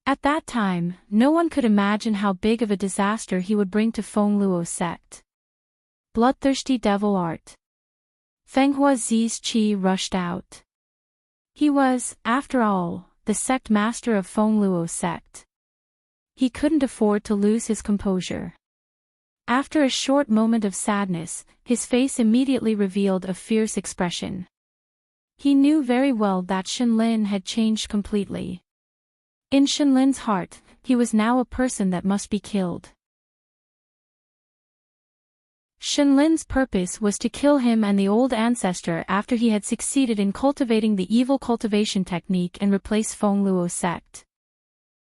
[SPEAKER 1] At that time, no one could imagine how big of a disaster he would bring to Feng Luo sect. Bloodthirsty devil art. Feng Huazi's qi rushed out. He was, after all, the sect master of Feng Luo sect. He couldn't afford to lose his composure. After a short moment of sadness, his face immediately revealed a fierce expression. He knew very well that Shenlin had changed completely. In Shenlin's heart, he was now a person that must be killed. Shenlin's purpose was to kill him and the old ancestor after he had succeeded in cultivating the evil cultivation technique and replace Feng Luo sect.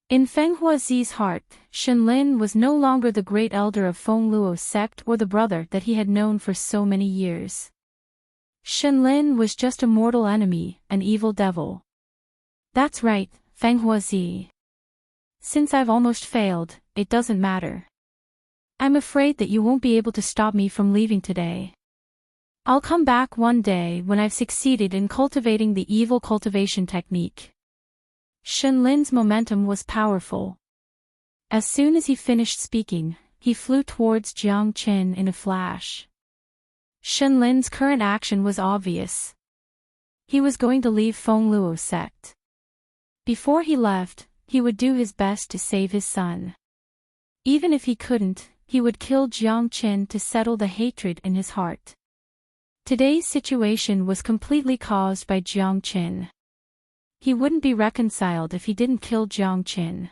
[SPEAKER 1] In Feng Huazi's heart, Shenlin was no longer the great elder of Feng Luo sect or the brother that he had known for so many years. Shenlin was just a mortal enemy, an evil devil. "That's right, Feng Huazi. Since I've almost failed, it doesn't matter. I'm afraid that you won't be able to stop me from leaving today. I'll come back one day when I've succeeded in cultivating the evil cultivation technique." Shenlin's momentum was powerful. As soon as he finished speaking, he flew towards Jiang Qin in a flash. Shenlin's current action was obvious. He was going to leave Feng Luo sect. Before he left, he would do his best to save his son. Even if he couldn't, he would kill Jiang Qin to settle the hatred in his heart. Today's situation was completely caused by Jiang Qin. He wouldn't be reconciled if he didn't kill Jiang Qin.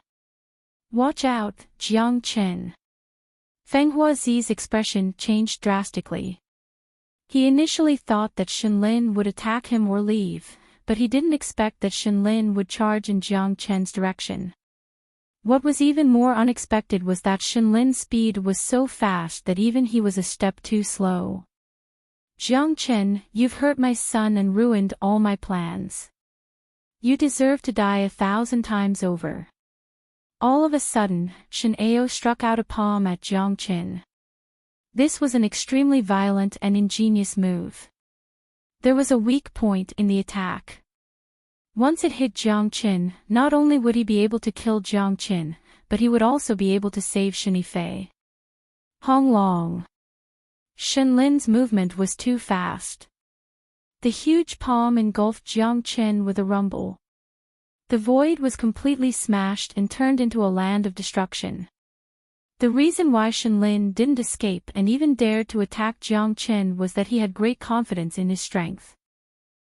[SPEAKER 1] "Watch out, Jiang Qin." Feng Huazi's expression changed drastically. He initially thought that Shenlin would attack him or leave, but he didn't expect that Shenlin would charge in Jiang Qin's direction. What was even more unexpected was that Shenlin's speed was so fast that even he was a step too slow. "Jiang Qin, you've hurt my son and ruined all my plans. You deserve to die 1,000 times over." All of a sudden, Shen Ao struck out a palm at Jiang Qin. This was an extremely violent and ingenious move. There was a weak point in the attack. Once it hit Jiang Qin, not only would he be able to kill Jiang Qin, but he would also be able to save Shen Yifei. Hong Long. Shenlin's movement was too fast. The huge palm engulfed Jiang Qin with a rumble. The void was completely smashed and turned into a land of destruction. The reason why Shenlin didn't escape and even dared to attack Jiang Qin was that he had great confidence in his strength.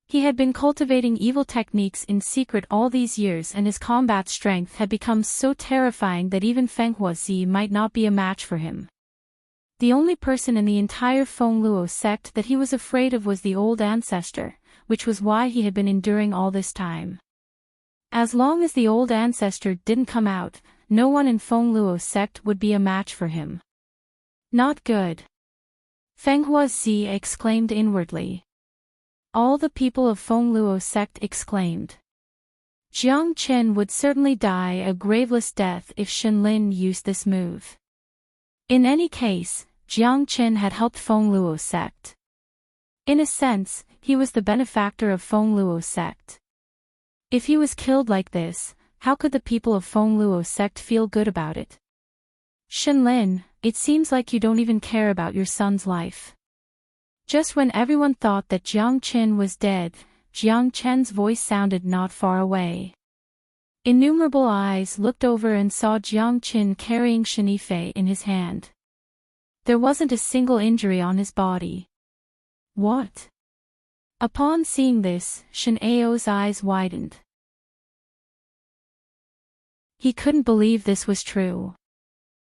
[SPEAKER 1] He had been cultivating evil techniques in secret all these years, and his combat strength had become so terrifying that even Feng Huazi might not be a match for him. The only person in the entire Feng Luo sect that he was afraid of was the old ancestor, which was why he had been enduring all this time. As long as the old ancestor didn't come out, no one in Feng Luo sect would be a match for him. Not good. Feng Huazi exclaimed inwardly. All the people of Feng Luo sect exclaimed. Jiang Qin would certainly die a graveless death if Shenlin used this move. In any case, Jiang Qin had helped Feng Luo sect. In a sense, he was the benefactor of Feng Luo's sect. If he was killed like this, how could the people of Feng Luo's sect feel good about it? Shenlin, it seems like you don't even care about your son's life. Just when everyone thought that Jiang Qin was dead, Jiang Chen's voice sounded not far away. Innumerable eyes looked over and saw Jiang Qin carrying Shen Yifei in his hand. There wasn't a single injury on his body. What? Upon seeing this, Shen Ao's eyes widened. He couldn't believe this was true.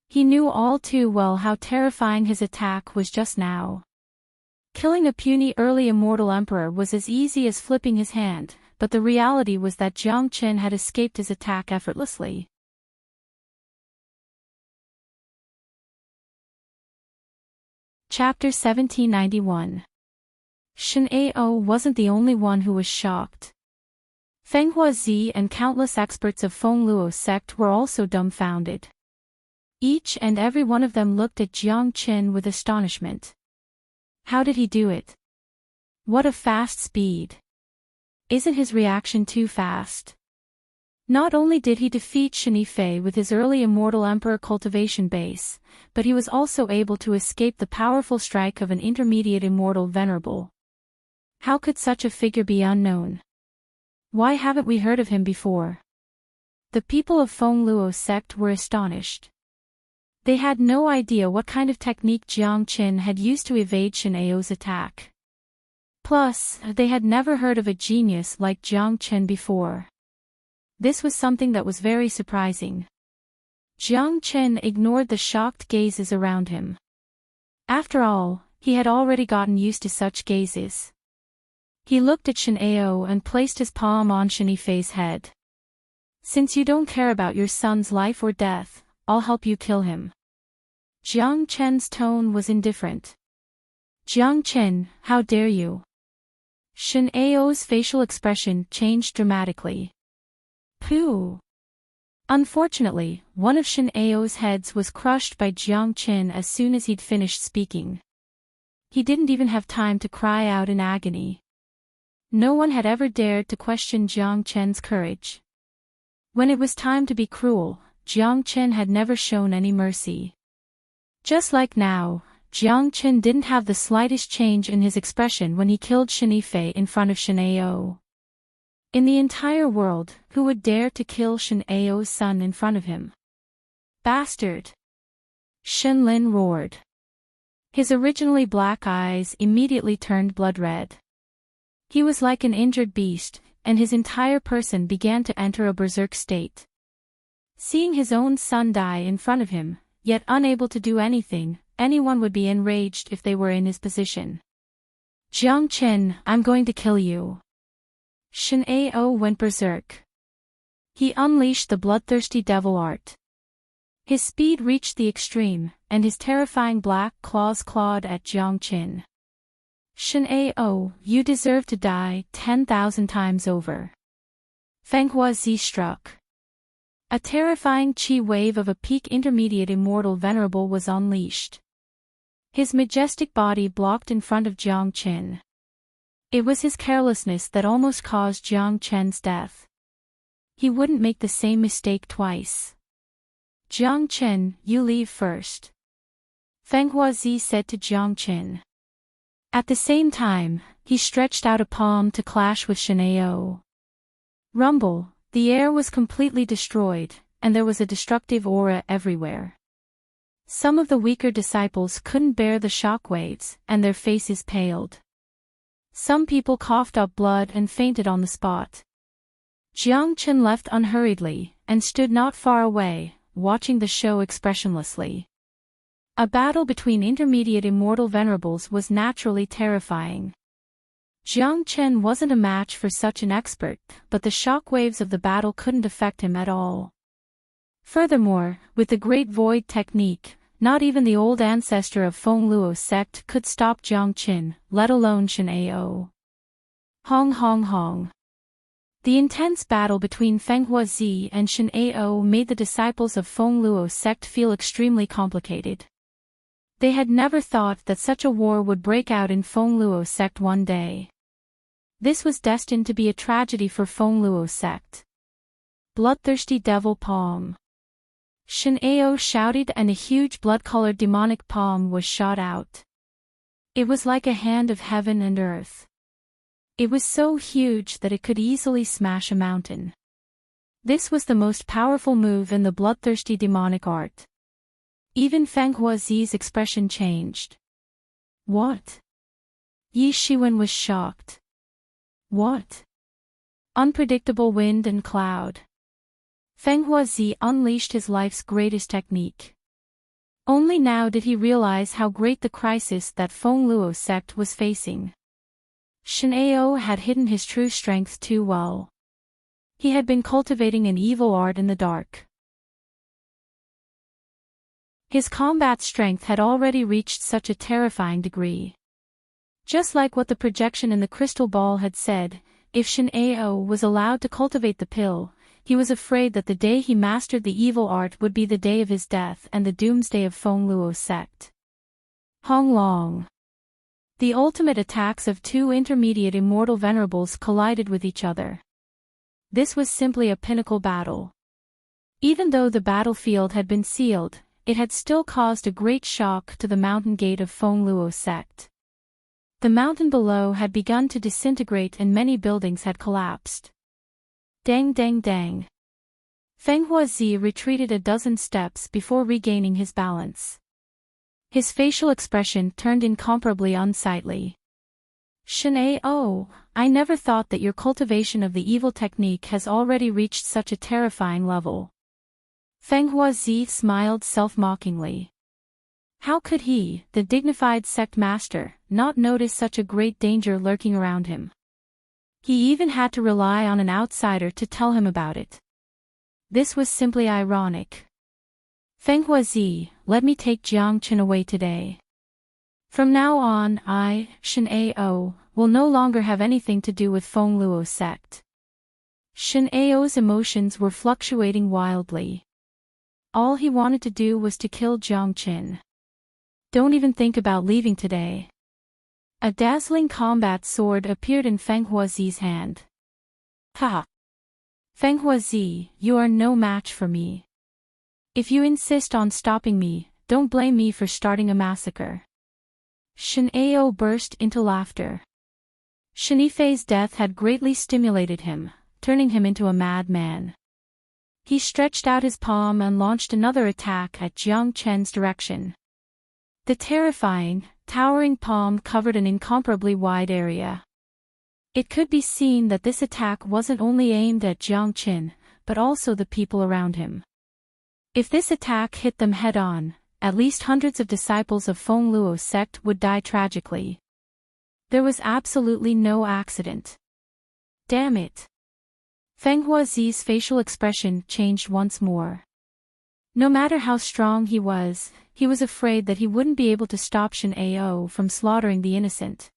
[SPEAKER 1] He knew all too well how terrifying his attack was just now. Killing a puny early immortal emperor was as easy as flipping his hand, but the reality was that Jiang Qin had escaped his attack effortlessly. Chapter 1791. Shen Ao wasn't the only one who was shocked. Feng Huazi and countless experts of Feng Luo's sect were also dumbfounded. Each and every one of them looked at Jiang Qin with astonishment. How did he do it? What a fast speed! Isn't his reaction too fast? Not only did he defeat Shen Yifei with his early immortal emperor cultivation base, but he was also able to escape the powerful strike of an intermediate immortal venerable. How could such a figure be unknown? Why haven't we heard of him before? The people of Feng Luo's sect were astonished. They had no idea what kind of technique Jiang Qin had used to evade Shen Ao's attack. Plus, they had never heard of a genius like Jiang Qin before. This was something that was very surprising. Jiang Qin ignored the shocked gazes around him. After all, he had already gotten used to such gazes. He looked at Shen Ao and placed his palm on Shen Yifei's head. Since you don't care about your son's life or death, I'll help you kill him. Jiang Chen's tone was indifferent. Jiang Chen, how dare you? Shen Ao's facial expression changed dramatically. Pooh! Unfortunately, one of Shen Ao's heads was crushed by Jiang Qin as soon as he'd finished speaking. He didn't even have time to cry out in agony. No one had ever dared to question Jiang Chen's courage. When it was time to be cruel, Jiang Qin had never shown any mercy. Just like now, Jiang Qin didn't have the slightest change in his expression when he killed Shen Yifei in front of Shen Ao. In the entire world, who would dare to kill Shen Ao's son in front of him? Bastard! Shen Lin roared. His originally black eyes immediately turned blood red. He was like an injured beast, and his entire person began to enter a berserk state. Seeing his own son die in front of him, yet unable to do anything, anyone would be enraged if they were in his position. Jiang Qin, I'm going to kill you. Shen Ao went berserk. He unleashed the bloodthirsty devil art. His speed reached the extreme, and his terrifying black claws clawed at Jiang Qin. Shen Ao, you deserve to die 10,000 times over. Feng Huazi struck. A terrifying chi wave of a peak intermediate immortal venerable was unleashed. His majestic body blocked in front of Jiang Qin. It was his carelessness that almost caused Jiang Chen's death. He wouldn't make the same mistake twice. Jiang Qin, you leave first. Feng Huazi said to Jiang Qin. At the same time, he stretched out a palm to clash with Shen Ao. Rumble, the air was completely destroyed, and there was a destructive aura everywhere. Some of the weaker disciples couldn't bear the shockwaves, and their faces paled. Some people coughed up blood and fainted on the spot. Jiang Qin left unhurriedly, and stood not far away, watching the show expressionlessly. A battle between intermediate immortal venerables was naturally terrifying. Jiang Qin wasn't a match for such an expert, but the shockwaves of the battle couldn't affect him at all. Furthermore, with the Great Void technique, not even the old ancestor of Feng Luo's sect could stop Jiang Qin, let alone Shen Ao. Hong hong hong. The intense battle between Feng Huazi and Shen Ao made the disciples of Feng Luo's sect feel extremely complicated. They had never thought that such a war would break out in Feng Luo sect one day. This was destined to be a tragedy for Feng Luo sect. Bloodthirsty devil palm. Shen Ao shouted, and a huge blood-colored demonic palm was shot out. It was like a hand of heaven and earth. It was so huge that it could easily smash a mountain. This was the most powerful move in the bloodthirsty demonic art. Even Feng Huazi's expression changed. What? Yi Shiwen was shocked. What? Unpredictable wind and cloud. Feng Huazi unleashed his life's greatest technique. Only now did he realize how great the crisis that Feng Luo sect was facing. Shen Ao had hidden his true strength too well. He had been cultivating an evil art in the dark. His combat strength had already reached such a terrifying degree. Just like what the projection in the crystal ball had said, if Shen Ao was allowed to cultivate the pill, he was afraid that the day he mastered the evil art would be the day of his death and the doomsday of Feng Luo sect. Hong Long. The ultimate attacks of two intermediate immortal venerables collided with each other. This was simply a pinnacle battle. Even though the battlefield had been sealed, it had still caused a great shock to the mountain gate of Feng Luo sect. The mountain below had begun to disintegrate and many buildings had collapsed. Dang dang dang. Feng Huazi retreated a dozen steps before regaining his balance. His facial expression turned incomparably unsightly. Shen Ao, I never thought that your cultivation of the evil technique has already reached such a terrifying level. Feng Huazi smiled self-mockingly. How could he, the dignified sect master, not notice such a great danger lurking around him? He even had to rely on an outsider to tell him about it. This was simply ironic. Feng Huazi, let me take Jiang Qin away today. From now on, I, Shen Ao, will no longer have anything to do with Feng Luo sect. Shen Ao's emotions were fluctuating wildly. All he wanted to do was to kill Jiang Qin. Don't even think about leaving today. A dazzling combat sword appeared in Feng Huazi's hand. Ha! Feng Huazi, you are no match for me. If you insist on stopping me, don't blame me for starting a massacre. Shen Ao burst into laughter. Shen Yifei's death had greatly stimulated him, turning him into a madman. He stretched out his palm and launched another attack at Jiang Chen's direction. The terrifying, towering palm covered an incomparably wide area. It could be seen that this attack wasn't only aimed at Jiang Qin, but also the people around him. If this attack hit them head-on, at least hundreds of disciples of Feng Luo sect would die tragically. There was absolutely no accident. Damn it! Feng Huazi's facial expression changed once more. No matter how strong he was afraid that he wouldn't be able to stop Shen Ao from slaughtering the innocent.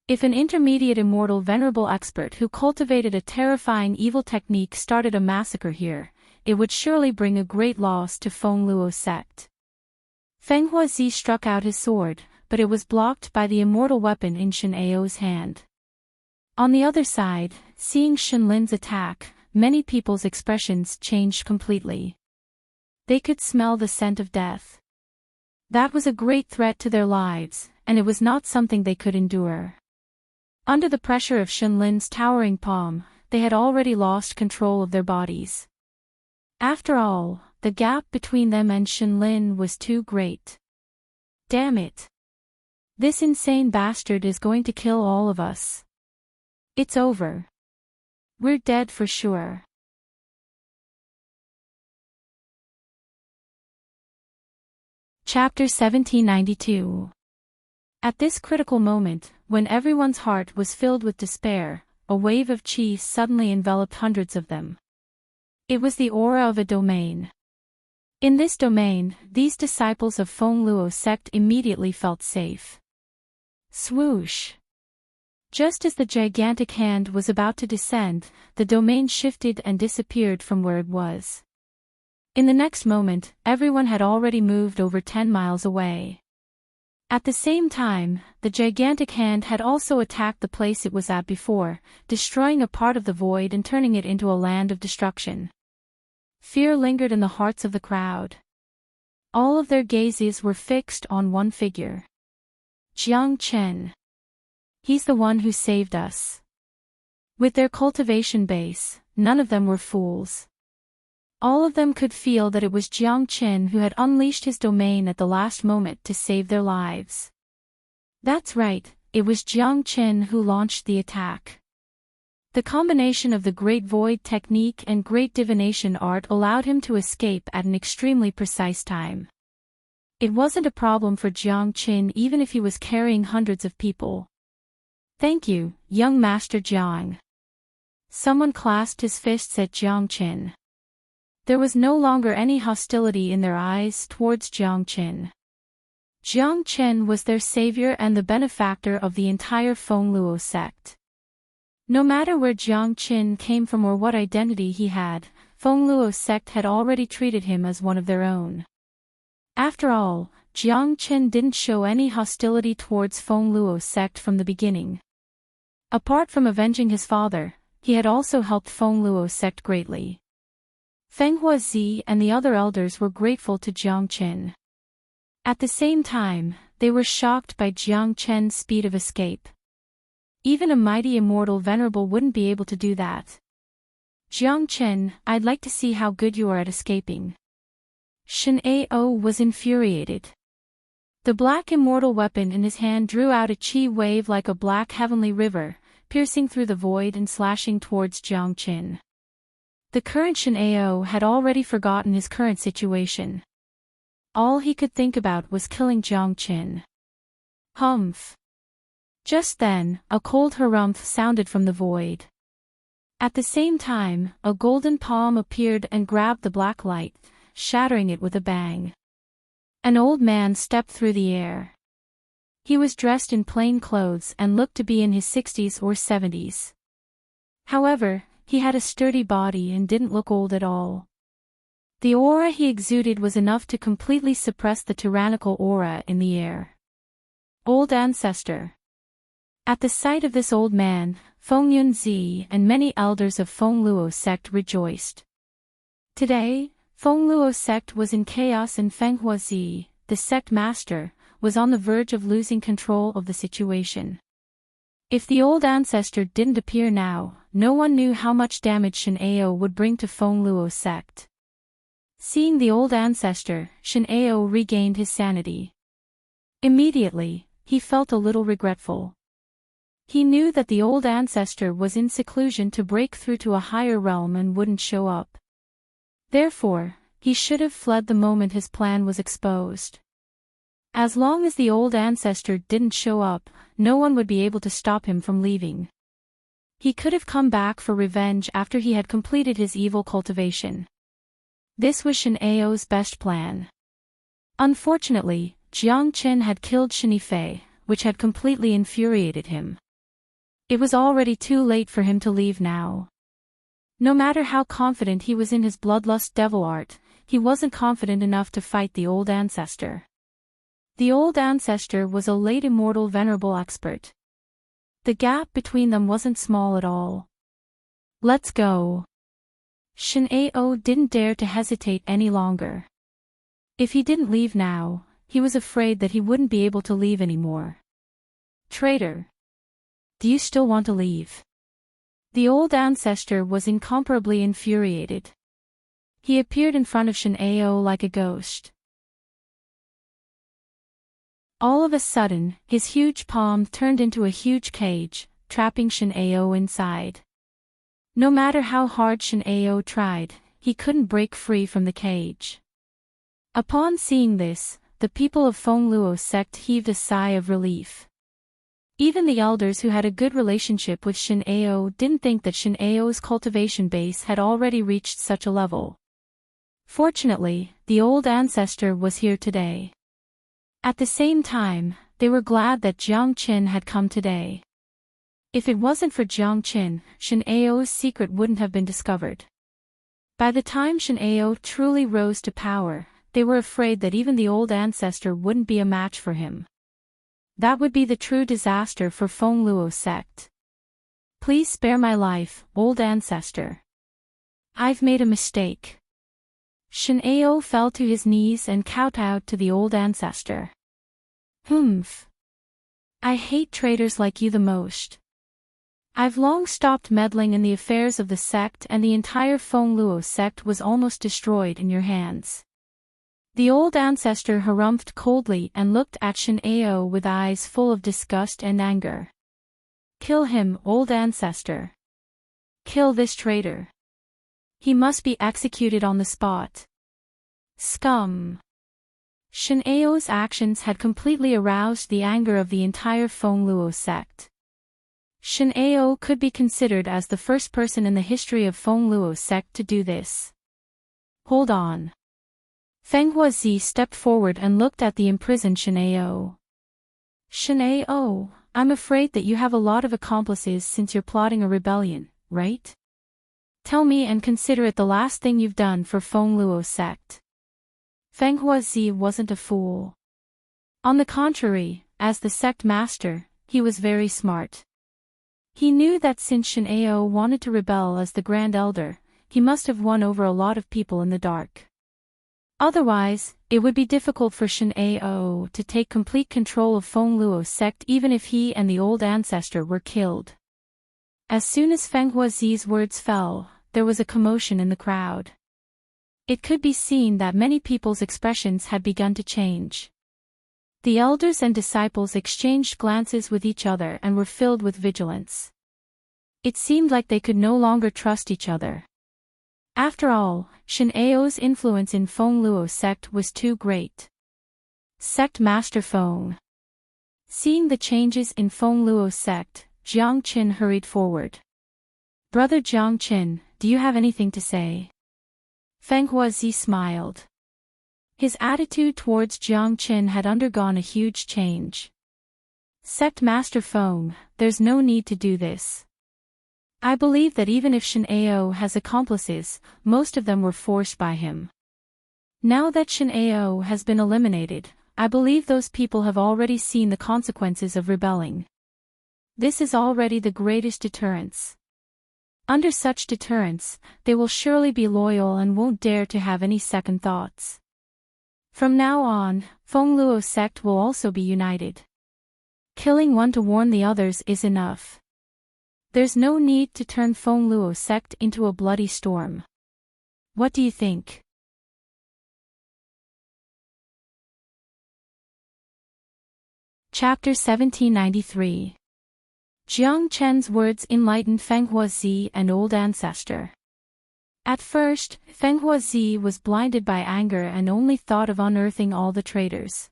[SPEAKER 1] If an intermediate immortal venerable expert who cultivated a terrifying evil technique started a massacre here, it would surely bring a great loss to Feng Luo sect. Feng Huazi struck out his sword, but it was blocked by the immortal weapon in Shen Ao's hand. On the other side, seeing Shen Lin's attack, many people's expressions changed completely. They could smell the scent of death. That was a great threat to their lives, and it was not something they could endure. Under the pressure of Shen Lin's towering palm, they had already lost control of their bodies. After all, the gap between them and Shen Lin was too great. Damn it! This insane bastard is going to kill all of us. It's over. We're dead for sure. Chapter 1792. At this critical moment, when everyone's heart was filled with despair, a wave of qi suddenly enveloped hundreds of them. It was the aura of a domain. In this domain, these disciples of Feng Luo sect immediately felt safe. Swoosh! Just as the gigantic hand was about to descend, the domain shifted and disappeared from where it was. In the next moment, everyone had already moved over 10 miles away. At the same time, the gigantic hand had also attacked the place it was at before, destroying a part of the void and turning it into a land of destruction. Fear lingered in the hearts of the crowd. All of their gazes were fixed on one figure. Jiang Chen. He's the one who saved us. With their cultivation base, none of them were fools. All of them could feel that it was Jiang Chen who had unleashed his domain at the last moment to save their lives. That's right, it was Jiang Chen who launched the attack. The combination of the Great Void technique and Great Divination art allowed him to escape at an extremely precise time. It wasn't a problem for Jiang Chen even if he was carrying hundreds of people. Thank you, young Master Jiang. Someone clasped his fists at Jiang Chen. There was no longer any hostility in their eyes towards Jiang Chen. Jiang Chen was their savior and the benefactor of the entire Feng Luo sect. No matter where Jiang Chen came from or what identity he had, Feng Luo sect had already treated him as one of their own. After all, Jiang Chen didn't show any hostility towards Feng Luo sect from the beginning. Apart from avenging his father, he had also helped Feng Luo sect greatly. Feng Huazi and the other elders were grateful to Jiang Chen. At the same time, they were shocked by Jiang Chen's speed of escape. Even a mighty immortal venerable wouldn't be able to do that. Jiang Chen, I'd like to see how good you are at escaping. Shen Ao was infuriated. The black immortal weapon in his hand drew out a chi wave like a black heavenly river, piercing through the void and slashing towards Jiang Chen. The current Shen Ao had already forgotten his current situation. All he could think about was killing Jiang Chen. Humph. Just then, a cold harumph sounded from the void. At the same time, a golden palm appeared and grabbed the black light, shattering it with a bang. An old man stepped through the air. He was dressed in plain clothes and looked to be in his 60s or 70s. However, he had a sturdy body and didn't look old at all. The aura he exuded was enough to completely suppress the tyrannical aura in the air. Old Ancestor. At the sight of this old man, Feng Yunzi and many elders of Feng Luo sect rejoiced. Today, Feng Luo sect was in chaos and Feng Huazi, the sect master, was on the verge of losing control of the situation. If the old ancestor didn't appear now, no one knew how much damage Shen Ao would bring to Feng Luo sect. Seeing the old ancestor, Shen Ao regained his sanity. Immediately, he felt a little regretful. He knew that the old ancestor was in seclusion to break through to a higher realm and wouldn't show up. Therefore, he should have fled the moment his plan was exposed. As long as the old ancestor didn't show up, no one would be able to stop him from leaving. He could have come back for revenge after he had completed his evil cultivation. This was Shen Ao's best plan. Unfortunately, Jiang Chen had killed Shen Yifei, which had completely infuriated him. It was already too late for him to leave now. No matter how confident he was in his bloodlust devil art, he wasn't confident enough to fight the old ancestor. The old ancestor was a late immortal venerable expert. The gap between them wasn't small at all. Let's go. Shen Ao didn't dare to hesitate any longer. If he didn't leave now, he was afraid that he wouldn't be able to leave anymore. Traitor. Do you still want to leave? The old ancestor was incomparably infuriated. He appeared in front of Shen Ao like a ghost. All of a sudden, his huge palm turned into a huge cage, trapping Shen Ao inside. No matter how hard Shen Ao tried, he couldn't break free from the cage. Upon seeing this, the people of Feng Luo sect heaved a sigh of relief. Even the elders who had a good relationship with Shen Ao didn't think that Shen Ao's cultivation base had already reached such a level. Fortunately, the old ancestor was here today. At the same time, they were glad that Jiang Chen had come today. If it wasn't for Jiang Chen, Shen Ao's secret wouldn't have been discovered. By the time Shen Ao truly rose to power, they were afraid that even the old ancestor wouldn't be a match for him. That would be the true disaster for Feng Luo sect. Please spare my life, old ancestor. I've made a mistake. Shen Ao fell to his knees and kowtowed to the old ancestor. Humph. I hate traitors like you the most. I've long stopped meddling in the affairs of the sect, and the entire Feng Luo sect was almost destroyed in your hands. The old ancestor harumphed coldly and looked at Shen Ao with eyes full of disgust and anger. Kill him, old ancestor. Kill this traitor. He must be executed on the spot. Scum. Shen Ao's actions had completely aroused the anger of the entire Feng Luo sect. Shen Ao could be considered as the first person in the history of Feng Luo sect to do this. Hold on. Feng Huazi stepped forward and looked at the imprisoned Shen Ao. Shen Ao, I'm afraid that you have a lot of accomplices since you're plotting a rebellion, right? Tell me and consider it the last thing you've done for Feng Luo sect. Feng Huazi wasn't a fool. On the contrary, as the sect master, he was very smart. He knew that since Shen Ao wanted to rebel as the Grand Elder, he must have won over a lot of people in the dark. Otherwise, it would be difficult for Shen Ao to take complete control of Feng Luo sect even if he and the old ancestor were killed. As soon as Feng Huazi's words fell, there was a commotion in the crowd. It could be seen that many people's expressions had begun to change. The elders and disciples exchanged glances with each other and were filled with vigilance. It seemed like they could no longer trust each other. After all, Shen Ao's influence in Feng Luo sect was too great. Sect Master Feng. Seeing the changes in Feng Luo sect, Jiang Qin hurried forward. Brother Jiang Qin, do you have anything to say? Feng Huazi smiled. His attitude towards Jiang Qin had undergone a huge change. Sect Master Feng, there's no need to do this. I believe that even if Shen Ao has accomplices, most of them were forced by him. Now that Shen Ao has been eliminated, I believe those people have already seen the consequences of rebelling. This is already the greatest deterrence. Under such deterrence, they will surely be loyal and won't dare to have any second thoughts. From now on, Feng Luo sect will also be united. Killing one to warn the others is enough. There's no need to turn Feng Luo sect into a bloody storm. What do you think? Chapter 1793. Jiang Chen's words enlightened Feng Huazi and old ancestor. At first, Feng Huazi was blinded by anger and only thought of unearthing all the traitors.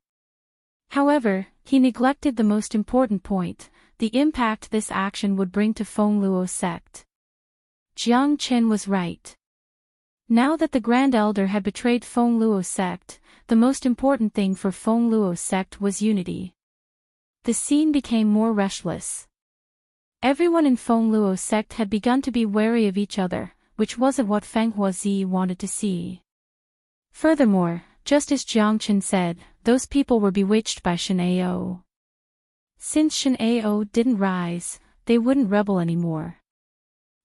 [SPEAKER 1] However, he neglected the most important point, the impact this action would bring to Feng Luo sect. Jiang Chen was right. Now that the Grand Elder had betrayed Feng Luo sect, the most important thing for Feng Luo sect was unity. The scene became more restless. Everyone in Feng Luo sect had begun to be wary of each other, which wasn't what Feng Huazi wanted to see. Furthermore, just as Jiang Chen said, those people were bewitched by Shen Ao. Since Shen Ao didn't rise, they wouldn't rebel anymore.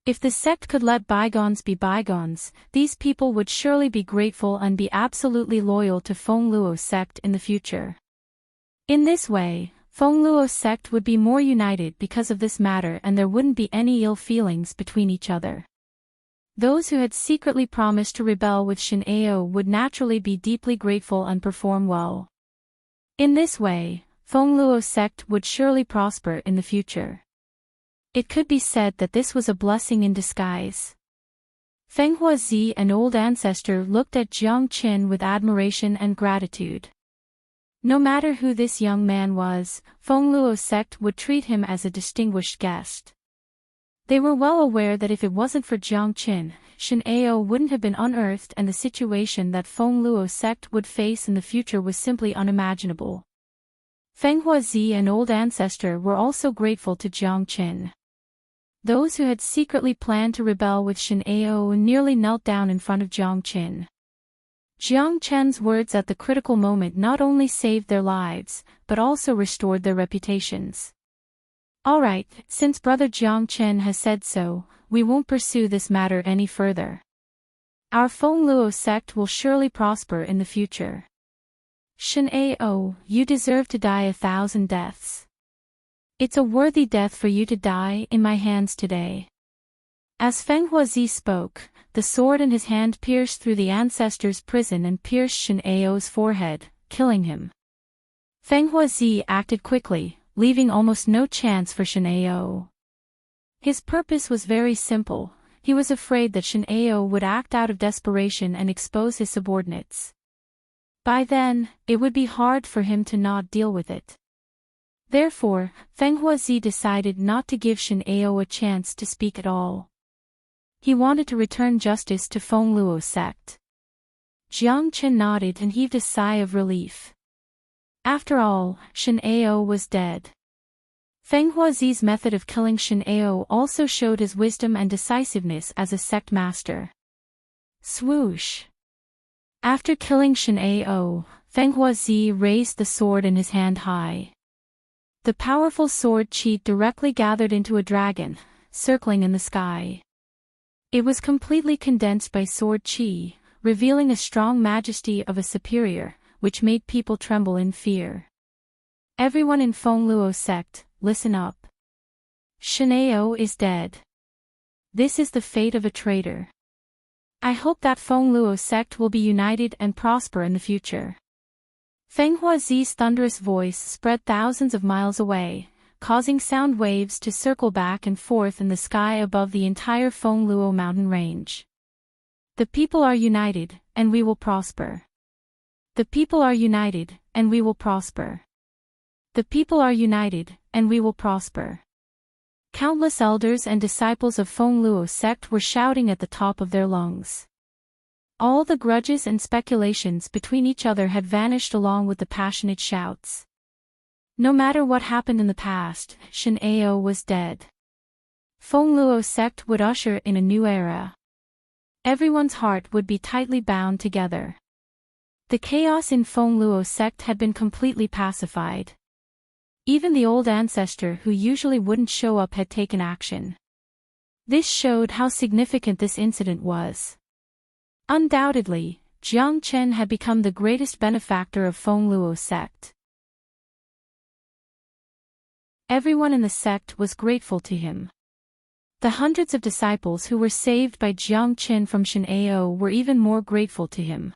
[SPEAKER 1] If the sect could let bygones be bygones, these people would surely be grateful and be absolutely loyal to Feng Luo sect in the future. In this way, Feng Luo sect would be more united because of this matter, and there wouldn't be any ill feelings between each other. Those who had secretly promised to rebel with Shen Ao would naturally be deeply grateful and perform well. In this way, Feng Luo sect would surely prosper in the future. It could be said that this was a blessing in disguise. Feng Huazi and old ancestor looked at Jiang Qin with admiration and gratitude. No matter who this young man was, Feng Luo sect would treat him as a distinguished guest. They were well aware that if it wasn't for Jiang Qin, Shen Ao wouldn't have been unearthed, and the situation that Feng Luo sect would face in the future was simply unimaginable. Feng Huazi and old ancestor were also grateful to Jiang Qin. Those who had secretly planned to rebel with Shen Ao nearly knelt down in front of Jiang Qin. Jiang Chen's words at the critical moment not only saved their lives, but also restored their reputations. Alright, since Brother Jiang Chen has said so, we won't pursue this matter any further. Our Feng Luo sect will surely prosper in the future. Shen Ao, you deserve to die 1,000 deaths. It's a worthy death for you to die in my hands today. As Feng Huazi spoke, the sword in his hand pierced through the ancestor's prison and pierced Shen Ao's forehead, killing him. Feng Huazi acted quickly, leaving almost no chance for Shen Ao. His purpose was very simple. He was afraid that Shen Ao would act out of desperation and expose his subordinates. By then, it would be hard for him to not deal with it. Therefore, Feng Huazi decided not to give Shen Ao a chance to speak at all. He wanted to return justice to Feng Luo sect. Jiang Chen nodded and heaved a sigh of relief. After all, Shen Ao was dead. Feng Huazi's method of killing Shen Ao also showed his wisdom and decisiveness as a sect master. Swoosh! After killing Shen Ao, Feng Huazi raised the sword in his hand high. The powerful sword qi directly gathered into a dragon, circling in the sky. It was completely condensed by sword qi, revealing a strong majesty of a superior, which made people tremble in fear. Everyone in Feng Luo sect, listen up. Shen Ao is dead. This is the fate of a traitor. I hope that Feng Luo sect will be united and prosper in the future. Feng Huazi's thunderous voice spread thousands of miles away, causing sound waves to circle back and forth in the sky above the entire Feng Luo mountain range. The people are united, and we will prosper. The people are united, and we will prosper. The people are united, and we will prosper. Countless elders and disciples of Feng Luo sect were shouting at the top of their lungs. All the grudges and speculations between each other had vanished along with the passionate shouts. No matter what happened in the past, Shen Ao was dead. Feng Luo sect would usher in a new era. Everyone's heart would be tightly bound together. The chaos in Feng Luo sect had been completely pacified. Even the old ancestor who usually wouldn't show up had taken action. This showed how significant this incident was. Undoubtedly, Jiang Chen had become the greatest benefactor of Feng Luo sect. Everyone in the sect was grateful to him. The hundreds of disciples who were saved by Jiang Chen from Shen Ao were even more grateful to him.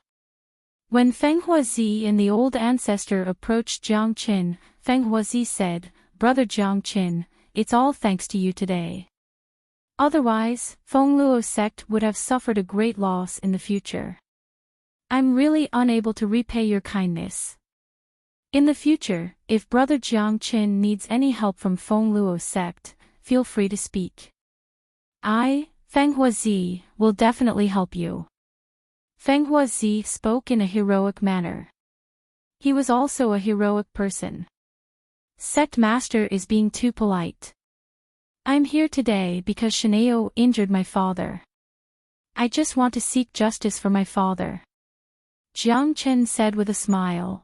[SPEAKER 1] When Feng Huazi and the old ancestor approached Jiang Chen, Feng Huazi said, "Brother Jiang Chen, it's all thanks to you today. Otherwise, Feng Luo sect would have suffered a great loss in the future. I'm really unable to repay your kindness. In the future, if Brother Jiang Chen needs any help from Feng Luo sect, feel free to speak. I, Feng Huazi, will definitely help you." Feng Huazi spoke in a heroic manner. He was also a heroic person. Sect master is being too polite. I'm here today because Shen Ao injured my father. I just want to seek justice for my father. Jiang Chen said with a smile.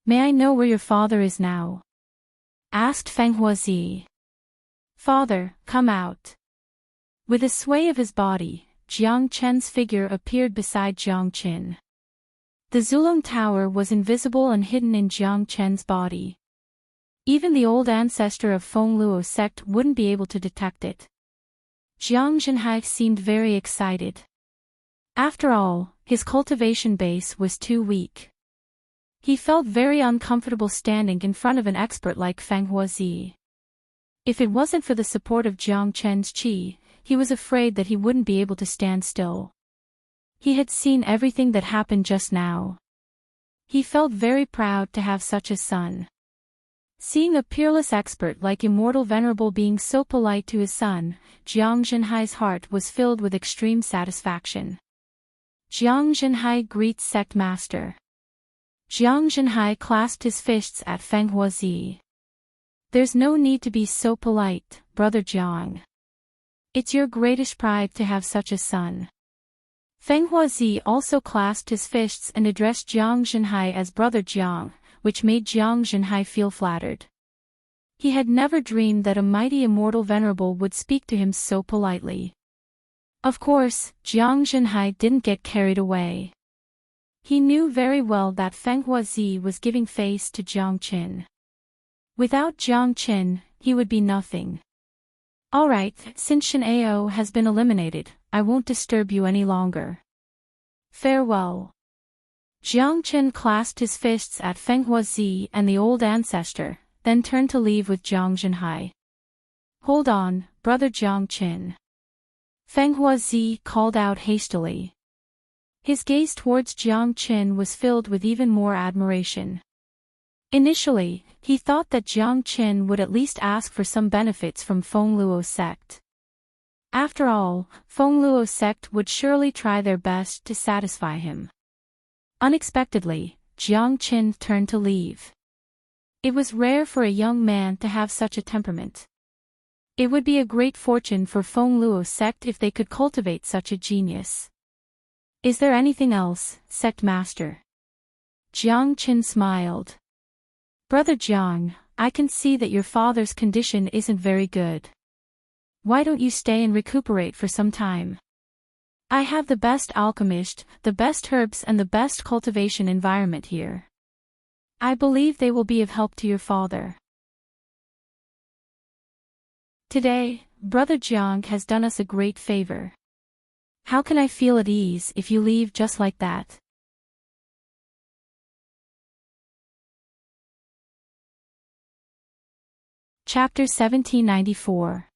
[SPEAKER 1] May I know where your father is now? Asked Feng Huazi. Father, come out. With a sway of his body, Jiang Chen's figure appeared beside Jiang Chen. The Zulong Tower was invisible and hidden in Jiang Chen's body. Even the old ancestor of Feng Luo sect wouldn't be able to detect it. Jiang Zhenhai seemed very excited. After all, his cultivation base was too weak. He felt very uncomfortable standing in front of an expert like Feng Huazi. If it wasn't for the support of Jiang Chen's qi, he was afraid that he wouldn't be able to stand still. He had seen everything that happened just now. He felt very proud to have such a son. Seeing a peerless expert like immortal venerable being so polite to his son, Jiang Zhenhai's heart was filled with extreme satisfaction. Jiang Zhenhai greets sect master. Jiang Zhenhai clasped his fists at Feng Huazi. There's no need to be so polite, Brother Jiang. It's your greatest pride to have such a son. Feng Huazi also clasped his fists and addressed Jiang Zhenhai as Brother Jiang, which made Jiang Zhenhai feel flattered. He had never dreamed that a mighty immortal venerable would speak to him so politely. Of course, Jiang Zhenhai didn't get carried away. He knew very well that Feng Huazi was giving face to Jiang Qin. Without Jiang Qin, he would be nothing. Alright, since Shen Ao has been eliminated, I won't disturb you any longer. Farewell. Jiang Qin clasped his fists at Feng Huazi and the old ancestor, then turned to leave with Jiang Zhenhai. Hold on, Brother Jiang Qin. Feng Huazi called out hastily. His gaze towards Jiang Qin was filled with even more admiration. Initially, he thought that Jiang Qin would at least ask for some benefits from Feng Luo's sect. After all, Feng Luo's sect would surely try their best to satisfy him. Unexpectedly, Jiang Qin turned to leave. It was rare for a young man to have such a temperament. It would be a great fortune for Feng Luo's sect if they could cultivate such a genius. Is there anything else, sect master? Jiang Qin smiled. Brother Jiang, I can see that your father's condition isn't very good. Why don't you stay and recuperate for some time? I have the best alchemist, the best herbs and the best cultivation environment here. I believe they will be of help to your father. Today, Brother Jiang has done us a great favor. How can I feel at ease if you leave just like that? Chapter 1794.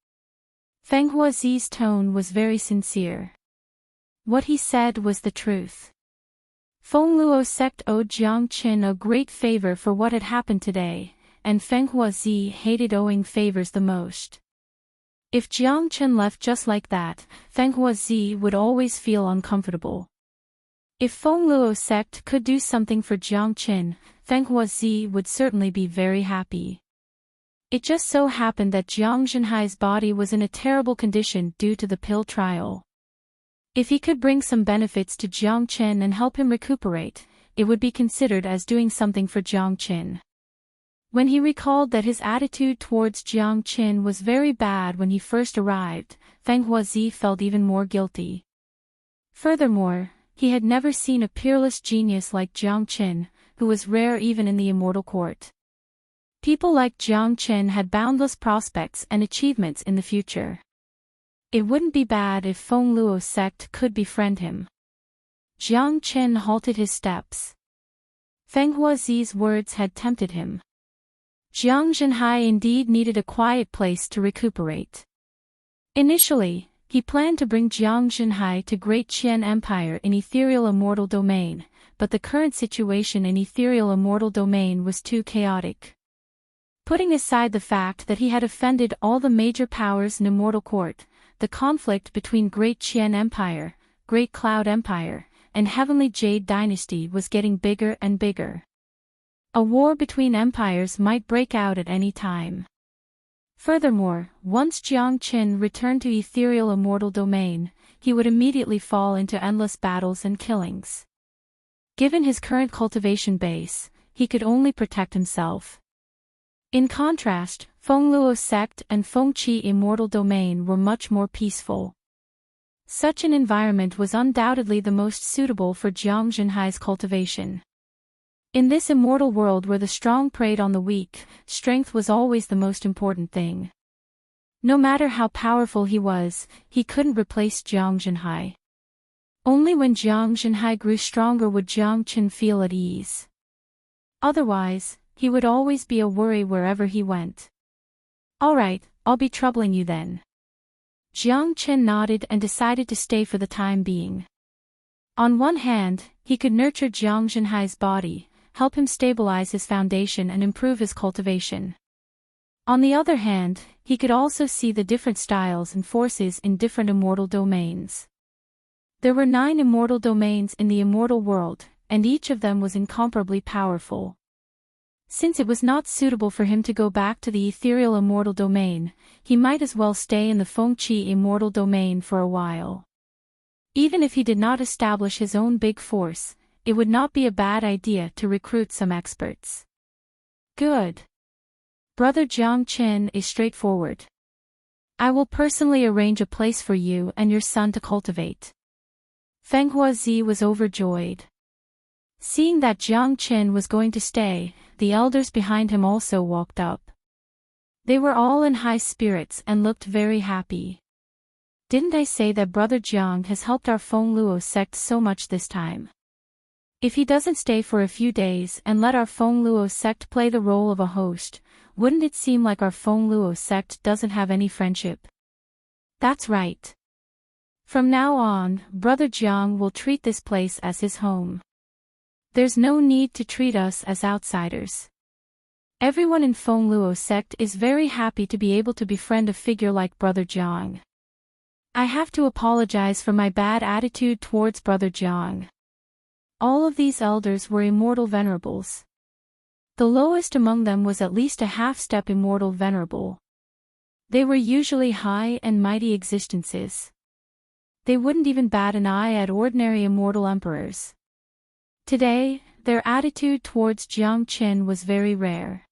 [SPEAKER 1] Feng Huazi's tone was very sincere. What he said was the truth. Feng Luo's sect owed Jiang Qin a great favor for what had happened today, and Feng Huazi hated owing favors the most. If Jiang Qin left just like that, Feng Huazi would always feel uncomfortable. If Feng Luo's sect could do something for Jiang Qin, Feng Huazi would certainly be very happy. It just so happened that Jiang Zhenhai's body was in a terrible condition due to the pill trial. If he could bring some benefits to Jiang Qin and help him recuperate, it would be considered as doing something for Jiang Qin. When he recalled that his attitude towards Jiang Qin was very bad when he first arrived, Feng Huazi felt even more guilty. Furthermore, he had never seen a peerless genius like Jiang Qin, who was rare even in the immortal court. People like Jiang Qin had boundless prospects and achievements in the future. It wouldn't be bad if Feng Luo's sect could befriend him. Jiang Qin halted his steps. Feng Huazi's words had tempted him. Jiang Zhenhai indeed needed a quiet place to recuperate. Initially, he planned to bring Jiang Zhenhai to Great Qian Empire in Ethereal Immortal Domain, but the current situation in Ethereal Immortal Domain was too chaotic. Putting aside the fact that he had offended all the major powers in Immortal Court, the conflict between Great Qian Empire, Great Cloud Empire, and Heavenly Jade Dynasty was getting bigger and bigger. A war between empires might break out at any time. Furthermore, once Jiang Qin returned to Ethereal Immortal Domain, he would immediately fall into endless battles and killings. Given his current cultivation base, he could only protect himself. In contrast, Feng Luo's sect and Feng Qi Immortal Domain were much more peaceful. Such an environment was undoubtedly the most suitable for Jiang Zhenhai's cultivation. In this immortal world where the strong preyed on the weak, strength was always the most important thing. No matter how powerful he was, he couldn't replace Jiang Zhenhai. Only when Jiang Zhenhai grew stronger would Jiang Qin feel at ease. Otherwise, he would always be a worry wherever he went. Alright, I'll be troubling you then. Jiang Qin nodded and decided to stay for the time being. On one hand, he could nurture Jiang Zhenhai's body, help him stabilize his foundation and improve his cultivation. On the other hand, he could also see the different styles and forces in different immortal domains. There were 9 immortal domains in the immortal world, and each of them was incomparably powerful. Since it was not suitable for him to go back to the ethereal immortal domain, he might as well stay in the Feng Qi immortal domain for a while. Even if he did not establish his own big force, it would not be a bad idea to recruit some experts. Good. Brother Jiang Qin is straightforward. I will personally arrange a place for you and your son to cultivate. Feng Huazi was overjoyed. Seeing that Jiang Qin was going to stay, the elders behind him also walked up. They were all in high spirits and looked very happy. Didn't I say that Brother Jiang has helped our Feng Luo sect so much this time? If he doesn't stay for a few days and let our Feng Luo sect play the role of a host, wouldn't it seem like our Feng Luo sect doesn't have any friendship? That's right. From now on, Brother Jiang will treat this place as his home. There's no need to treat us as outsiders. Everyone in Feng Luo sect is very happy to be able to befriend a figure like Brother Jiang. I have to apologize for my bad attitude towards Brother Jiang. All of these elders were immortal venerables. The lowest among them was at least a half-step immortal venerable. They were usually high and mighty existences. They wouldn't even bat an eye at ordinary immortal emperors. Today, their attitude towards Jiang Qin was very rare.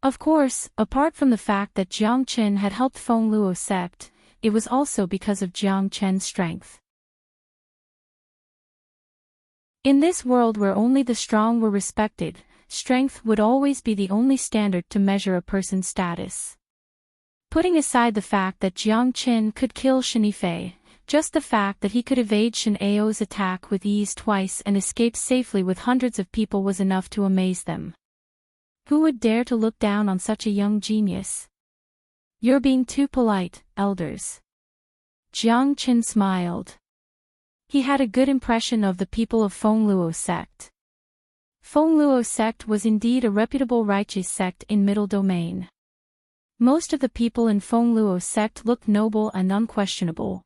[SPEAKER 1] Of course, apart from the fact that Jiang Qin had helped Feng Luo sect, it was also because of Jiang Qin's strength. In this world where only the strong were respected, strength would always be the only standard to measure a person's status. Putting aside the fact that Jiang Qin could kill Shen Yifei, just the fact that he could evade Shen Ao's attack with ease twice and escape safely with hundreds of people was enough to amaze them. Who would dare to look down on such a young genius? You're being too polite, elders. Jiang Qin smiled. He had a good impression of the people of Feng Luo sect. Feng Luo sect was indeed a reputable righteous sect in Middle Domain. Most of the people in Feng Luo sect looked noble and unquestionable.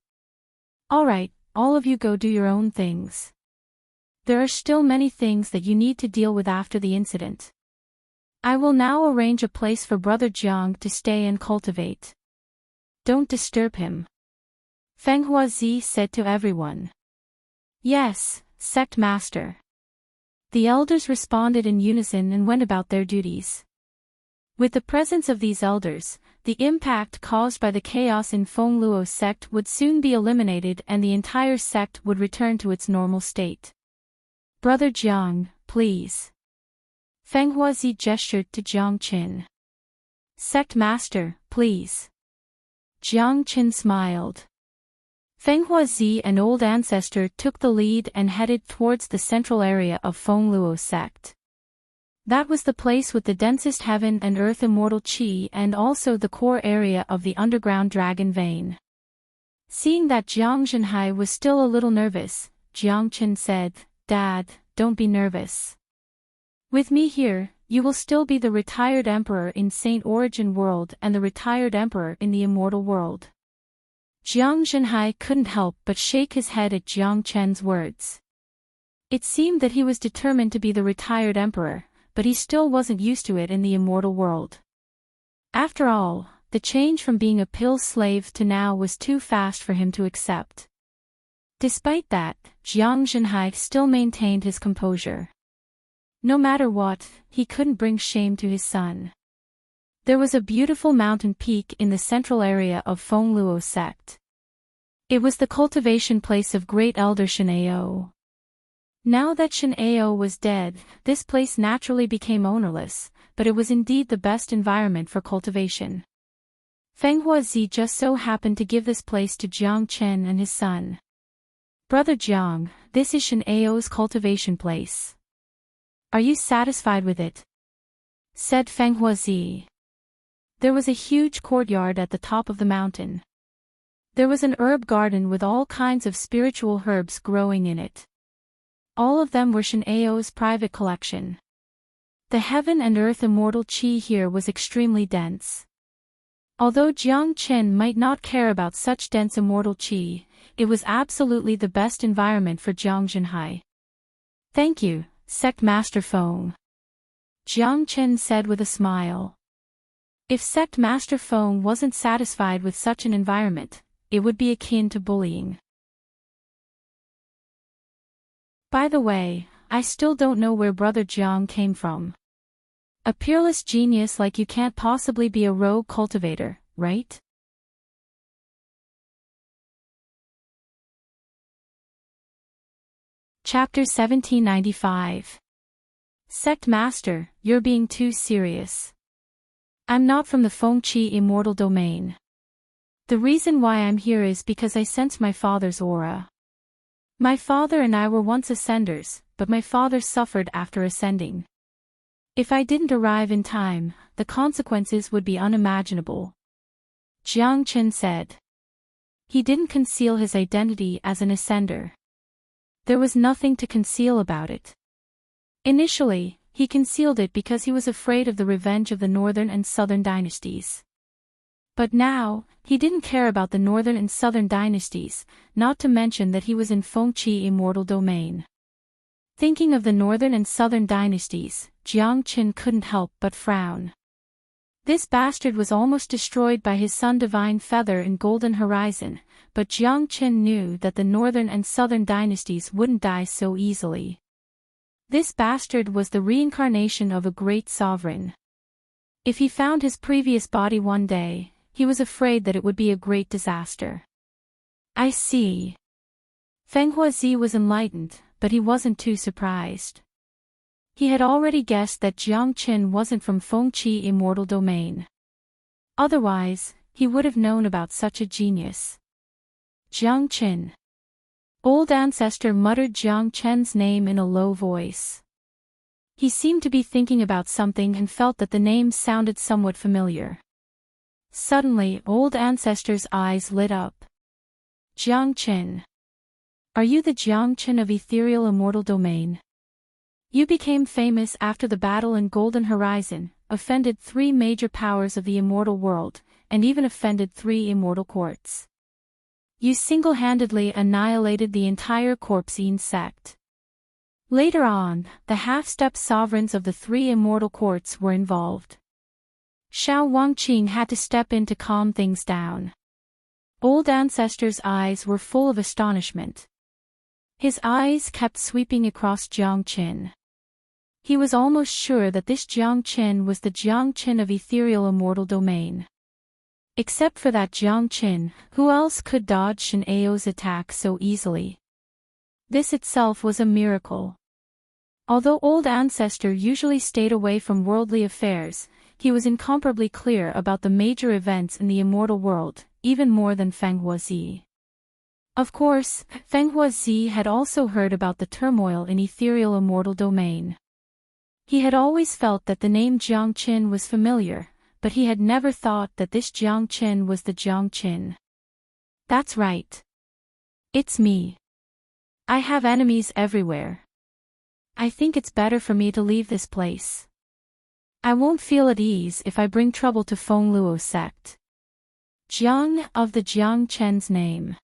[SPEAKER 1] Alright, all of you go do your own things. There are still many things that you need to deal with after the incident. I will now arrange a place for Brother Jiang to stay and cultivate. Don't disturb him. Feng Huazi said to everyone. Yes, sect master. The elders responded in unison and went about their duties. With the presence of these elders, the impact caused by the chaos in Feng Luo sect would soon be eliminated and the entire sect would return to its normal state. Brother Jiang, please. Feng Huazi gestured to Jiang Qin. Sect master, please. Jiang Qin smiled. Feng Huazi, an old ancestor, took the lead and headed towards the central area of Feng Luo sect. That was the place with the densest heaven and earth immortal qi and also the core area of the underground dragon vein. Seeing that Jiang Zhenhai was still a little nervous, Jiang Qin said, Dad, don't be nervous. With me here, you will still be the retired emperor in Saint Origin world and the retired emperor in the immortal world. Jiang Zhenhai couldn't help but shake his head at Jiang Chen's words. It seemed that he was determined to be the retired emperor, but he still wasn't used to it in the immortal world. After all, the change from being a pill slave to now was too fast for him to accept. Despite that, Jiang Zhenhai still maintained his composure. No matter what, he couldn't bring shame to his son. There was a beautiful mountain peak in the central area of Feng Luo sect. It was the cultivation place of great elder Shen Ao. Now that Shen Ao was dead, this place naturally became ownerless, but it was indeed the best environment for cultivation. Feng Huazi just so happened to give this place to Jiang Chen and his son. Brother Jiang, this is Shen Ao's cultivation place. Are you satisfied with it? Said Feng Huazi. There was a huge courtyard at the top of the mountain. There was an herb garden with all kinds of spiritual herbs growing in it. All of them were Shen Ao's private collection. The heaven and earth immortal qi here was extremely dense. Although Jiang Chen might not care about such dense immortal qi, it was absolutely the best environment for Jiang Zhenhai. Thank you, Sect Master Feng. Jiang Chen said with a smile. If Sect Master Feng wasn't satisfied with such an environment, it would be akin to bullying. By the way, I still don't know where Brother Jiang came from. A peerless genius like you can't possibly be a rogue cultivator, right? Chapter 1795. Sect Master, you're being too serious. I'm not from the Fengqi immortal domain. The reason why I'm here is because I sense my father's aura. My father and I were once ascenders, but my father suffered after ascending. If I didn't arrive in time, the consequences would be unimaginable. Jiang Qin said. He didn't conceal his identity as an ascender. There was nothing to conceal about it. Initially, he concealed it because he was afraid of the revenge of the northern and southern dynasties. But now, he didn't care about the northern and southern dynasties, not to mention that he was in Fengqi immortal domain. Thinking of the northern and southern dynasties, Jiang Qin couldn't help but frown. This bastard was almost destroyed by his son Divine Feather in Golden Horizon, but Jiang Qin knew that the northern and southern dynasties wouldn't die so easily. This bastard was the reincarnation of a great sovereign. If he found his previous body one day, he was afraid that it would be a great disaster. I see. Feng Huazi was enlightened, but he wasn't too surprised. He had already guessed that Jiang Qin wasn't from Fengqi immortal domain. Otherwise, he would have known about such a genius. Jiang Qin. Old ancestor muttered Jiang Qin's name in a low voice. He seemed to be thinking about something and felt that the name sounded somewhat familiar. Suddenly, old ancestor's eyes lit up. Jiang Qin. Are you the Jiang Qin of ethereal immortal domain? You became famous after the battle in Golden Horizon, offended 3 major powers of the immortal world, and even offended 3 immortal courts. You single-handedly annihilated the entire Corpsine sect. Later on, the half-step sovereigns of the 3 immortal courts were involved. Xiao Wangqing had to step in to calm things down. Old ancestor's eyes were full of astonishment. His eyes kept sweeping across Jiang Qin. He was almost sure that this Jiang Qin was the Jiang Qin of ethereal immortal domain. Except for that Jiang Qin, who else could dodge Shen Ao's attack so easily? This itself was a miracle. Although old ancestor usually stayed away from worldly affairs, he was incomparably clear about the major events in the immortal world, even more than Feng Huazi. Of course, Feng Huazi had also heard about the turmoil in ethereal immortal domain. He had always felt that the name Jiang Qin was familiar, but he had never thought that this Jiang Qin was the Jiang Qin. That's right. It's me. I have enemies everywhere. I think it's better for me to leave this place. I won't feel at ease if I bring trouble to Feng Luo sect. Jiang of the Jiang Qin's name.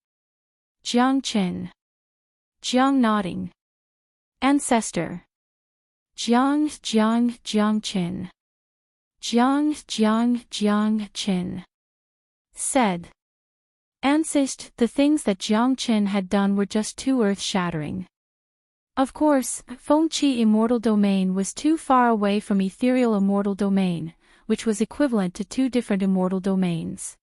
[SPEAKER 1] Jiang Qin. Jiang nodding. Ancestor. Jiang Qin. Jiang Qin. Said. Ancest, the things that Jiang Qin had done were just too earth-shattering. Of course, Fengqi immortal domain was too far away from ethereal immortal domain, which was equivalent to 2 different immortal domains.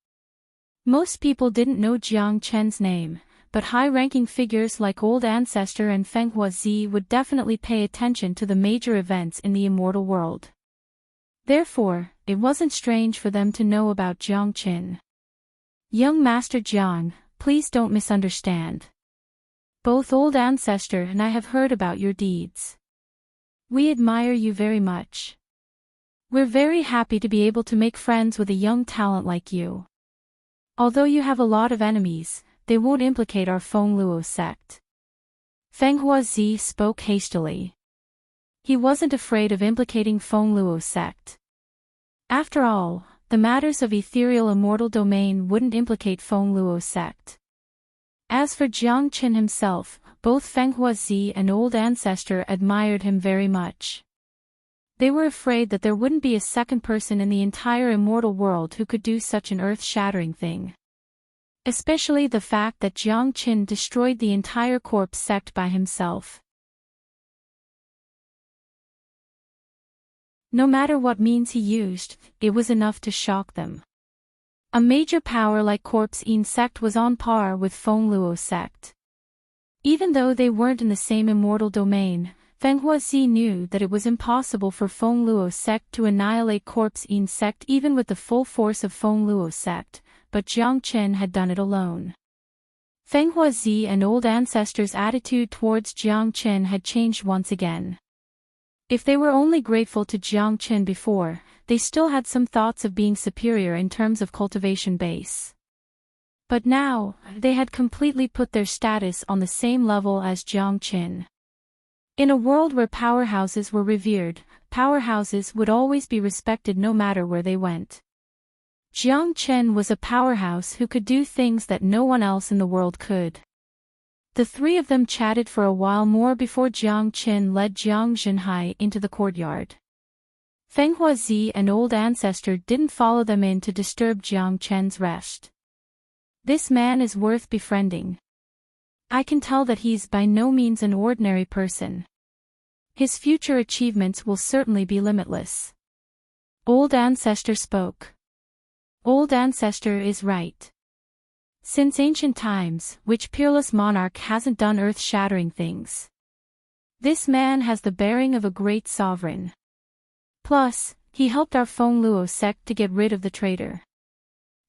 [SPEAKER 1] Most people didn't know Jiang Qin's name, but high-ranking figures like Old Ancestor and Feng Huazi would definitely pay attention to the major events in the immortal world. Therefore, it wasn't strange for them to know about Jiang Qin. Young Master Jiang, please don't misunderstand. Both Old Ancestor and I have heard about your deeds. We admire you very much. We're very happy to be able to make friends with a young talent like you. Although you have a lot of enemies, they won't implicate our Feng Luo sect. Feng Huazi spoke hastily. He wasn't afraid of implicating Feng Luo sect. After all, the matters of ethereal immortal domain wouldn't implicate Feng Luo sect. As for Jiang Qin himself, both Feng Huazi and Old Ancestor admired him very much. They were afraid that there wouldn't be a second person in the entire immortal world who could do such an earth-shattering thing. Especially the fact that Jiang Qin destroyed the entire corpse sect by himself. No matter what means he used, it was enough to shock them. A major power like Corpse Yin sect was on par with Feng Luo sect. Even though they weren't in the same immortal domain, Feng Huazi knew that it was impossible for Feng Luo sect to annihilate Corpse Yin sect even with the full force of Feng Luo sect, but Jiang Chen had done it alone. Feng Huazi and old ancestors' attitude towards Jiang Chen had changed once again. If they were only grateful to Jiang Chen before, they still had some thoughts of being superior in terms of cultivation base. But now, they had completely put their status on the same level as Jiang Chen. In a world where powerhouses were revered, powerhouses would always be respected no matter where they went. Jiang Chen was a powerhouse who could do things that no one else in the world could. The three of them chatted for a while more before Jiang Chen led Jiang Zhenhai into the courtyard. Feng Huazi and old ancestor didn't follow them in to disturb Jiang Chen's rest. This man is worth befriending. I can tell that he's by no means an ordinary person. His future achievements will certainly be limitless. Old ancestor spoke. Old ancestor is right. Since ancient times, which peerless monarch hasn't done earth-shattering things? This man has the bearing of a great sovereign. Plus, he helped our Feng Luo sect to get rid of the traitor.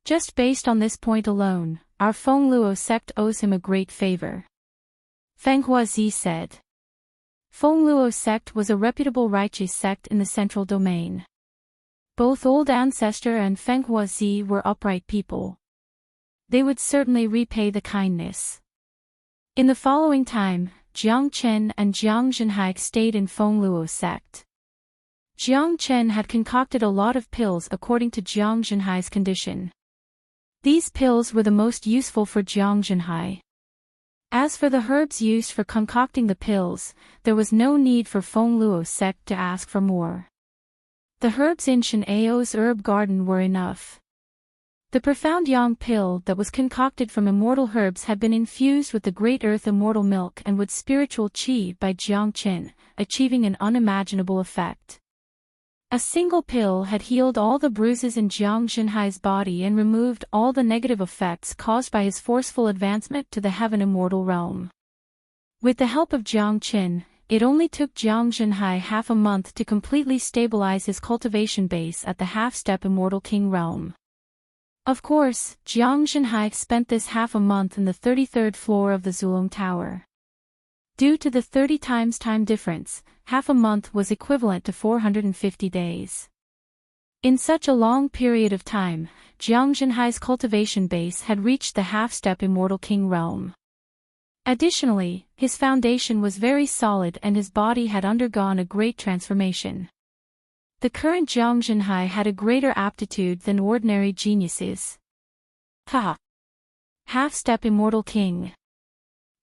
[SPEAKER 1] Just based on this point alone, our Feng Luo sect owes him a great favor. Feng Huazi said. Feng Luo sect was a reputable righteous sect in the central domain. Both old ancestor and Feng Huazi were upright people. They would certainly repay the kindness. In the following time, Jiang Chen and Jiang Zhenhai stayed in Feng Luo sect. Jiang Chen had concocted a lot of pills according to Jiang Zhenhai's condition. These pills were the most useful for Jiang Zhenhai. As for the herbs used for concocting the pills, there was no need for Feng Luo sect to ask for more. The herbs in Shen Ao's herb garden were enough. The profound yang pill that was concocted from immortal herbs had been infused with the great earth immortal milk and with spiritual qi by Jiang Chen, achieving an unimaginable effect. A single pill had healed all the bruises in Jiang Zhenhai's body and removed all the negative effects caused by his forceful advancement to the heaven immortal realm. With the help of Jiang Chen, it only took Jiang Zhenhai half a month to completely stabilize his cultivation base at the half-step immortal king realm. Of course, Jiang Zhenhai spent this half a month in the 33rd floor of the Zulong Tower. Due to the 30 times time difference, half a month was equivalent to 450 days. In such a long period of time, Jiang Zhenhai's cultivation base had reached the half-step immortal king realm. Additionally, his foundation was very solid and his body had undergone a great transformation. The current Jiang Zhenhai had a greater aptitude than ordinary geniuses. Ha! Half-step immortal king.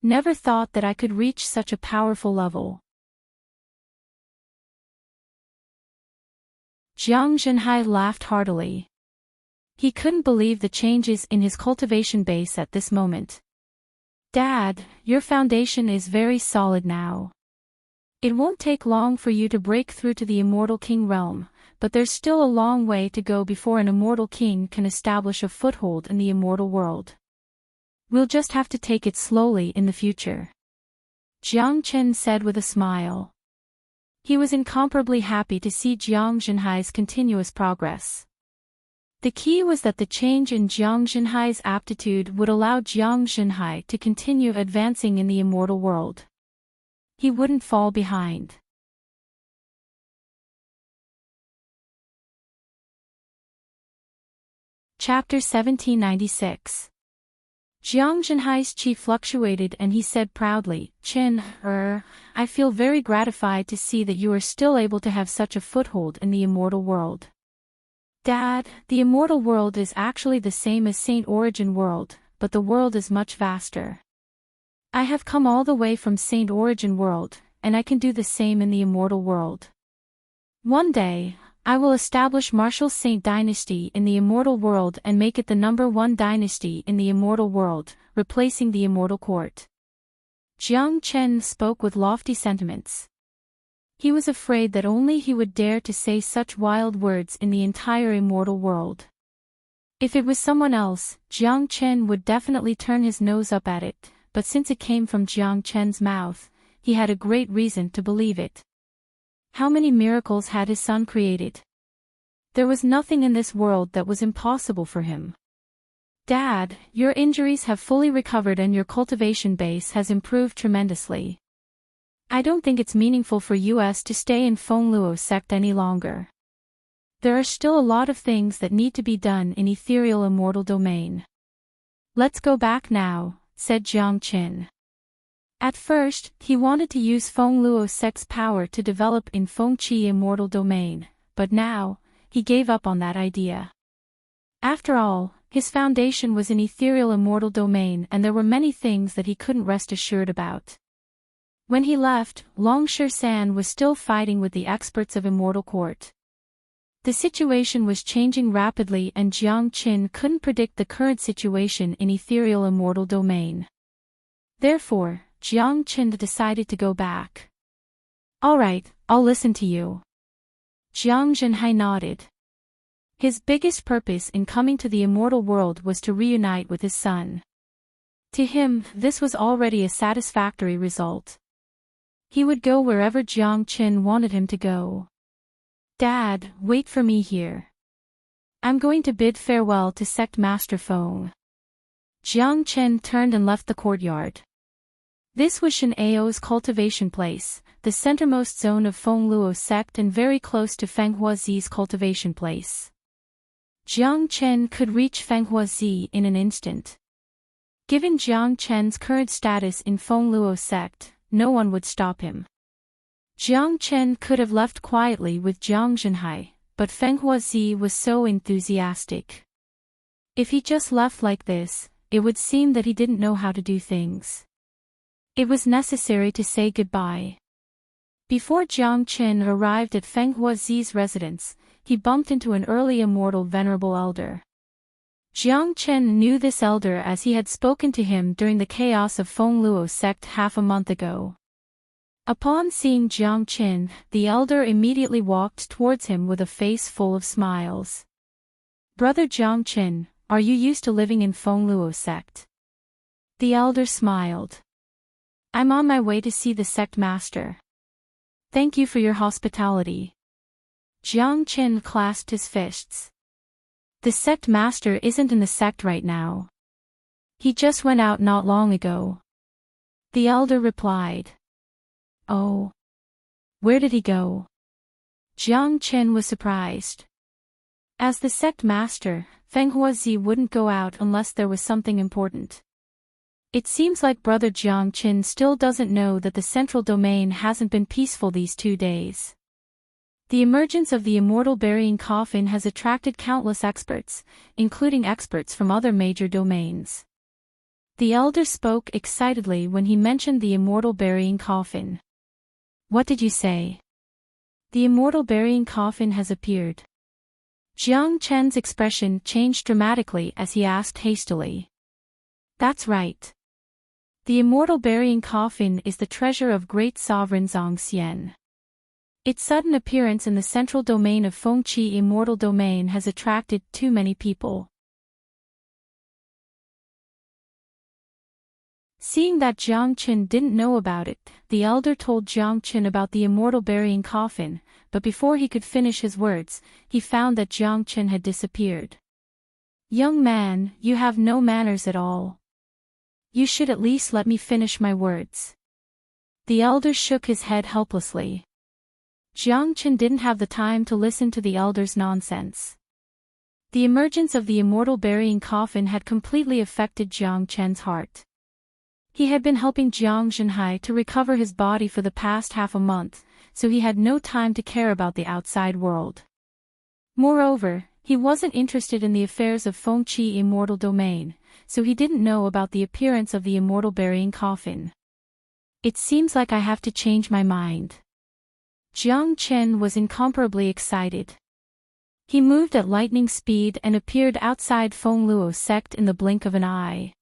[SPEAKER 1] Never thought that I could reach such a powerful level. Jiang Zhenhai laughed heartily. He couldn't believe the changes in his cultivation base at this moment. Dad, your foundation is very solid now. It won't take long for you to break through to the immortal king realm, but there's still a long way to go before an immortal king can establish a foothold in the immortal world. We'll just have to take it slowly in the future. Jiang Chen said with a smile. He was incomparably happy to see Jiang Zhenhai's continuous progress. The key was that the change in Jiang Zhenhai's aptitude would allow Jiang Zhenhai to continue advancing in the immortal world. He wouldn't fall behind. Chapter 1796. Jiang Zhenhai's qi fluctuated and he said proudly, Chen, I feel very gratified to see that you are still able to have such a foothold in the immortal world. Dad, the immortal world is actually the same as Saint Origin world, but the world is much vaster. I have come all the way from Saint Origin world, and I can do the same in the immortal world. One day, I will establish Martial Saint Dynasty in the immortal world and make it the #1 dynasty in the immortal world, replacing the immortal court. Jiang Chen spoke with lofty sentiments. He was afraid that only he would dare to say such wild words in the entire immortal world. If it was someone else, Jiang Chen would definitely turn his nose up at it, but since it came from Jiang Chen's mouth, he had a great reason to believe it. How many miracles had his son created? There was nothing in this world that was impossible for him. Dad, your injuries have fully recovered and your cultivation base has improved tremendously. I don't think it's meaningful for us to stay in Feng Luo sect any longer. There are still a lot of things that need to be done in ethereal immortal domain. Let's go back now, said Jiang Qin. At first, he wanted to use Feng Luo sect's power to develop in Feng Qi immortal domain, but now, he gave up on that idea. After all, his foundation was in ethereal immortal domain and there were many things that he couldn't rest assured about. When he left, Long San was still fighting with the experts of Immortal Court. The situation was changing rapidly and Jiang Qin couldn't predict the current situation in ethereal immortal domain. Therefore, Jiang Qin decided to go back. Alright, I'll listen to you. Jiang Zhenhai nodded. His biggest purpose in coming to the immortal world was to reunite with his son. To him, this was already a satisfactory result. He would go wherever Jiang Qin wanted him to go. Dad, wait for me here. I'm going to bid farewell to Sect Master Feng. Jiang Chen turned and left the courtyard. This was Shen Ao's cultivation place, the centermost zone of Feng Luo sect and very close to Feng Huazi's cultivation place. Jiang Chen could reach Feng Huazi in an instant. Given Jiang Chen's current status in Feng Luo sect, no one would stop him. Jiang Chen could have left quietly with Jiang Zhenhai, but Feng Huazi was so enthusiastic. If he just left like this, it would seem that he didn't know how to do things. It was necessary to say goodbye. Before Jiang Chen arrived at Feng Huazi's residence, he bumped into an early immortal venerable elder. Jiang Chen knew this elder as he had spoken to him during the chaos of Feng Luo sect half a month ago. Upon seeing Jiang Chen, the elder immediately walked towards him with a face full of smiles. Brother Jiang Chen, are you used to living in Feng Luo sect? The elder smiled. I'm on my way to see the sect master. Thank you for your hospitality. Jiang Chen clasped his fists. The sect master isn't in the sect right now. He just went out not long ago. The elder replied. Oh. Where did he go? Jiang Chen was surprised. As the sect master, Feng Huazi wouldn't go out unless there was something important. It seems like Brother Jiang Chen still doesn't know that the central domain hasn't been peaceful these 2 days. The emergence of the immortal burying coffin has attracted countless experts, including experts from other major domains. The elder spoke excitedly when he mentioned the immortal burying coffin. What did you say? The immortal burying coffin has appeared. Jiang Chen's expression changed dramatically as he asked hastily. That's right. The immortal burying coffin is the treasure of great sovereign Zhang Xian. Its sudden appearance in the central domain of Feng Qi immortal domain has attracted too many people. Seeing that Jiang Chen didn't know about it, the elder told Jiang Chen about the immortal burying coffin, but before he could finish his words, he found that Jiang Chen had disappeared. Young man, you have no manners at all. You should at least let me finish my words. The elder shook his head helplessly. Jiang Chen didn't have the time to listen to the elder's nonsense. The emergence of the immortal burying coffin had completely affected Jiang Chen's heart. He had been helping Jiang Zhenhai to recover his body for the past half a month, so he had no time to care about the outside world. Moreover, he wasn't interested in the affairs of Feng Qi immortal domain, so he didn't know about the appearance of the immortal burying coffin. It seems like I have to change my mind. Jiang Chen was incomparably excited. He moved at lightning speed and appeared outside Feng Luo sect in the blink of an eye.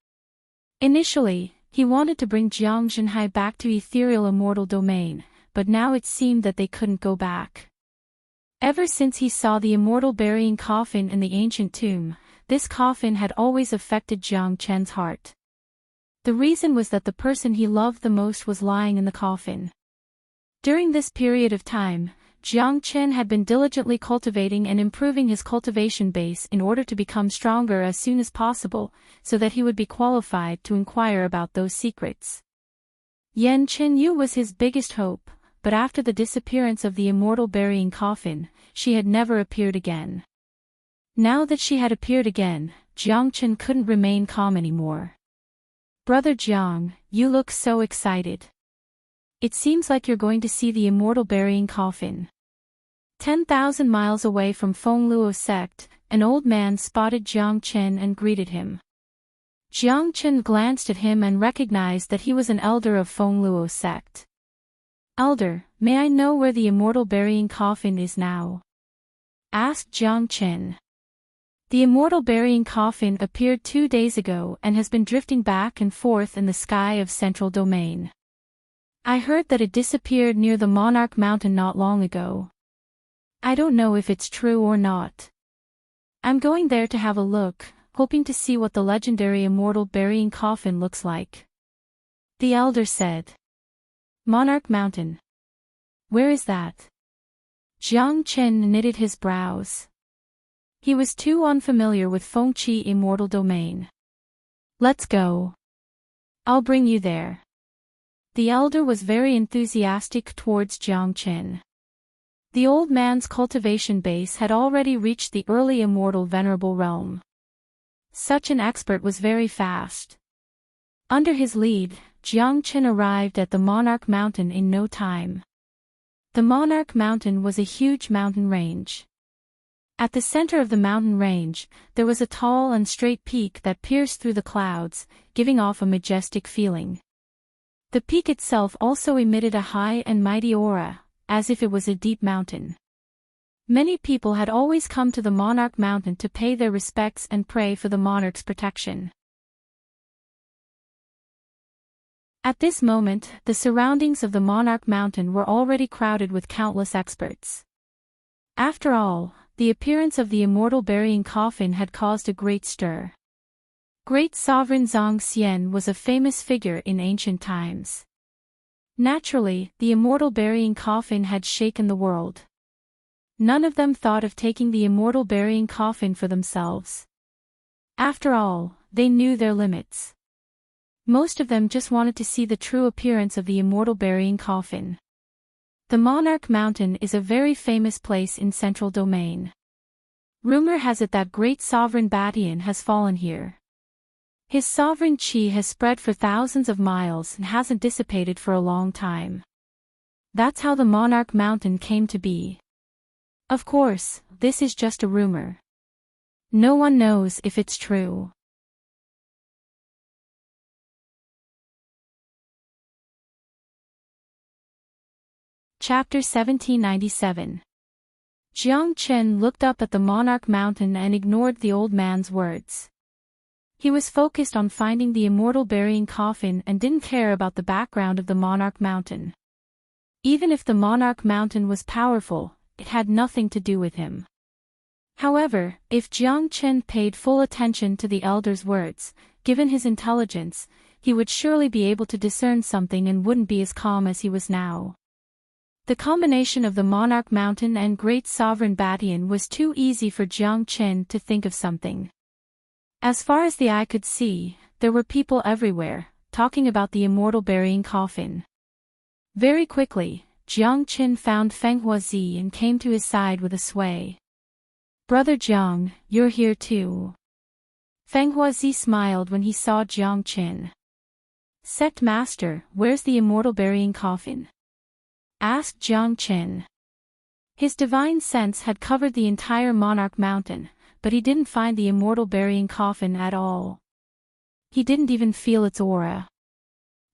[SPEAKER 1] Initially, he wanted to bring Jiang Zhenhai back to ethereal immortal domain, but now it seemed that they couldn't go back. Ever since he saw the immortal burying coffin in the ancient tomb, this coffin had always affected Jiang Chen's heart. The reason was that the person he loved the most was lying in the coffin. During this period of time, Jiang Chen had been diligently cultivating and improving his cultivation base in order to become stronger as soon as possible, so that he would be qualified to inquire about those secrets. Yan Chenyu was his biggest hope, but after the disappearance of the immortal burying coffin, she had never appeared again. Now that she had appeared again, Jiang Chen couldn't remain calm anymore. "Brother Jiang, you look so excited. It seems like you're going to see the immortal burying coffin." 10,000 miles away from Fengluo sect, an old man spotted Jiang Chen and greeted him. Jiang Chen glanced at him and recognized that he was an elder of Fengluo sect. "Elder, may I know where the immortal burying coffin is now?" asked Jiang Chen. "The immortal burying coffin appeared 2 days ago and has been drifting back and forth in the sky of Central Domain. I heard that it disappeared near the Monarch Mountain not long ago. I don't know if it's true or not. I'm going there to have a look, hoping to see what the legendary immortal burying coffin looks like," the elder said. "Monarch Mountain. Where is that?" Jiang Chen knitted his brows. He was too unfamiliar with Fengqi immortal domain. "Let's go. I'll bring you there." The elder was very enthusiastic towards Jiang Chen. The old man's cultivation base had already reached the early immortal venerable realm. Such an expert was very fast. Under his lead, Jiang Chen arrived at the Monarch Mountain in no time. The Monarch Mountain was a huge mountain range. At the center of the mountain range, there was a tall and straight peak that pierced through the clouds, giving off a majestic feeling. The peak itself also emitted a high and mighty aura, as if it was a deep mountain. Many people had always come to the Monarch Mountain to pay their respects and pray for the monarch's protection. At this moment, the surroundings of the Monarch Mountain were already crowded with countless experts. After all, the appearance of the immortal burying coffin had caused a great stir. Great Sovereign Zhang Xian was a famous figure in ancient times. Naturally, the immortal burying coffin had shaken the world. None of them thought of taking the immortal burying coffin for themselves. After all, they knew their limits. Most of them just wanted to see the true appearance of the immortal burying coffin. The Monarch Mountain is a very famous place in Central Domain. Rumor has it that great Sovereign Batian has fallen here. His sovereign qi has spread for thousands of miles and hasn't dissipated for a long time. That's how the Monarch Mountain came to be. Of course, this is just a rumor. No one knows if it's true. Chapter 1797. Jiang Chen looked up at the Monarch Mountain and ignored the old man's words. He was focused on finding the immortal burying coffin and didn't care about the background of the Monarch Mountain. Even if the Monarch Mountain was powerful, it had nothing to do with him. However, if Jiang Chen paid full attention to the elder's words, given his intelligence, he would surely be able to discern something and wouldn't be as calm as he was now. The combination of the Monarch Mountain and Great Sovereign Batian was too easy for Jiang Chen to think of something. As far as the eye could see, there were people everywhere, talking about the immortal burying coffin. Very quickly, Jiang Chen found Feng Huazi and came to his side with a sway. "Brother Jiang, you're here too." Feng Huazi smiled when he saw Jiang Chen. "Sect Master, where's the immortal burying coffin?" asked Jiang Chen. His divine sense had covered the entire Monarch Mountain, but he didn't find the immortal burying coffin at all. He didn't even feel its aura.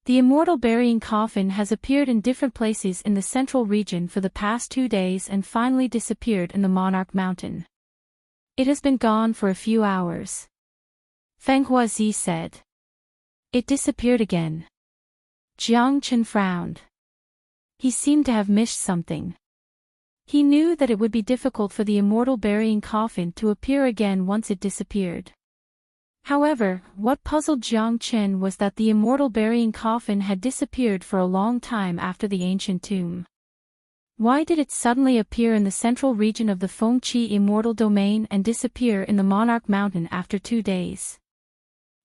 [SPEAKER 1] The immortal burying coffin has appeared in different places in the central region for the past 2 days and finally disappeared in the Monarch Mountain. It has been gone for a few hours. Feng Huazi said. It disappeared again. Jiang Chen frowned. He seemed to have missed something. He knew that it would be difficult for the immortal burying coffin to appear again once it disappeared. However, what puzzled Jiang Chen was that the immortal burying coffin had disappeared for a long time after the ancient tomb. Why did it suddenly appear in the central region of the Fengqi immortal domain and disappear in the Monarch Mountain after 2 days?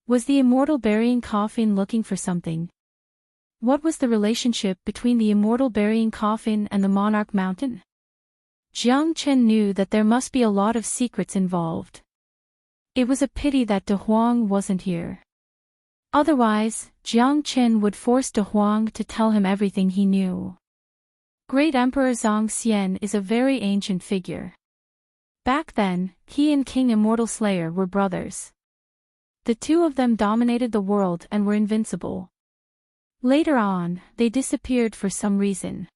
[SPEAKER 1] Was the immortal burying coffin looking for something? What was the relationship between the immortal burying coffin and the Monarch Mountain? Jiang Chen knew that there must be a lot of secrets involved. It was a pity that De Huang wasn't here. Otherwise, Jiang Chen would force De Huang to tell him everything he knew. Great Emperor Zhang Xian is a very ancient figure. Back then, he and King Immortal Slayer were brothers. The two of them dominated the world and were invincible. Later on, they disappeared for some reason.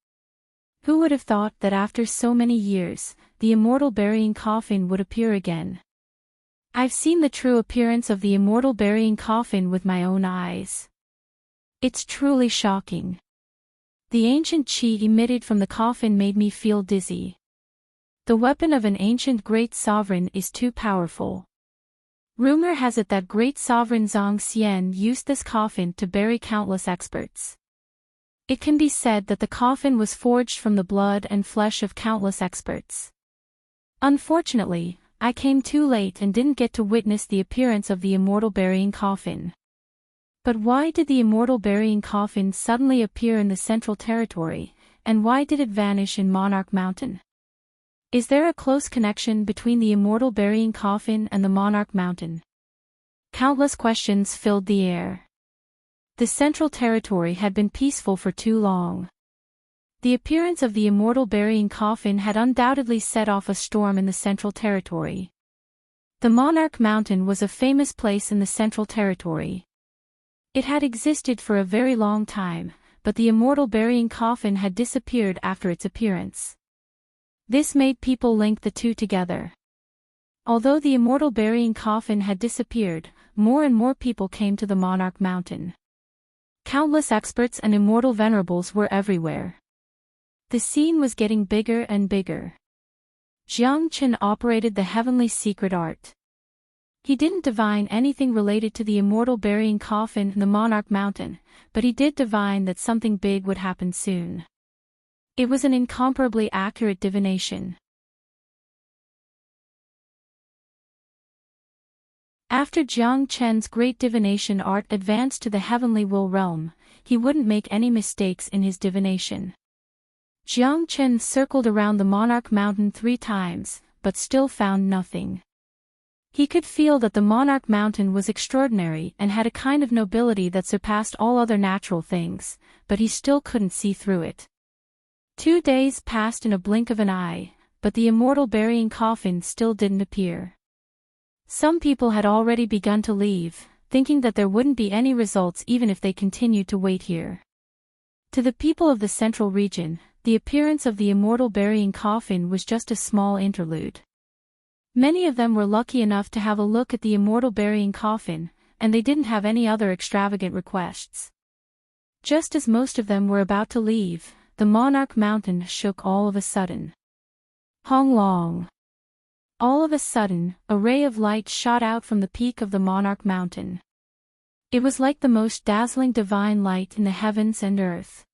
[SPEAKER 1] Who would have thought that after so many years, the immortal burying coffin would appear again? I've seen the true appearance of the immortal burying coffin with my own eyes. It's truly shocking. The ancient qi emitted from the coffin made me feel dizzy. The weapon of an ancient great sovereign is too powerful. Rumor has it that great sovereign Zhang Xian used this coffin to bury countless experts. It can be said that the coffin was forged from the blood and flesh of countless experts. Unfortunately, I came too late and didn't get to witness the appearance of the immortal burying coffin. But why did the immortal burying coffin suddenly appear in the Central Territory, and why did it vanish in Monarch Mountain? Is there a close connection between the immortal burying coffin and the Monarch Mountain? Countless questions filled the air. The Central Territory had been peaceful for too long. The appearance of the immortal burying coffin had undoubtedly set off a storm in the Central Territory. The Monarch Mountain was a famous place in the Central Territory. It had existed for a very long time, but the immortal burying coffin had disappeared after its appearance. This made people link the two together. Although the immortal burying coffin had disappeared, more and more people came to the Monarch Mountain. Countless experts and immortal venerables were everywhere. The scene was getting bigger and bigger. Jiang Chen operated the heavenly secret art. He didn't divine anything related to the immortal burying coffin in the Monarch Mountain, but he did divine that something big would happen soon. It was an incomparably accurate divination. After Jiang Chen's great divination art advanced to the heavenly will realm, he wouldn't make any mistakes in his divination. Jiang Chen circled around the Monarch Mountain 3 times, but still found nothing. He could feel that the Monarch Mountain was extraordinary and had a kind of nobility that surpassed all other natural things, but he still couldn't see through it. 2 days passed in a blink of an eye, but the immortal burying coffin still didn't appear. Some people had already begun to leave, thinking that there wouldn't be any results even if they continued to wait here. To the people of the central region, the appearance of the immortal burying coffin was just a small interlude. Many of them were lucky enough to have a look at the immortal burying coffin, and they didn't have any other extravagant requests. Just as most of them were about to leave, the Monarch Mountain shook all of a sudden. Hong Long. All of a sudden, a ray of light shot out from the peak of the Monarch Mountain. It was like the most dazzling divine light in the heavens and earth.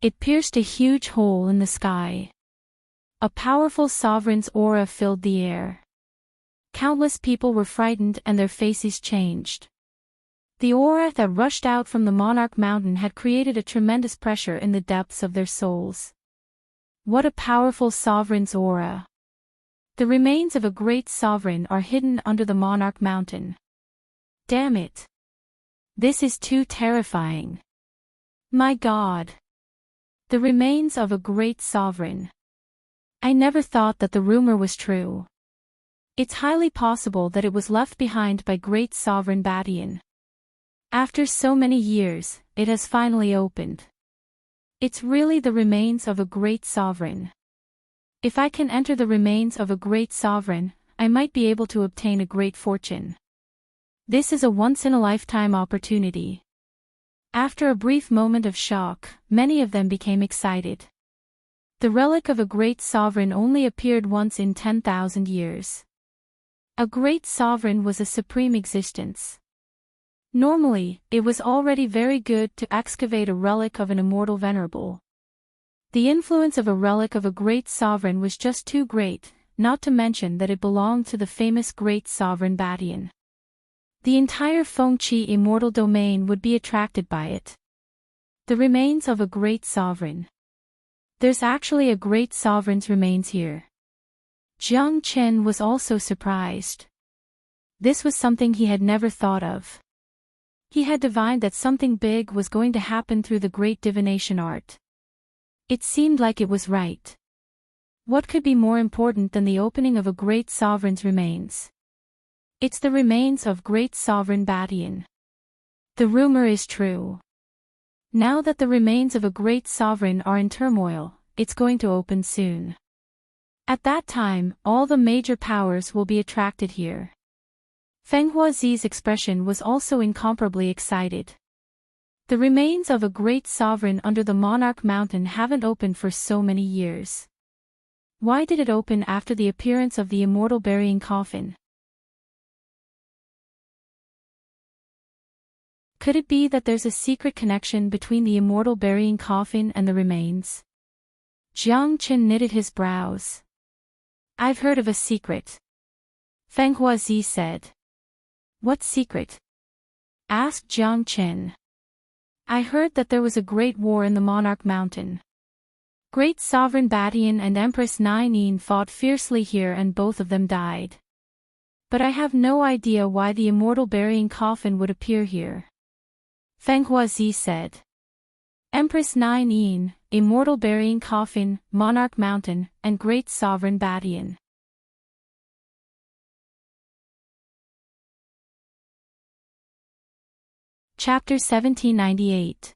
[SPEAKER 1] It pierced a huge hole in the sky. A powerful sovereign's aura filled the air. Countless people were frightened and their faces changed. The aura that rushed out from the Monarch Mountain had created a tremendous pressure in the depths of their souls. What a powerful sovereign's aura! The remains of a great sovereign are hidden under the Monarch Mountain. Damn it! This is too terrifying. My God! The remains of a great sovereign. I never thought that the rumor was true. It's highly possible that it was left behind by great sovereign Badian. After so many years, it has finally opened. It's really the remains of a great sovereign. If I can enter the remains of a great sovereign, I might be able to obtain a great fortune. This is a once-in-a-lifetime opportunity. After a brief moment of shock, many of them became excited. The relic of a great sovereign only appeared once in 10,000 years. A great sovereign was a supreme existence. Normally, it was already very good to excavate a relic of an immortal venerable. The influence of a relic of a great sovereign was just too great, not to mention that it belonged to the famous great sovereign Badian. The entire Fengqi immortal domain would be attracted by it. The remains of a great sovereign. There's actually a great sovereign's remains here. Jiang Chen was also surprised. This was something he had never thought of. He had divined that something big was going to happen through the great divination art. It seemed like it was right. What could be more important than the opening of a great sovereign's remains? It's the remains of great sovereign Badian. The rumor is true. Now that the remains of a great sovereign are in turmoil, it's going to open soon. At that time, all the major powers will be attracted here. Feng Huazi's expression was also incomparably excited. The remains of a great sovereign under the Monarch Mountain haven't opened for so many years. Why did it open after the appearance of the immortal burying coffin? Could it be that there's a secret connection between the immortal burying coffin and the remains? Jiang Chen knitted his brows. I've heard of a secret. Feng Huazi said. What secret? Asked Jiang Chen. I heard that there was a great war in the Monarch Mountain. Great Sovereign Badian and Empress Nainin fought fiercely here and both of them died. But I have no idea why the immortal burying coffin would appear here. Feng Huazi said. Empress Nainin, immortal burying coffin, Monarch Mountain, and Great Sovereign Badian. Chapter 1798.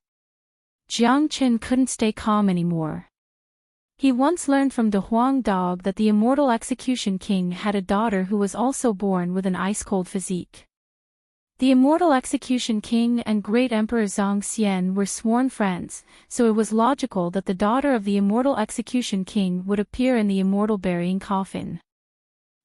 [SPEAKER 1] Jiang Chen couldn't stay calm anymore. He once learned from De Huang Dog that the immortal execution king had a daughter who was also born with an ice-cold physique. The immortal execution king and great emperor Zhang Xian were sworn friends, so it was logical that the daughter of the immortal execution king would appear in the immortal burying coffin.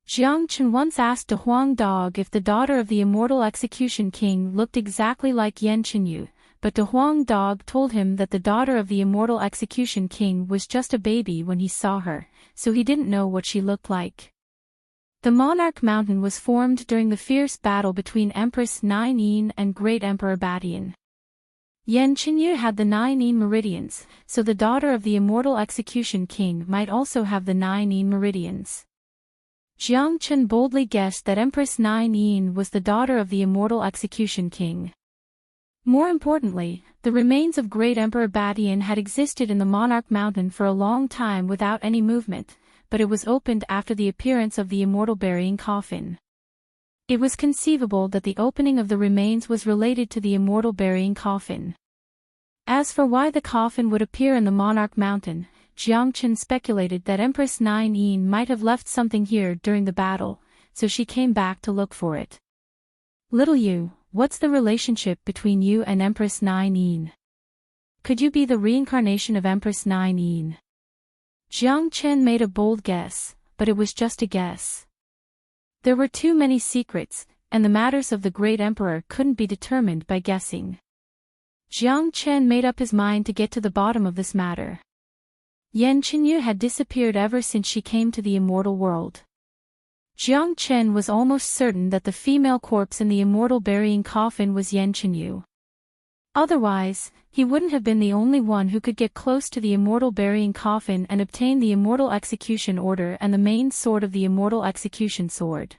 [SPEAKER 1] Jiang Chen once asked De Huang Dog if the daughter of the immortal execution king looked exactly like Yan Chenyu, but De Huang Dog told him that the daughter of the immortal execution king was just a baby when he saw her, so he didn't know what she looked like. The Monarch Mountain was formed during the fierce battle between Empress Nainin and Great Emperor Badian. Yan Chenyu had the 9 meridians, so the daughter of the immortal execution king might also have the 9 meridians. Jiang Chen boldly guessed that Empress Nainin was the daughter of the immortal execution king. More importantly, the remains of Great Emperor Badian had existed in the Monarch Mountain for a long time without any movement, but it was opened after the appearance of the immortal burying coffin. It was conceivable that the opening of the remains was related to the immortal burying coffin. As for why the coffin would appear in the Monarch Mountain, Jiang Chen speculated that Empress Nainin might have left something here during the battle, so she came back to look for it. Little you, what's the relationship between you and Empress Nainin? Could you be the reincarnation of Empress Nainin? Jiang Chen made a bold guess, but it was just a guess. There were too many secrets, and the matters of the great emperor couldn't be determined by guessing. Jiang Chen made up his mind to get to the bottom of this matter. Yan Chenyu had disappeared ever since she came to the immortal world. Jiang Chen was almost certain that the female corpse in the immortal burying coffin was Yan Chenyu. Otherwise, he wouldn't have been the only one who could get close to the immortal burying coffin and obtain the immortal execution order and the main sword of the immortal execution sword.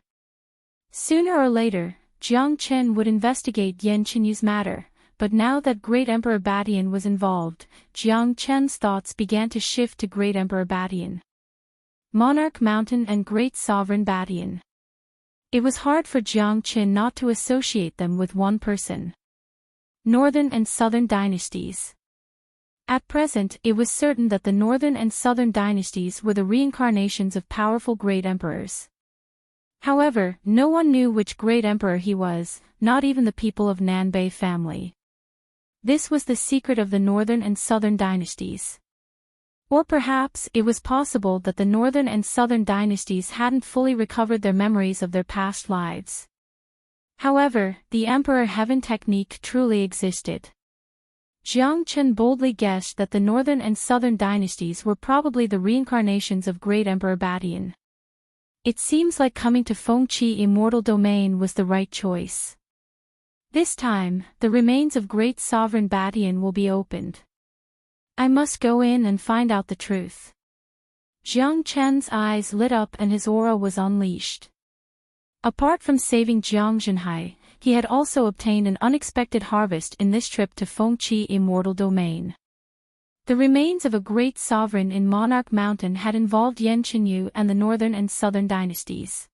[SPEAKER 1] Sooner or later, Jiang Chen would investigate Yan Chenyu's matter, but now that Great Emperor Badian was involved, Jiang Chen's thoughts began to shift to Great Emperor Badian. Monarch Mountain and Great Sovereign Badian. It was hard for Jiang Chen not to associate them with one person. Northern and Southern dynasties. At present, it was certain that the Northern and Southern dynasties were the reincarnations of powerful great emperors. However, no one knew which great emperor he was, not even the people of Nanbei family. This was the secret of the northern and southern dynasties. Or perhaps it was possible that the northern and southern dynasties hadn't fully recovered their memories of their past lives. However, the Emperor Heaven technique truly existed. Jiang Chen boldly guessed that the northern and southern dynasties were probably the reincarnations of great Emperor Badian. It seems like coming to Fengqi Immortal Domain was the right choice. This time, the remains of great sovereign Badian will be opened. I must go in and find out the truth. Jiang Chen's eyes lit up and his aura was unleashed. Apart from saving Jiang Zhenhai, he had also obtained an unexpected harvest in this trip to Fengqi Immortal Domain. The remains of a great sovereign in Monarch Mountain had involved Yan Qinyu and the northern and southern dynasties.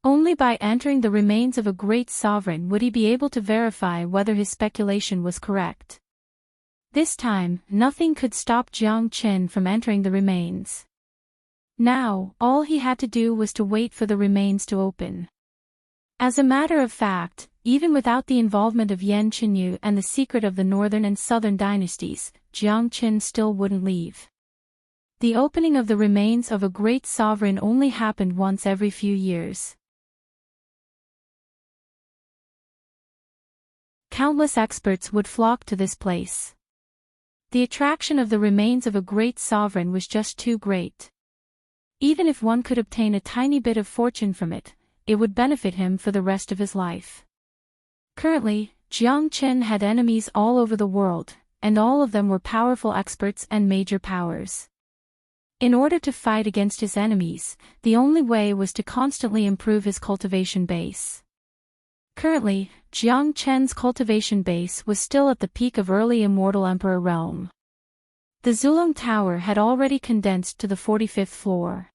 [SPEAKER 1] Only by entering the remains of a great sovereign would he be able to verify whether his speculation was correct. This time, nothing could stop Jiang Chen from entering the remains. Now, all he had to do was to wait for the remains to open. As a matter of fact, even without the involvement of Yan Qinyu and the secret of the northern and southern dynasties, Jiang Chen still wouldn't leave. The opening of the remains of a great sovereign only happened once every few years. Countless experts would flock to this place. The attraction of the remains of a great sovereign was just too great. Even if one could obtain a tiny bit of fortune from it, it would benefit him for the rest of his life. Currently, Jiang Chen had enemies all over the world, and all of them were powerful experts and major powers. In order to fight against his enemies, the only way was to constantly improve his cultivation base. Currently, Jiang Chen's cultivation base was still at the peak of early Immortal Emperor realm. The Zulong Tower had already condensed to the 45th floor.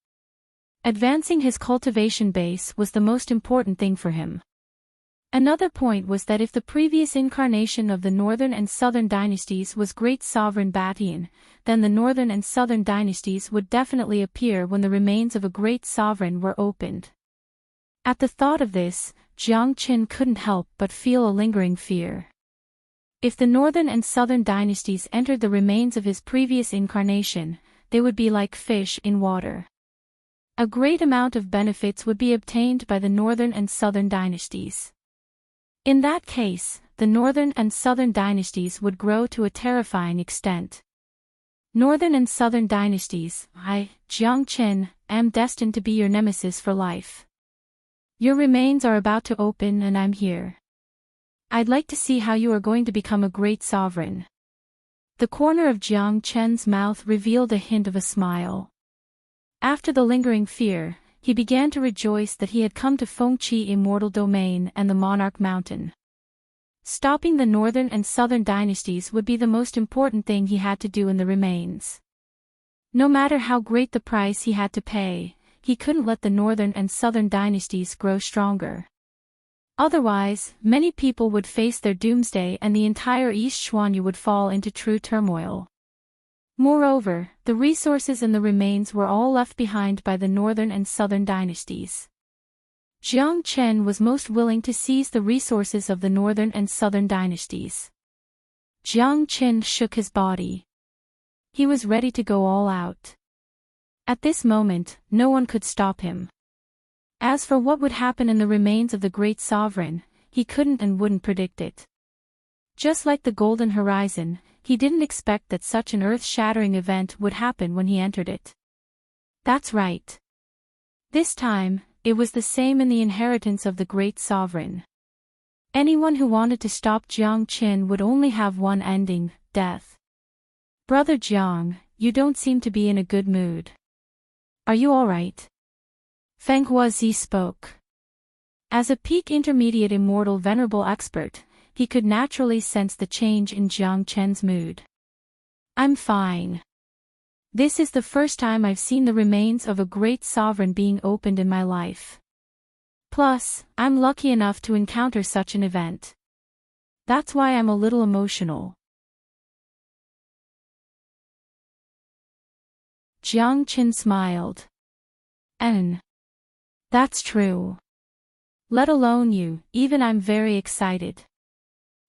[SPEAKER 1] Advancing his cultivation base was the most important thing for him. Another point was that if the previous incarnation of the northern and southern dynasties was great sovereign Batian, then the northern and southern dynasties would definitely appear when the remains of a great sovereign were opened. At the thought of this, Jiang Chen couldn't help but feel a lingering fear. If the northern and southern dynasties entered the remains of his previous incarnation, they would be like fish in water. A great amount of benefits would be obtained by the northern and southern dynasties. In that case, the northern and southern dynasties would grow to a terrifying extent. Northern and southern dynasties, I, Jiang Chen, am destined to be your nemesis for life. Your remains are about to open and I'm here. I'd like to see how you are going to become a great sovereign. The corner of Jiang Chen's mouth revealed a hint of a smile. After the lingering fear, he began to rejoice that he had come to Fengqi Immortal Domain and the Monarch Mountain. Stopping the northern and southern dynasties would be the most important thing he had to do in the remains. No matter how great the price he had to pay, he couldn't let the northern and southern dynasties grow stronger. Otherwise, many people would face their doomsday and the entire East Xuanyu would fall into true turmoil. Moreover, the resources and the remains were all left behind by the northern and southern dynasties. Jiang Chen was most willing to seize the resources of the northern and southern dynasties. Jiang Chen shook his body. He was ready to go all out. At this moment, no one could stop him. As for what would happen in the remains of the great sovereign, he couldn't and wouldn't predict it. Just like the Golden Horizon, he didn't expect that such an earth-shattering event would happen when he entered it. That's right. This time, it was the same in the inheritance of the great sovereign. Anyone who wanted to stop Jiang Chen would only have one ending, death. Brother Jiang, you don't seem to be in a good mood. Are you all right? Feng Huazi spoke. As a peak intermediate immortal venerable expert, he could naturally sense the change in Jiang Chen's mood. I'm fine. This is the first time I've seen the remains of a great sovereign being opened in my life. Plus, I'm lucky enough to encounter such an event. That's why I'm a little emotional. Jiang Chen smiled. That's true. Let alone you, even I'm very excited.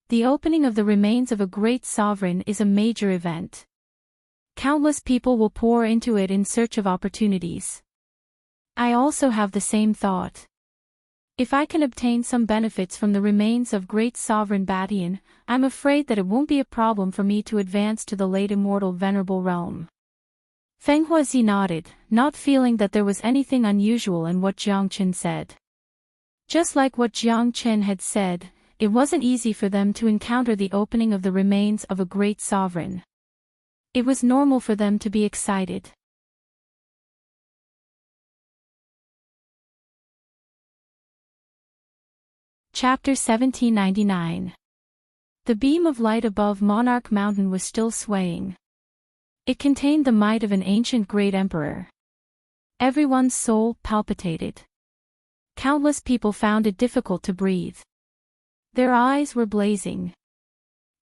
[SPEAKER 1] The opening of the remains of a great sovereign is a major event. Countless people will pour into it in search of opportunities. I also have the same thought. If I can obtain some benefits from the remains of great sovereign Badian, I'm afraid that it won't be a problem for me to advance to the late immortal venerable realm. Feng Huazi nodded, not feeling that there was anything unusual in what Jiang Chen said. Just like what Jiang Chen had said, it wasn't easy for them to encounter the opening of the remains of a great sovereign. It was normal for them to be excited. Chapter 1799. The beam of light above Monarch Mountain was still swaying. It contained the might of an ancient great emperor. Everyone's soul palpitated. Countless people found it difficult to breathe. Their eyes were blazing.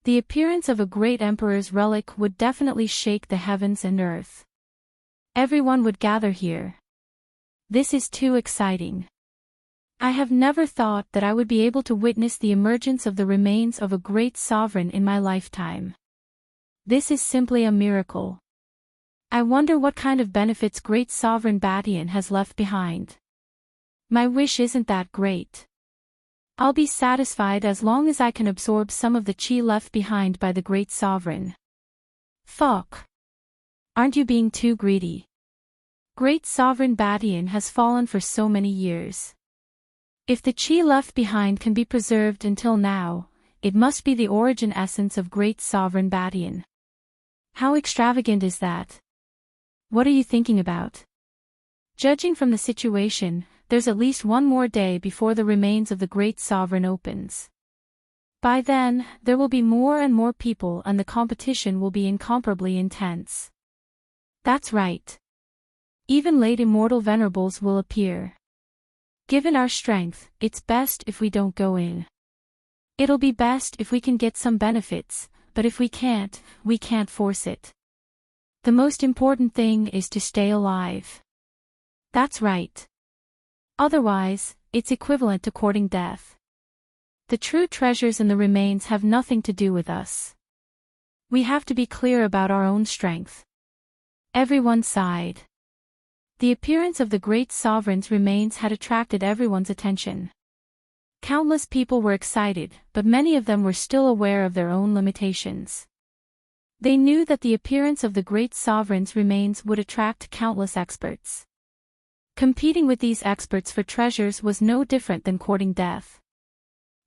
[SPEAKER 1] The appearance of a great emperor's relic would definitely shake the heavens and earth. Everyone would gather here. This is too exciting. I have never thought that I would be able to witness the emergence of the remains of a great sovereign in my lifetime. This is simply a miracle. I wonder what kind of benefits great sovereign Badian has left behind. My wish isn't that great. I'll be satisfied as long as I can absorb some of the chi left behind by the great sovereign. Fuck. Aren't you being too greedy? Great sovereign Badian has fallen for so many years. If the chi left behind can be preserved until now, it must be the origin essence of great sovereign Badian. How extravagant is that? What are you thinking about? Judging from the situation, there's at least one more day before the remains of the great sovereign opens. By then, there will be more and more people and the competition will be incomparably intense. That's right. Even late immortal venerables will appear. Given our strength, it's best if we don't go in. It'll be best if we can get some benefits, but if we can't force it. The most important thing is to stay alive. That's right. Otherwise, it's equivalent to courting death. The true treasures and the remains have nothing to do with us. We have to be clear about our own strength. Everyone sighed. The appearance of the great sovereign's remains had attracted everyone's attention. Countless people were excited, but many of them were still aware of their own limitations. They knew that the appearance of the great sovereign's remains would attract countless experts. Competing with these experts for treasures was no different than courting death.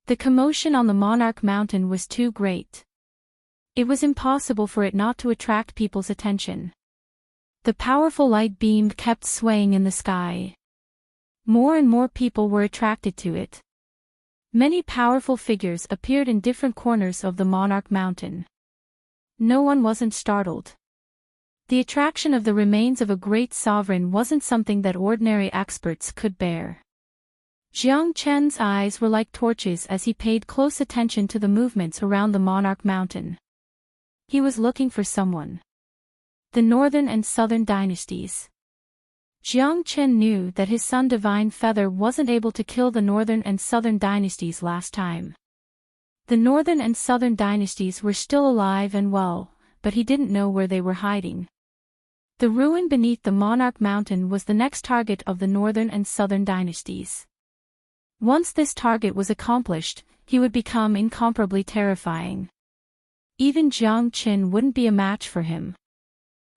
[SPEAKER 1] The commotion on the Monarch Mountain was too great. It was impossible for it not to attract people's attention. The powerful light beam kept swaying in the sky. More and more people were attracted to it. Many powerful figures appeared in different corners of the Monarch Mountain. No one wasn't startled. The attraction of the remains of a great sovereign wasn't something that ordinary experts could bear. Jiang Chen's eyes were like torches as he paid close attention to the movements around the Monarch Mountain. He was looking for someone. The Northern and Southern dynasties. Jiang Chen knew that his son Divine Feather wasn't able to kill the Northern and Southern dynasties last time. The Northern and Southern dynasties were still alive and well, but he didn't know where they were hiding. The ruin beneath the Monarch Mountain was the next target of the Northern and Southern dynasties. Once this target was accomplished, he would become incomparably terrifying. Even Jiang Chen wouldn't be a match for him.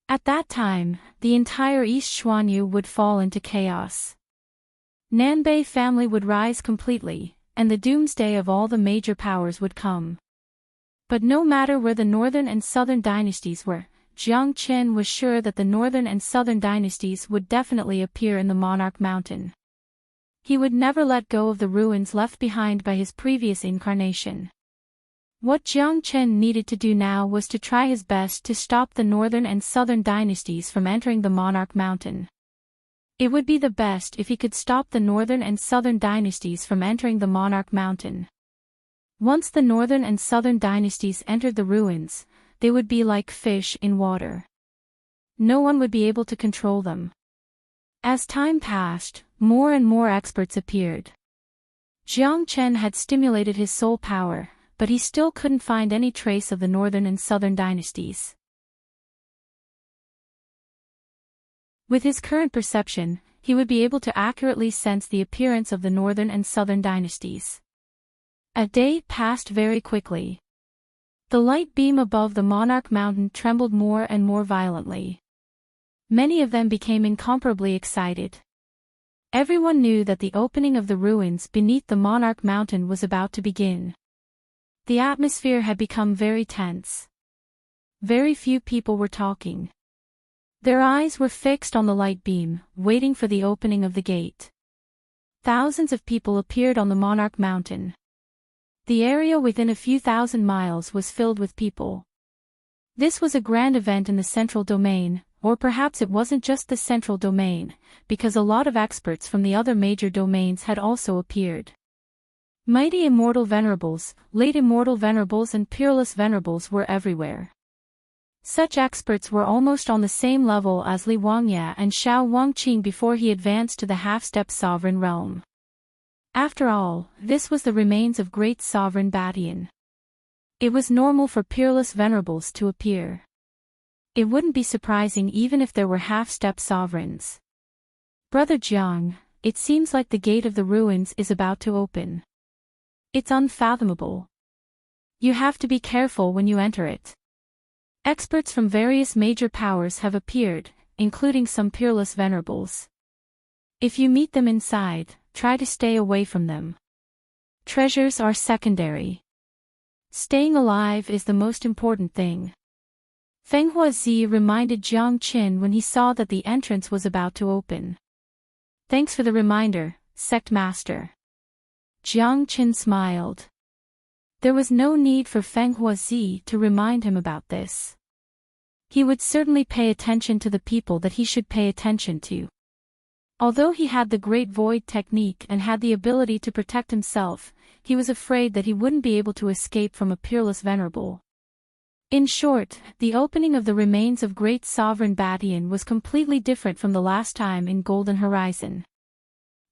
[SPEAKER 1] At that time, the entire East Xuanyu would fall into chaos. Nanbei family would rise completely, and the doomsday of all the major powers would come. But no matter where the Northern and Southern dynasties were, Jiang Chen was sure that the Northern and Southern dynasties would definitely appear in the Monarch Mountain. He would never let go of the ruins left behind by his previous incarnation. What Jiang Chen needed to do now was to try his best to stop the Northern and Southern dynasties from entering the Monarch Mountain. It would be the best if he could stop the Northern and Southern dynasties from entering the Monarch Mountain. Once the Northern and Southern dynasties entered the ruins, they would be like fish in water. No one would be able to control them. As time passed, more and more experts appeared. Jiang Chen had stimulated his soul power, but he still couldn't find any trace of the northern and southern dynasties. With his current perception, he would be able to accurately sense the appearance of the northern and southern dynasties. A day passed very quickly. The light beam above the Monarch mountain trembled more and more violently. Many of them became incomparably excited. Everyone knew that the opening of the ruins beneath the Monarch mountain was about to begin. The atmosphere had become very tense. Very few people were talking. Their eyes were fixed on the light beam, waiting for the opening of the gate. Thousands of people appeared on the Monarch mountain. The area within a few thousand miles was filled with people. This was a grand event in the central domain, or perhaps it wasn't just the central domain, because a lot of experts from the other major domains had also appeared. Mighty immortal venerables, late immortal venerables and peerless venerables were everywhere. Such experts were almost on the same level as Li Wangya and Xiao Wangqing before he advanced to the half-step sovereign realm. After all, this was the remains of great sovereign Badian. It was normal for peerless venerables to appear. It wouldn't be surprising even if there were half-step sovereigns. Brother Jiang, it seems like the gate of the ruins is about to open. It's unfathomable. You have to be careful when you enter it. Experts from various major powers have appeared, including some peerless venerables. If you meet them inside, try to stay away from them. Treasures are secondary. Staying alive is the most important thing. Feng Huazi reminded Jiang Qin when he saw that the entrance was about to open. Thanks for the reminder, Sect Master. Jiang Qin smiled. There was no need for Feng Huazi to remind him about this. He would certainly pay attention to the people that he should pay attention to. Although he had the Great Void technique and had the ability to protect himself, he was afraid that he wouldn't be able to escape from a peerless venerable. In short, the opening of the remains of Great Sovereign Badian was completely different from the last time in Golden Horizon.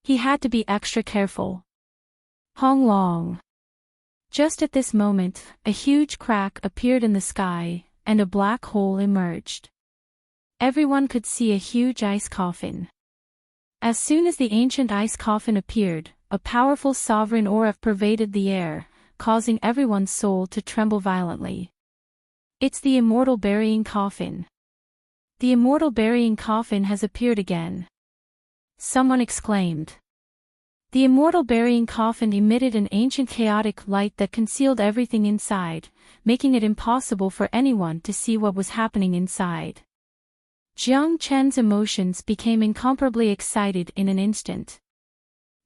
[SPEAKER 1] He had to be extra careful. Hong Long. Just at this moment, a huge crack appeared in the sky, and a black hole emerged. Everyone could see a huge ice coffin. As soon as the ancient ice coffin appeared, a powerful sovereign aura pervaded the air, causing everyone's soul to tremble violently. It's the immortal burying coffin. The immortal burying coffin has appeared again. Someone exclaimed. The immortal burying coffin emitted an ancient chaotic light that concealed everything inside, making it impossible for anyone to see what was happening inside. Jiang Chen's emotions became incomparably excited in an instant.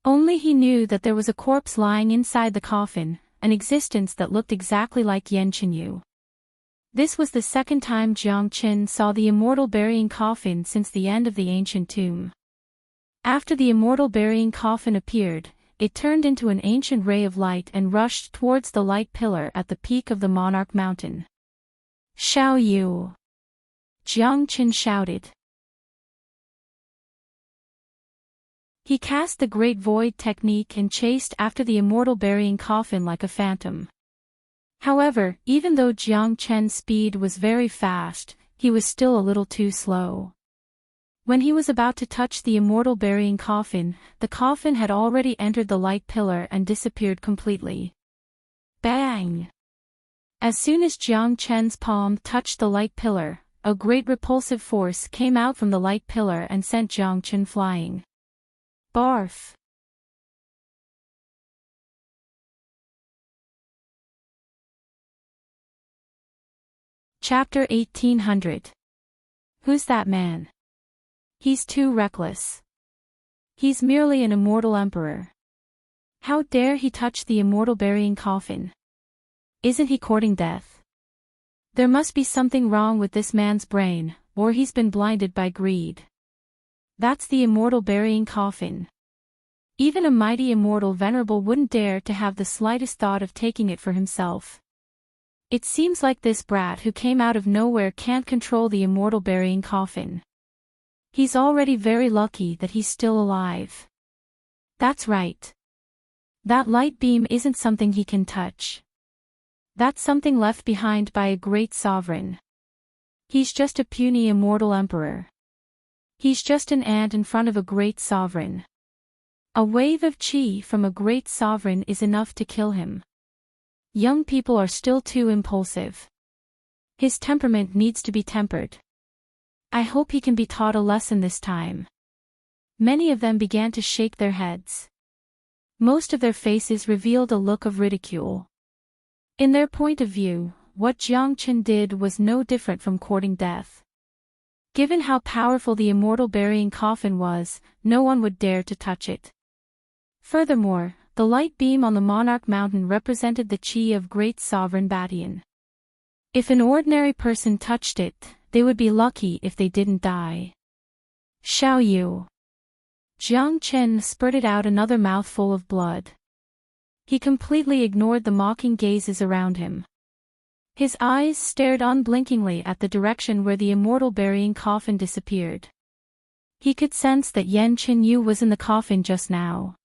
[SPEAKER 1] Only he knew that there was a corpse lying inside the coffin, an existence that looked exactly like Yan Chenyu. This was the second time Jiang Chen saw the immortal burying coffin since the end of the ancient tomb. After the immortal burying coffin appeared, it turned into an ancient ray of light and rushed towards the light pillar at the peak of the Monarch mountain. Xiao Yu! Jiang Chen shouted. He cast the Great Void technique and chased after the immortal burying coffin like a phantom. However, even though Jiang Chen's speed was very fast, he was still a little too slow. When he was about to touch the immortal burying coffin, the coffin had already entered the light pillar and disappeared completely. Bang! As soon as Jiang Chen's palm touched the light pillar, a great repulsive force came out from the light pillar and sent Jiang Chen flying. Barf! Chapter 1800. Who's that man? He's too reckless. He's merely an immortal emperor. How dare he touch the immortal burying coffin? Isn't he courting death? There must be something wrong with this man's brain, or he's been blinded by greed. That's the immortal burying coffin. Even a mighty immortal venerable wouldn't dare to have the slightest thought of taking it for himself. It seems like this brat who came out of nowhere can't control the immortal burying coffin. He's already very lucky that he's still alive. That's right. That light beam isn't something he can touch. That's something left behind by a great sovereign. He's just a puny immortal emperor. He's just an ant in front of a great sovereign. A wave of chi from a great sovereign is enough to kill him. Young people are still too impulsive. His temperament needs to be tempered. I hope he can be taught a lesson this time. Many of them began to shake their heads. Most of their faces revealed a look of ridicule. In their point of view, what Jiang Chen did was no different from courting death. Given how powerful the immortal burying coffin was, no one would dare to touch it. Furthermore, the light beam on the Monarch mountain represented the chi of great sovereign Batian. If an ordinary person touched it, they would be lucky if they didn't die. Xiao Yu. Jiang Chen spurted out another mouthful of blood. He completely ignored the mocking gazes around him. His eyes stared unblinkingly at the direction where the immortal burying coffin disappeared. He could sense that Yan Qinyu was in the coffin just now.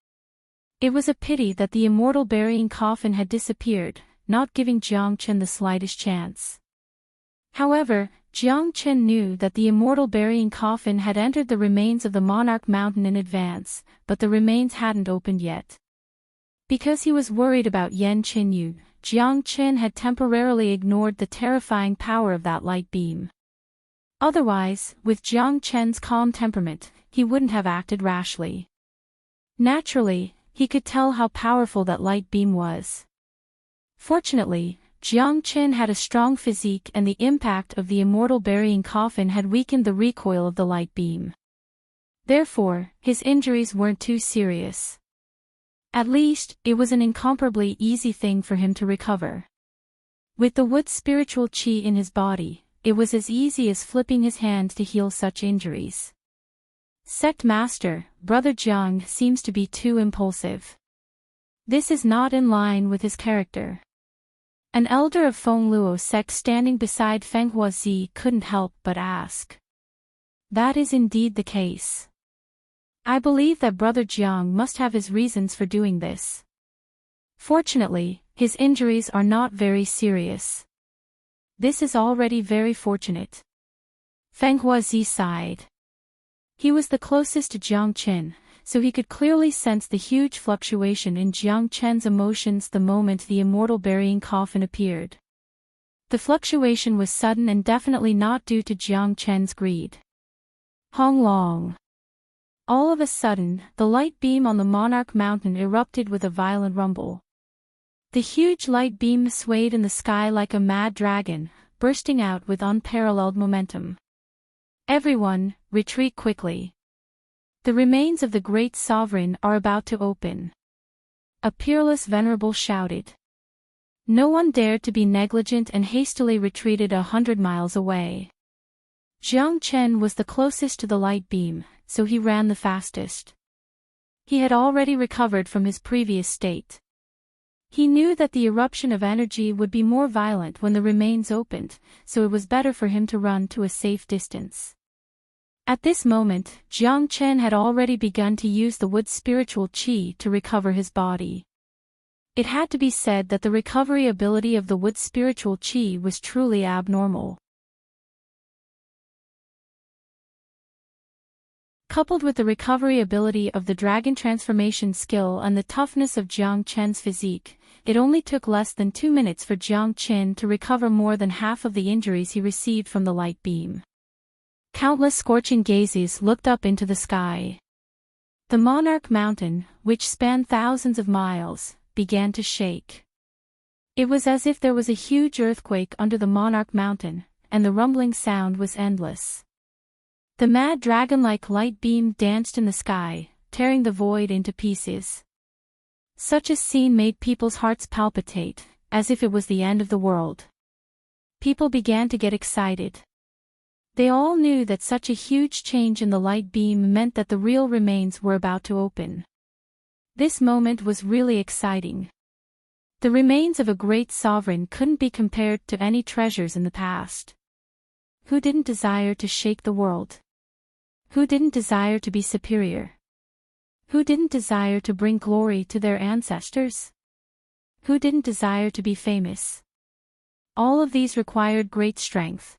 [SPEAKER 1] It was a pity that the immortal burying coffin had disappeared, not giving Jiang Chen the slightest chance. However, Jiang Chen knew that the immortal burying coffin had entered the remains of the Monarch mountain in advance, but the remains hadn't opened yet. Because he was worried about Yan Qinyu, Jiang Chen had temporarily ignored the terrifying power of that light beam. Otherwise, with Jiang Chen's calm temperament, he wouldn't have acted rashly. Naturally, he could tell how powerful that light beam was. Fortunately, Jiang Chen had a strong physique and the impact of the immortal burying coffin had weakened the recoil of the light beam. Therefore, his injuries weren't too serious. At least, it was an incomparably easy thing for him to recover. With the wood spiritual chi in his body, it was as easy as flipping his hand to heal such injuries. Sect Master, Brother Jiang seems to be too impulsive. This is not in line with his character. An elder of Fengluo sect standing beside Feng Huazi couldn't help but ask. That is indeed the case. I believe that Brother Jiang must have his reasons for doing this. Fortunately, his injuries are not very serious. This is already very fortunate. Feng Huazi sighed. He was the closest to Jiang Chen, so he could clearly sense the huge fluctuation in Jiang Chen's emotions the moment the immortal burying coffin appeared. The fluctuation was sudden and definitely not due to Jiang Chen's greed. Hong Long. All of a sudden, the light beam on the Monarch mountain erupted with a violent rumble. The huge light beam swayed in the sky like a mad dragon, bursting out with unparalleled momentum. Everyone, retreat quickly. The remains of the great sovereign are about to open. A peerless venerable shouted. No one dared to be negligent and hastily retreated 100 miles away. Jiang Chen was the closest to the light beam, so he ran the fastest. He had already recovered from his previous state. He knew that the eruption of energy would be more violent when the remains opened, so it was better for him to run to a safe distance. At this moment, Jiang Chen had already begun to use the wood spiritual chi to recover his body. It had to be said that the recovery ability of the wood spiritual chi was truly abnormal. Coupled with the recovery ability of the dragon transformation skill and the toughness of Jiang Chen's physique, it only took less than 2 minutes for Jiang Chen to recover more than half of the injuries he received from the light beam. Countless scorching gazes looked up into the sky. The Monarch mountain, which spanned thousands of miles, began to shake. It was as if there was a huge earthquake under the Monarch mountain, and the rumbling sound was endless. The mad dragon-like light beam danced in the sky, tearing the void into pieces. Such a scene made people's hearts palpitate, as if it was the end of the world. People began to get excited. They all knew that such a huge change in the light beam meant that the real remains were about to open. This moment was really exciting. The remains of a great sovereign couldn't be compared to any treasures in the past. Who didn't desire to shake the world? Who didn't desire to be superior? Who didn't desire to bring glory to their ancestors? Who didn't desire to be famous? All of these required great strength.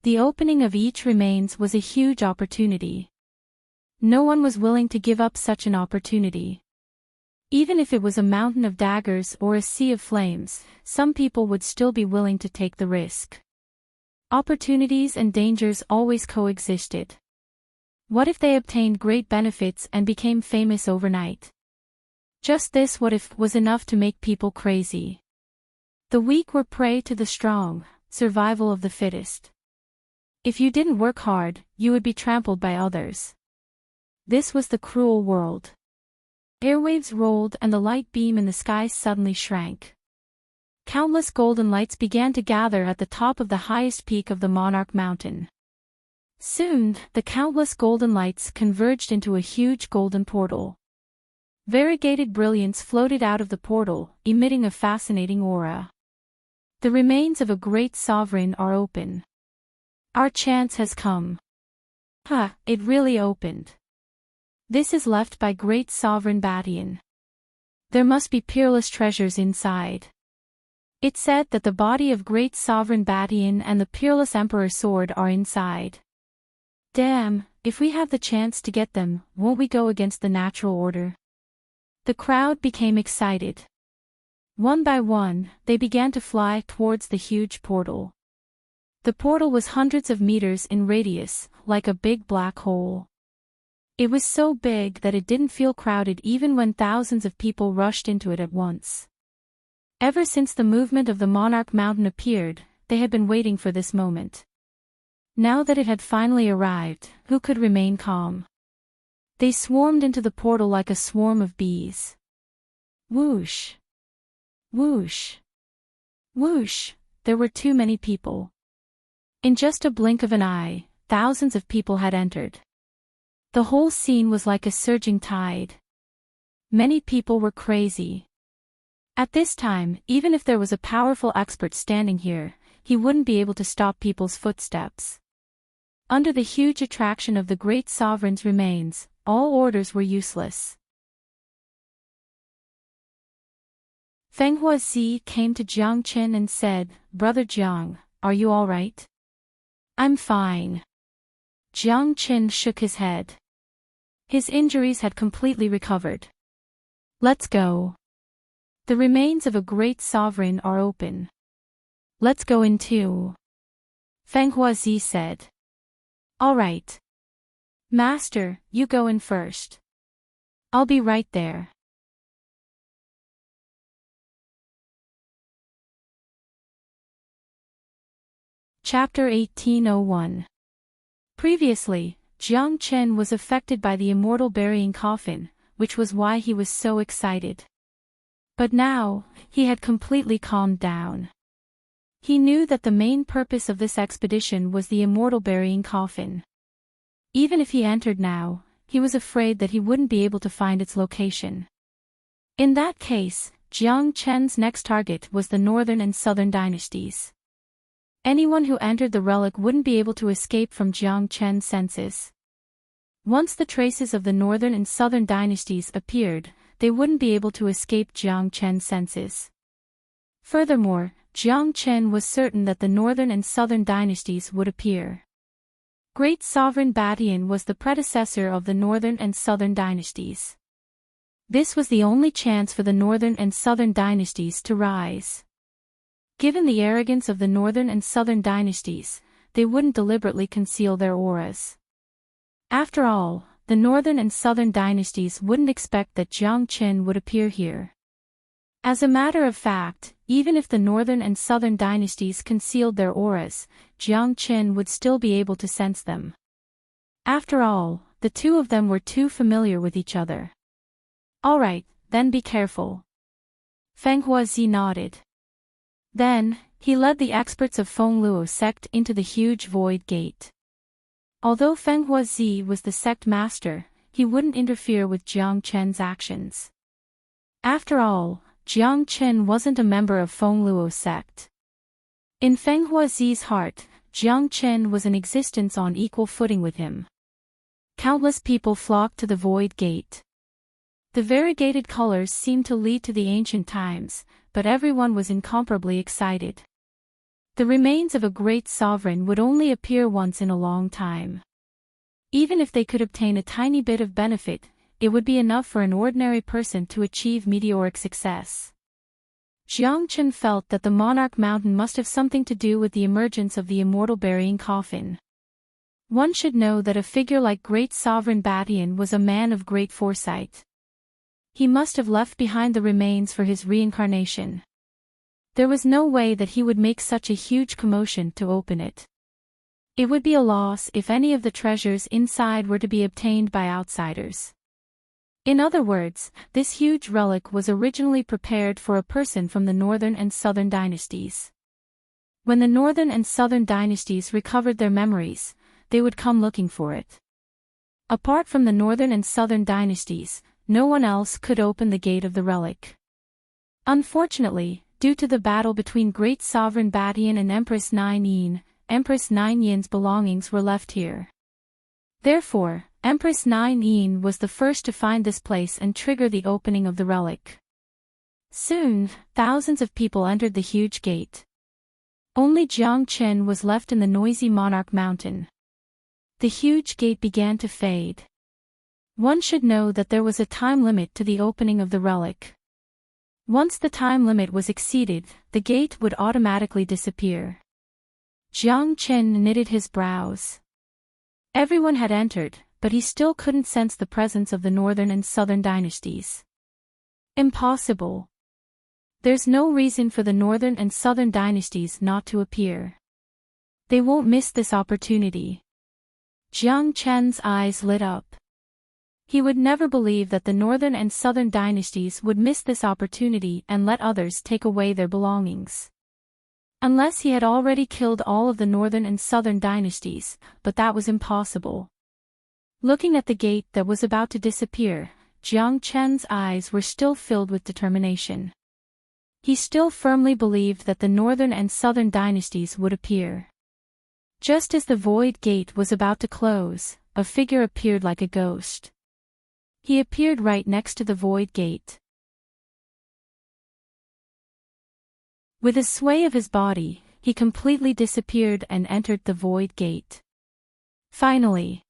[SPEAKER 1] The opening of each remains was a huge opportunity. No one was willing to give up such an opportunity. Even if it was a mountain of daggers or a sea of flames, some people would still be willing to take the risk. Opportunities and dangers always coexisted. What if they obtained great benefits and became famous overnight? Just this what if was enough to make people crazy. The weak were prey to the strong, survival of the fittest. If you didn't work hard, you would be trampled by others. This was the cruel world. Airwaves rolled and the light beam in the sky suddenly shrank. Countless golden lights began to gather at the top of the highest peak of the Monarch mountain. Soon, the countless golden lights converged into a huge golden portal. Variegated brilliance floated out of the portal, emitting a fascinating aura. The remains of a great sovereign are open. Our chance has come. It really opened. This is left by great sovereign Badian. There must be peerless treasures inside. It said that the body of great sovereign Badian and the peerless emperor's sword are inside. Damn, if we have the chance to get them, won't we go against the natural order? The crowd became excited. One by one, they began to fly towards the huge portal. The portal was hundreds of meters in radius, like a big black hole. It was so big that it didn't feel crowded even when thousands of people rushed into it at once. Ever since the movement of the Monarch Mountain appeared, they had been waiting for this moment. Now that it had finally arrived, who could remain calm? They swarmed into the portal like a swarm of bees. Whoosh! Whoosh! Whoosh! There were too many people. In just a blink of an eye, thousands of people had entered. The whole scene was like a surging tide. Many people were crazy. At this time, even if there was a powerful expert standing here, he wouldn't be able to stop people's footsteps. Under the huge attraction of the great sovereign's remains, all orders were useless. Feng Huazi came to Jiang Qin and said, "Brother Jiang, are you all right?" "I'm fine." Jiang Qin shook his head. His injuries had completely recovered. "Let's go. The remains of a great sovereign are open. Let's go in too." Feng Huazi said. "All right. Master, you go in first. I'll be right there." Chapter 1801. Previously, Jiang Chen was affected by the immortal burying coffin, which was why he was so excited. But now, he had completely calmed down. He knew that the main purpose of this expedition was the immortal burying coffin. Even if he entered now, he was afraid that he wouldn't be able to find its location. In that case, Jiang Chen's next target was the northern and southern dynasties. Anyone who entered the relic wouldn't be able to escape from Jiang Chen's senses. Once the traces of the northern and southern dynasties appeared, they wouldn't be able to escape Jiang Chen's senses. Furthermore, Jiang Chen was certain that the northern and southern dynasties would appear. Great Sovereign Badian was the predecessor of the northern and southern dynasties. This was the only chance for the northern and southern dynasties to rise. Given the arrogance of the northern and southern dynasties, they wouldn't deliberately conceal their auras. After all, the northern and southern dynasties wouldn't expect that Jiang Chen would appear here. As a matter of fact, even if the northern and southern dynasties concealed their auras, Jiang Chen would still be able to sense them. After all, the two of them were too familiar with each other. "All right, then be careful." Feng Huazi nodded. Then, he led the experts of Fengluo sect into the huge void gate. Although Feng Huazi was the sect master, he wouldn't interfere with Jiang Chen's actions. After all, Jiang Chen wasn't a member of Fengluo sect. In Feng Huazi's heart, Jiang Chen was in existence on equal footing with him. Countless people flocked to the void gate. The variegated colors seemed to lead to the ancient times, but everyone was incomparably excited. The remains of a great sovereign would only appear once in a long time. Even if they could obtain a tiny bit of benefit, it would be enough for an ordinary person to achieve meteoric success. Jiang Chen felt that the Monarch Mountain must have something to do with the emergence of the immortal burying coffin. One should know that a figure like Great Sovereign Batian was a man of great foresight. He must have left behind the remains for his reincarnation. There was no way that he would make such a huge commotion to open it. It would be a loss if any of the treasures inside were to be obtained by outsiders. In other words, this huge relic was originally prepared for a person from the Northern and Southern dynasties. When the Northern and Southern dynasties recovered their memories, they would come looking for it. Apart from the Northern and Southern dynasties, no one else could open the gate of the relic. Unfortunately, due to the battle between Great Sovereign Batian and Empress Nine Yin, Empress Nine Yin's belongings were left here. Therefore, Empress Nine Yin was the first to find this place and trigger the opening of the relic. Soon, thousands of people entered the huge gate. Only Jiang Chen was left in the noisy Monarch Mountain. The huge gate began to fade. One should know that there was a time limit to the opening of the relic. Once the time limit was exceeded, the gate would automatically disappear. Jiang Chen knitted his brows. Everyone had entered, but he still couldn't sense the presence of the Northern and Southern dynasties. Impossible. There's no reason for the Northern and Southern dynasties not to appear. They won't miss this opportunity. Jiang Chen's eyes lit up. He would never believe that the Northern and Southern dynasties would miss this opportunity and let others take away their belongings. Unless he had already killed all of the Northern and Southern dynasties, but that was impossible. Looking at the gate that was about to disappear, Jiang Chen's eyes were still filled with determination. He still firmly believed that the Northern and Southern dynasties would appear. Just as the void gate was about to close, a figure appeared like a ghost. He appeared right next to the void gate. With a sway of his body, he completely disappeared and entered the void gate. Finally,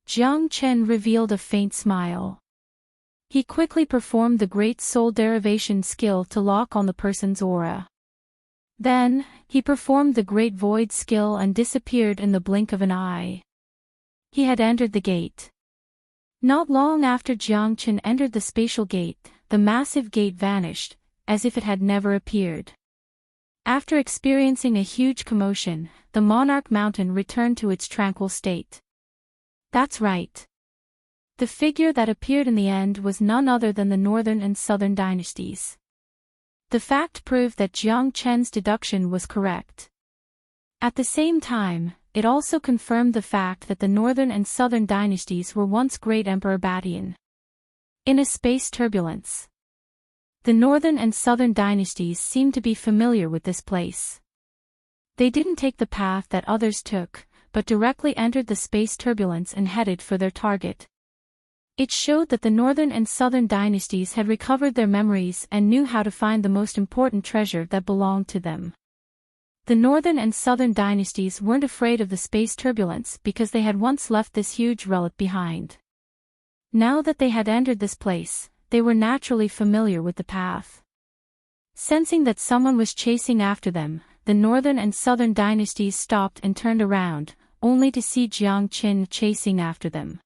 [SPEAKER 1] Jiang Chen revealed a faint smile. He quickly performed the great soul derivation skill to lock on the person's aura. Then, he performed the great void skill and disappeared in the blink of an eye. He had entered the gate. Not long after Jiang Chen entered the spatial gate, the massive gate vanished, as if it had never appeared. After experiencing a huge commotion, the Monarch Mountain returned to its tranquil state. That's right. The figure that appeared in the end was none other than the Northern and Southern dynasties. The fact proved that Jiang Chen's deduction was correct. At the same time, it also confirmed the fact that the Northern and Southern dynasties were once Great Emperor Batian. In a space turbulence, the Northern and Southern dynasties seemed to be familiar with this place. They didn't take the path that others took, but directly entered the space turbulence and headed for their target. It showed that the Northern and Southern dynasties had recovered their memories and knew how to find the most important treasure that belonged to them. The Northern and Southern dynasties weren't afraid of the space turbulence because they had once left this huge relic behind. Now that they had entered this place, they were naturally familiar with the path. Sensing that someone was chasing after them, the Northern and Southern dynasties stopped and turned around, only to see Jiang Chen chasing after them.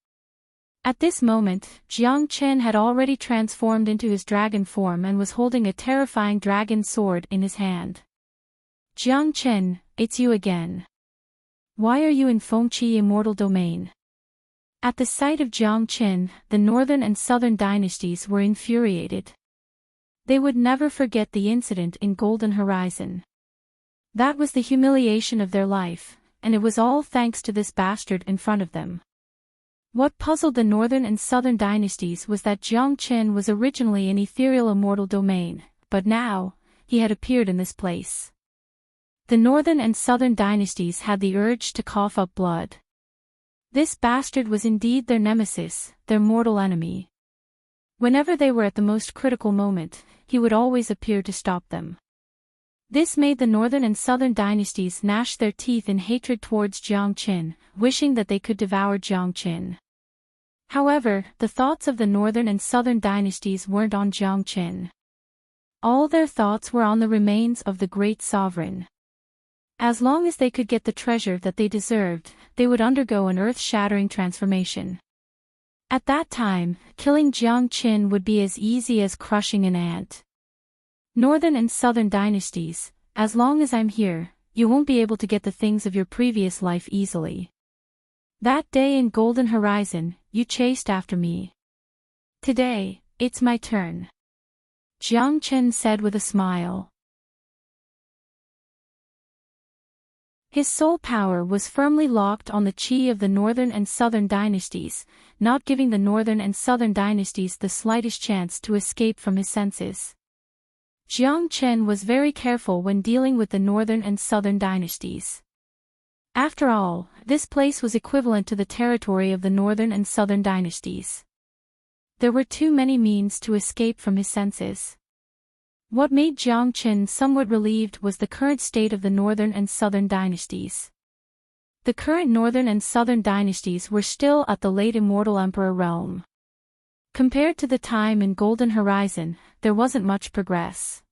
[SPEAKER 1] At this moment, Jiang Chen had already transformed into his dragon form and was holding a terrifying dragon sword in his hand. Jiang Chen, it's you again. Why are you in Fengqi Immortal Domain? At the sight of Jiang Chen, the Northern and Southern dynasties were infuriated. They would never forget the incident in Golden Horizon. That was the humiliation of their life, and it was all thanks to this bastard in front of them. What puzzled the Northern and Southern dynasties was that Jiang Chen was originally in ethereal immortal domain, but now, he had appeared in this place. The Northern and Southern dynasties had the urge to cough up blood. This bastard was indeed their nemesis, their mortal enemy. Whenever they were at the most critical moment, he would always appear to stop them. This made the northern and southern dynasties gnash their teeth in hatred towards Jiang Qin, wishing that they could devour Jiang Qin. However, the thoughts of the northern and southern dynasties weren't on Jiang Qin. All their thoughts were on the remains of the great sovereign. As long as they could get the treasure that they deserved, they would undergo an earth-shattering transformation. At that time, killing Jiang Qin would be as easy as crushing an ant. Northern and southern dynasties, as long as I'm here, you won't be able to get the things of your previous life easily. That day in Golden Horizon, you chased after me. Today, it's my turn. Jiang Qin said with a smile. His soul power was firmly locked on the chi of the northern and southern dynasties, not giving the northern and southern dynasties the slightest chance to escape from his senses. Jiang Qin was very careful when dealing with the northern and southern dynasties. After all, this place was equivalent to the territory of the northern and southern dynasties. There were too many means to escape from his senses. What made Jiang Qin somewhat relieved was the current state of the northern and southern dynasties. The current northern and southern dynasties were still at the late immortal emperor realm. Compared to the time in Golden Horizon, there wasn't much progress.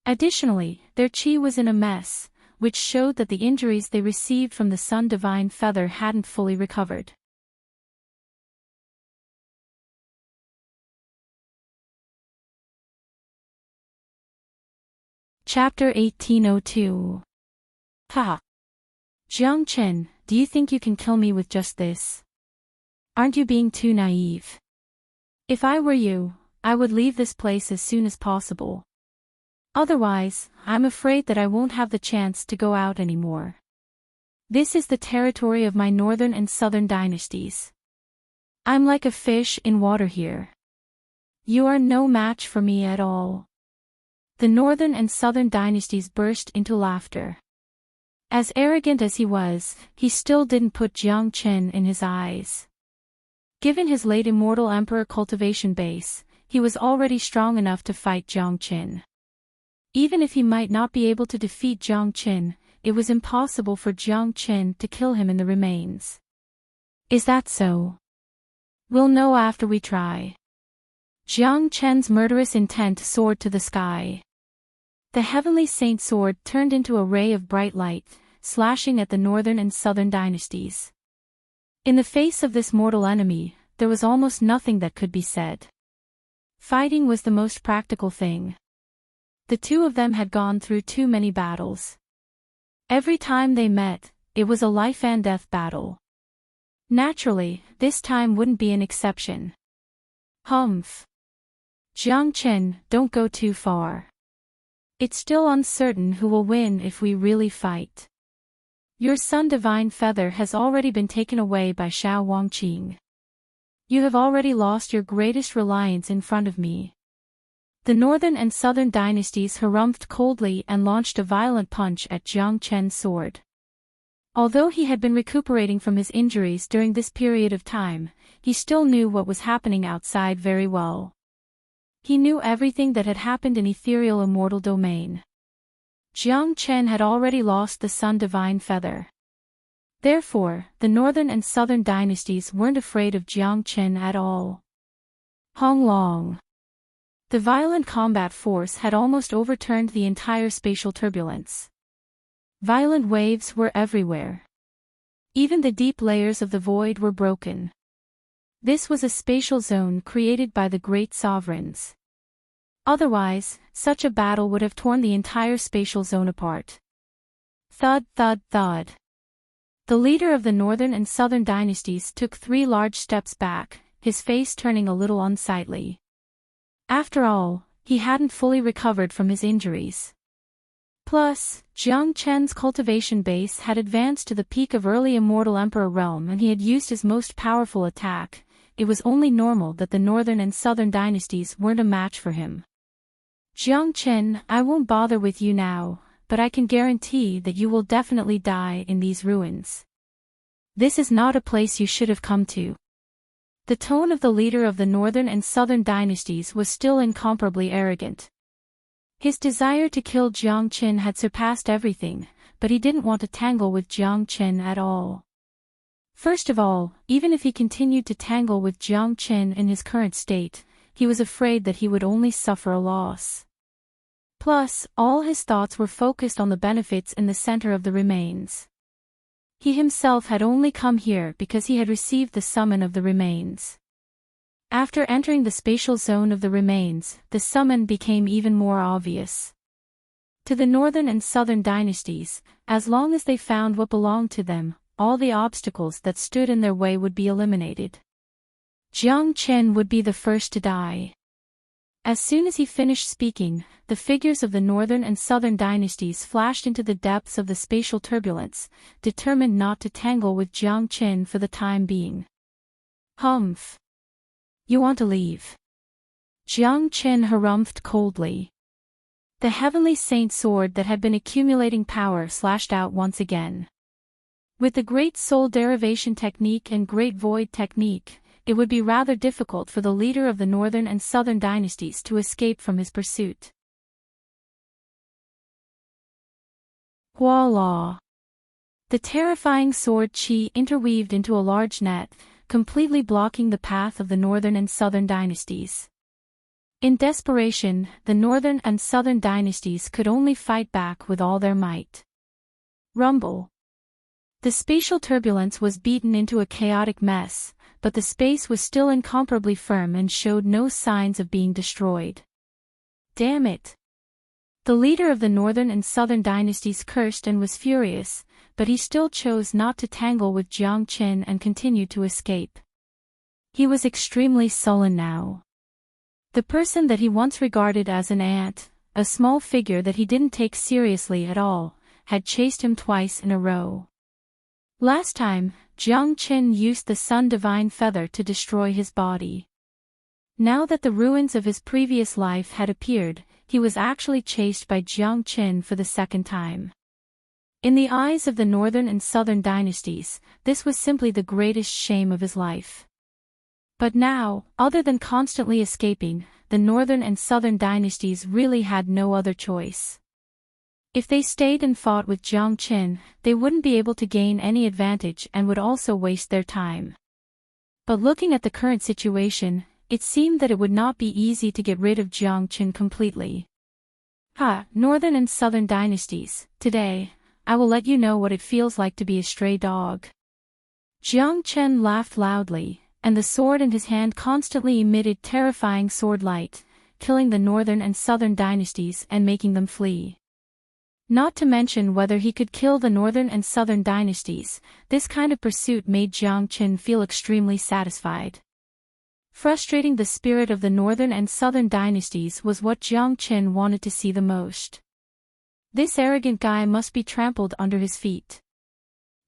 [SPEAKER 1] Additionally, their chi was in a mess, which showed that the injuries they received from the Sun Divine Feather hadn't fully recovered. Chapter 1802. Ha! Jiang Qin, do you think you can kill me with just this? Aren't you being too naive? If I were you, I would leave this place as soon as possible. Otherwise, I'm afraid that I won't have the chance to go out anymore. This is the territory of my northern and southern dynasties. I'm like a fish in water here. You are no match for me at all. The northern and southern dynasties burst into laughter. As arrogant as he was, he still didn't put Jiang Qin in his eyes. Given his late immortal emperor cultivation base, he was already strong enough to fight Jiang Qin. Even if he might not be able to defeat Jiang Qin, it was impossible for Jiang Qin to kill him in the remains. Is that so? We'll know after we try. Jiang Qin's murderous intent soared to the sky. The heavenly saint sword turned into a ray of bright light, slashing at the northern and southern dynasties. In the face of this mortal enemy, there was almost nothing that could be said. Fighting was the most practical thing. The two of them had gone through too many battles. Every time they met, it was a life-and-death battle. Naturally, this time wouldn't be an exception. Humph. Jiang Qin, don't go too far. It's still uncertain who will win if we really fight. Your Sun Divine Feather has already been taken away by Xiao Wangqing. You have already lost your greatest reliance in front of me. The northern and southern dynasties harumphed coldly and launched a violent punch at Jiang Qin's sword. Although he had been recuperating from his injuries during this period of time, he still knew what was happening outside very well. He knew everything that had happened in ethereal immortal domain. Jiang Qin had already lost the Sun Divine Feather. Therefore, the northern and southern dynasties weren't afraid of Jiang Qin at all. Hong Long. The violent combat force had almost overturned the entire spatial turbulence. Violent waves were everywhere. Even the deep layers of the void were broken. This was a spatial zone created by the great sovereigns. Otherwise, such a battle would have torn the entire spatial zone apart. Thud, thud, thud. The leader of the northern and southern dynasties took 3 large steps back, his face turning a little unsightly. After all, he hadn't fully recovered from his injuries. Plus, Jiang Qin's cultivation base had advanced to the peak of early immortal emperor realm and he had used his most powerful attack. It was only normal that the northern and southern dynasties weren't a match for him. Jiang Qin, I won't bother with you now, but I can guarantee that you will definitely die in these ruins. This is not a place you should have come to. The tone of the leader of the northern and southern dynasties was still incomparably arrogant. His desire to kill Jiang Qin had surpassed everything, but he didn't want to tangle with Jiang Qin at all. First of all, even if he continued to tangle with Jiang Qin in his current state, he was afraid that he would only suffer a loss. Plus, all his thoughts were focused on the benefits in the center of the remains. He himself had only come here because he had received the summon of the remains. After entering the spatial zone of the remains, the summon became even more obvious. To the northern and southern dynasties, as long as they found what belonged to them, all the obstacles that stood in their way would be eliminated. Jiang Qin would be the first to die. As soon as he finished speaking, the figures of the northern and southern dynasties flashed into the depths of the spatial turbulence, determined not to tangle with Jiang Qin for the time being. Humph. You want to leave? Jiang Qin harumphed coldly. The heavenly saint sword that had been accumulating power slashed out once again. With the Great Soul Derivation Technique and Great Void Technique, it would be rather difficult for the leader of the northern and southern dynasties to escape from his pursuit. Voila! The terrifying sword qi interweaved into a large net, completely blocking the path of the northern and southern dynasties. In desperation, the northern and southern dynasties could only fight back with all their might. Rumble. The spatial turbulence was beaten into a chaotic mess, but the space was still incomparably firm and showed no signs of being destroyed. Damn it! The leader of the northern and southern dynasties cursed and was furious, but he still chose not to tangle with Jiang Qin and continued to escape. He was extremely sullen now. The person that he once regarded as an ant, a small figure that he didn't take seriously at all, had chased him twice in a row. Last time, Jiang Qin used the Sun Divine Feather to destroy his body. Now that the ruins of his previous life had appeared, he was actually chased by Jiang Qin for the second time. In the eyes of the northern and southern dynasties, this was simply the greatest shame of his life. But now, other than constantly escaping, the northern and southern dynasties really had no other choice. If they stayed and fought with Jiang Qin, they wouldn't be able to gain any advantage and would also waste their time. But looking at the current situation, it seemed that it would not be easy to get rid of Jiang Qin completely. Northern and southern dynasties, today, I will let you know what it feels like to be a stray dog. Jiang Qin laughed loudly, and the sword in his hand constantly emitted terrifying sword light, killing the northern and southern dynasties and making them flee. Not to mention whether he could kill the northern and southern dynasties, this kind of pursuit made Jiang Qin feel extremely satisfied. Frustrating the spirit of the northern and southern dynasties was what Jiang Qin wanted to see the most. This arrogant guy must be trampled under his feet.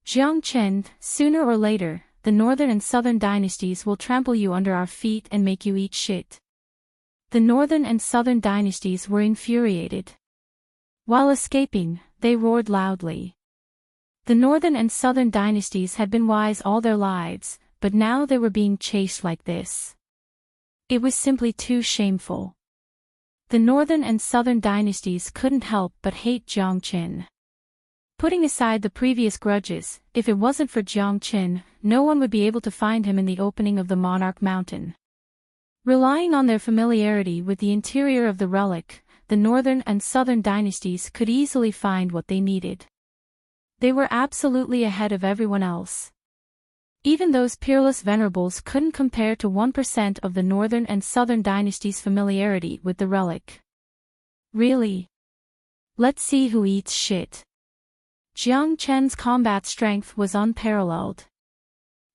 [SPEAKER 1] Jiang Qin, sooner or later, the northern and southern dynasties will trample you under our feet and make you eat shit. The northern and southern dynasties were infuriated. While escaping, they roared loudly. The northern and southern dynasties had been wise all their lives, but now they were being chased like this. It was simply too shameful. The northern and southern dynasties couldn't help but hate Jiang Qin. Putting aside the previous grudges, if it wasn't for Jiang Qin, no one would be able to find him in the opening of the Monarch Mountain. Relying on their familiarity with the interior of the relic, the northern and southern dynasties could easily find what they needed. They were absolutely ahead of everyone else. Even those peerless venerables couldn't compare to 1% of the northern and southern dynasties' familiarity with the relic. Really? Let's see who eats shit. Jiang Qin's combat strength was unparalleled.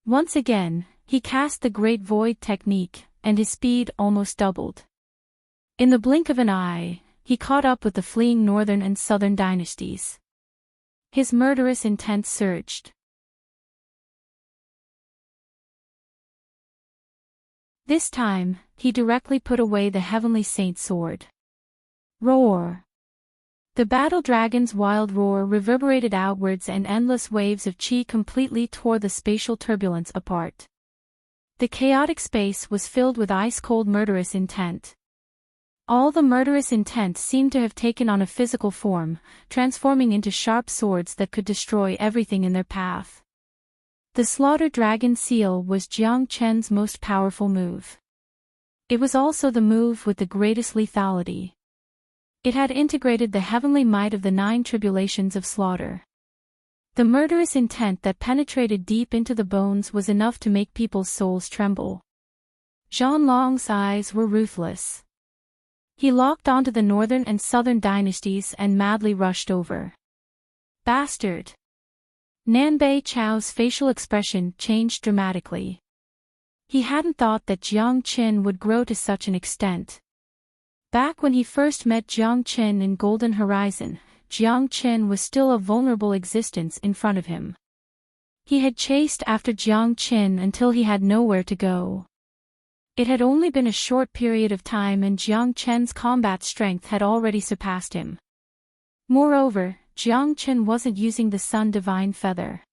[SPEAKER 1] Once again, he cast the Great Void Technique, and his speed almost doubled. In the blink of an eye, he caught up with the fleeing northern and southern dynasties. His murderous intent surged. This time, he directly put away the heavenly saint sword. Roar! The battle dragon's wild roar reverberated outwards and endless waves of chi completely tore the spatial turbulence apart. The chaotic space was filled with ice-cold murderous intent. All the murderous intent seemed to have taken on a physical form, transforming into sharp swords that could destroy everything in their path. The Slaughter Dragon Seal was Jiang Chen's most powerful move. It was also the move with the greatest lethality. It had integrated the heavenly might of the 9 tribulations of slaughter. The murderous intent that penetrated deep into the bones was enough to make people's souls tremble. Zhonglong's eyes were ruthless. He locked onto the northern and southern dynasties and madly rushed over. Bastard! Nanbei Chao's facial expression changed dramatically. He hadn't thought that Jiang Qin would grow to such an extent. Back when he first met Jiang Qin in Golden Horizon, Jiang Qin was still a vulnerable existence in front of him. He had chased after Jiang Qin until he had nowhere to go. It had only been a short period of time and Jiang Chen's combat strength had already surpassed him. Moreover, Jiang Chen wasn't using the Sun Divine Feather.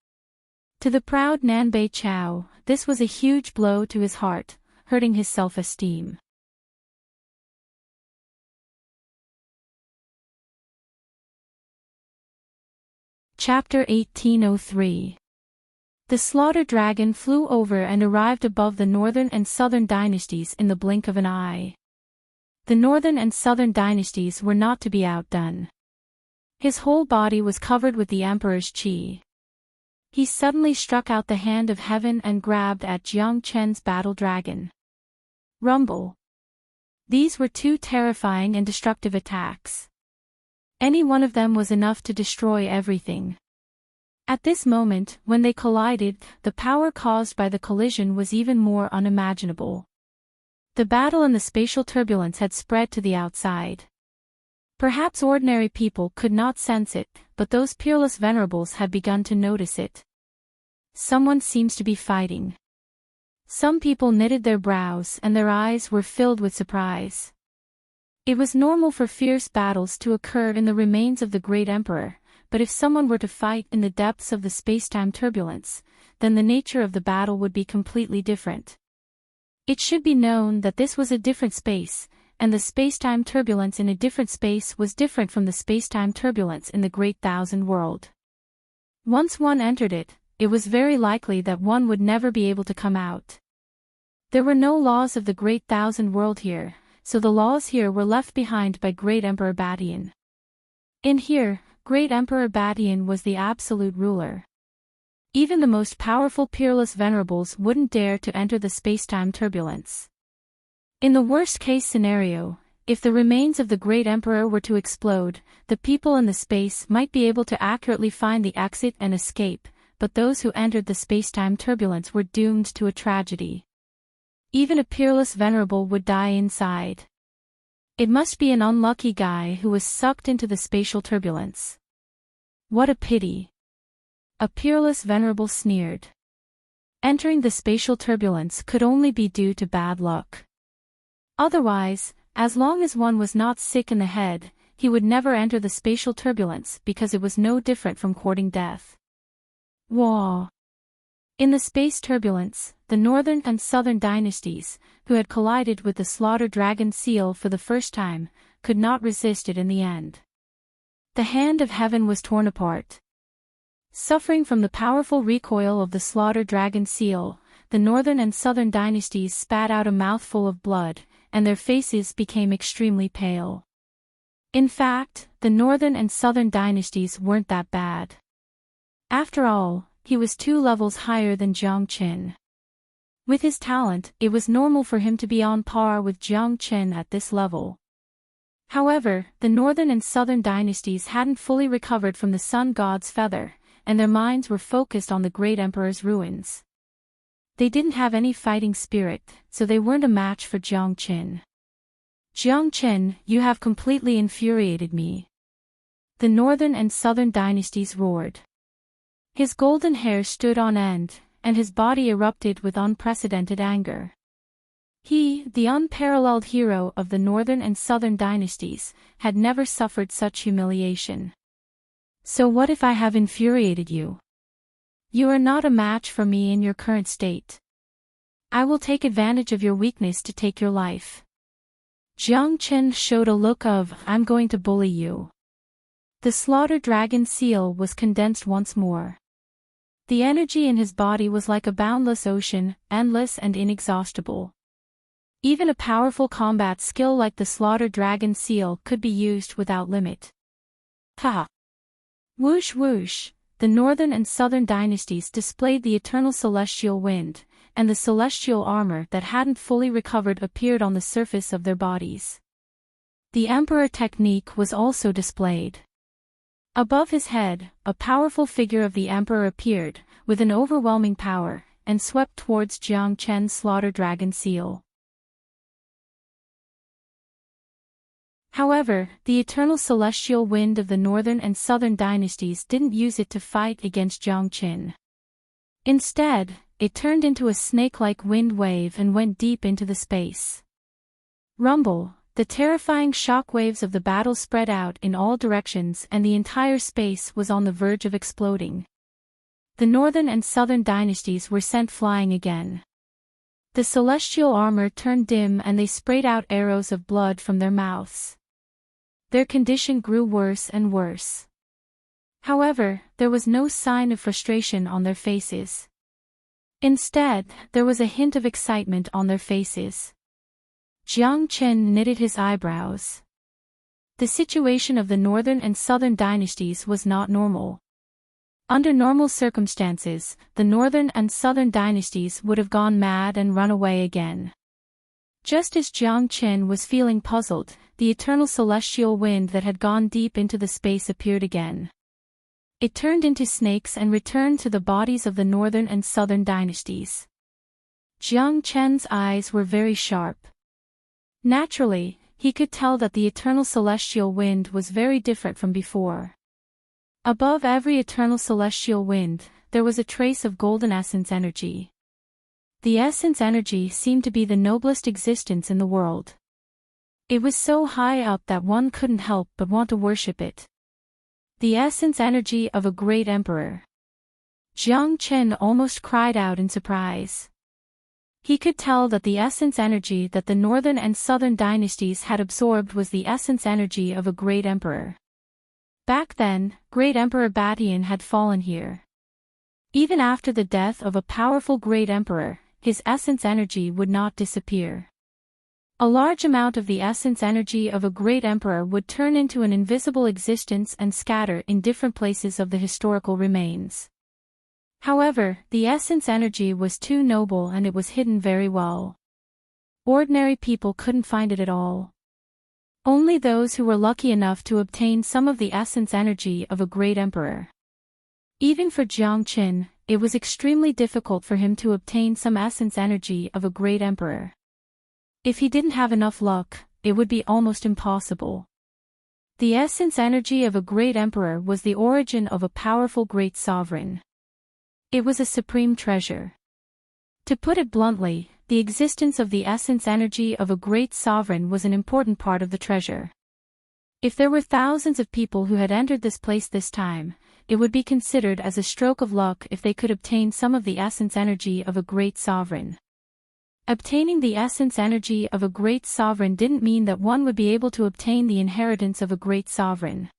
[SPEAKER 1] To the proud Nanbei Chao, this was a huge blow to his heart, hurting his self-esteem. Chapter 1803. The Slaughter Dragon flew over and arrived above the northern and southern dynasties in the blink of an eye. The northern and southern dynasties were not to be outdone. His whole body was covered with the Emperor's qi. He suddenly struck out the hand of heaven and grabbed at Jiang Chen's battle dragon. Rumble. These were 2 terrifying and destructive attacks. Any one of them was enough to destroy everything. At this moment, when they collided, the power caused by the collision was even more unimaginable. The battle and the spatial turbulence had spread to the outside. Perhaps ordinary people could not sense it, but those peerless venerables had begun to notice it. Someone seems to be fighting. Some people knitted their brows and their eyes were filled with surprise. It was normal for fierce battles to occur in the remains of the great emperor, but if someone were to fight in the depths of the spacetime turbulence, then the nature of the battle would be completely different. It should be known that this was a different space, and the spacetime turbulence in a different space was different from the spacetime turbulence in the Great Thousand World. Once one entered it, it was very likely that one would never be able to come out. There were no laws of the Great Thousand World here, so the laws here were left behind by Great Emperor Badian. In here, Great Emperor Badian was the absolute ruler. Even the most powerful peerless venerables wouldn't dare to enter the spacetime turbulence. In the worst-case scenario, if the remains of the great emperor were to explode, the people in the space might be able to accurately find the exit and escape, but those who entered the spacetime turbulence were doomed to a tragedy. Even a peerless venerable would die inside. It must be an unlucky guy who was sucked into the spatial turbulence. What a pity. A peerless venerable sneered. Entering the spatial turbulence could only be due to bad luck. Otherwise, as long as one was not sick in the head, he would never enter the spatial turbulence because it was no different from courting death. Wah! In the space turbulence, the northern and southern dynasties, who had collided with the Slaughter Dragon Seal for the first time, could not resist it in the end. The hand of heaven was torn apart. Suffering from the powerful recoil of the Slaughter Dragon Seal, the northern and southern dynasties spat out a mouthful of blood, and their faces became extremely pale. In fact, the northern and southern dynasties weren't that bad. After all, he was 2 levels higher than Jiang Qin. With his talent, it was normal for him to be on par with Jiang Qin at this level. However, the northern and southern dynasties hadn't fully recovered from the sun god's feather, and their minds were focused on the great emperor's ruins. They didn't have any fighting spirit, so they weren't a match for Jiang Qin. Jiang Qin, you have completely infuriated me. The northern and southern dynasties roared. His golden hair stood on end, and his body erupted with unprecedented anger. He, the unparalleled hero of the northern and southern dynasties, had never suffered such humiliation. So what if I have infuriated you? You are not a match for me in your current state. I will take advantage of your weakness to take your life. Jiang Chen showed a look of, "I'm going to bully you." The slaughter dragon seal was condensed once more. The energy in his body was like a boundless ocean, endless and inexhaustible. Even a powerful combat skill like the slaughter dragon seal could be used without limit. Ha! Whoosh whoosh, the northern and southern dynasties displayed the eternal celestial wind, and the celestial armor that hadn't fully recovered appeared on the surface of their bodies. The emperor technique was also displayed. Above his head, a powerful figure of the emperor appeared, with an overwhelming power, and swept towards Jiang Chen's slaughter dragon seal. However, the eternal celestial wind of the northern and southern dynasties didn't use it to fight against Jiang Chen. Instead, it turned into a snake-like wind wave and went deep into the space. Rumble, the terrifying shock waves of the battle spread out in all directions and the entire space was on the verge of exploding. The northern and southern dynasties were sent flying again. The celestial armor turned dim and they sprayed out arrows of blood from their mouths. Their condition grew worse and worse. However, there was no sign of frustration on their faces. Instead, there was a hint of excitement on their faces. Jiang Chen knitted his eyebrows. The situation of the northern and southern dynasties was not normal. Under normal circumstances, the northern and southern dynasties would have gone mad and run away again. Just as Jiang Chen was feeling puzzled, the eternal celestial wind that had gone deep into the space appeared again. It turned into snakes and returned to the bodies of the northern and southern dynasties. Jiang Chen's eyes were very sharp. Naturally, he could tell that the eternal celestial wind was very different from before. Above every eternal celestial wind, there was a trace of golden essence energy. The essence energy seemed to be the noblest existence in the world. It was so high up that one couldn't help but want to worship it. The essence energy of a great emperor. Jiang Chen almost cried out in surprise. He could tell that the essence energy that the northern and southern dynasties had absorbed was the essence energy of a great emperor. Back then, great Emperor Batian had fallen here. Even after the death of a powerful great emperor, his essence energy would not disappear. A large amount of the essence energy of a great emperor would turn into an invisible existence and scatter in different places of the historical remains. However, the essence energy was too noble and it was hidden very well. Ordinary people couldn't find it at all. Only those who were lucky enough to obtain some of the essence energy of a great emperor. Even for Jiang Chen, it was extremely difficult for him to obtain some essence energy of a great emperor. If he didn't have enough luck, it would be almost impossible. The essence energy of a great emperor was the origin of a powerful great sovereign. It was a supreme treasure. To put it bluntly, the existence of the essence energy of a great sovereign was an important part of the treasure. If there were thousands of people who had entered this place this time, it would be considered as a stroke of luck if they could obtain some of the essence energy of a great sovereign. Obtaining the essence energy of a great sovereign didn't mean that one would be able to obtain the inheritance of a great sovereign.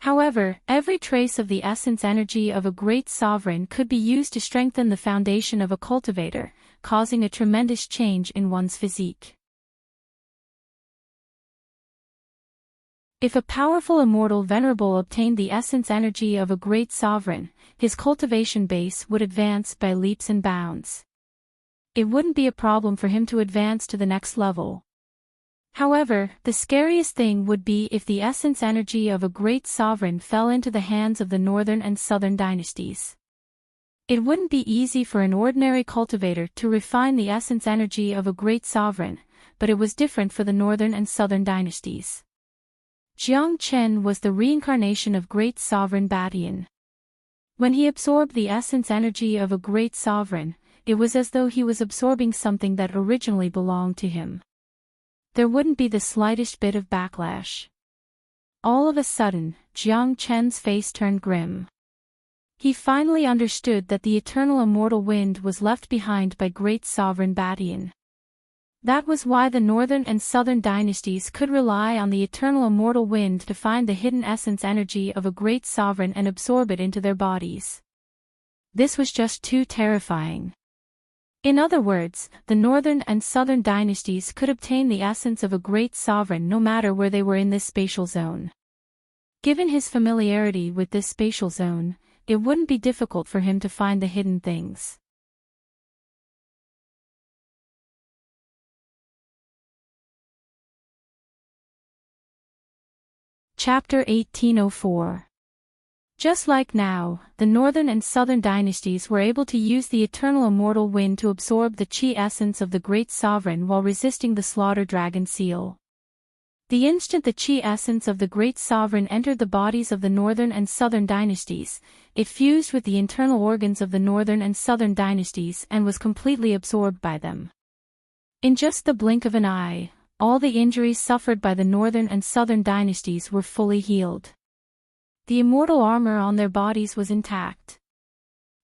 [SPEAKER 1] However, every trace of the essence energy of a great sovereign could be used to strengthen the foundation of a cultivator, causing a tremendous change in one's physique. If a powerful immortal venerable obtained the essence energy of a great sovereign, his cultivation base would advance by leaps and bounds. It wouldn't be a problem for him to advance to the next level. However, the scariest thing would be if the essence energy of a great sovereign fell into the hands of the northern and southern dynasties. It wouldn't be easy for an ordinary cultivator to refine the essence energy of a great sovereign, but it was different for the northern and southern dynasties. Jiang Chen was the reincarnation of great sovereign Batian. When he absorbed the essence energy of a great sovereign, it was as though he was absorbing something that originally belonged to him. There wouldn't be the slightest bit of backlash. All of a sudden, Jiang Chen's face turned grim. He finally understood that the eternal immortal wind was left behind by great sovereign Batian. That was why the northern and southern dynasties could rely on the eternal immortal wind to find the hidden essence energy of a great sovereign and absorb it into their bodies. This was just too terrifying. In other words, the northern and southern dynasties could obtain the essence of a great sovereign no matter where they were in this spatial zone. Given his familiarity with this spatial zone, it wouldn't be difficult for him to find the hidden things. Chapter 1804. Just like now, the northern and southern dynasties were able to use the eternal immortal wind to absorb the chi essence of the great sovereign while resisting the slaughter dragon seal. The instant the chi essence of the great sovereign entered the bodies of the northern and southern dynasties, it fused with the internal organs of the northern and southern dynasties and was completely absorbed by them. In just the blink of an eye, all the injuries suffered by the northern and southern dynasties were fully healed. The immortal armor on their bodies was intact.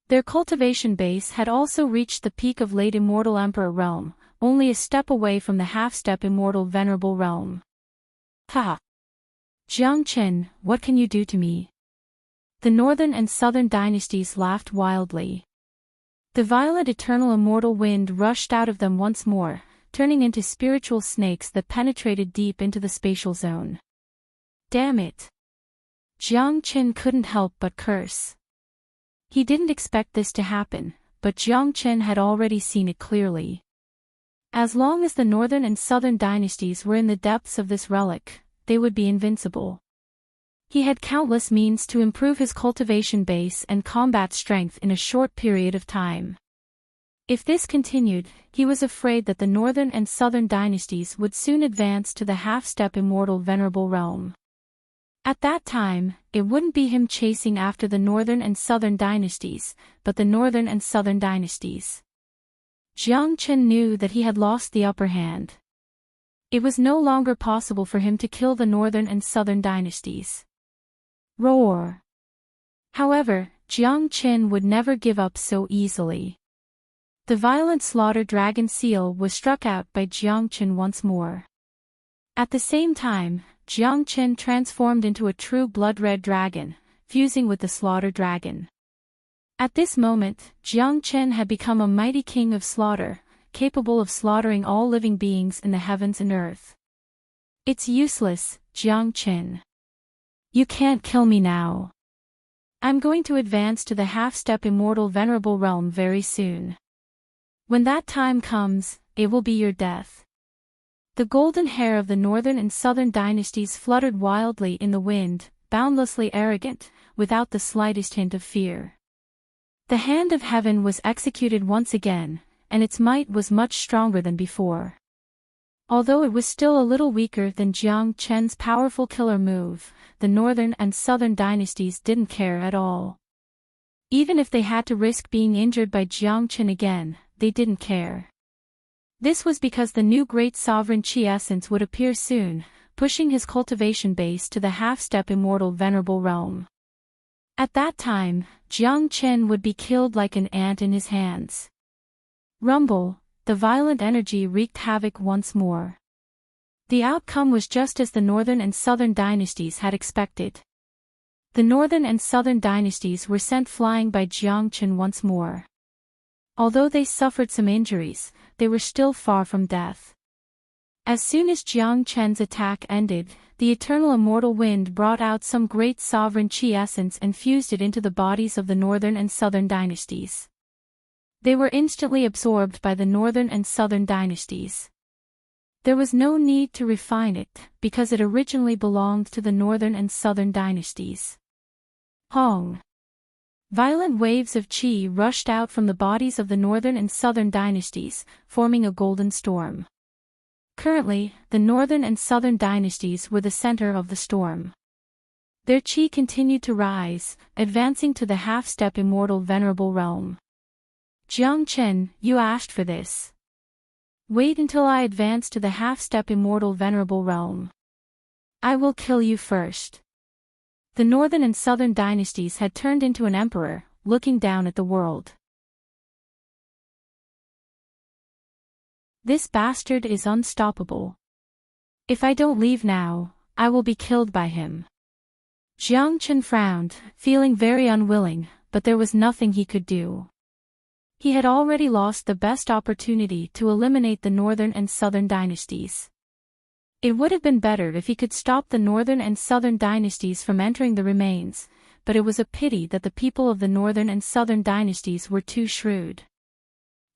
[SPEAKER 1] Their cultivation base had also reached the peak of late immortal emperor realm, only a step away from the half-step immortal venerable realm. Ha! Jiang Qin, what can you do to me? The northern and southern dynasties laughed wildly. The violent eternal immortal wind rushed out of them once more, turning into spiritual snakes that penetrated deep into the spatial zone. Damn it! Jiang Qin couldn't help but curse. He didn't expect this to happen, but Jiang Qin had already seen it clearly. As long as the northern and southern dynasties were in the depths of this relic, they would be invincible. He had countless means to improve his cultivation base and combat strength in a short period of time. If this continued, he was afraid that the northern and southern dynasties would soon advance to the half-step immortal venerable realm. At that time, it wouldn't be him chasing after the northern and southern dynasties, but the northern and southern dynasties. Jiang Qin knew that he had lost the upper hand. It was no longer possible for him to kill the northern and southern dynasties. Roar! However, Jiang Qin would never give up so easily. The violent slaughter dragon seal was struck out by Jiang Qin once more. At the same time, Jiang Qin transformed into a true blood-red dragon, fusing with the slaughter dragon. At this moment, Jiang Qin had become a mighty king of slaughter, capable of slaughtering all living beings in the heavens and earth. It's useless, Jiang Qin. You can't kill me now. I'm going to advance to the half-step immortal venerable realm very soon. When that time comes, it will be your death. The golden hair of the northern and southern dynasties fluttered wildly in the wind, boundlessly arrogant, without the slightest hint of fear. The hand of heaven was executed once again, and its might was much stronger than before. Although it was still a little weaker than Jiang Qin's powerful killer move, the northern and southern dynasties didn't care at all. Even if they had to risk being injured by Jiang Qin again, they didn't care. This was because the new great sovereign chi essence would appear soon, pushing his cultivation base to the half-step immortal venerable realm. At that time, Jiang Qin would be killed like an ant in his hands. Rumble, the violent energy wreaked havoc once more. The outcome was just as the northern and southern dynasties had expected. The northern and southern dynasties were sent flying by Jiang Qin once more. Although they suffered some injuries, they were still far from death. As soon as Jiang Qin's attack ended, the eternal immortal wind brought out some great sovereign chi essence and fused it into the bodies of the northern and southern dynasties. They were instantly absorbed by the northern and southern dynasties. There was no need to refine it, because it originally belonged to the northern and southern dynasties. Hong! Violent waves of qi rushed out from the bodies of the northern and southern dynasties, forming a golden storm. Currently, the northern and southern dynasties were the center of the storm. Their qi continued to rise, advancing to the half-step immortal venerable realm. Jiang Qin, you asked for this. Wait until I advance to the half-step immortal venerable realm. I will kill you first. The northern and southern dynasties had turned into an emperor, looking down at the world. This bastard is unstoppable. If I don't leave now, I will be killed by him. Jiang Chen frowned, feeling very unwilling, but there was nothing he could do. He had already lost the best opportunity to eliminate the northern and southern dynasties. It would have been better if he could stop the northern and southern dynasties from entering the remains, but it was a pity that the people of the northern and southern dynasties were too shrewd.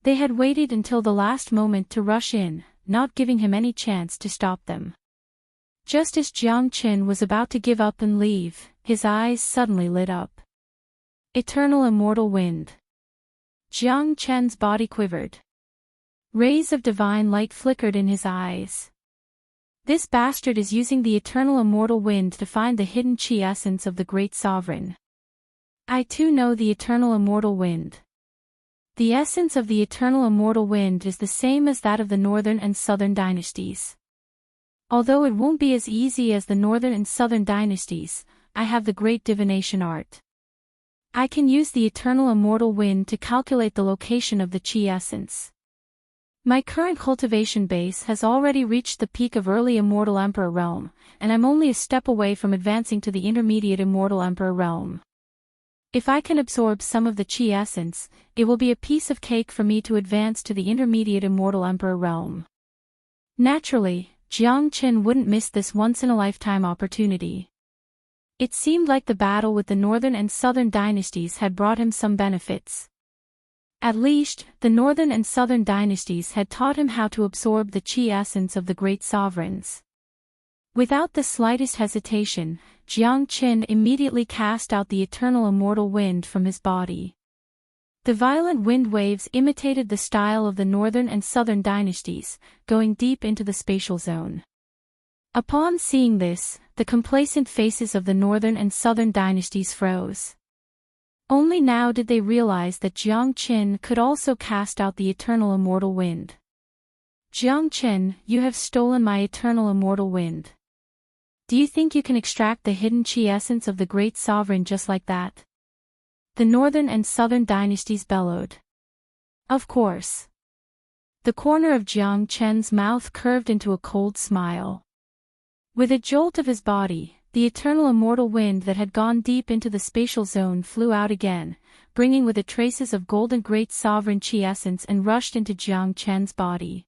[SPEAKER 1] They had waited until the last moment to rush in, not giving him any chance to stop them. Just as Jiang Chen was about to give up and leave, his eyes suddenly lit up. Eternal immortal wind. Jiang Chen's body quivered. Rays of divine light flickered in his eyes. This bastard is using the eternal immortal wind to find the hidden chi essence of the great sovereign. I too know the eternal immortal wind. The essence of the eternal immortal wind is the same as that of the northern and southern dynasties. Although it won't be as easy as the northern and southern dynasties, I have the great divination art. I can use the eternal immortal wind to calculate the location of the chi essence. My current cultivation base has already reached the peak of early immortal emperor realm, and I'm only a step away from advancing to the intermediate immortal emperor realm. If I can absorb some of the chi essence, it will be a piece of cake for me to advance to the intermediate immortal emperor realm. Naturally, Jiang Chen wouldn't miss this once-in-a-lifetime opportunity. It seemed like the battle with the northern and southern dynasties had brought him some benefits. At least, the northern and southern dynasties had taught him how to absorb the chi essence of the great sovereigns. Without the slightest hesitation, Jiang Chen immediately cast out the eternal immortal wind from his body. The violent wind waves imitated the style of the northern and southern dynasties, going deep into the spatial zone. Upon seeing this, the complacent faces of the northern and southern dynasties froze. Only now did they realize that Jiang Chen could also cast out the eternal immortal wind. Jiang Chen, you have stolen my eternal immortal wind. Do you think you can extract the hidden chi essence of the great sovereign just like that? The northern and southern dynasties bellowed. Of course. The corner of Jiang Chen's mouth curved into a cold smile. With a jolt of his body, the eternal immortal wind that had gone deep into the spatial zone flew out again, bringing with it traces of golden great sovereign chi essence and rushed into Jiang Chen's body.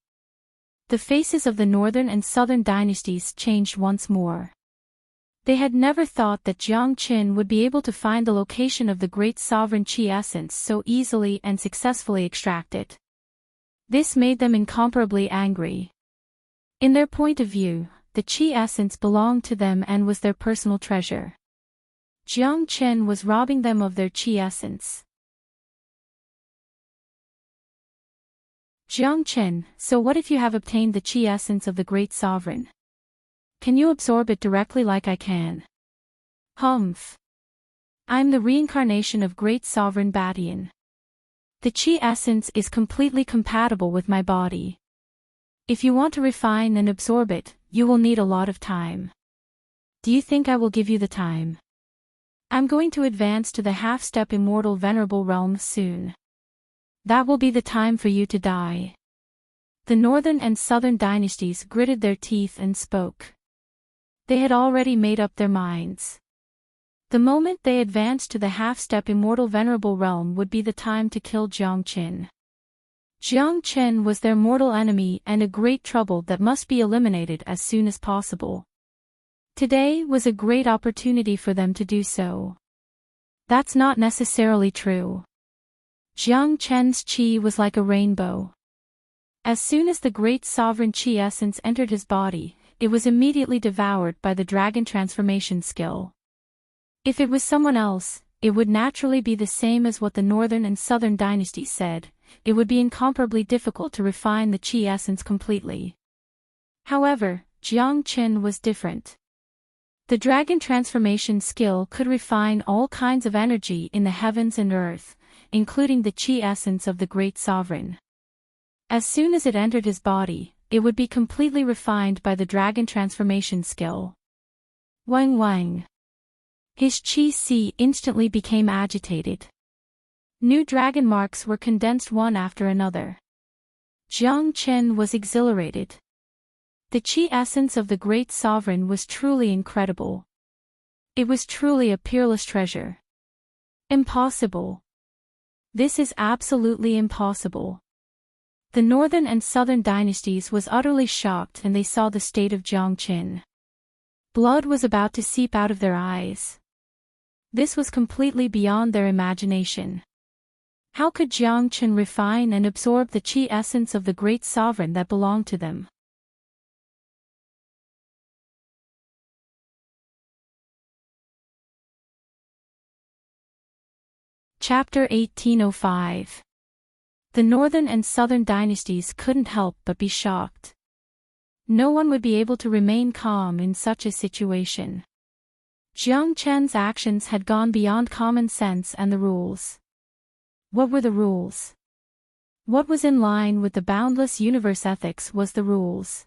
[SPEAKER 1] The faces of the northern and southern dynasties changed once more. They had never thought that Jiang Chen would be able to find the location of the great sovereign chi essence so easily and successfully extract it. This made them incomparably angry. In their point of view, the chi essence belonged to them and was their personal treasure. Jiang Chen was robbing them of their chi essence. Jiang Chen, so what if you have obtained the chi essence of the great sovereign? Can you absorb it directly like I can? Humph. I'm the reincarnation of great sovereign Badian. The chi essence is completely compatible with my body. If you want to refine and absorb it, you will need a lot of time. Do you think I will give you the time? I'm going to advance to the half-step immortal venerable realm soon. That will be the time for you to die. The northern and southern dynasties gritted their teeth and spoke. They had already made up their minds. The moment they advanced to the half-step immortal venerable realm would be the time to kill Jiang Chen. Jiang Chen was their mortal enemy and a great trouble that must be eliminated as soon as possible. Today was a great opportunity for them to do so. That's not necessarily true. Jiang Chen's chi was like a rainbow. As soon as the great sovereign chi essence entered his body, it was immediately devoured by the dragon transformation skill. If it was someone else, it would naturally be the same as what the northern and southern dynasties said. It would be incomparably difficult to refine the chi essence completely. However, Jiang Chen was different. The dragon transformation skill could refine all kinds of energy in the heavens and earth, including the chi essence of the great sovereign. As soon as it entered his body, it would be completely refined by the dragon transformation skill. Wang Wang. His chi instantly became agitated. New dragon marks were condensed one after another. Jiang Chen was exhilarated. The chi essence of the great sovereign was truly incredible. It was truly a peerless treasure. Impossible. This is absolutely impossible. The northern and southern dynasties was utterly shocked and they saw the state of Jiang Chen. Blood was about to seep out of their eyes. This was completely beyond their imagination. How could Jiang Chen refine and absorb the chi essence of the great sovereign that belonged to them? Chapter 1805. The northern and southern dynasties couldn't help but be shocked. No one would be able to remain calm in such a situation. Jiang Chen's actions had gone beyond common sense and the rules. What were the rules? What was in line with the boundless universe ethics was the rules.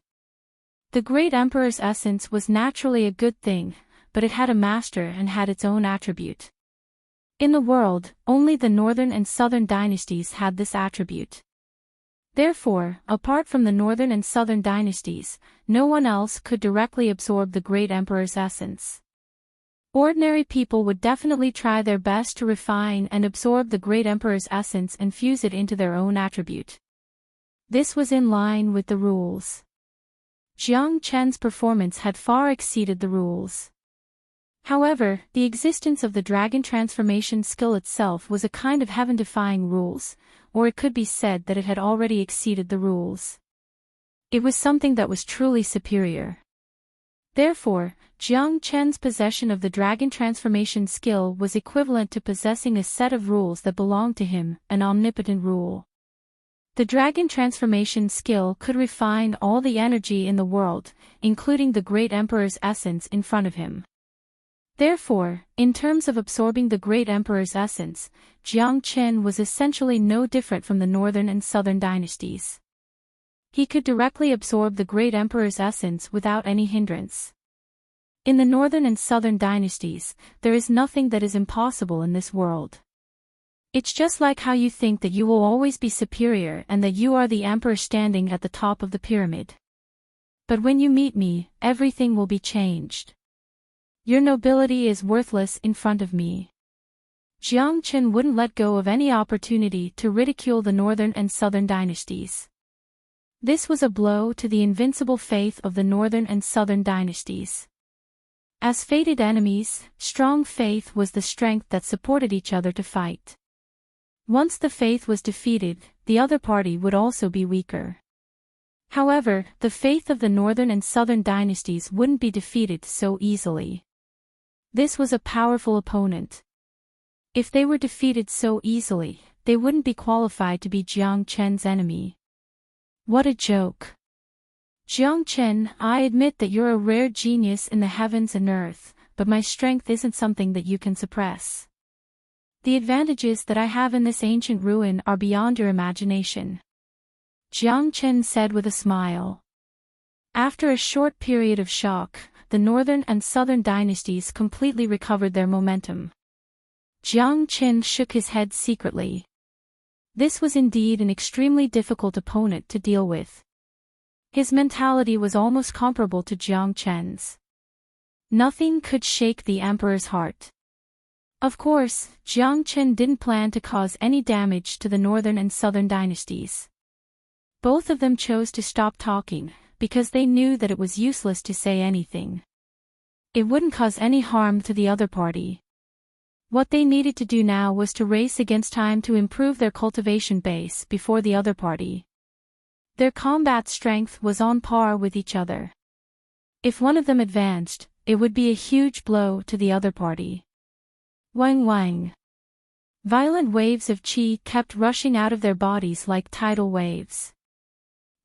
[SPEAKER 1] The great emperor's essence was naturally a good thing, but it had a master and had its own attribute. In the world, only the northern and southern dynasties had this attribute. Therefore, apart from the northern and southern dynasties, no one else could directly absorb the great emperor's essence. Ordinary people would definitely try their best to refine and absorb the great emperor's essence and fuse it into their own attribute. This was in line with the rules. Jiang Chen's performance had far exceeded the rules. However, the existence of the dragon transformation skill itself was a kind of heaven-defying rules, or it could be said that it had already exceeded the rules. It was something that was truly superior. Therefore, Jiang Chen's possession of the dragon transformation skill was equivalent to possessing a set of rules that belonged to him, an omnipotent rule. The dragon transformation skill could refine all the energy in the world, including the great emperor's essence in front of him. Therefore, in terms of absorbing the great emperor's essence, Jiang Chen was essentially no different from the northern and southern dynasties. He could directly absorb the great emperor's essence without any hindrance. In the northern and southern dynasties, there is nothing that is impossible in this world. It's just like how you think that you will always be superior and that you are the emperor standing at the top of the pyramid. But when you meet me, everything will be changed. Your nobility is worthless in front of me. Jiang Chen wouldn't let go of any opportunity to ridicule the northern and southern dynasties. This was a blow to the invincible faith of the northern and southern dynasties. As fated enemies, strong faith was the strength that supported each other to fight. Once the faith was defeated, the other party would also be weaker. However, the faith of the northern and southern dynasties wouldn't be defeated so easily. This was a powerful opponent. If they were defeated so easily, they wouldn't be qualified to be Jiang Chen's enemy. What a joke. Jiang Chen, I admit that you're a rare genius in the heavens and earth, but my strength isn't something that you can suppress. The advantages that I have in this ancient ruin are beyond your imagination. Jiang Chen said with a smile. After a short period of shock, the northern and southern dynasties completely recovered their momentum. Jiang Chen shook his head secretly. This was indeed an extremely difficult opponent to deal with. His mentality was almost comparable to Jiang Chen's. Nothing could shake the emperor's heart. Of course, Jiang Chen didn't plan to cause any damage to the northern and southern dynasties. Both of them chose to stop talking, because they knew that it was useless to say anything. It wouldn't cause any harm to the other party. What they needed to do now was to race against time to improve their cultivation base before the other party. Their combat strength was on par with each other. If one of them advanced, it would be a huge blow to the other party. Wang wang. Violent waves of qi kept rushing out of their bodies like tidal waves.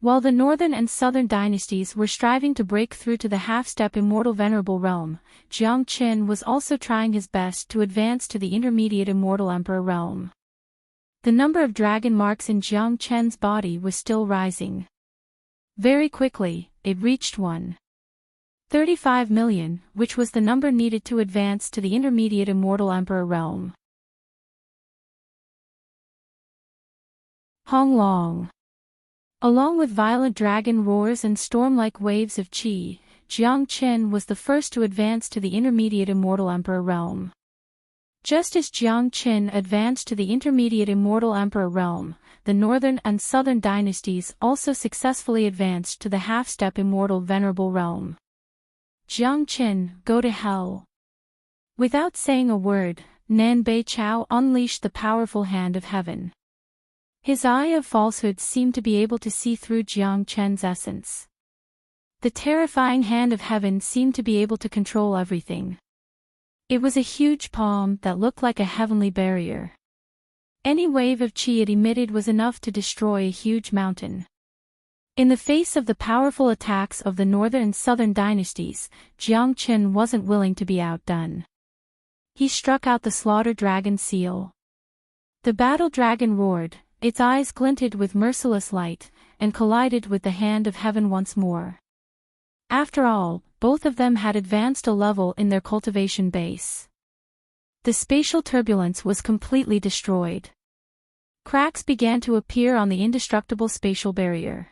[SPEAKER 1] While the northern and southern dynasties were striving to break through to the half-step immortal venerable realm, Jiang Chen was also trying his best to advance to the intermediate immortal emperor realm. The number of dragon marks in Jiang Chen's body was still rising. Very quickly, it reached 1.35 million, which was the number needed to advance to the intermediate immortal emperor realm. Hong Long. Along with violent dragon roars and storm-like waves of qi, Jiang Qin was the first to advance to the intermediate immortal emperor realm. Just as Jiang Qin advanced to the intermediate immortal emperor realm, the northern and southern dynasties also successfully advanced to the half-step immortal venerable realm. Jiang Qin, go to hell. Without saying a word, Nan Beichao unleashed the powerful hand of heaven. His eye of falsehood seemed to be able to see through Jiang Qin's essence. The terrifying hand of heaven seemed to be able to control everything. It was a huge palm that looked like a heavenly barrier. Any wave of qi it emitted was enough to destroy a huge mountain. In the face of the powerful attacks of the northern and southern dynasties, Jiang Qin wasn't willing to be outdone. He struck out the slaughter dragon seal. The battle dragon roared, its eyes glinted with merciless light, and collided with the hand of heaven once more. After all, both of them had advanced a level in their cultivation base. The spatial turbulence was completely destroyed. Cracks began to appear on the indestructible spatial barrier.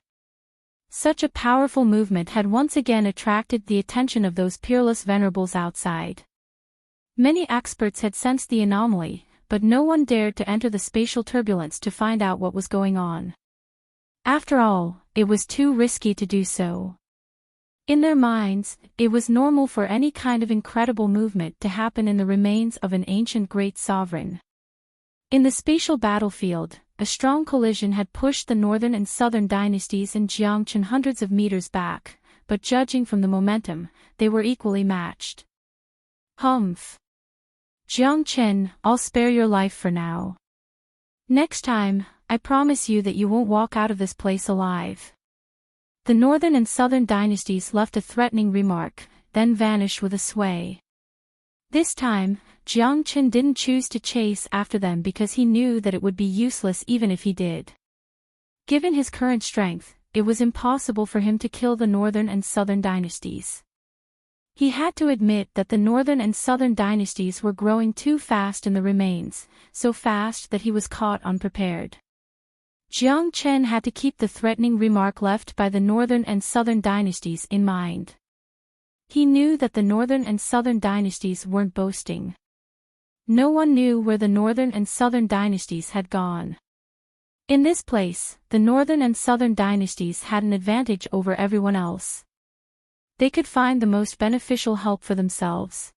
[SPEAKER 1] Such a powerful movement had once again attracted the attention of those peerless venerables outside. Many experts had sensed the anomaly, but no one dared to enter the spatial turbulence to find out what was going on. After all, it was too risky to do so. In their minds, it was normal for any kind of incredible movement to happen in the remains of an ancient great sovereign. In the spatial battlefield, a strong collision had pushed the northern and southern dynasties and Jiang Qin hundreds of meters back, but judging from the momentum, they were equally matched. Humph. Jiang Qin, I'll spare your life for now. Next time, I promise you that you won't walk out of this place alive. The northern and southern dynasties left a threatening remark, then vanished with a sway. This time, Jiang Qin didn't choose to chase after them because he knew that it would be useless even if he did. Given his current strength, it was impossible for him to kill the northern and southern dynasties. He had to admit that the northern and southern dynasties were growing too fast in the remains, so fast that he was caught unprepared. Jiang Qin had to keep the threatening remark left by the northern and southern dynasties in mind. He knew that the northern and southern dynasties weren't boasting. No one knew where the northern and southern dynasties had gone. In this place, the northern and southern dynasties had an advantage over everyone else. They could find the most beneficial help for themselves.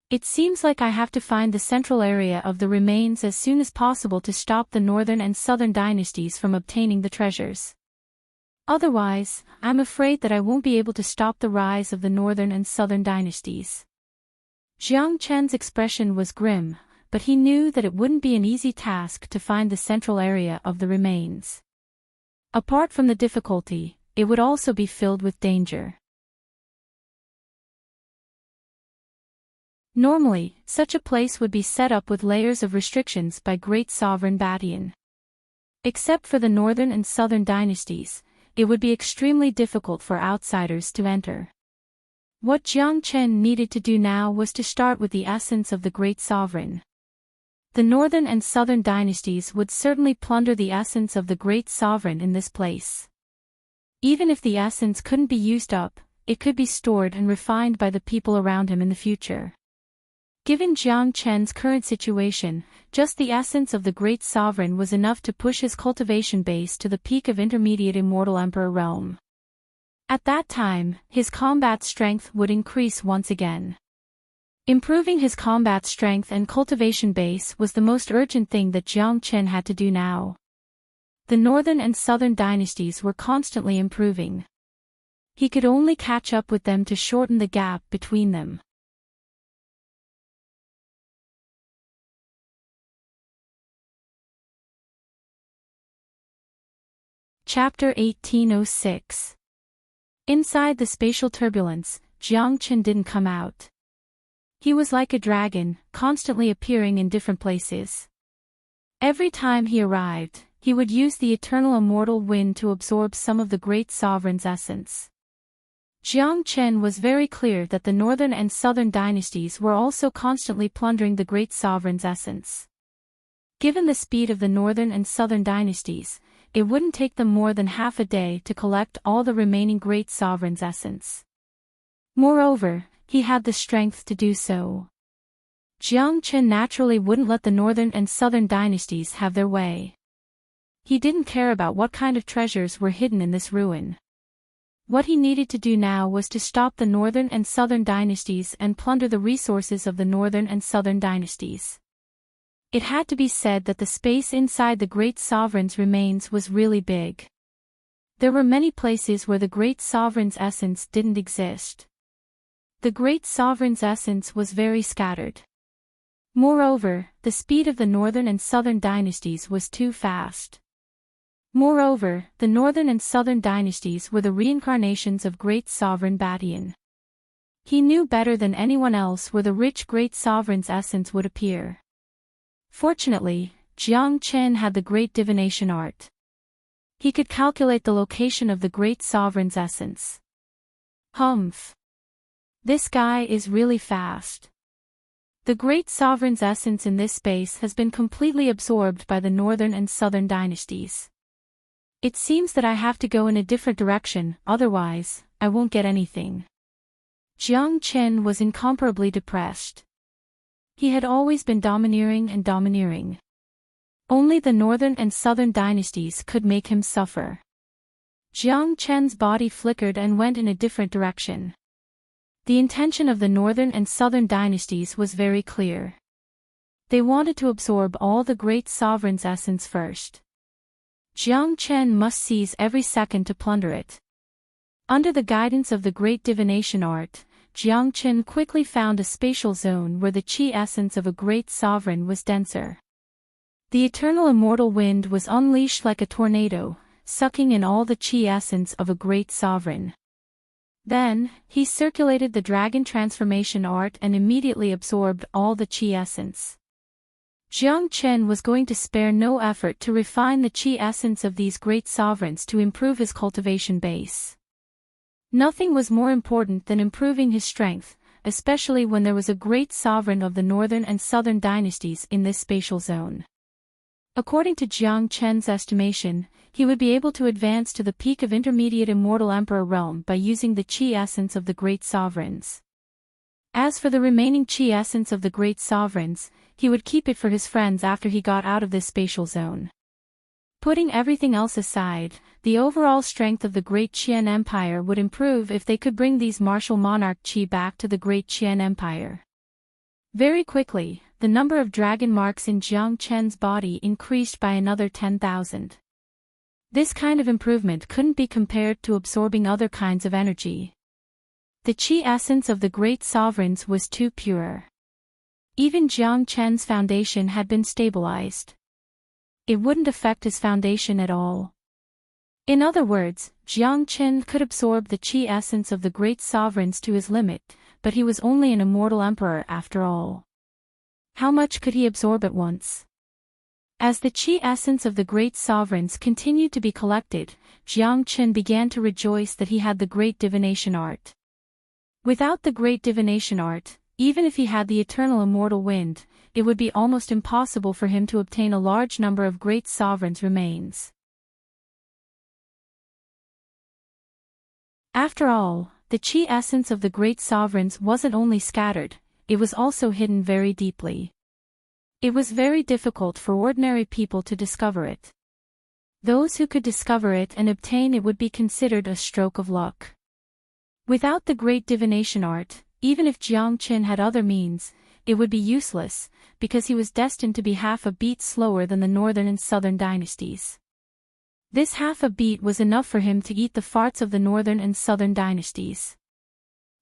[SPEAKER 1] It seems like I have to find the central area of the remains as soon as possible to stop the northern and southern dynasties from obtaining the treasures. Otherwise, I'm afraid that I won't be able to stop the rise of the northern and southern dynasties. Jiang Qin's expression was grim, but he knew that it wouldn't be an easy task to find the central area of the remains. Apart from the difficulty, it would also be filled with danger. Normally, such a place would be set up with layers of restrictions by great sovereign Batian. Except for the northern and southern dynasties, it would be extremely difficult for outsiders to enter. What Jiang Qin needed to do now was to start with the essence of the great sovereign. The northern and southern dynasties would certainly plunder the essence of the great sovereign in this place. Even if the essence couldn't be used up, it could be stored and refined by the people around him in the future. Given Jiang Qin's current situation, just the essence of the great sovereign was enough to push his cultivation base to the peak of intermediate immortal emperor realm. At that time, his combat strength would increase once again. Improving his combat strength and cultivation base was the most urgent thing that Jiang Qin had to do now. The northern and southern dynasties were constantly improving. He could only catch up with them to shorten the gap between them. Chapter 1806. Inside the spatial turbulence, Jiang Qin didn't come out. He was like a dragon, constantly appearing in different places. Every time he arrived, he would use the eternal immortal wind to absorb some of the great sovereign's essence. Jiang Qin was very clear that the northern and southern dynasties were also constantly plundering the great sovereign's essence. Given the speed of the northern and southern dynasties, it wouldn't take them more than half a day to collect all the remaining great sovereign's essence. Moreover, he had the strength to do so. Jiang Qin naturally wouldn't let the northern and southern dynasties have their way. He didn't care about what kind of treasures were hidden in this ruin. What he needed to do now was to stop the northern and southern dynasties and plunder the resources of the northern and southern dynasties. It had to be said that the space inside the great sovereign's remains was really big. There were many places where the great sovereign's essence didn't exist. The great sovereign's essence was very scattered. Moreover, the speed of the northern and southern dynasties was too fast. Moreover, the northern and southern dynasties were the reincarnations of great sovereign Badian. He knew better than anyone else where the rich great sovereign's essence would appear. Fortunately, Jiang Qin had the great divination art. He could calculate the location of the great sovereign's essence. Humph. This guy is really fast. The great sovereign's essence in this space has been completely absorbed by the northern and southern dynasties. It seems that I have to go in a different direction, otherwise, I won't get anything. Jiang Qin was incomparably depressed. He had always been domineering and domineering. Only the northern and southern dynasties could make him suffer. Jiang Qin's body flickered and went in a different direction. The intention of the northern and southern dynasties was very clear. They wanted to absorb all the great sovereign's essence first. Jiang Qin must seize every second to plunder it. Under the guidance of the great divination art, Jiang Qin quickly found a spatial zone where the qi essence of a great sovereign was denser. The eternal immortal wind was unleashed like a tornado, sucking in all the qi essence of a great sovereign. Then, he circulated the dragon transformation art and immediately absorbed all the qi essence. Jiang Qin was going to spare no effort to refine the qi essence of these great sovereigns to improve his cultivation base. Nothing was more important than improving his strength, especially when there was a great sovereign of the northern and southern dynasties in this spatial zone. According to Jiang Qin's estimation, he would be able to advance to the peak of intermediate immortal emperor realm by using the qi essence of the great sovereigns. As for the remaining qi essence of the great sovereigns, he would keep it for his friends after he got out of this spatial zone. Putting everything else aside, the overall strength of the Great Qian Empire would improve if they could bring these martial monarch qi back to the Great Qian Empire. Very quickly, the number of dragon marks in Jiang Qin's body increased by another 10,000. This kind of improvement couldn't be compared to absorbing other kinds of energy. The qi essence of the great sovereigns was too pure. Even Jiang Qin's foundation had been stabilized. It wouldn't affect his foundation at all. In other words, Jiang Qin could absorb the qi essence of the great sovereigns to his limit, but he was only an immortal emperor after all. How much could he absorb at once? As the qi essence of the great sovereigns continued to be collected, Jiang Qin began to rejoice that he had the great divination art. Without the great divination art, even if he had the eternal immortal wind, it would be almost impossible for him to obtain a large number of great sovereigns' remains. After all, the qi essence of the great sovereigns wasn't only scattered, it was also hidden very deeply. It was very difficult for ordinary people to discover it. Those who could discover it and obtain it would be considered a stroke of luck. Without the great divination art, even if Jiang Qin had other means, it would be useless, because he was destined to be half a beat slower than the northern and southern dynasties. This half a beat was enough for him to eat the farts of the northern and southern dynasties.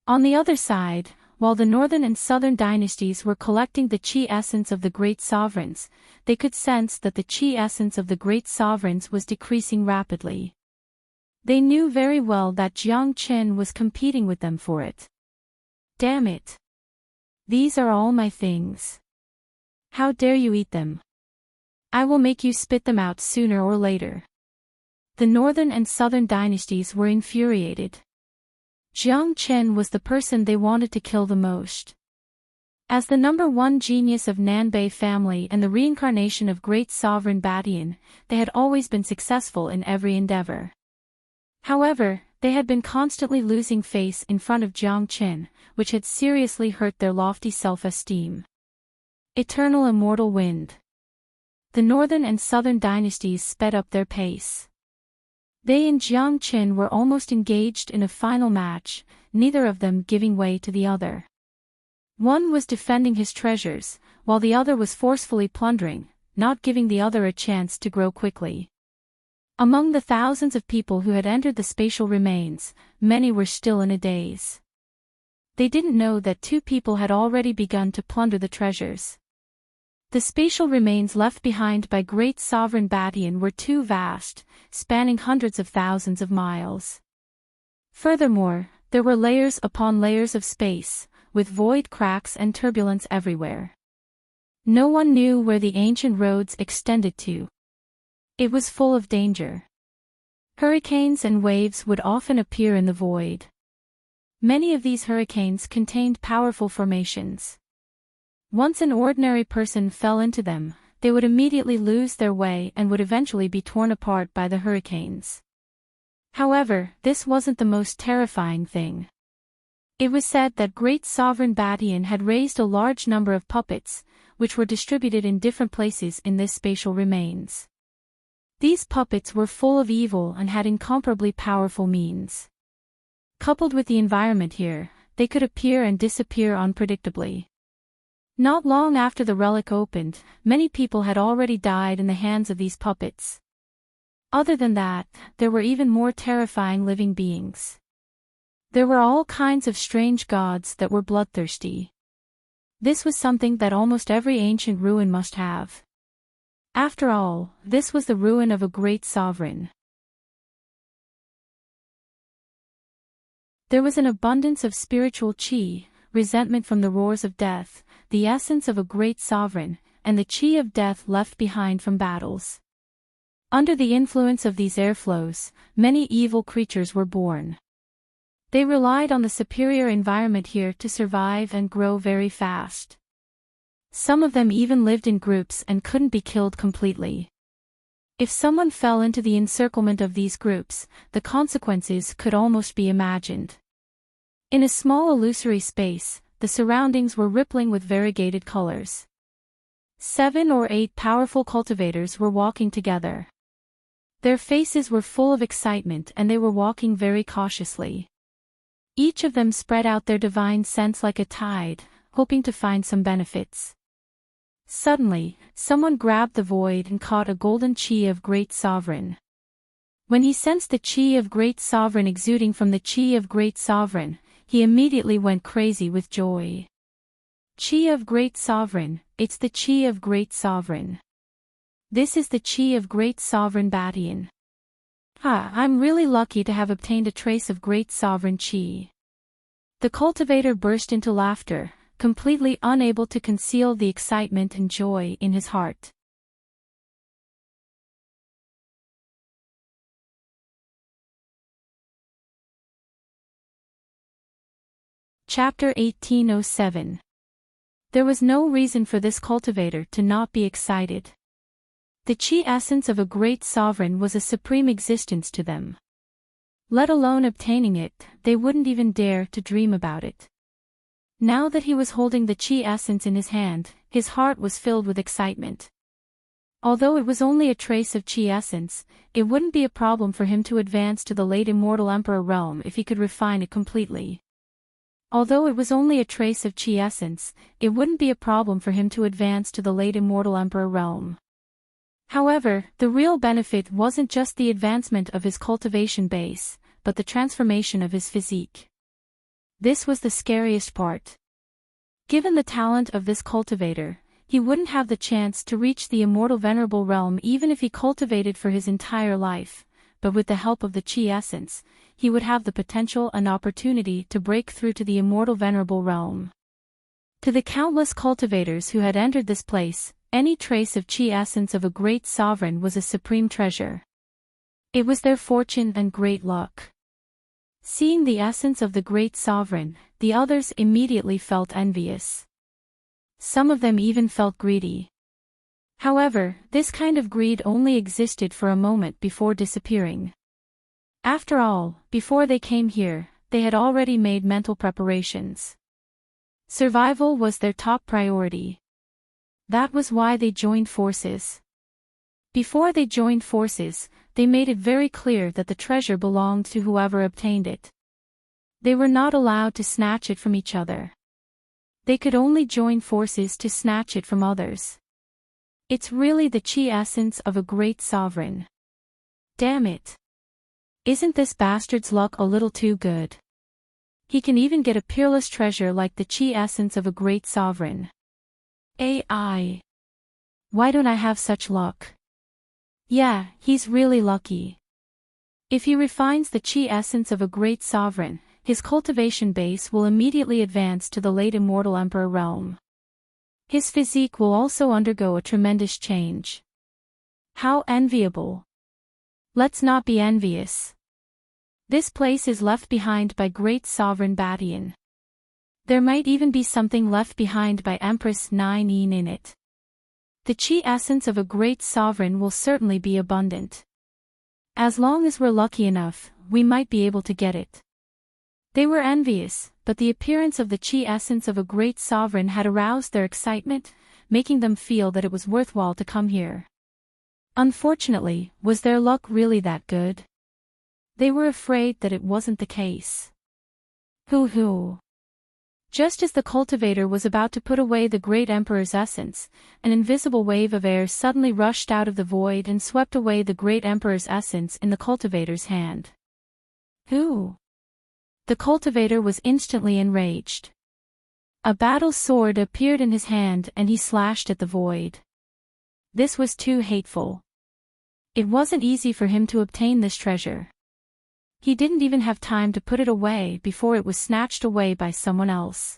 [SPEAKER 1] On the other side, while the northern and southern dynasties were collecting the qi essence of the great sovereigns, they could sense that the qi essence of the great sovereigns was decreasing rapidly. They knew very well that Jiang Qin was competing with them for it. Damn it! These are all my things. How dare you eat them? I will make you spit them out sooner or later. The northern and southern dynasties were infuriated. Jiang Qin was the person they wanted to kill the most. As the number one genius of Nanbei family and the reincarnation of great sovereign Badian, they had always been successful in every endeavor. However, they had been constantly losing face in front of Jiang Qin, which had seriously hurt their lofty self-esteem. Eternal immortal wind. The northern and southern dynasties sped up their pace. They and Jiang Qin were almost engaged in a final match, neither of them giving way to the other. One was defending his treasures, while the other was forcefully plundering, not giving the other a chance to grow quickly. Among the thousands of people who had entered the spatial remains, many were still in a daze. They didn't know that two people had already begun to plunder the treasures. The spatial remains left behind by great sovereign Badian were too vast, spanning hundreds of thousands of miles. Furthermore, there were layers upon layers of space, with void cracks and turbulence everywhere. No one knew where the ancient roads extended to. It was full of danger. Hurricanes and waves would often appear in the void. Many of these hurricanes contained powerful formations. Once an ordinary person fell into them, they would immediately lose their way and would eventually be torn apart by the hurricanes. However, this wasn't the most terrifying thing. It was said that great sovereign Badian had raised a large number of puppets, which were distributed in different places in this spatial remains. These puppets were full of evil and had incomparably powerful means. Coupled with the environment here, they could appear and disappear unpredictably. Not long after the relic opened, many people had already died in the hands of these puppets. Other than that, there were even more terrifying living beings. There were all kinds of strange gods that were bloodthirsty. This was something that almost every ancient ruin must have. After all, this was the ruin of a great sovereign. There was an abundance of spiritual qi, resentment from the roars of death, the essence of a great sovereign, and the qi of death left behind from battles. Under the influence of these airflows, many evil creatures were born. They relied on the superior environment here to survive and grow very fast. Some of them even lived in groups and couldn't be killed completely. If someone fell into the encirclement of these groups, the consequences could almost be imagined. In a small illusory space, the surroundings were rippling with variegated colors. 7 or 8 powerful cultivators were walking together. Their faces were full of excitement and they were walking very cautiously. Each of them spread out their divine sense like a tide, hoping to find some benefits. Suddenly, someone grabbed the void and caught a golden qi of great sovereign. When he sensed the qi of great sovereign exuding from the qi of great sovereign, he immediately went crazy with joy. Qi of great sovereign, it's the qi of great sovereign. This is the qi of great sovereign Badian. I'm really lucky to have obtained a trace of great sovereign qi. The cultivator burst into laughter, completely unable to conceal the excitement and joy in his heart. Chapter 1807. There was no reason for this cultivator to not be excited. The qi essence of a great sovereign was a supreme existence to them. Let alone obtaining it, they wouldn't even dare to dream about it. Now that he was holding the qi essence in his hand, his heart was filled with excitement. Although it was only a trace of qi essence, it wouldn't be a problem for him to advance to the late immortal emperor realm if he could refine it completely. Although it was only a trace of qi essence, it wouldn't be a problem for him to advance to the late immortal emperor realm. However, the real benefit wasn't just the advancement of his cultivation base, but the transformation of his physique. This was the scariest part. Given the talent of this cultivator, he wouldn't have the chance to reach the immortal venerable realm even if he cultivated for his entire life, but with the help of the qi essence, he would have the potential and opportunity to break through to the immortal venerable realm. To the countless cultivators who had entered this place, any trace of qi essence of a great sovereign was a supreme treasure. It was their fortune and great luck. Seeing the essence of the great sovereign, the others immediately felt envious. Some of them even felt greedy. However, this kind of greed only existed for a moment before disappearing. After all, before they came here, they had already made mental preparations. Survival was their top priority. That was why they joined forces. Before they joined forces, they made it very clear that the treasure belonged to whoever obtained it. They were not allowed to snatch it from each other. They could only join forces to snatch it from others. It's really the chi essence of a great sovereign. Damn it. Isn't this bastard's luck a little too good? He can even get a peerless treasure like the chi essence of a great sovereign. AI. Why don't I have such luck? Yeah, he's really lucky. If he refines the chi essence of a great sovereign, his cultivation base will immediately advance to the late immortal emperor realm. His physique will also undergo a tremendous change. How enviable. Let's not be envious. This place is left behind by great sovereign Badian. There might even be something left behind by Empress Nine in it. The chi essence of a great sovereign will certainly be abundant. As long as we're lucky enough, we might be able to get it. They were envious, but the appearance of the chi essence of a great sovereign had aroused their excitement, making them feel that it was worthwhile to come here. Unfortunately, was their luck really that good? They were afraid that it wasn't the case. Hoo. Just as the cultivator was about to put away the great emperor's essence, an invisible wave of air suddenly rushed out of the void and swept away the great emperor's essence in the cultivator's hand. Who? The cultivator was instantly enraged. A battle sword appeared in his hand and he slashed at the void. This was too hateful. It wasn't easy for him to obtain this treasure. He didn't even have time to put it away before it was snatched away by someone else.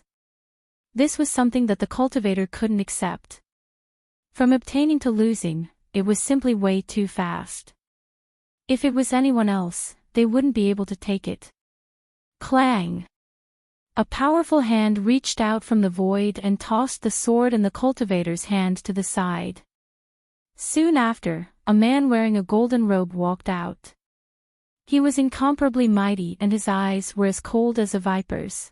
[SPEAKER 1] This was something that the cultivator couldn't accept. From obtaining to losing, it was simply way too fast. If it was anyone else, they wouldn't be able to take it. Clang! A powerful hand reached out from the void and tossed the sword in the cultivator's hand to the side. Soon after, a man wearing a golden robe walked out. He was incomparably mighty and his eyes were as cold as a viper's.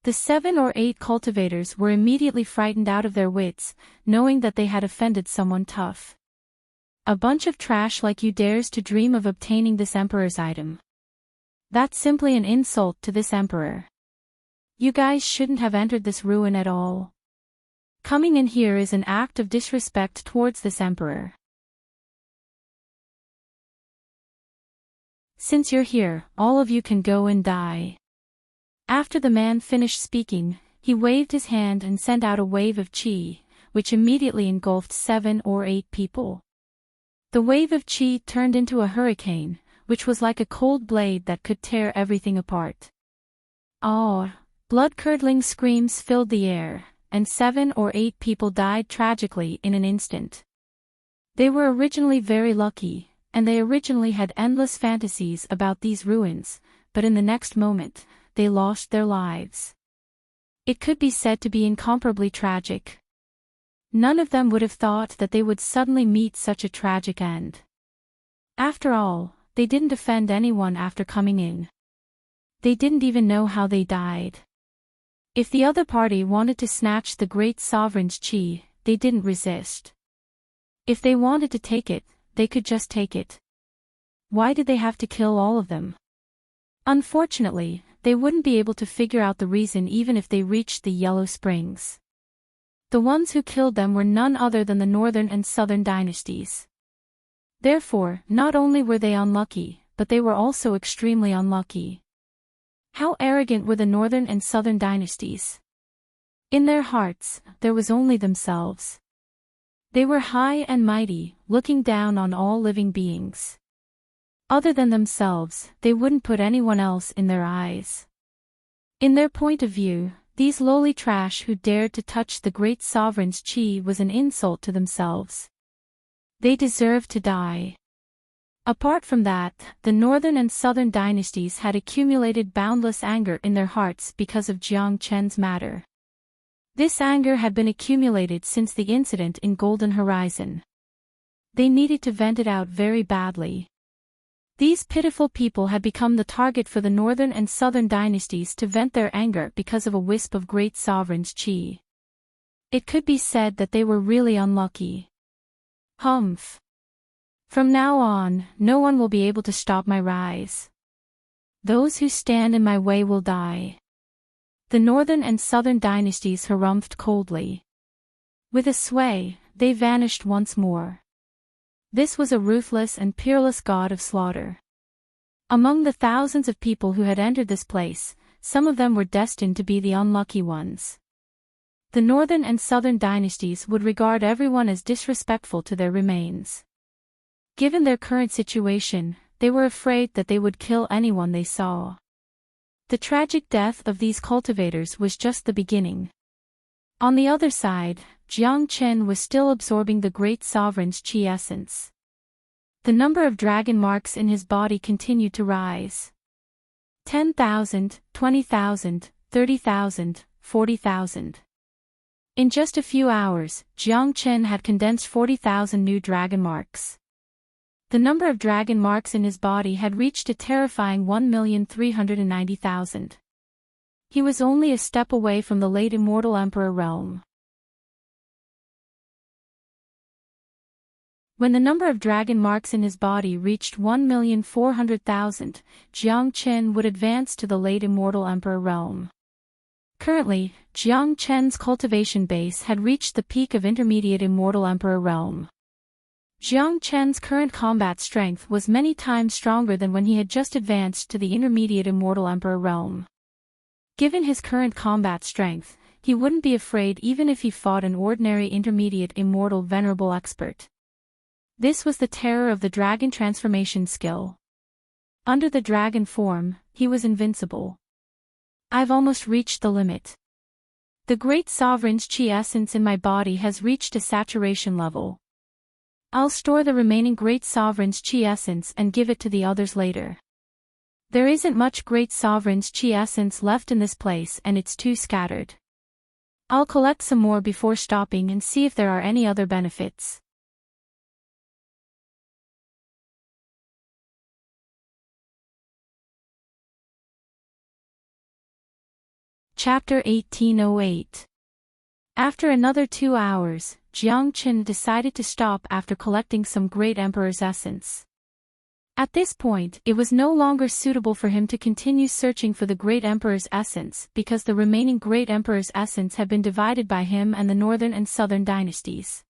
[SPEAKER 1] The 7 or 8 cultivators were immediately frightened out of their wits, knowing that they had offended someone tough. A bunch of trash like you dares to dream of obtaining this emperor's item. That's simply an insult to this emperor. You guys shouldn't have entered this ruin at all. Coming in here is an act of disrespect towards this emperor. Since you're here, all of you can go and die. After the man finished speaking, he waved his hand and sent out a wave of chi, which immediately engulfed 7 or 8 people. The wave of chi turned into a hurricane, which was like a cold blade that could tear everything apart. Oh, blood-curdling screams filled the air, and 7 or 8 people died tragically in an instant. They were originally very lucky, and they originally had endless fantasies about these ruins, but in the next moment, they lost their lives. It could be said to be incomparably tragic. None of them would have thought that they would suddenly meet such a tragic end. After all, they didn't offend anyone after coming in. They didn't even know how they died. If the other party wanted to snatch the great sovereign's chi, they didn't resist. If they wanted to take it, they could just take it. Why did they have to kill all of them? Unfortunately, they wouldn't be able to figure out the reason even if they reached the Yellow Springs. The ones who killed them were none other than the Northern and Southern dynasties. Therefore, not only were they unlucky, but they were also extremely unlucky. How arrogant were the Northern and Southern dynasties! In their hearts, there was only themselves. They were high and mighty, looking down on all living beings. Other than themselves, they wouldn't put anyone else in their eyes. In their point of view, these lowly trash who dared to touch the great sovereign's chi was an insult to themselves. They deserved to die. Apart from that, the Northern and Southern dynasties had accumulated boundless anger in their hearts because of Jiang Chen's matter. This anger had been accumulated since the incident in Golden Horizon. They needed to vent it out very badly. These pitiful people had become the target for the northern and southern dynasties to vent their anger because of a wisp of great sovereign's chi. It could be said that they were really unlucky. Humph. From now on, no one will be able to stop my rise. Those who stand in my way will die. The northern and southern dynasties harumphed coldly. With a sway, they vanished once more. This was a ruthless and peerless god of slaughter. Among the thousands of people who had entered this place, some of them were destined to be the unlucky ones. The northern and southern dynasties would regard everyone as disrespectful to their remains. Given their current situation, they were afraid that they would kill anyone they saw. The tragic death of these cultivators was just the beginning. On the other side, Jiang Chen was still absorbing the great sovereign's chi essence. The number of dragon marks in his body continued to rise. 10,000, 20,000, 30,000, 40,000. In just a few hours, Jiang Chen had condensed 40,000 new dragon marks. The number of dragon marks in his body had reached a terrifying 1,390,000. He was only a step away from the late immortal emperor realm. When the number of dragon marks in his body reached 1,400,000, Jiang Chen would advance to the late immortal emperor realm. Currently, Jiang Chen's cultivation base had reached the peak of intermediate immortal emperor realm. Jiang Chen's current combat strength was many times stronger than when he had just advanced to the intermediate immortal emperor realm. Given his current combat strength, he wouldn't be afraid even if he fought an ordinary intermediate immortal venerable expert. This was the terror of the dragon transformation skill. Under the dragon form, he was invincible. I've almost reached the limit. The great sovereign's chi essence in my body has reached a saturation level. I'll store the remaining great sovereign's chi essence and give it to the others later. There isn't much great sovereign's chi essence left in this place and it's too scattered. I'll collect some more before stopping and see if there are any other benefits. Chapter 1808. After another 2 hours, Jiang Chen decided to stop after collecting some great emperor's essence. At this point, it was no longer suitable for him to continue searching for the great emperor's essence because the remaining great emperor's essence had been divided by him and the northern and southern dynasties.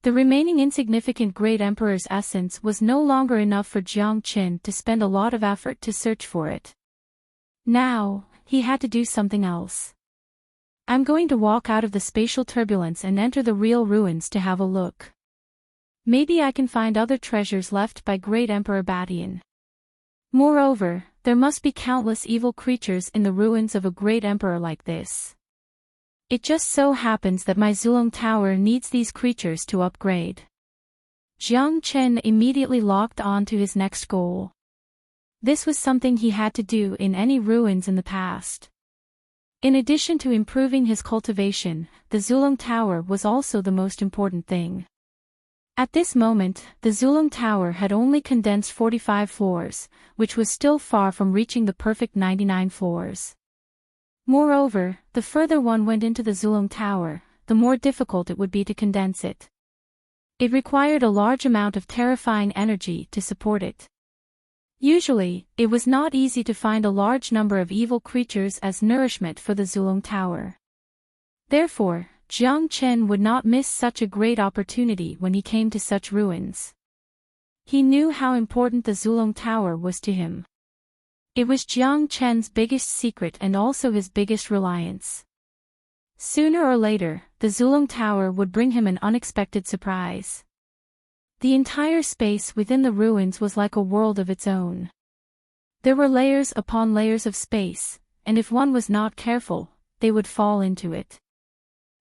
[SPEAKER 1] The remaining insignificant great emperor's essence was no longer enough for Jiang Chen to spend a lot of effort to search for it. Now, he had to do something else. I'm going to walk out of the spatial turbulence and enter the real ruins to have a look. Maybe I can find other treasures left by great Emperor Badian. Moreover, there must be countless evil creatures in the ruins of a great emperor like this. It just so happens that my Zulong Tower needs these creatures to upgrade. Jiang Chen immediately locked on to his next goal. This was something he had to do in any ruins in the past. In addition to improving his cultivation, the Zulong Tower was also the most important thing. At this moment, the Zulong Tower had only condensed 45 floors, which was still far from reaching the perfect 99 floors. Moreover, the further one went into the Zulong Tower, the more difficult it would be to condense it. It required a large amount of terrifying energy to support it. Usually, it was not easy to find a large number of evil creatures as nourishment for the Zulong Tower. Therefore, Jiang Chen would not miss such a great opportunity when he came to such ruins. He knew how important the Zulong Tower was to him. It was Jiang Chen's biggest secret and also his biggest reliance. Sooner or later, the Zulong Tower would bring him an unexpected surprise. The entire space within the ruins was like a world of its own. There were layers upon layers of space, and if one was not careful, they would fall into it.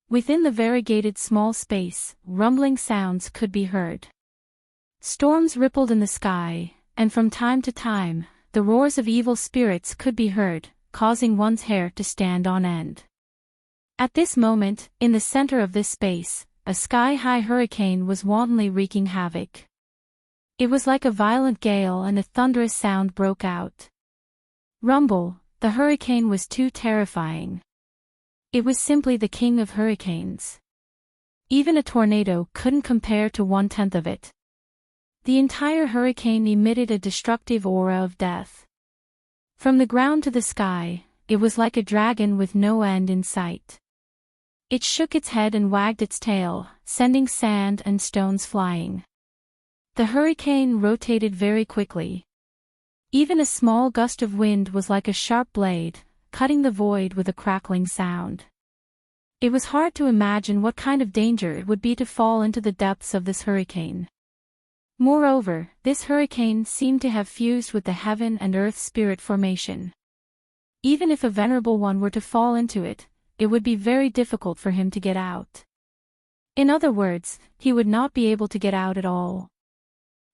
[SPEAKER 1] Within the variegated small space, rumbling sounds could be heard. Storms rippled in the sky, and from time to time, the roars of evil spirits could be heard, causing one's hair to stand on end. At this moment, in the center of this space, a sky-high hurricane was wantonly wreaking havoc. It was like a violent gale and a thunderous sound broke out. Rumble, the hurricane was too terrifying. It was simply the king of hurricanes. Even a tornado couldn't compare to 1/10 of it. The entire hurricane emitted a destructive aura of death. From the ground to the sky, it was like a dragon with no end in sight. It shook its head and wagged its tail, sending sand and stones flying. The hurricane rotated very quickly. Even a small gust of wind was like a sharp blade, cutting the void with a crackling sound. It was hard to imagine what kind of danger it would be to fall into the depths of this hurricane. Moreover, this hurricane seemed to have fused with the heaven and earth spirit formation. Even if a venerable one were to fall into it, it would be very difficult for him to get out. In other words, he would not be able to get out at all.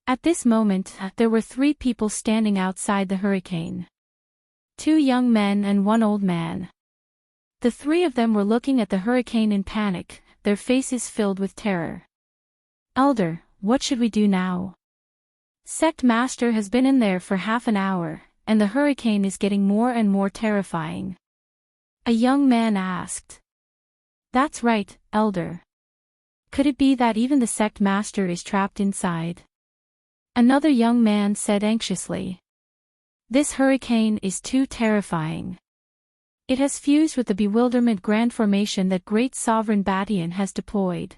[SPEAKER 1] At this moment, there were 3 people standing outside the hurricane. 2 young men and 1 old man. The 3 of them were looking at the hurricane in panic, their faces filled with terror. "Elder, what should we do now? Sect Master has been in there for half an hour, and the hurricane is getting more and more terrifying." A young man asked. "That's right, Elder. Could it be that even the Sect Master is trapped inside?" Another young man said anxiously. "This hurricane is too terrifying. It has fused with the bewilderment grand formation that great sovereign Batian has deployed.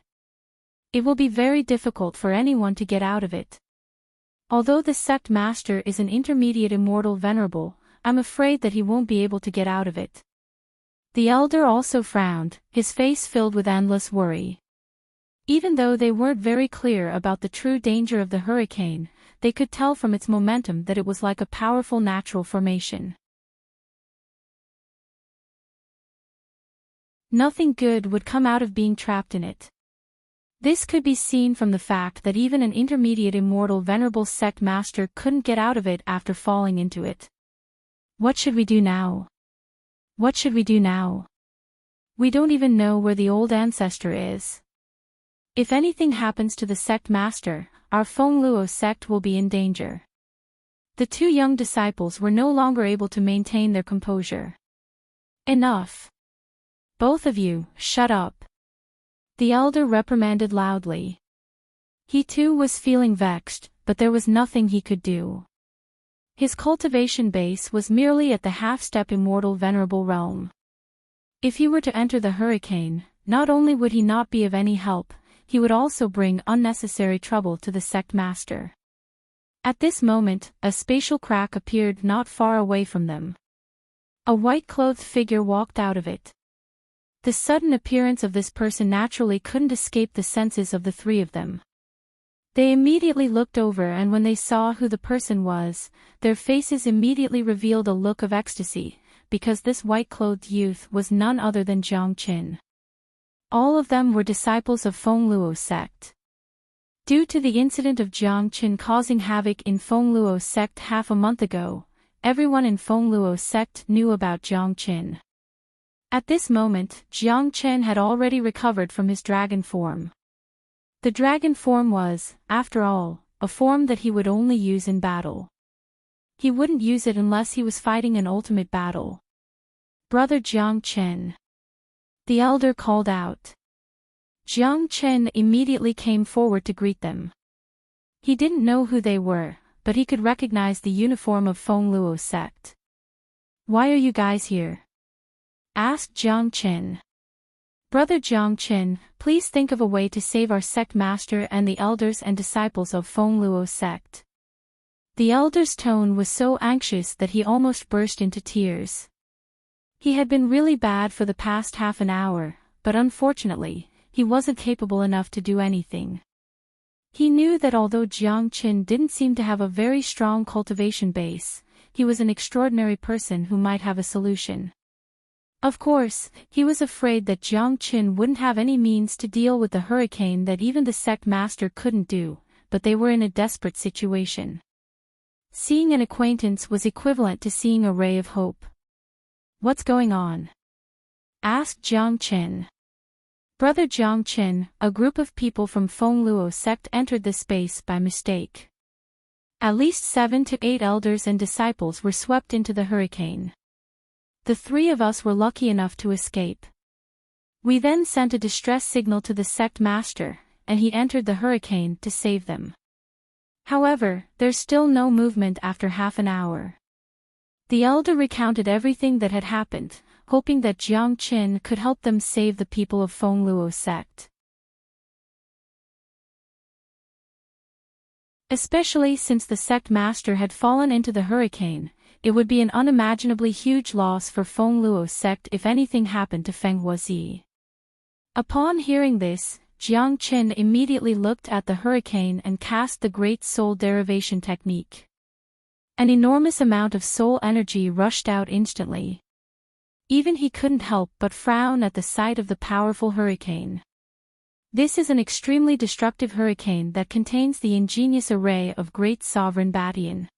[SPEAKER 1] It will be very difficult for anyone to get out of it. Although the Sect Master is an intermediate immortal venerable, I'm afraid that he won't be able to get out of it." The elder also frowned, his face filled with endless worry. Even though they weren't very clear about the true danger of the hurricane, they could tell from its momentum that it was like a powerful natural formation. Nothing good would come out of being trapped in it. This could be seen from the fact that even an intermediate immortal venerable sect master couldn't get out of it after falling into it. What should we do now? What should we do now? We don't even know where the old ancestor is. If anything happens to the sect master, our Feng Luo sect will be in danger. The 2 young disciples were no longer able to maintain their composure. Enough. Both of you, shut up. The elder reprimanded loudly. He too was feeling vexed, but there was nothing he could do. His cultivation base was merely at the half-step immortal venerable realm. If he were to enter the hurricane, not only would he not be of any help, he would also bring unnecessary trouble to the sect master. At this moment, a spatial crack appeared not far away from them. A white-clothed figure walked out of it. The sudden appearance of this person naturally couldn't escape the senses of the 3 of them. They immediately looked over, and when they saw who the person was, their faces immediately revealed a look of ecstasy, because this white-clothed youth was none other than Jiang Qin. All of them were disciples of Feng Luo sect. Due to the incident of Jiang Qin causing havoc in Feng Luo sect half a month ago, everyone in Feng Luo sect knew about Jiang Qin. At this moment, Jiang Qin had already recovered from his dragon form. The dragon form was, after all, a form that he would only use in battle. He wouldn't use it unless he was fighting an ultimate battle. "Brother Jiang Qin," the elder called out. Jiang Qin immediately came forward to greet them. He didn't know who they were, but he could recognize the uniform of Feng Luo sect. "Why are you guys here?" asked Jiang Qin. "Brother Jiang Qin, please think of a way to save our sect master and the elders and disciples of Feng Luo sect." The elder's tone was so anxious that he almost burst into tears. He had been really bad for the past half an hour, but unfortunately, he wasn't capable enough to do anything. He knew that although Jiang Qin didn't seem to have a very strong cultivation base, he was an extraordinary person who might have a solution. Of course, he was afraid that Jiang Qin wouldn't have any means to deal with the hurricane that even the sect master couldn't do, but they were in a desperate situation. Seeing an acquaintance was equivalent to seeing a ray of hope. "What's going on?" asked Jiang Qin. Brother Jiang Qin, a group of people from Feng Luo sect entered this space by mistake. At least 7 to 8 elders and disciples were swept into the hurricane. The 3 of us were lucky enough to escape. We then sent a distress signal to the sect master, and he entered the hurricane to save them. However, there's still no movement after half an hour. The elder recounted everything that had happened, hoping that Jiang Qin could help them save the people of Feng Luo sect. Especially since the sect master had fallen into the hurricane, it would be an unimaginably huge loss for Feng Luo sect if anything happened to Feng Huazi. Upon hearing this, Jiang Qin immediately looked at the hurricane and cast the Great Soul Derivation technique. An enormous amount of soul energy rushed out instantly. Even he couldn't help but frown at the sight of the powerful hurricane. This is an extremely destructive hurricane that contains the ingenious array of Great Sovereign Badian.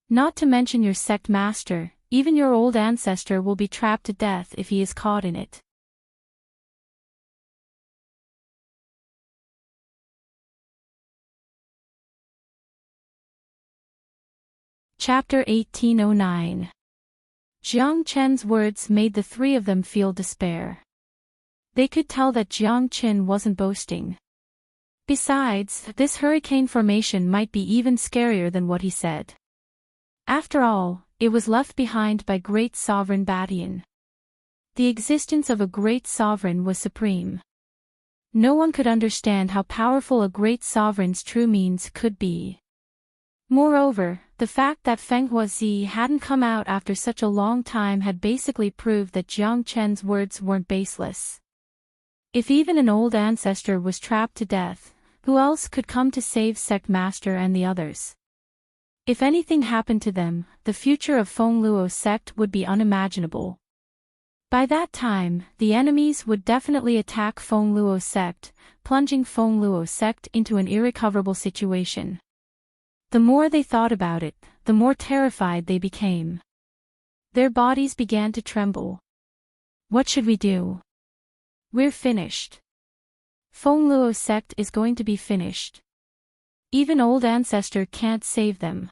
[SPEAKER 1] Not to mention your sect master, even your old ancestor will be trapped to death if he is caught in it. Chapter 1809. Jiang Qin's words made the 3 of them feel despair. They could tell that Jiang Qin wasn't boasting. Besides, this hurricane formation might be even scarier than what he said. After all, it was left behind by Great Sovereign Badian. The existence of a great sovereign was supreme. No one could understand how powerful a great sovereign's true means could be. Moreover, the fact that Feng Huazi hadn't come out after such a long time had basically proved that Jiang Qin's words weren't baseless. If even an old ancestor was trapped to death, who else could come to save sect master and the others? If anything happened to them, the future of Feng Luo sect would be unimaginable. By that time, the enemies would definitely attack Feng Luo sect, plunging Feng Luo sect into an irrecoverable situation. The more they thought about it, the more terrified they became. Their bodies began to tremble. What should we do? We're finished. Feng Luo sect is going to be finished. Even old ancestor can't save them.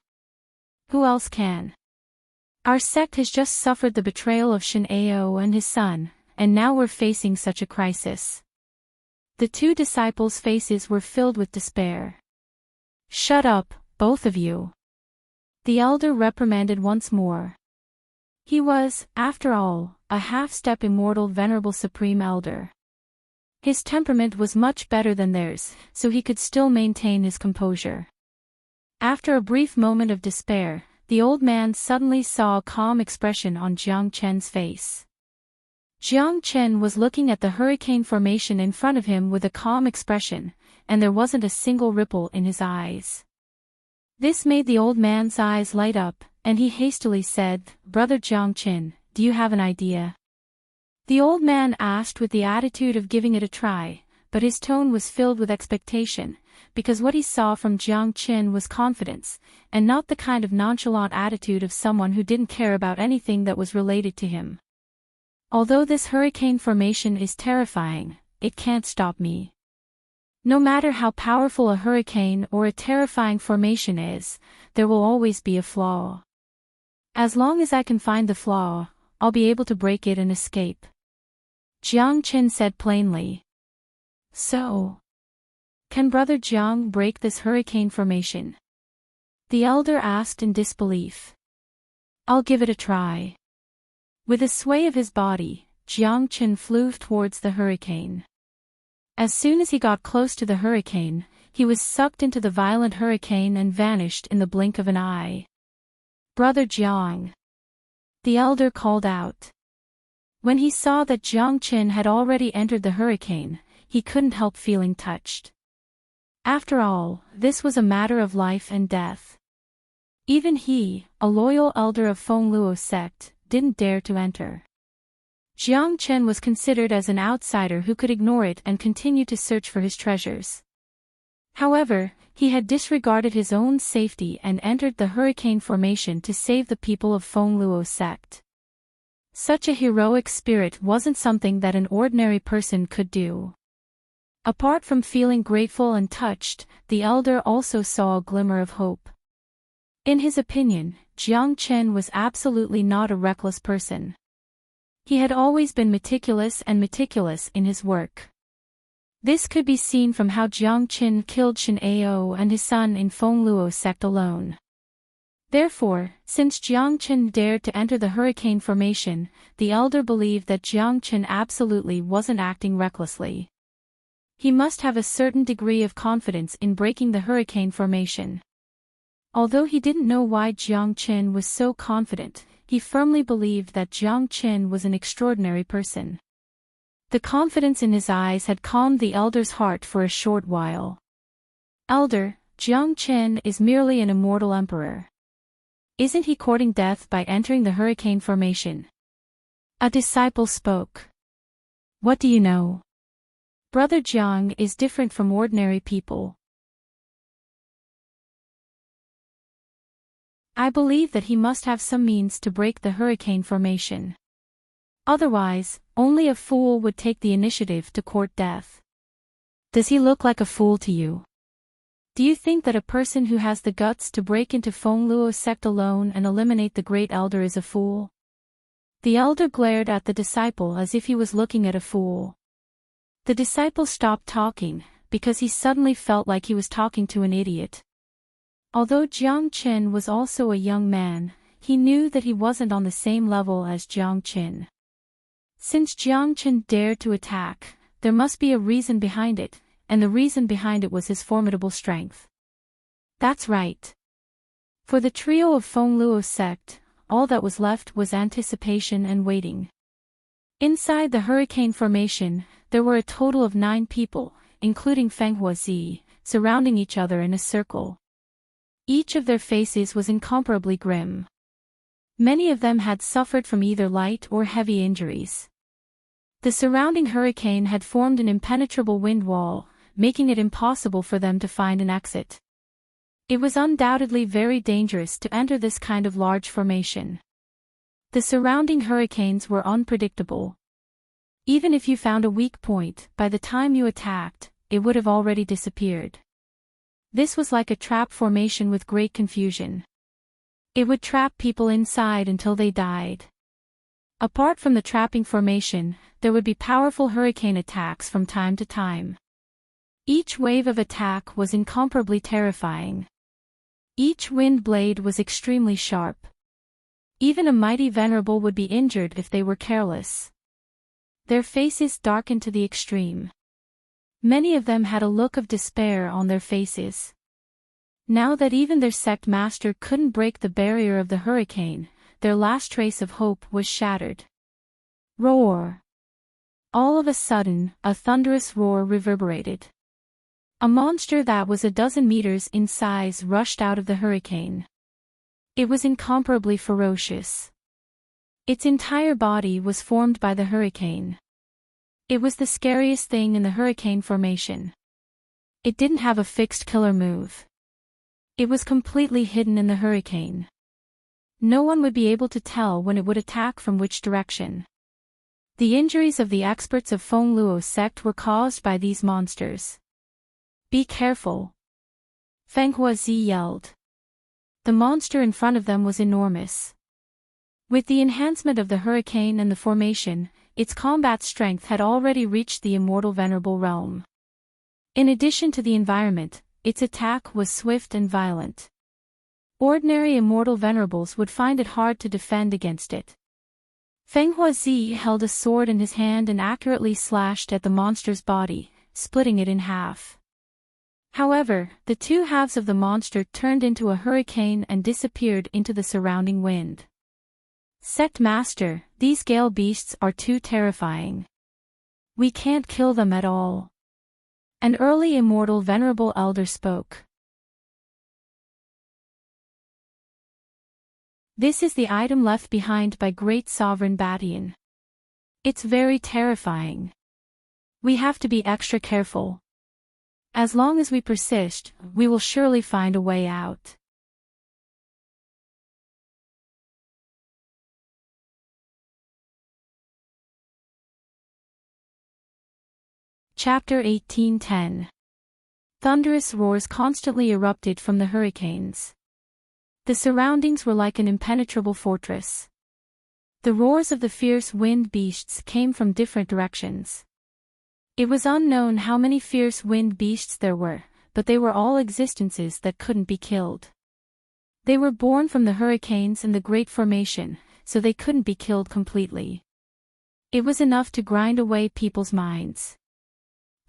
[SPEAKER 1] Who else can? Our sect has just suffered the betrayal of Shen Ao and his son, and now we're facing such a crisis. The 2 disciples' faces were filled with despair. Shut up, both of you. The elder reprimanded once more. He was, after all, a half-step immortal venerable supreme elder. His temperament was much better than theirs, so he could still maintain his composure. After a brief moment of despair, the old man suddenly saw a calm expression on Jiang Qin's face. Jiang Qin was looking at the hurricane formation in front of him with a calm expression, and there wasn't a single ripple in his eyes. This made the old man's eyes light up, and he hastily said, "Brother Jiang Qin, do you have an idea?" The old man asked with the attitude of giving it a try, but his tone was filled with expectation, because what he saw from Jiang Qin was confidence, and not the kind of nonchalant attitude of someone who didn't care about anything that was related to him. Although this hurricane formation is terrifying, it can't stop me. No matter how powerful a hurricane or a terrifying formation is, there will always be a flaw. As long as I can find the flaw, I'll be able to break it and escape. Jiang Qin said plainly. So, can Brother Jiang break this hurricane formation? The elder asked in disbelief. I'll give it a try. With a sway of his body, Jiang Qin flew towards the hurricane. As soon as he got close to the hurricane, he was sucked into the violent hurricane and vanished in the blink of an eye. Brother Jiang. The elder called out. When he saw that Jiang Qin had already entered the hurricane, he couldn't help feeling touched. After all, this was a matter of life and death. Even he, a loyal elder of Feng Luo sect, didn't dare to enter. Jiang Qin was considered as an outsider who could ignore it and continue to search for his treasures. However, he had disregarded his own safety and entered the hurricane formation to save the people of Feng Luo sect. Such a heroic spirit wasn't something that an ordinary person could do. Apart from feeling grateful and touched, the elder also saw a glimmer of hope. In his opinion, Jiang Chen was absolutely not a reckless person. He had always been meticulous in his work. This could be seen from how Jiang Chen killed Shen Ao and his son in Fengluo sect alone. Therefore, since Jiang Chen dared to enter the hurricane formation, the elder believed that Jiang Chen absolutely wasn't acting recklessly. He must have a certain degree of confidence in breaking the hurricane formation. Although he didn't know why Jiang Chen was so confident, he firmly believed that Jiang Chen was an extraordinary person. The confidence in his eyes had calmed the elder's heart for a short while. Elder, Jiang Chen is merely an immortal emperor. Isn't he courting death by entering the hurricane formation? A disciple spoke. What do you know? Brother Jiang is different from ordinary people. I believe that he must have some means to break the hurricane formation. Otherwise, only a fool would take the initiative to court death. Does he look like a fool to you? Do you think that a person who has the guts to break into Fengluo sect alone and eliminate the great elder is a fool? The elder glared at the disciple as if he was looking at a fool. The disciple stopped talking, because he suddenly felt like he was talking to an idiot. Although Jiang Chen was also a young man, he knew that he wasn't on the same level as Jiang Chen. Since Jiang Chen dared to attack, there must be a reason behind it, and the reason behind it was his formidable strength. That's right. For the trio of Fengluo sect, all that was left was anticipation and waiting. Inside the hurricane formation, there were a total of 9 people, including Feng Huazi, surrounding each other in a circle. Each of their faces was incomparably grim. Many of them had suffered from either light or heavy injuries. The surrounding hurricane had formed an impenetrable wind wall, making it impossible for them to find an exit. It was undoubtedly very dangerous to enter this kind of large formation. The surrounding hurricanes were unpredictable. Even if you found a weak point, by the time you attacked, it would have already disappeared. This was like a trap formation with great confusion. It would trap people inside until they died. Apart from the trapping formation, there would be powerful hurricane attacks from time to time. Each wave of attack was incomparably terrifying. Each wind blade was extremely sharp. Even a mighty venerable would be injured if they were careless. Their faces darkened to the extreme. Many of them had a look of despair on their faces. Now that even their sect master couldn't break the barrier of the hurricane, their last trace of hope was shattered. Roar! All of a sudden, a thunderous roar reverberated. A monster that was a dozen meters in size rushed out of the hurricane. It was incomparably ferocious. Its entire body was formed by the hurricane. It was the scariest thing in the hurricane formation. It didn't have a fixed killer move. It was completely hidden in the hurricane. No one would be able to tell when it would attack from which direction. The injuries of the experts of Fengluo sect were caused by these monsters. Be careful! Feng Huazi yelled. The monster in front of them was enormous. With the enhancement of the hurricane and the formation, its combat strength had already reached the immortal venerable realm. In addition to the environment, its attack was swift and violent. Ordinary immortal venerables would find it hard to defend against it. Feng Huazi held a sword in his hand and accurately slashed at the monster's body, splitting it in half. However, the two halves of the monster turned into a hurricane and disappeared into the surrounding wind. Sect Master, these gale beasts are too terrifying. We can't kill them at all. An early immortal venerable elder spoke. This is the item left behind by great sovereign Badian. It's very terrifying. We have to be extra careful. As long as we persist, we will surely find a way out. Chapter 18:10. Thunderous roars constantly erupted from the hurricanes. The surroundings were like an impenetrable fortress. The roars of the fierce wind beasts came from different directions. It was unknown how many fierce wind beasts there were, but they were all existences that couldn't be killed. They were born from the hurricanes and the Great Formation, so they couldn't be killed completely. It was enough to grind away people's minds.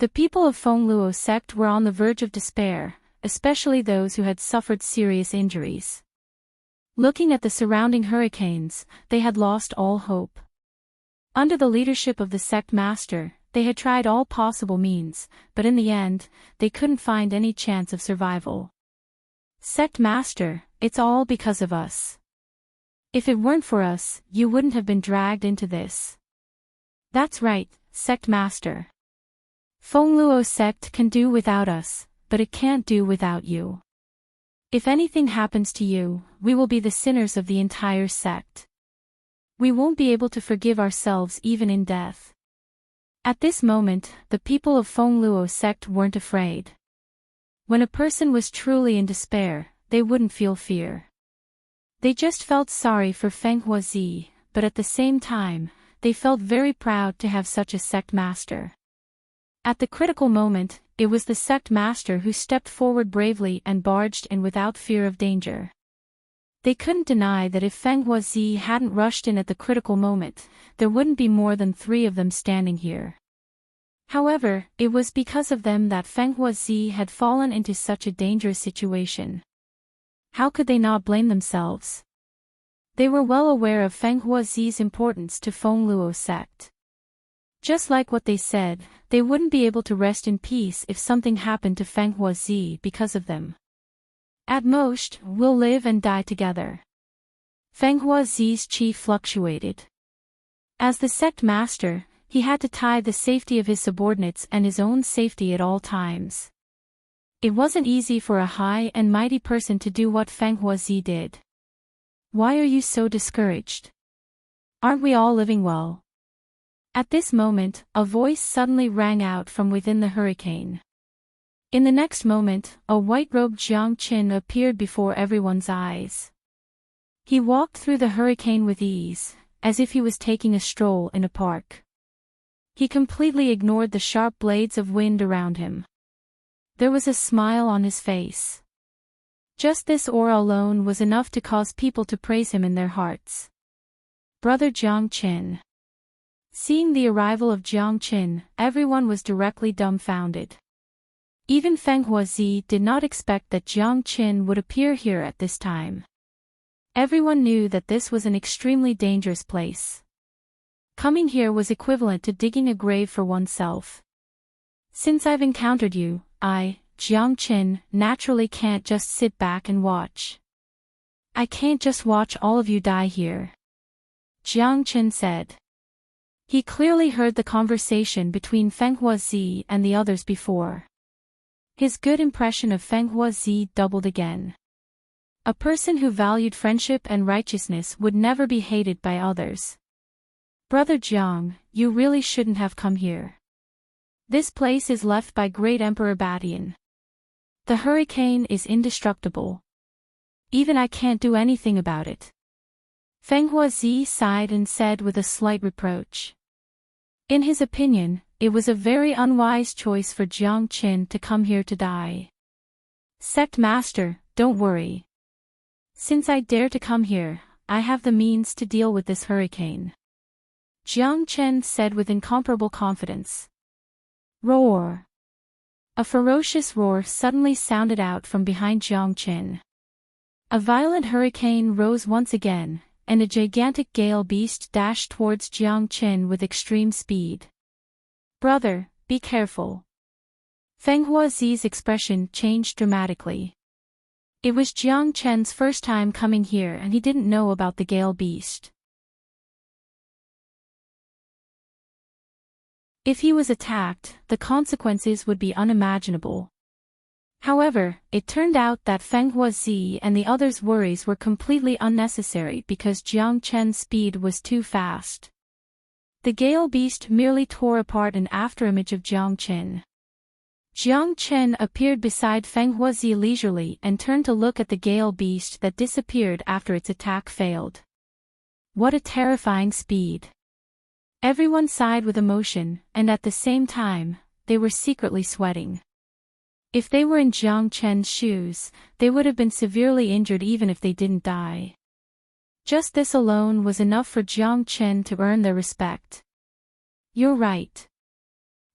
[SPEAKER 1] The people of Feng Luo sect were on the verge of despair, especially those who had suffered serious injuries. Looking at the surrounding hurricanes, they had lost all hope. Under the leadership of the sect master, they had tried all possible means, but in the end, they couldn't find any chance of survival. Sect master, it's all because of us. If it weren't for us, you wouldn't have been dragged into this. That's right, sect master. Feng Luo sect can do without us, but it can't do without you. If anything happens to you, we will be the sinners of the entire sect. We won't be able to forgive ourselves even in death. At this moment, the people of Feng Luo sect weren't afraid. When a person was truly in despair, they wouldn't feel fear. They just felt sorry for Feng Huazi, but at the same time, they felt very proud to have such a sect master. At the critical moment, it was the sect master who stepped forward bravely and barged in without fear of danger. They couldn't deny that if Feng Huazi hadn't rushed in at the critical moment, there wouldn't be more than 3 of them standing here. However, it was because of them that Feng Huazi had fallen into such a dangerous situation. How could they not blame themselves? They were well aware of Feng Huazi's importance to Feng Luo sect. Just like what they said, they wouldn't be able to rest in peace if something happened to Feng Huazi because of them. At most, we'll live and die together. Feng Huazi's chi fluctuated. As the sect master, he had to tie the safety of his subordinates and his own safety at all times. It wasn't easy for a high and mighty person to do what Feng Huazi did. Why are you so discouraged? Aren't we all living well? At this moment, a voice suddenly rang out from within the hurricane. In the next moment, a white-robed Jiang Qin appeared before everyone's eyes. He walked through the hurricane with ease, as if he was taking a stroll in a park. He completely ignored the sharp blades of wind around him. There was a smile on his face. Just this aura alone was enough to cause people to praise him in their hearts. Brother Jiang Qin. Seeing the arrival of Jiang Qin, everyone was directly dumbfounded. Even Feng Huazi did not expect that Jiang Qin would appear here at this time. Everyone knew that this was an extremely dangerous place. Coming here was equivalent to digging a grave for oneself. Since I've encountered you, I, Jiang Qin, naturally can't just sit back and watch. I can't just watch all of you die here. Jiang Qin said. He clearly heard the conversation between Feng Huazi and the others before. His good impression of Feng Huazi doubled again. A person who valued friendship and righteousness would never be hated by others. Brother Jiang, you really shouldn't have come here. This place is left by Great Emperor Badian. The hurricane is indestructible. Even I can't do anything about it. Feng Huazi sighed and said with a slight reproach. In his opinion, it was a very unwise choice for Jiang Qin to come here to die. Sect master, don't worry. Since I dare to come here, I have the means to deal with this hurricane. Jiang Qin said with incomparable confidence. Roar! A ferocious roar suddenly sounded out from behind Jiang Qin. A violent hurricane rose once again, and a gigantic gale beast dashed towards Jiang Qin with extreme speed. Brother, be careful. Feng Huazi's expression changed dramatically. It was Jiang Qin's first time coming here and he didn't know about the gale beast. If he was attacked, the consequences would be unimaginable. However, it turned out that Feng Huazi and the others' worries were completely unnecessary because Jiang Qin's speed was too fast. The gale beast merely tore apart an afterimage of Jiang Qin. Jiang Qin appeared beside Feng Huazi leisurely and turned to look at the gale beast that disappeared after its attack failed. What a terrifying speed! Everyone sighed with emotion, and at the same time, they were secretly sweating. If they were in Jiang Qin's shoes, they would have been severely injured even if they didn't die. Just this alone was enough for Jiang Qin to earn their respect. You're right.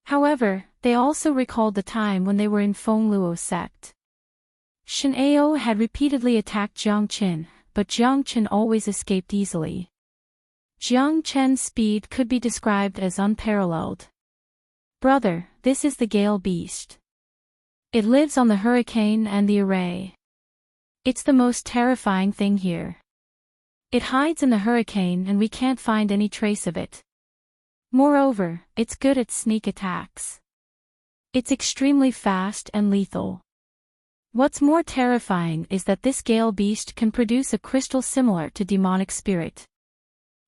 [SPEAKER 1] However, they also recalled the time when they were in Feng Luo sect. Shen Ao had repeatedly attacked Jiang Qin, but Jiang Qin always escaped easily. Jiang Qin's speed could be described as unparalleled. Brother, this is the gale beast. It lives on the hurricane and the array. It's the most terrifying thing here. It hides in the hurricane and we can't find any trace of it. Moreover, it's good at sneak attacks. It's extremely fast and lethal. What's more terrifying is that this gale beast can produce a crystal similar to demonic spirit.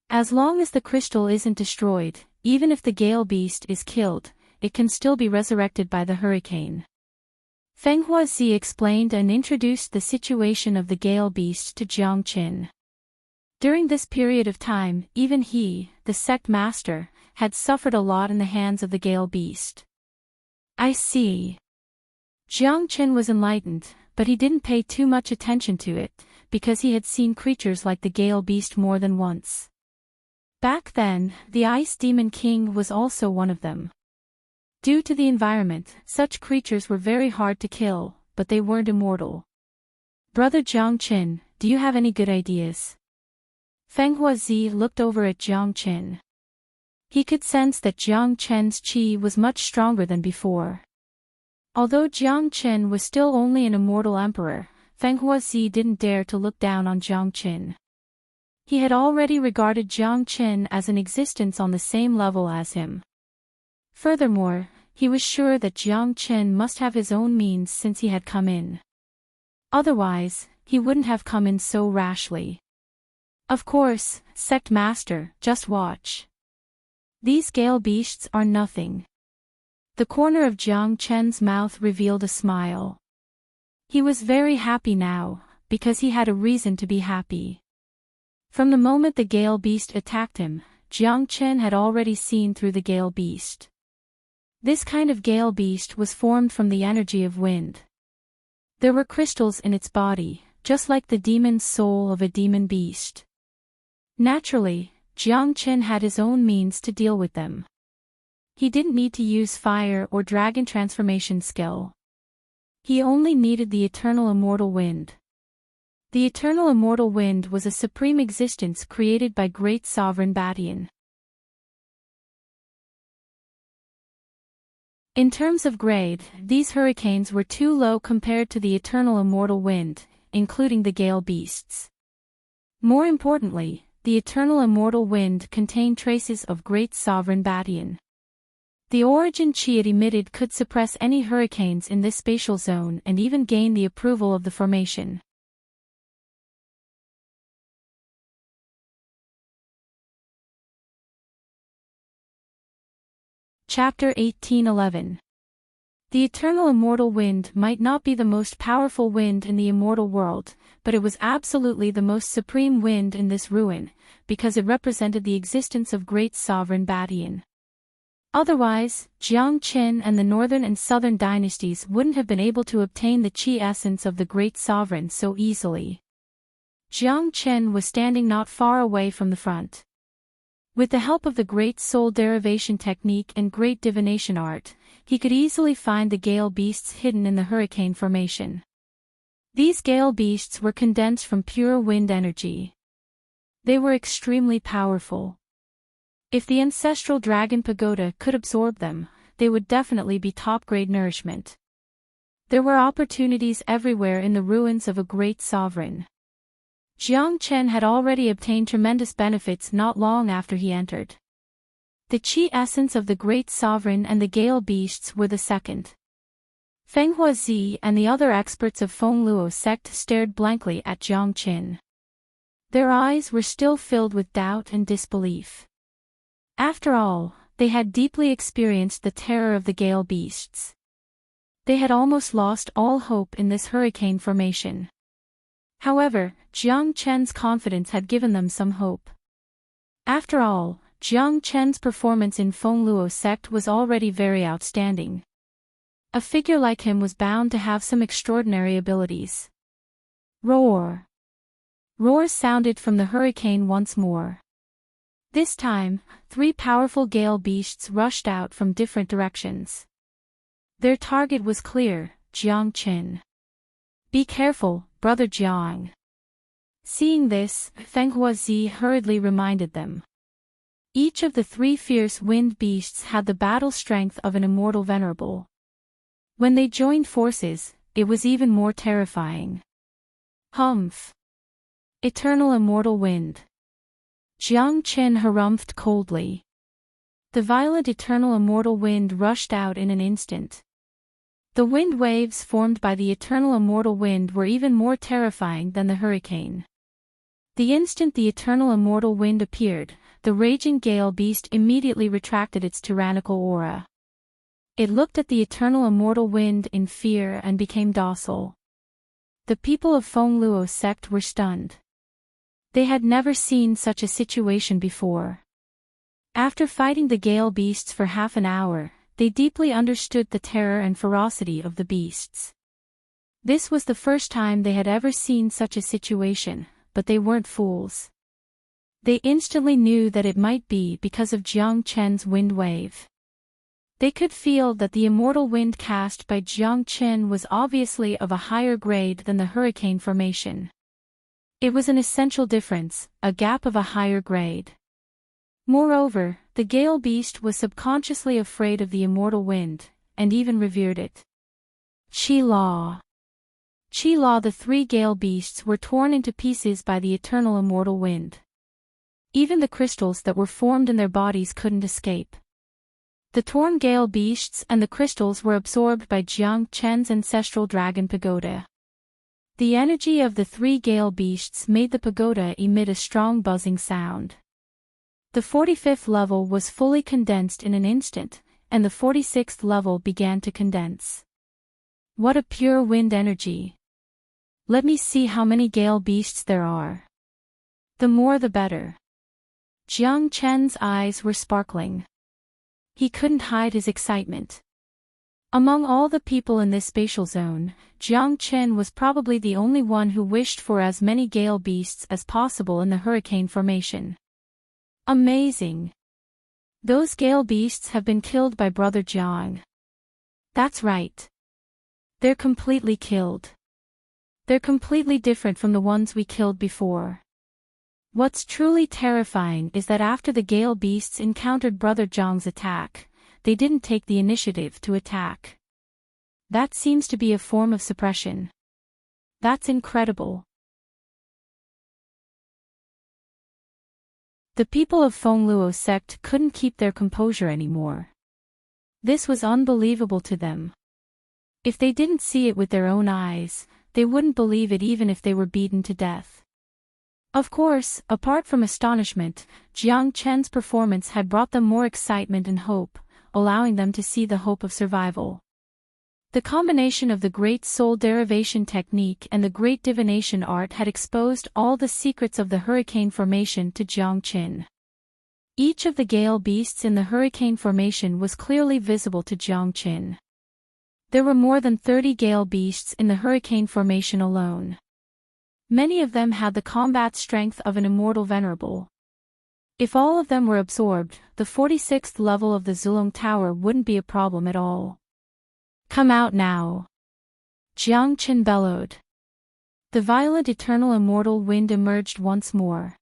[SPEAKER 1] As long as the crystal isn't destroyed, even if the gale beast is killed, it can still be resurrected by the hurricane. Feng Huazi explained and introduced the situation of the gale beast to Jiang Qin. During this period of time, even he, the sect master, had suffered a lot in the hands of the gale beast. I see. Jiang Qin was enlightened, but he didn't pay too much attention to it, because he had seen creatures like the gale beast more than once. Back then, the Ice Demon King was also one of them. Due to the environment, such creatures were very hard to kill, but they weren't immortal. Brother Jiang Qin, do you have any good ideas? Feng Huazi looked over at Jiang Qin. He could sense that Jiang Qin's qi was much stronger than before. Although Jiang Qin was still only an immortal emperor, Feng Huazi didn't dare to look down on Jiang Qin. He had already regarded Jiang Qin as an existence on the same level as him. Furthermore, he was sure that Jiang Qin must have his own means since he had come in. Otherwise, he wouldn't have come in so rashly. Of course, sect master, just watch. These gale beasts are nothing. The corner of Jiang Qin's mouth revealed a smile. He was very happy now, because he had a reason to be happy. From the moment the gale beast attacked him, Jiang Qin had already seen through the gale beast. This kind of gale beast was formed from the energy of wind. There were crystals in its body, just like the demon soul of a demon beast. Naturally, Jiang Qin had his own means to deal with them. He didn't need to use fire or dragon transformation skill. He only needed the eternal immortal wind. The eternal immortal wind was a supreme existence created by great sovereign Badian. In terms of grade, these hurricanes were too low compared to the eternal immortal wind, including the gale beasts. More importantly, the eternal immortal wind contained traces of great sovereign Badian. The origin chi it emitted could suppress any hurricanes in this spatial zone and even gain the approval of the formation. Chapter 1811. The eternal immortal wind might not be the most powerful wind in the immortal world, but it was absolutely the most supreme wind in this ruin, because it represented the existence of great sovereign Badian. Otherwise, Jiang Qin and the northern and southern dynasties wouldn't have been able to obtain the qi essence of the great sovereign so easily. Jiang Qin was standing not far away from the front. With the help of the great soul derivation technique and great divination art, he could easily find the gale beasts hidden in the hurricane formation. These gale beasts were condensed from pure wind energy. They were extremely powerful. If the ancestral dragon pagoda could absorb them, they would definitely be top-grade nourishment. There were opportunities everywhere in the ruins of a great sovereign. Jiang Qin had already obtained tremendous benefits not long after he entered. The qi essence of the great sovereign and the gale beasts were the second. Feng Huazi and the other experts of Feng Luo sect stared blankly at Jiang Qin. Their eyes were still filled with doubt and disbelief. After all, they had deeply experienced the terror of the gale beasts. They had almost lost all hope in this hurricane formation. However, Jiang Chen's confidence had given them some hope. After all, Jiang Chen's performance in Feng Luo sect was already very outstanding. A figure like him was bound to have some extraordinary abilities. Roar! Roars sounded from the hurricane once more. This time, 3 powerful gale beasts rushed out from different directions. Their target was clear, Jiang Chen. Be careful, brother Jiang. Seeing this, Feng Huazi hurriedly reminded them. Each of the 3 fierce wind beasts had the battle strength of an immortal venerable. When they joined forces, it was even more terrifying. Humph! Eternal immortal wind. Jiang Chen harumphed coldly. The violent eternal immortal wind rushed out in an instant. The wind waves formed by the eternal immortal wind were even more terrifying than the hurricane. The instant the eternal immortal wind appeared, the raging gale beast immediately retracted its tyrannical aura. It looked at the eternal immortal wind in fear and became docile. The people of Feng Luo sect were stunned. They had never seen such a situation before. After fighting the gale beasts for half an hour, they deeply understood the terror and ferocity of the beasts. This was the first time they had ever seen such a situation, but they weren't fools. They instantly knew that it might be because of Jiang Chen's wind wave. They could feel that the immortal wind cast by Jiang Chen was obviously of a higher grade than the hurricane formation. It was an essential difference, a gap of a higher grade. Moreover, the gale beast was subconsciously afraid of the immortal wind, and even revered it. Qi-La. Qi-La. The 3 gale beasts were torn into pieces by the eternal immortal wind. Even the crystals that were formed in their bodies couldn't escape. The torn gale beasts and the crystals were absorbed by Jiang Chen's ancestral dragon pagoda. The energy of the 3 gale beasts made the pagoda emit a strong buzzing sound. The 45th level was fully condensed in an instant, and the 46th level began to condense. What a pure wind energy! Let me see how many gale beasts there are. The more the better. Jiang Chen's eyes were sparkling. He couldn't hide his excitement. Among all the people in this spatial zone, Jiang Chen was probably the only one who wished for as many gale beasts as possible in the hurricane formation. Amazing! Those gale beasts have been killed by Brother Jiang. That's right. They're completely killed. They're completely different from the ones we killed before. What's truly terrifying is that after the gale beasts encountered Brother Jiang's attack, they didn't take the initiative to attack. That seems to be a form of suppression. That's incredible. The people of Feng Luo sect couldn't keep their composure anymore. This was unbelievable to them. If they didn't see it with their own eyes, they wouldn't believe it even if they were beaten to death. Of course, apart from astonishment, Jiang Chen's performance had brought them more excitement and hope, allowing them to see the hope of survival. The combination of the great soul derivation technique and the great divination art had exposed all the secrets of the hurricane formation to Jiang Chen. Each of the gale beasts in the hurricane formation was clearly visible to Jiang Chen. There were more than 30 gale beasts in the hurricane formation alone. Many of them had the combat strength of an immortal venerable. If all of them were absorbed, the 46th level of the Zulong Tower wouldn't be a problem at all. Come out now! Jiang Chen bellowed. The violent eternal immortal wind emerged once more.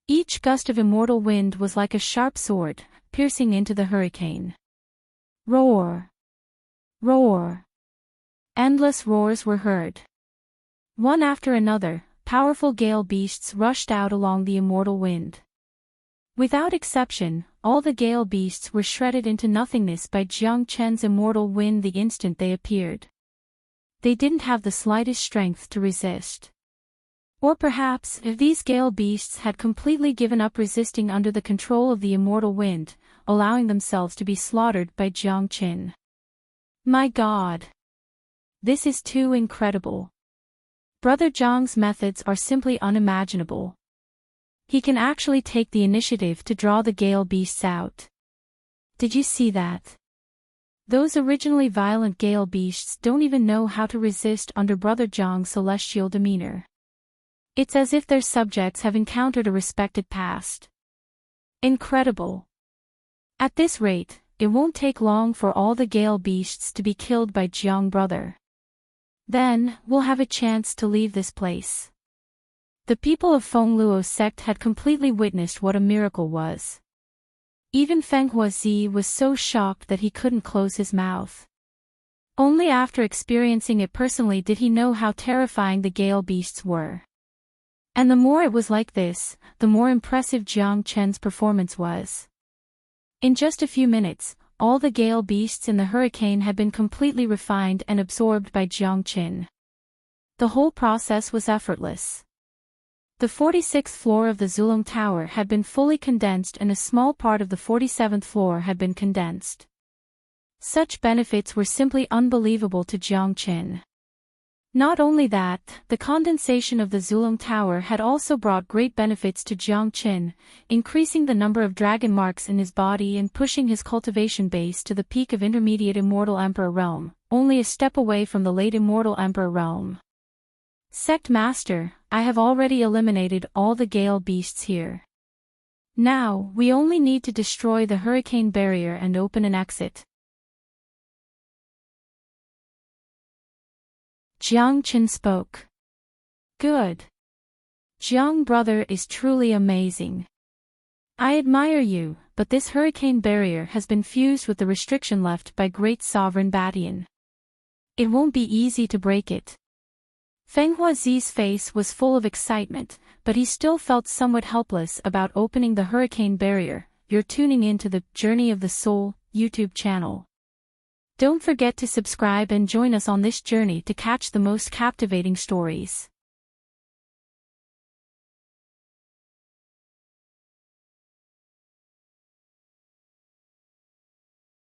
[SPEAKER 1] Each gust of immortal wind was like a sharp sword, piercing into the hurricane. Roar! Roar! Endless roars were heard. One after another, powerful gale beasts rushed out along the immortal wind. Without exception, all the gale beasts were shredded into nothingness by Jiang Chen's immortal wind the instant they appeared. They didn't have the slightest strength to resist. Or perhaps, if these gale beasts had completely given up resisting under the control of the immortal wind, allowing themselves to be slaughtered by Jiang Qin. My God! This is too incredible. Brother Zhang's methods are simply unimaginable. He can actually take the initiative to draw the gale beasts out. Did you see that? Those originally violent gale beasts don't even know how to resist under Brother Zhang's celestial demeanor. It's as if their subjects have encountered a respected past. Incredible. At this rate, it won't take long for all the gale beasts to be killed by Jiang brother. Then, we'll have a chance to leave this place. The people of Fengluo's sect had completely witnessed what a miracle was. Even Feng Huazi was so shocked that he couldn't close his mouth. Only after experiencing it personally did he know how terrifying the gale beasts were. And the more it was like this, the more impressive Jiang Chen's performance was. In just a few minutes, all the gale beasts in the hurricane had been completely refined and absorbed by Jiang Qin. The whole process was effortless. The 46th floor of the Zulong Tower had been fully condensed and a small part of the 47th floor had been condensed. Such benefits were simply unbelievable to Jiang Qin. Not only that, the condensation of the Zulong Tower had also brought great benefits to Jiang Qin, increasing the number of dragon marks in his body and pushing his cultivation base to the peak of intermediate Immortal Emperor realm, only a step away from the late Immortal Emperor realm. Sect Master, I have already eliminated all the gale beasts here. Now, we only need to destroy the hurricane barrier and open an exit. Jiang Qin spoke. Good. Jiang brother is truly amazing. I admire you, but this hurricane barrier has been fused with the restriction left by Great Sovereign Badian. It won't be easy to break it. Feng Huazi's face was full of excitement, but he still felt somewhat helpless about opening the hurricane barrier. You're tuning into the Journey of the Soul YouTube channel. Don't forget to subscribe and join us on this journey to catch the most captivating stories.